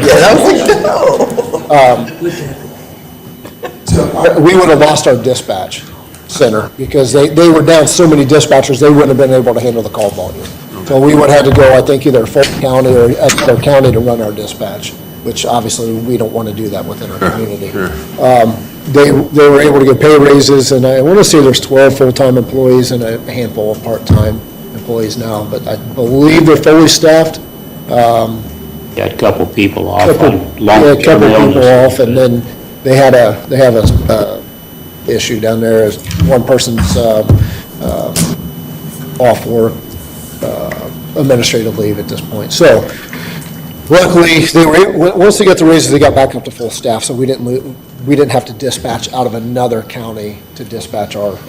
We would have lost our dispatch center, because they were down so many dispatchers, they wouldn't have been able to handle the call volume. So we would have had to go, I think, either Fulton County or another county to run our dispatch, which obviously we don't want to do that within our community. They were able to get pay raises, and I want to say there's 12 full-time employees and a handful of part-time employees now, but I believe they're fully staffed. Got a couple people off on A long-term couple people illness. off, and then they have a issue down there, is one person's off work, administrative leave at this point. So luckily, once they got the raises, they got back up to full staff, so we didn't have to dispatch out of another county to dispatch our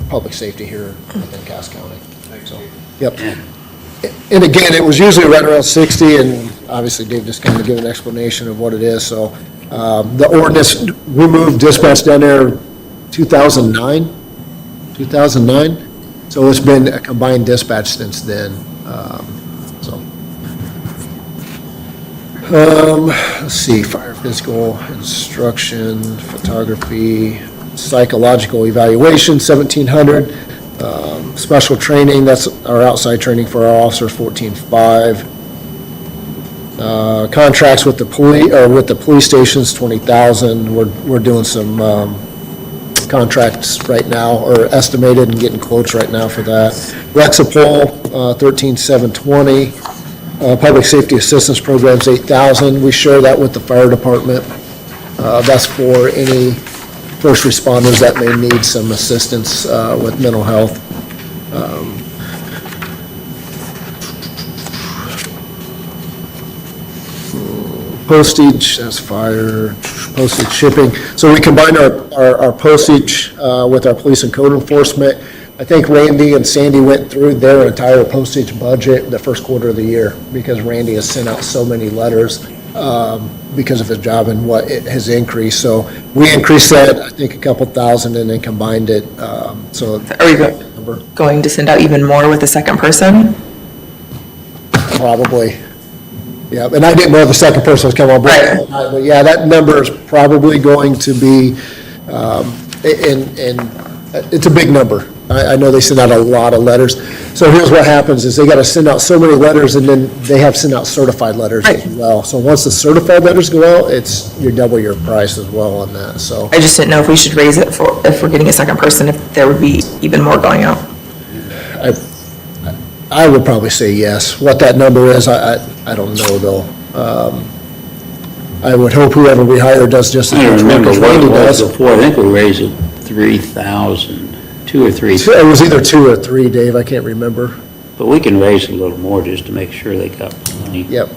public safety here within Cass County. So, yep. And again, it was usually right around 60, and obviously Dave just kind of gave an explanation of what it is. So the ordinance, we moved dispatch down there 2009. So it's been a combined dispatch since then. Let's see, fire physical instruction, photography, psychological evaluation, 1,700. Special training, that's our outside training for our officers, 14,500. Contracts with the police stations, 20,000. We're doing some contracts right now, or estimated, and getting quotes right now for that. Rexapol, 13,720. Public safety assistance programs, 8,000. We share that with the fire department. That's for any first responders that may need some assistance with mental health. Postage, that's fire, postage, shipping. So we combined our postage with our police and code enforcement. I think Randy and Sandy went through their entire postage budget the first quarter of the year, because Randy has sent out so many letters because of his job and what it has increased. So we increased that, I think, a couple thousand, and then combined it. So Are we going to send out even more with the second person? probably, yeah. And I didn't know the second person was coming on board. Right. But yeah, that number is probably going to be, it's a big number. I know they send out a lot of letters. So here's what happens, is they got to send out so many letters, and then they have sent out certified letters as well. So once the certified letters go out, you double your price as well on that, so. I just didn't know if we should raise it if we're getting a second person, if there would be even more going out. I would probably say yes. What that number is, I don't know, though. I would hope whoever we hire does just as I don't much work remember as what Randy it was does. before. I think we raised it 3,000, 2 or 3. It was either 2 or 3, Dave, I can't remember. But we can raise it a little more just to make sure they got plenty. Yep.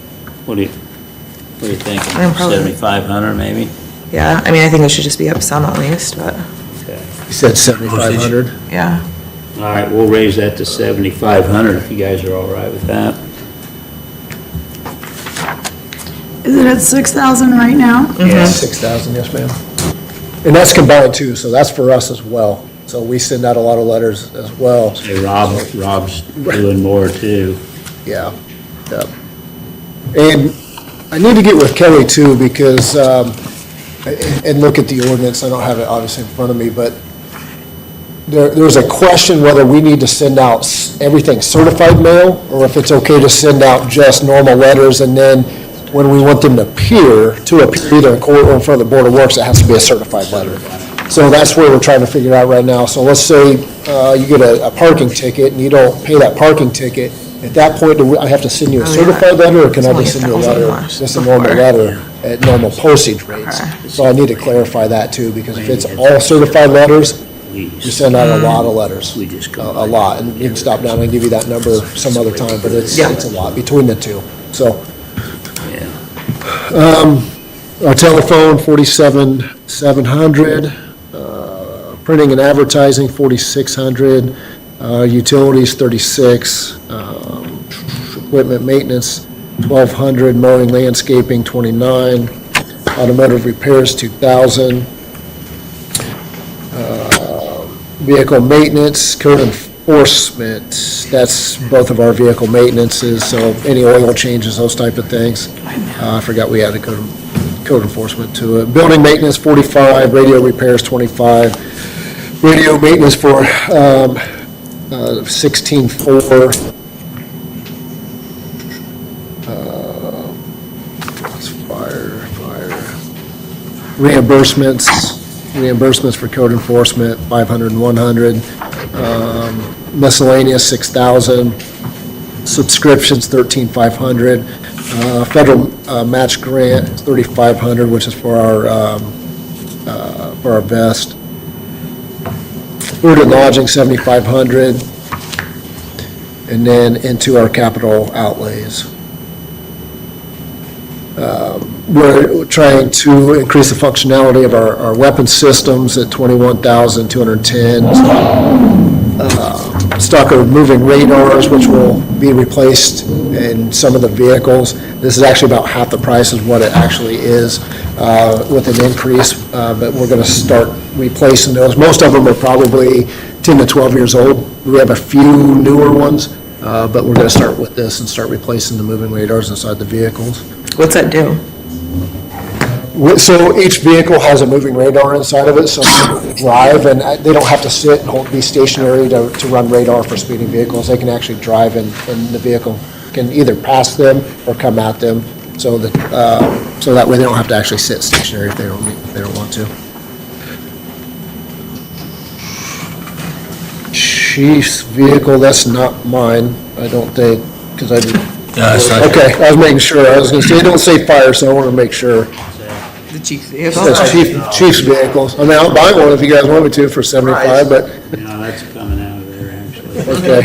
What do you think? I'm probably- 7,500 maybe? Yeah, I mean, I think it should just be up some at least, but, You said 7,500? yeah. All right, we'll raise that to 7,500 if you guys are all right with that. Is it at 6,000 right now? Yeah. 6,000, yes, ma'am. And that's combined too, so that's for us as well. So we send out a lot of letters as well. Say Rob's doing more too. Yeah, yep. And I need to get with Kelly too, because, and look at the ordinance, I don't have it obviously in front of me, but there's a question whether we need to send out everything certified mail, or if it's okay to send out just normal letters, and then when we want them to appear either in court or in front of the Board of Works, it has to be a certified letter. So that's where we're trying to figure out right now. So let's say you get a parking ticket and you don't pay that parking ticket. At that point, do I have to send you a certified letter, or can I just send you a letter, just a normal letter at normal postage rates? So I need to clarify that too, because if it's all certified letters, you send out a lot of letters, a lot. And you can stop down and give you that number some other time, but it's a lot between the two, so. Our telephone, 47,700. Printing and advertising, 4,600. Utilities, 36. Equipment maintenance, 1,200. Mowing, landscaping, 29. Automotive repairs, 2,000. Vehicle maintenance, code enforcement, that's both of our vehicle maintenances, so any oil changes, those type of things. I forgot we added code enforcement to it. Building maintenance, 45, radio repairs, 25. Radio maintenance for 16.4. Fire. Reimbursements for code enforcement, 500 and 100. Miscellaneous, 6,000. Subscriptions, 13,500. Federal match grant, 3,500, which is for our vest. Food and lodging, 7,500. And then into our capital outlays. We're trying to increase the functionality of our weapon systems at 21,210. Stock of moving radars, which will be replaced in some of the vehicles. This is actually about half the price of what it actually is with an increase, but we're going to start replacing those. Most of them are probably 10 to 12 years old. We have a few newer ones, but we're going to start with this and start replacing the moving radars inside the vehicles. What's that do? So each vehicle has a moving radar inside of it, so they drive, and they don't have to sit and be stationary to run radar for speeding vehicles. They can actually drive, and the vehicle can either pass them or come at them, so that way they don't have to actually sit stationary if they don't want to. Chief's vehicle, that's not mine, I don't think, because I didn't. Okay, I was making sure. I was going to say, don't say fire, so I want to make sure. The chief's vehicle? That's Chief's vehicles. I mean, I'll buy one if you guys want me to for 75, but, No, that's coming out of there, actually. okay.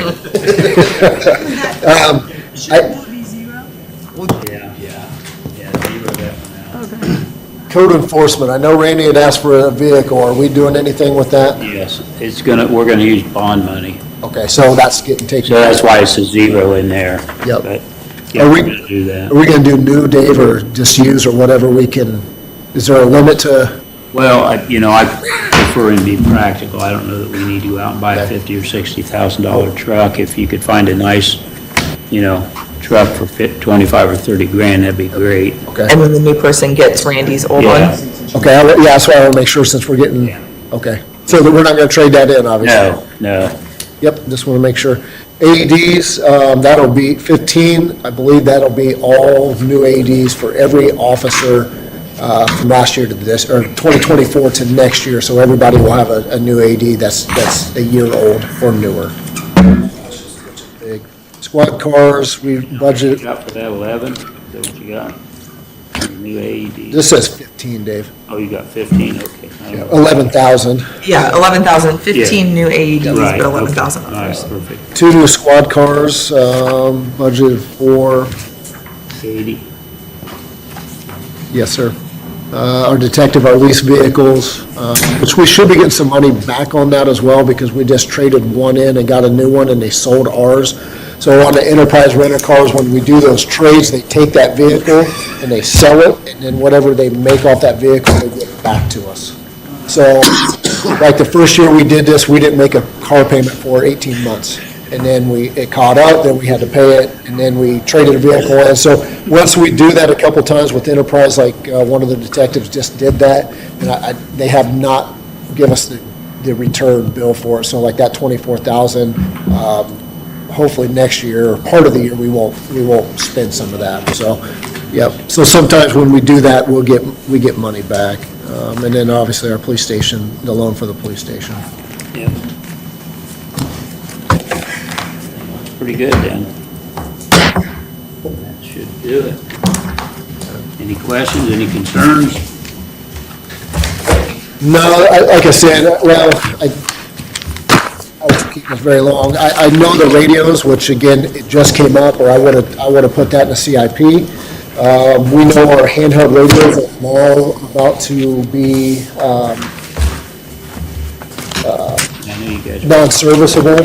Yeah, zero definitely. Code enforcement, I know Randy had asked for a vehicle. Are we doing anything with that? Yes, we're gonna use bond money. Okay, so that's getting taken. So that's why it's a zero in there. Yep. But, yeah, Are we're we- gonna do that. Are we going to do new, Dave, or just use or whatever we can? Is there a limit to? Well, I prefer to be practical. I don't know that we need to go out and buy a $50,000 or $60,000 truck. If you could find a nice, truck for 25 or 30 grand, that'd be great. Okay. And then the new person gets Randy's old one? Okay, that's why I want to make sure since we're getting, okay. So that we're not going to trade that in, obviously? No. Yep, just want to make sure. AEDs, that'll be 15, I believe that'll be all new AEDs for every officer from last year to this, or 2024 to next year, so everybody will have a new AED that's a year old or newer. Big. Squad cars, we budgeted, Got for that 11, is that what you got? New AED. this says 15, Dave. Oh, you got 15, okay. 11,000. Yeah, 11,000, 15 Yeah. new AEDs, Right, but okay. 11,000 All right, others. perfect. 2 new squad cars, budgeted for, 80. yes, sir. Our detective, our lease vehicles, which we should be getting some money back on that as well, because we just traded one in and got a new one, and they sold ours. So on the enterprise renter cars, when we do those trades, they take that vehicle and they sell it, and then whatever they make off that vehicle, they give back to us. So, like the first year we did this, we didn't make a car payment for 18 months. And then it caught up, then we had to pay it, and then we traded a vehicle in. So once we do that a couple times with Enterprise, like one of the detectives just did that, and they have not given us the return bill for it. So like that 24,000, hopefully next year, or part of the year, we won't spend some of that. So, yep. So sometimes when we do that, we get money back. And then obviously our police station, the loan for the police station. Yep. Pretty good then. That should do it. Any questions, any concerns? No, like I said, well, I won't keep this very long. I know the radios, which again, it just came up, or I would have put that in the CIP. We know our handheld radios are now about to be non-serviceable.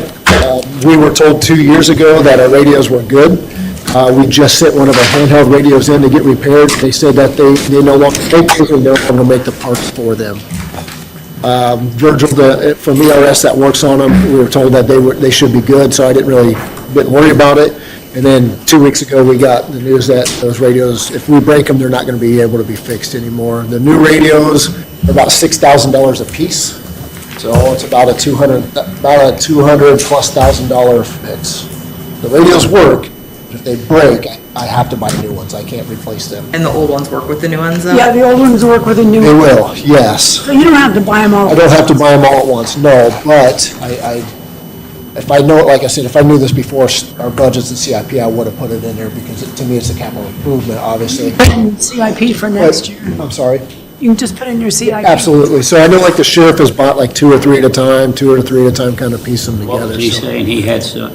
We were told 2 years ago that our radios were good. We just sent one of our handheld radios in to get repaired. They said that they no longer make those and no longer make the parts for them. Virgil, from ERS that works on them, we were told that they should be good, so I didn't worry about it. And then 2 weeks ago, we got the news that those radios, if we break them, they're not going to be able to be fixed anymore. The new radios are about $6,000 a piece, so it's about a $200 plus $1,000 fix. The radios work. If they break, I have to buy new ones. I can't replace them. And the old ones work with the new ones though? Yeah, the old ones work with the new. They will, yes. So you don't have to buy them all. I don't have to buy them all at once, no, but if I know, like I said, if I knew this before our budgets and CIP, I would have put it in there because to me, it's a capital improvement, obviously. Put in CIP for next year. I'm sorry? You can just put in your CIP. Absolutely. So I know like the sheriff has bought like two or three at a time, kind of piece them together. What was he so. saying? He had some,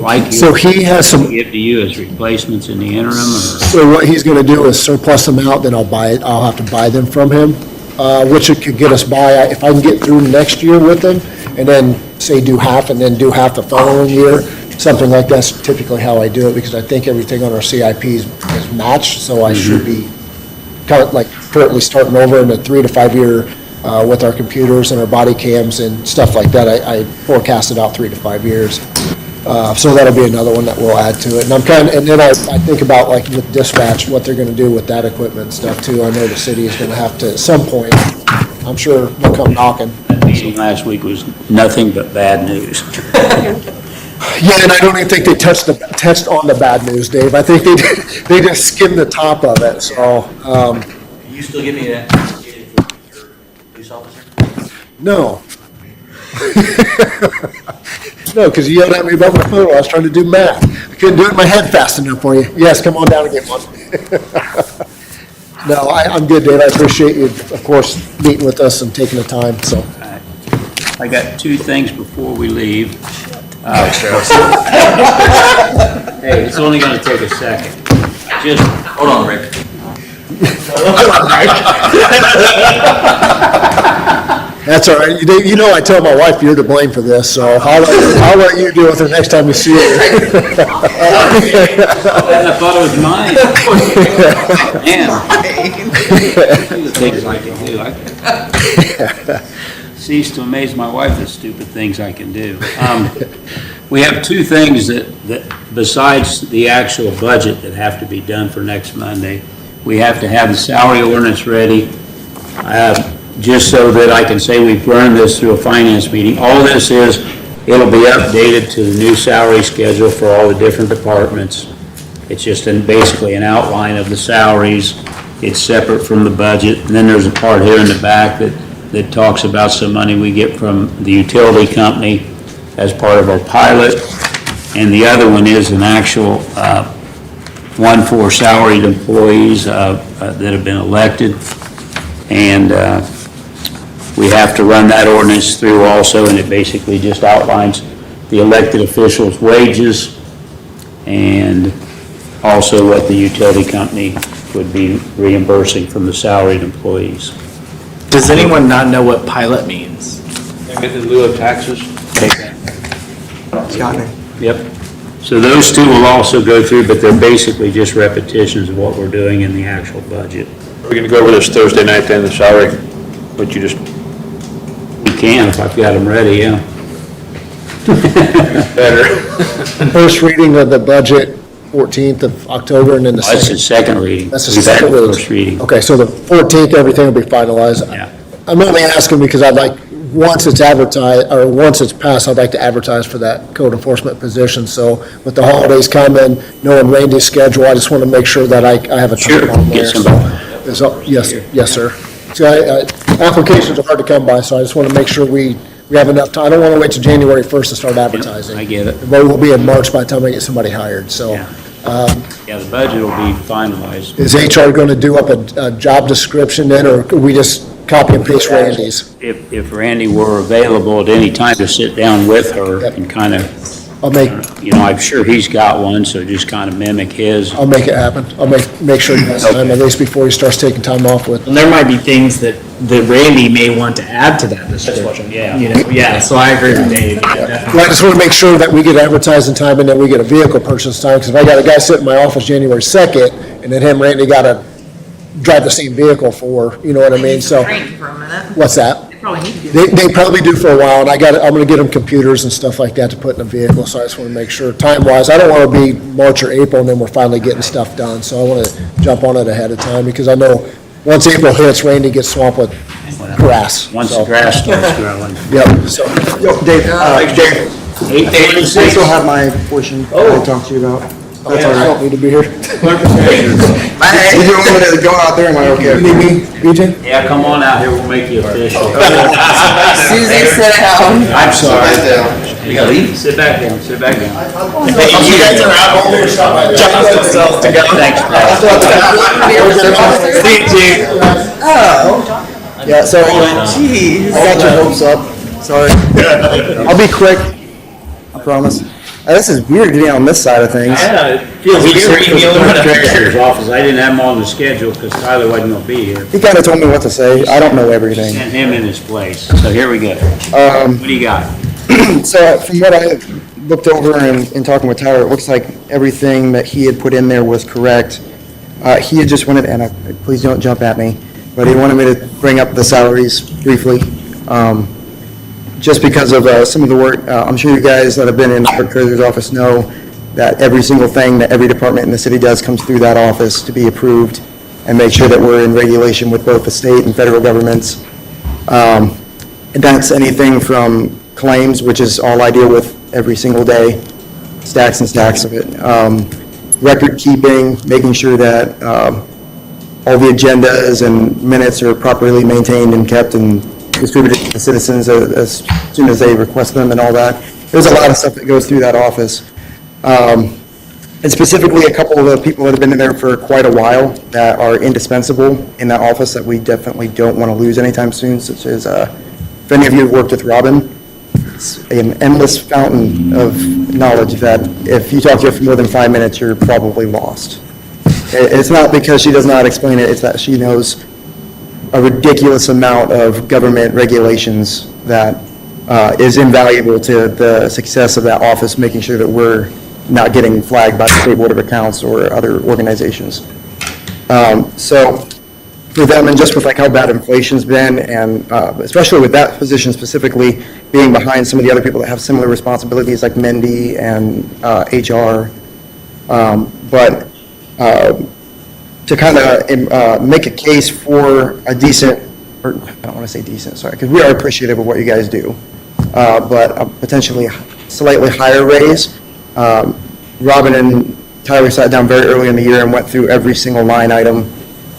like. So he has some. Give to you as replacements in the interim, or? So what he's gonna do is surplus them out, then I'll have to buy them from him, which it could get us by, if I can get through next year with them, and then say do half, and then do half the following year, something like that's typically how I do it, because I think everything on our CIP is matched, so I should be kind of like currently starting over in a 3 to 5 year, with our computers and our body cams and stuff like that. I forecasted out 3 to 5 years. So that'll be another one that we'll add to it. And then I think about like with dispatch, what they're gonna do with that equipment and stuff too. I know the city is gonna have to, at some point, I'm sure they'll come knocking. That meeting last week was nothing but bad news. Yeah, and I don't even think they touched on the bad news, Dave. I think they just skimmed the top of it, so, Can you still give me that for your police officer? no. No, because you yelled at me about my phone while I was trying to do math. I couldn't do it in my head fast enough for you. Yes, come on down and get one. No, I'm good, Dave. I appreciate you, of course, meeting with us and taking the time, so. I got two things before we leave. Hey, it's only gonna take a second. Just, Hold on, Rick. That's all right. You know I tell my wife you're to blame for this, so I'll let you deal with it next time you see her. I thought it was mine. Man. Things I can do. I cease to amaze my wife the stupid things I can do. We have two things that besides the actual budget that have to be done for next Monday. We have to have the salary ordinance ready, just so that I can say we've run this through a finance meeting. All this is, it'll be updated to the new salary schedule for all the different departments. It's just basically an outline of the salaries. It's separate from the budget. And then there's a part here in the back that talks about some money we get from the utility company as part of our pilot. And the other one is an actual one for salaried employees that have been elected. And we have to run that ordinance through also, and it basically just outlines the elected officials' wages and also what the utility company would be reimbursing from the salaried employees. Does anyone not know what pilot means? In lieu of taxes? Scott? Yep. So those two will also go through, but they're basically just repetitions of what we're doing in the actual budget. We're gonna go over this Thursday night then, the salary, but you just. We can, if I've got them ready, yeah. Better. First reading of the budget, 14th of October, and then the second. That's the second reading. That's the We've had second the reading. first reading. Okay, so the 14th, everything will be finalized. Yeah. I'm only asking because I'd like, once it's advertised, or once it's passed, I'd like to advertise for that code enforcement position. So with the holidays coming, knowing Randy's schedule, I just want to make sure that I have a time on there. Get somebody. So, yes, sir. So applications are hard to come by, so I just want to make sure we have enough time. I don't want to wait till January 1st to start advertising. I get it. But we'll be in March by the time I get somebody hired, so. Yeah, the budget will be finalized. Is HR going to do up a job description then, or could we just copy and paste Randy's? If Randy were available at any time to sit down with her and kind of I'll make, You know, I'm sure he's got one, so just kind of mimic his. I'll make it happen. I'll make sure he has time, at least before he starts taking time off with. And there might be things that Randy may want to add to that description. yeah. You know, yeah, so I agree with Dave. Well, I just want to make sure that we get advertising time and then we get a vehicle purchase time, because if I got a guy sitting in my office January 2nd, and then him, Randy, got to drive the same vehicle for, you know what I mean, so. Training for a minute. What's that? They probably need to do They probably do for a while, and I'm gonna get them computers and stuff like that to put in the vehicle, so I just want to make sure, time-wise, I don't want to be March or April, and then we're finally getting stuff done, so I want to jump on it ahead of time, because I know once April hits, Randy gets swamped with grass. Once so. the grass starts growing. Yep, so. Dave, Thanks, Jerry. I still have my portion I talked to you about. That's all I right. don't need to be here. Did you want me to go out there, am I okay? You need me, BJ? Yeah, come on out here, we'll make you official. Susie, sit down. I'm sorry. You gotta leave. Sit back down, sit back down. Hey, you guys are out. John themselves to go. Thanks, Brad. See you, Chief. Oh, Yeah, so, jeez. I got your hopes up, sorry. I'll be quick, I promise. This is weird getting on this side of things. Yeah, it feels weird. Treasurer's office, I didn't have him on the schedule because Tyler wasn't gonna be here. He kinda told me what to say, I don't know everything. Sent him in his place, so here we go. What do you got? So from what I looked over and talking with Tyler, it looks like everything that he had put in there was correct. He had just wanted, and please don't jump at me, but he wanted me to bring up the salaries briefly. Just because of some of the work, I'm sure you guys that have been in the clerk treasurer's office know that every single thing that every department in the city does comes through that office to be approved and make sure that we're in regulation with both the state and federal governments. And that's anything from claims, which is all I deal with every single day, stacks and stacks of it. Record keeping, making sure that all the agendas and minutes are properly maintained and kept and distributed to the citizens as soon as they request them and all that. There's a lot of stuff that goes through that office. And specifically, a couple of the people that have been in there for quite a while that are indispensable in that office that we definitely don't want to lose anytime soon, such as, if any of you have worked with Robin, it's an endless fountain of knowledge that if you talk to her for more than 5 minutes, you're probably lost. It's not because she does not explain it, it's that she knows a ridiculous amount of government regulations that is invaluable to the success of that office, making sure that we're not getting flagged by the State Board of Accounts or other organizations. So with them, and just with like how bad inflation's been, and especially with that position specifically, being behind some of the other people that have similar responsibilities like Mendy and HR. But to kind of make a case for a decent, or I don't want to say decent, sorry, because we are appreciative of what you guys do, but a potentially slightly higher raise. Robin and Tyler sat down very early in the year and went through every single line item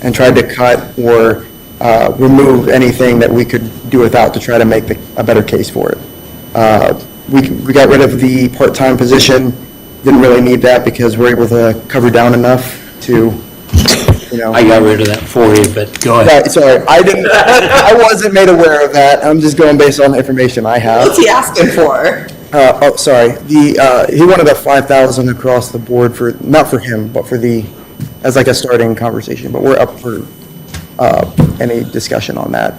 and tried to cut or remove anything that we could do without to try to make a better case for it. We got rid of the part-time position, didn't really need that because we're able to cover down enough to, you know. I got rid of that for you, but go ahead. Right, sorry, I wasn't made aware of that, I'm just going based on the information I have. What's he asking for? Sorry, he wanted a 5,000 across the board for, not for him, but for as like a starting conversation, but we're up for, any discussion on that.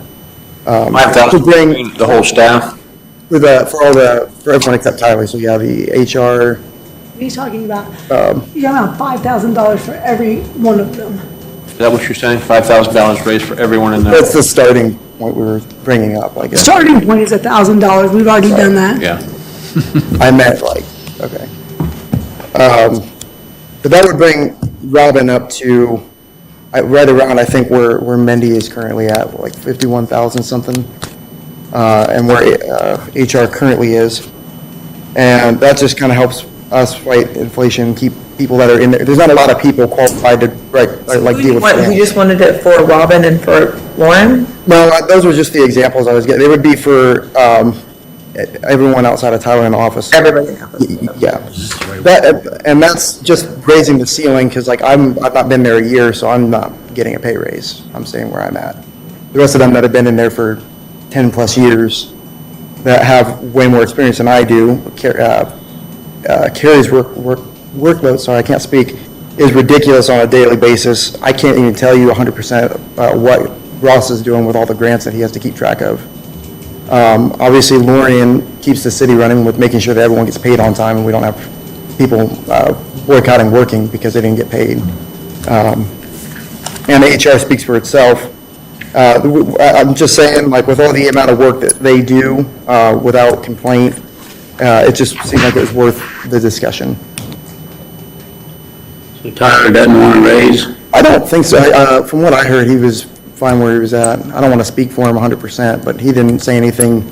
5,000 to bring between the whole staff? for everyone except Tyler, so yeah, the HR, What are you talking about? You're talking about $5,000 for every one of them. Is that what you're saying? $5,000 raise for everyone in there? that's the starting point we were bringing up, I guess. Starting point is $1,000. We've already done that. Yeah. I meant like, okay. But that would bring Robin up to, right around, I think, where Mendy is currently at, like 51,000 something, and where HR currently is. And that just kind of helps us fight inflation, keep people that are in there. There's not a lot of people qualified to, like, deal with We grants. just wanted it for Robin and for Lauren? No, those were just the examples I was getting. They would be for everyone outside of Tyler in the office. Everybody in the office. Yeah. And that's just raising the ceiling, because like I've not been there a year, so I'm not getting a pay raise. I'm staying where I'm at. The rest of them that have been in there for 10 plus years, that have way more experience than I do, Carrie's workload, sorry, I can't speak, is ridiculous on a daily basis. I can't even tell you 100% what Ross is doing with all the grants that he has to keep track of. Obviously, Lorian keeps the city running with making sure that everyone gets paid on time and we don't have people boycotting working because they didn't get paid. And the HR speaks for itself. I'm just saying, like, with all the amount of work that they do without complaint, it just seemed like it was worth the discussion. So Tyler doesn't want to raise? I don't think so. From what I heard, he was fine where he was at. I don't want to speak for him 100%, but he didn't say anything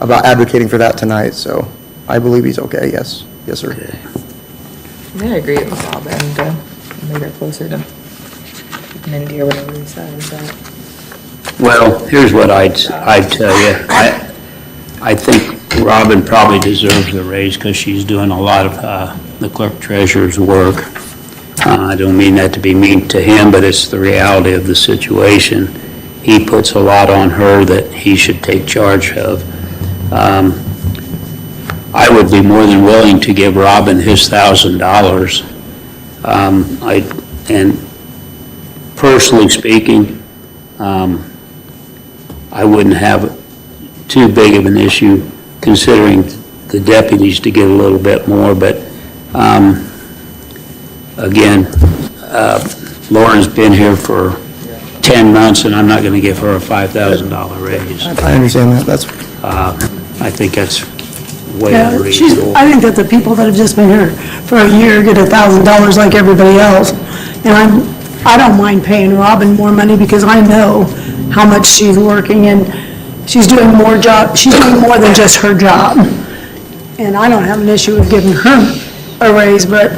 about advocating for that tonight, so I believe he's okay, yes. Yes, sir. Yeah, I agree with Bob, and maybe they're closer to Mindy or whatever he said, so. Well, here's what I'd tell you. I think Robin probably deserves the raise because she's doing a lot of the clerk treasurer's work. I don't mean that to be mean to him, but it's the reality of the situation. He puts a lot on her that he should take charge of. I would be more than willing to give Robin his $1,000. And personally speaking, I wouldn't have too big of an issue considering the deputies to get a little bit more, but again, Lauren's been here for 10 months and I'm not going to give her a $5,000 raise. I understand that. That's. I think that's way Yeah, unreasonable. I think that the people that have just been here for a year get $1,000 like everybody else. And I don't mind paying Robin more money because I know how much she's working and she's doing more than just her job. And I don't have an issue with giving her a raise, but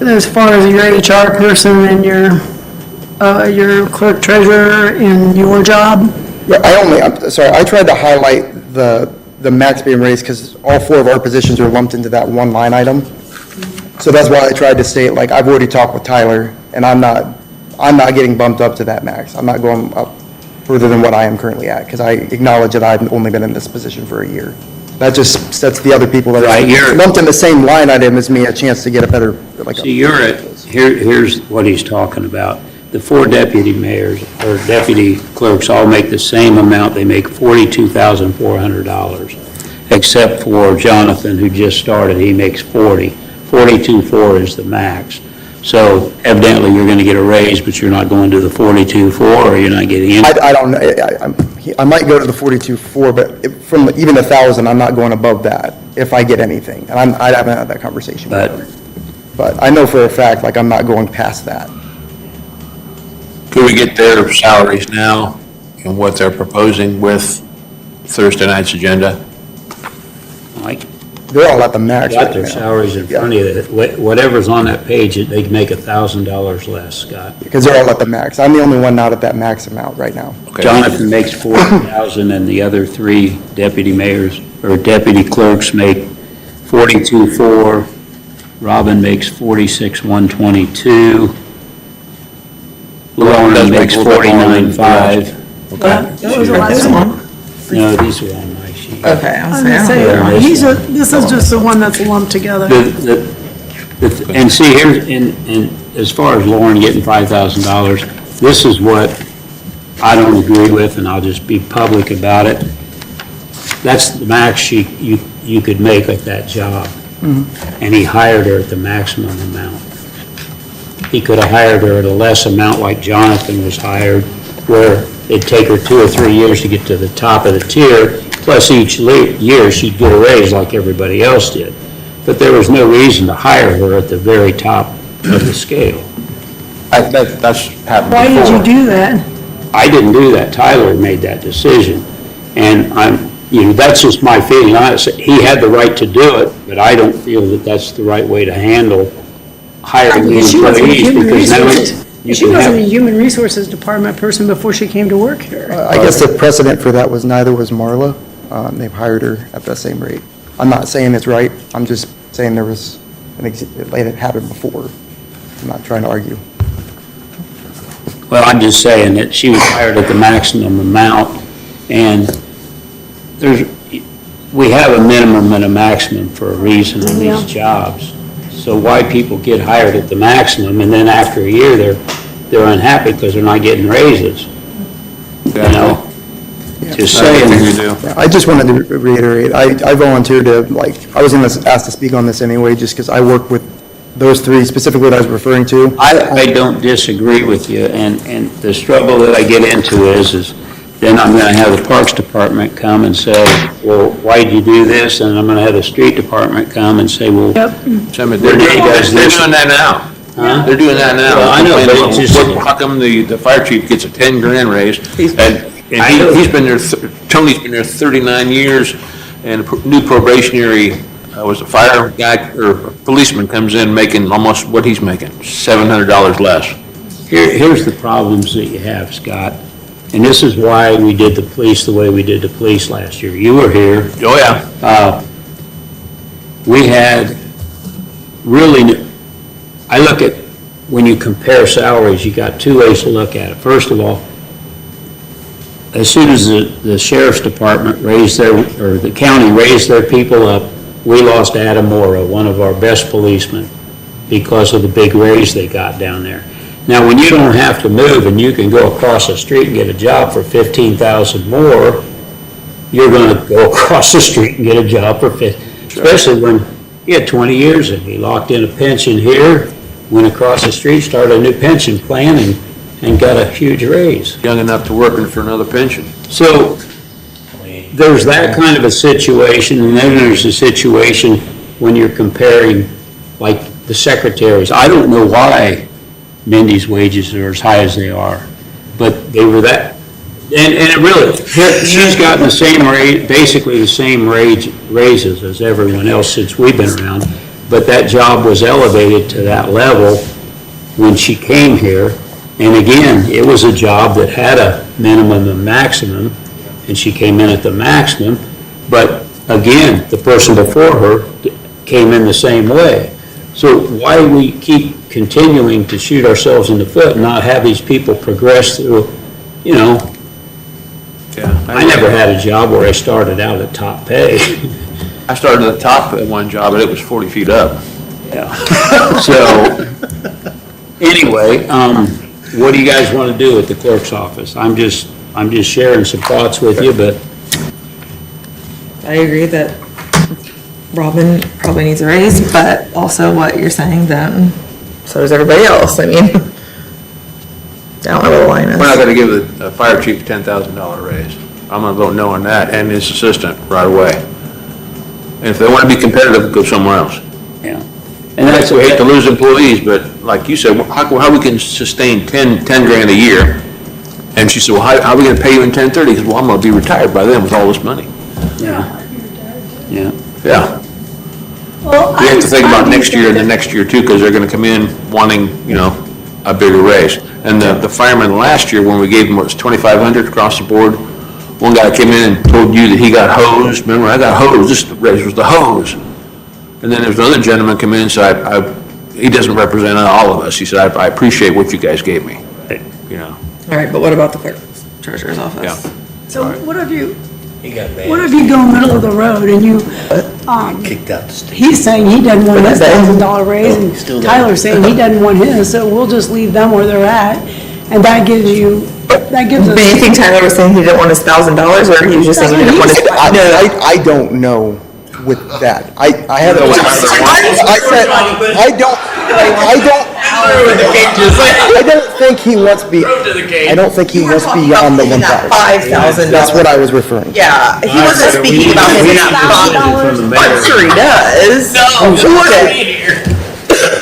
as far as your HR person and your clerk treasurer and your job. Yeah, I tried to highlight the max being raised because all 4 of our positions are lumped into that one line item. So that's why I tried to state, like, I've already talked with Tyler and I'm not getting bumped up to that max. I'm not going up further than what I am currently at because I acknowledge that I've only been in this position for a year. That just sets the other people that are lumped in the same line item as me a chance to get a better, like. See, here's what he's talking about. The 4 deputy mayors or deputy clerks all make the same amount. They make $42,400, except for Jonathan, who just started. He makes 40. 42,400 is the max. So evidently you're going to get a raise, but you're not going to the 42,400, or you're not getting any. I don't know. I might go to the 42,400, but from even 1,000, I'm not going above that if I get anything. And I haven't had that conversation with her. But I know for a fact, like, I'm not going past that. Could we get their salaries now and what they're proposing with Thursday night's agenda? Mike? They're all at the max Got right their now. salaries in front of you. Whatever's on that page, they can make $1,000 less, Scott. Because they're all at the max. I'm the only one not at that max amount right now. Jonathan makes $40,000 and the other 3 deputy mayors or deputy clerks make $42,400. Robin makes $46,122. Lauren makes $49,500. That was the last one. No, these are on my sheet. Okay, I was I was saying. gonna say, this is just the one that's lumped together. And see, here's, and as far as Lauren getting $5,000, this is what I don't agree with, and I'll just be public about it. That's the max you could make at that job. And he hired her at the maximum amount. He could have hired her at a less amount like Jonathan was hired, where it'd take her 2 or 3 years to get to the top of the tier, plus each year she'd get a raise like everybody else did. But there was no reason to hire her at the very top of the scale. That's happened Why did you do that? I didn't do that. Tyler made that decision. And that's just my feeling. He had the right to do it, but I don't feel that that's the right way to handle hiring the She wasn't a employees. human Because now resources. you She can wasn't a have, human resources department person before she came to work here. I guess the precedent for that was neither was Marla. They've hired her at that same rate. I'm not saying it's right. I'm just saying there was it happened before. I'm not trying to argue. well, I'm just saying that she was hired at the maximum amount, and we have a minimum and a maximum for a reason on Yeah. these jobs. So why people get hired at the maximum, and then after a year, they're unhappy because they're not getting raises? You know? Just saying. Yeah, I just wanted to reiterate, I volunteered to, like, I was asked to speak on this anyway, just because I work with those three specifically that I was referring to. I don't disagree with you, and the struggle that I get into is then I'm gonna have the Parks Department come and say, well, why'd you do this? And I'm gonna have the Street Department come and say, well, They're Where do you guys doing listen? that now. Huh? They're doing that now. Well, I know, but it's just- How come the fire chief gets a 10 grand raise? And I know. he's been there, Tony's been there 39 years, and a new probationary, was a fire guy, or policeman comes in making almost what he's making, $700 less. Here's the problems that you have, Scott, and this is why we did the police the way we did the police last year. You were here. Oh, yeah. We had really, I look at, when you compare salaries, you got two ways to look at it. First of all, as soon as the sheriff's department raised their, or the county raised their people up, we lost Adam Morrow, one of our best policemen, because of the big raise they got down there. Now, when you don't have to move and you can go across the street and get a job for 15,000 more, you're gonna go across the street and get a job for 50, especially when he had 20 years in. He locked in a pension here, went across the street, started a new pension plan, and got a huge raise. Young enough to working for another pension. So, there's that kind of a situation, and then there's a situation when you're comparing, like, the secretaries. I don't know why Mindy's wages are as high as they are, but they were that, and it really, she's gotten the same rate, basically the same raises as everyone else since we've been around, but that job was elevated to that level when she came here, and again, it was a job that had a minimum and maximum, and she came in at the maximum, but again, the person before her came in the same way. So why do we keep continuing to shoot ourselves in the foot and not have these people progress through, you know? Yeah. I never had a job where I started out at top pay. I started at the top at one job, and it was 40 feet up. Yeah. So, anyway, what do you guys want to do at the clerk's office? I'm just sharing some thoughts with you, but I agree that Robin probably needs a raise, but also what you're saying, then so does everybody else. I mean, I don't know where the line is. We're not gonna give the fire chief a $10,000 raise. I'm gonna vote no on that, and his assistant right away. And if they wanna be competitive, go somewhere else. yeah. And that's, We hate to lose employees, but like you said, how we can sustain 10 grand a year? And she said, well, how are we gonna pay you in 1030? Because, well, I'm gonna be retired by then with all this money. yeah. Yeah. Yeah. Well, We have to think about next year and the next year too, because they're gonna come in wanting, you know, a bigger raise. And the firemen last year, when we gave them, what was 2,500 across the board, one guy came in and told you that he got hosed. Remember, I got hosed, this raise was the hose. And then there's another gentleman come in and said, he doesn't represent all of us. He said, I appreciate what you guys gave me, you know. All right, but what about the clerk's treasurer's office? Yeah. So what if you go middle of the road and you, Kicked out the state. he's saying he doesn't want his $1,000 raise, and Tyler's saying he doesn't want his, so we'll just leave them where they're at, and that gives us. But you think Tyler was saying he didn't want his $1,000, or he was just saying he didn't want his? I don't know with that. I haven't. I don't think he wants I don't think he wants beyond the 1,000. $5,000. That's what I was referring to. Yeah, he wasn't speaking about his $1,000. I'm sure he does.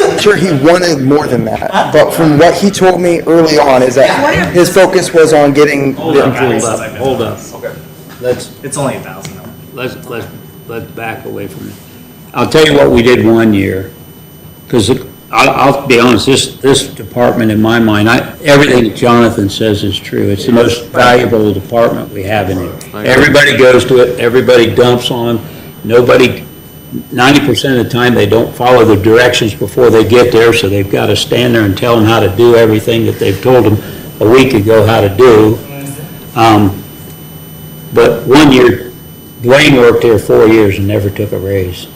I'm sure he wanted more than that, but from what he told me early on is that his focus was on getting the employees. Hold up. Okay. It's only $1,000 though. Let's back away from it. I'll tell you what we did one year, because I'll be honest, this department in my mind, everything that Jonathan says is true. It's the most valuable department we have in here. Everybody goes to it, everybody dumps on them, nobody, 90% of the time, they don't follow the directions before they get there, so they've got to stand there and tell them how to do everything that they've told them a week ago how to do. But one year, Dwayne worked there 4 years and never took a raise.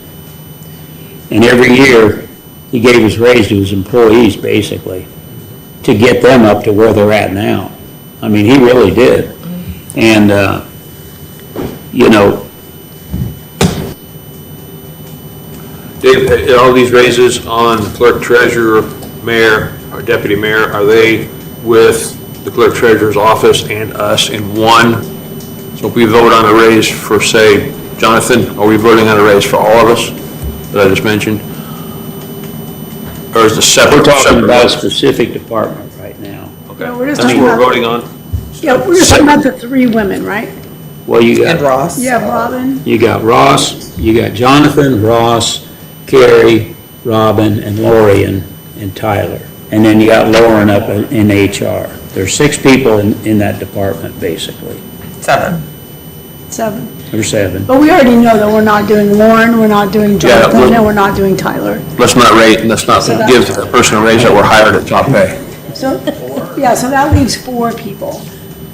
And every year, he gave his raise to his employees, basically, to get them up to where they're at now. I mean, he really did. And, you know, Dave, are all these raises on clerk treasurer, mayor, or deputy mayor, are they with the clerk treasurer's office and us in one? So if we vote on a raise for, say, Jonathan, are we voting on a raise for all of us that I just mentioned? Or is the separate? we're talking separate about a votes? specific department right now. Okay. No, we're just That's talking what we're about- voting on? Yeah, we're just talking about the three women, right? Well, you And got, Ross. Yeah, Robin. you got Ross, you got Jonathan, Ross, Carrie, Robin, and Lori and Tyler. And then you got Lauren up in HR. There's 6 people in that department, basically, 7. 7. or 7. But we already know that we're not doing Lauren, we're not doing Yeah, Jonathan, well- and we're not doing Tyler. Let's not give a person a raise that we're hired at top pay. So, yeah, so that leaves 4 people.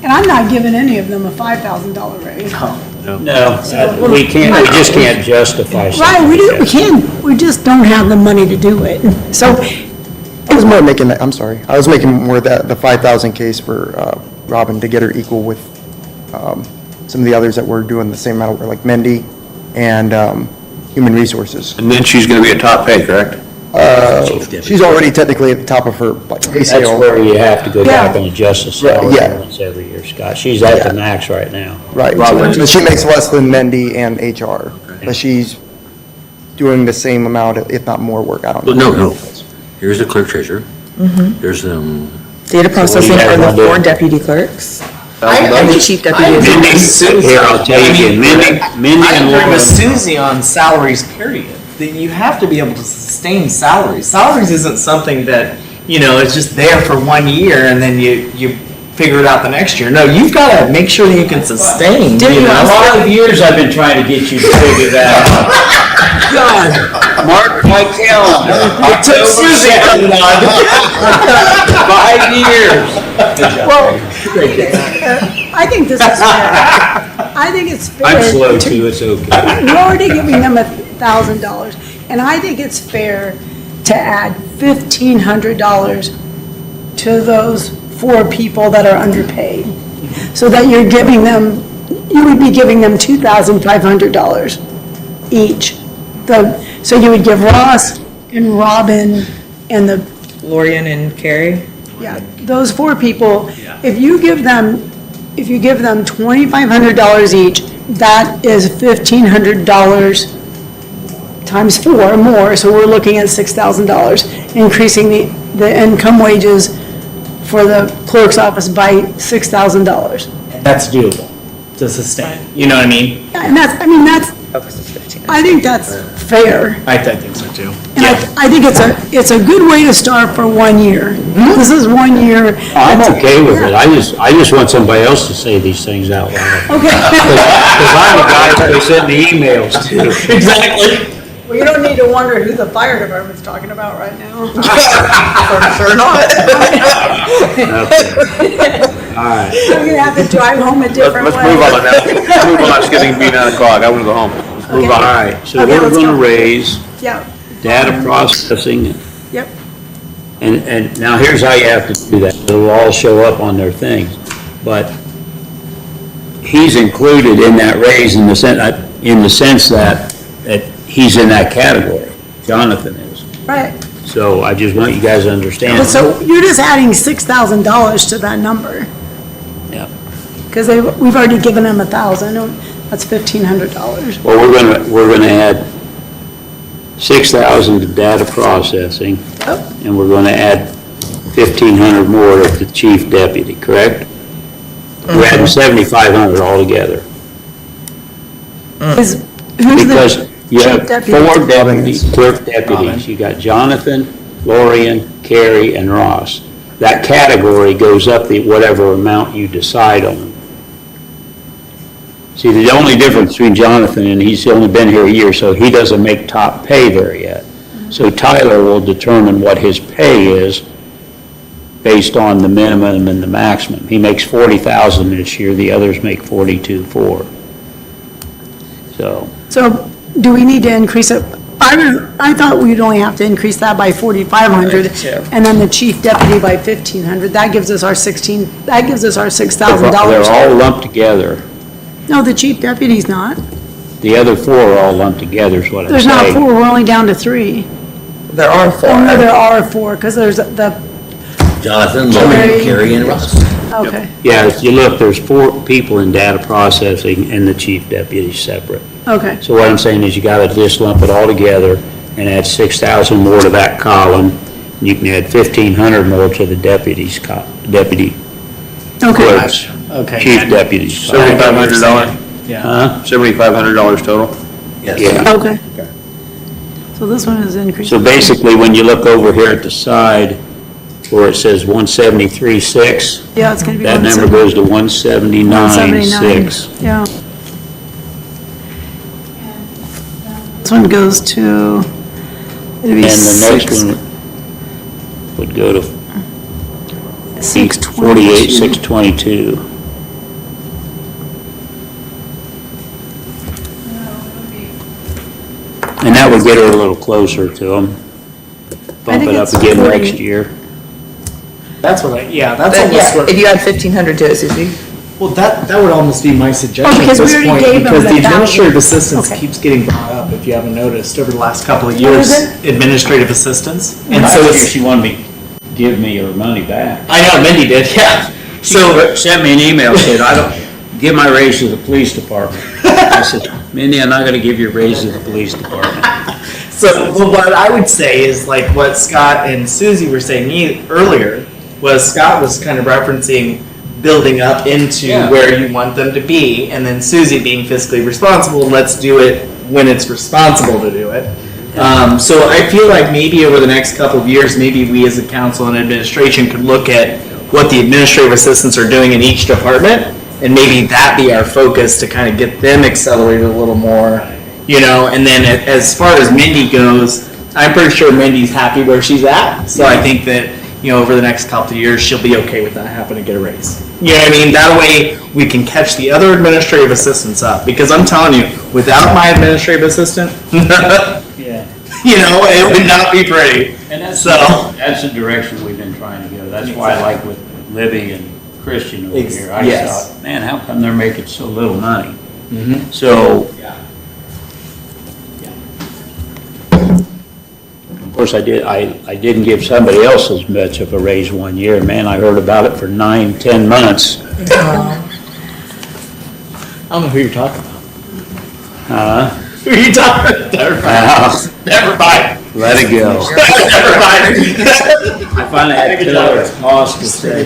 And I'm not giving any of them a $5,000 raise. No, we just can't justify something Right, we like do, we that. can, we just don't have the money to do it. So, I was more making that, I'm sorry, I was making more that, the 5,000 case for Robin to get her equal with some of the others that were doing the same amount of work, like Mindy and Human Resources. And then she's gonna be at top pay, correct? She's already technically at the top of her, like, pay That's scale. where you have to go back Yeah. and adjust the Right, salary yeah. once every year, Scott. She's at the max right now. Right, but she makes less than Mindy and HR, but she's doing the same amount, if not more work, I don't know. No. Here's the clerk treasurer. There's, Data processing guys for the wanna do? 4 deputy clerks. I'm the chief deputy. Mindy, here, I'll tell you again, Mindy I and agree Lauren. with Susie on salaries, period. That you have to be able to sustain salaries. Salaries isn't something that, is just there for 1 year and then you figure it out the next year. No, you've got to make sure that you can sustain. A lot of years I've been trying to get you to figure that out. God, mark my calendar. It took Susie a lot. 5 years. well, I think this is fair. I think it's fair. I'm slow to- too, it's okay. We're already giving them $1,000, and I think it's fair to add $1,500 to those 4 people that are underpaid, so that you're giving them, you would be giving them $2,500 each. So you would give Ross and Robin and the, Lorian and Carrie. yeah, those 4 people, if you give them $2,500 each, that is $1,500 times 4 more, so we're looking at $6,000, increasing the income wages for the clerk's office by $6,000. That's doable to sustain. You know what I mean? And that's, I think that's fair. I think so too. And I think it's a good way to start for 1 year. This is 1 year. I'm okay with it. I just want somebody else to say these things out loud. Okay. Because I'm the guy that they send the emails to. Exactly. Well, you don't need to wonder who the fire department's talking about right now. Sure not. All right. I'm gonna have to drive home a different way. Let's move on now. Let's move on, it's getting to be 9 o'clock, I want to go home. Let's move Okay. on. All right, so Okay, we're let's going to go. raise Yeah, data processing. yep. And now here's how you have to do that. It'll all show up on their things. But he's included in that raise in the sense that he's in that category. Jonathan is. Right. So I just want you guys to understand. But so you're just adding $6,000 to that number. Yeah. Because we've already given them 1,000, that's $1,500. Well, we're gonna add 6,000 to data processing. Oh. And we're gonna add 1,500 more to the chief deputy, correct? We're adding 7,500 altogether. Who's Because the you have chief deputy? 4 deputies, clerk deputies. You got Jonathan, Lorian, Carrie, and Ross. That category goes up the whatever amount you decide on. See, the only difference between Jonathan, and he's only been here a year, so he doesn't make top pay there yet. So Tyler will determine what his pay is based on the minimum and the maximum. He makes $40,000 this year, the others make $42,400. So do we need to increase it? I thought we'd only have to increase that by 4,500 and then the chief deputy by 1,500. That gives us our $6,000. They're all lumped together. No, the chief deputy's not. The other four are all lumped together is what I'm There's not saying. four, we're only down to three. There are four. Oh, no, there are four, because there's the, Jonathan, Carrie. Lloyd, Carrie, and Russ. okay, Yeah, if you look, there's 4 people in data processing and the chief deputy's separate. okay. So what I'm saying is you gotta just lump it all together and add 6,000 more to that column. You can add 1,500 more to the deputy Okay. clerks, Okay. chief deputies. $7,500? Yeah. Huh? $7,500 total? Yes. Yeah. Okay. So this one is increased. So basically, when you look over here at the side where it says 173,6, Yeah, it's gonna be that number goes to 179,6. Yeah. This one goes to, it'd be And the next six, one would go to 622. 48,622. And that would get her a little closer to them. Bump think it up it's again 40. next year. That's what that's But almost yeah, what. if you add 1,500 to it, Suzie. Well, that would almost be my suggestion Oh, at because we this already point, gave them because the the 1,000. administrative assistance Okay. keeps getting brought up, if you haven't noticed, over the last couple of What years. is Administrative assistance. And Last so year, it's, she wanted me to give me her money back. I know, Mindy did, yeah. So, Sent me an email, said, I don't, give my raise to the police department. I said, Mindy, I'm not gonna give your raise to the police department. so what I would say is like what Scott and Susie were saying earlier, was Scott was kind of referencing building up into Yeah. where you want them to be, and then Susie being fiscally responsible, let's do it when it's responsible to do it. So I feel like maybe over the next couple of years, maybe we as a council and administration could look at what the administrative assistants are doing in each department, and maybe that be our focus to kind of get them accelerated a little more, you know, and then as far as Mindy goes, I'm pretty sure Mindy's happy where she's at, so I think that, you know, over the next couple of years, she'll be okay with not having to get a raise. You know what I mean? That way, we can catch the other administrative assistants up, because I'm telling you, without my administrative assistant, Yeah. you know, it would not be pretty. And that's, So- that's the direction we've been trying to go. That's why I like with Libby and Christian over here. I Yes. thought, man, how come they're making so little money? Mhm. So, of course, I didn't give somebody else as much of a raise one year. Man, I heard about it for 9, 10 months. I don't know who you're talking about. Who are you talking about? Never mind. Let it go. Never mind. I finally had to tell her boss to say,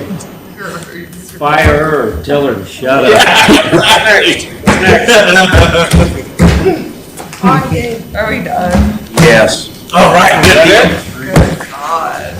fire her or tell her to shut up. Are we done? Yes. All right, good. Good God.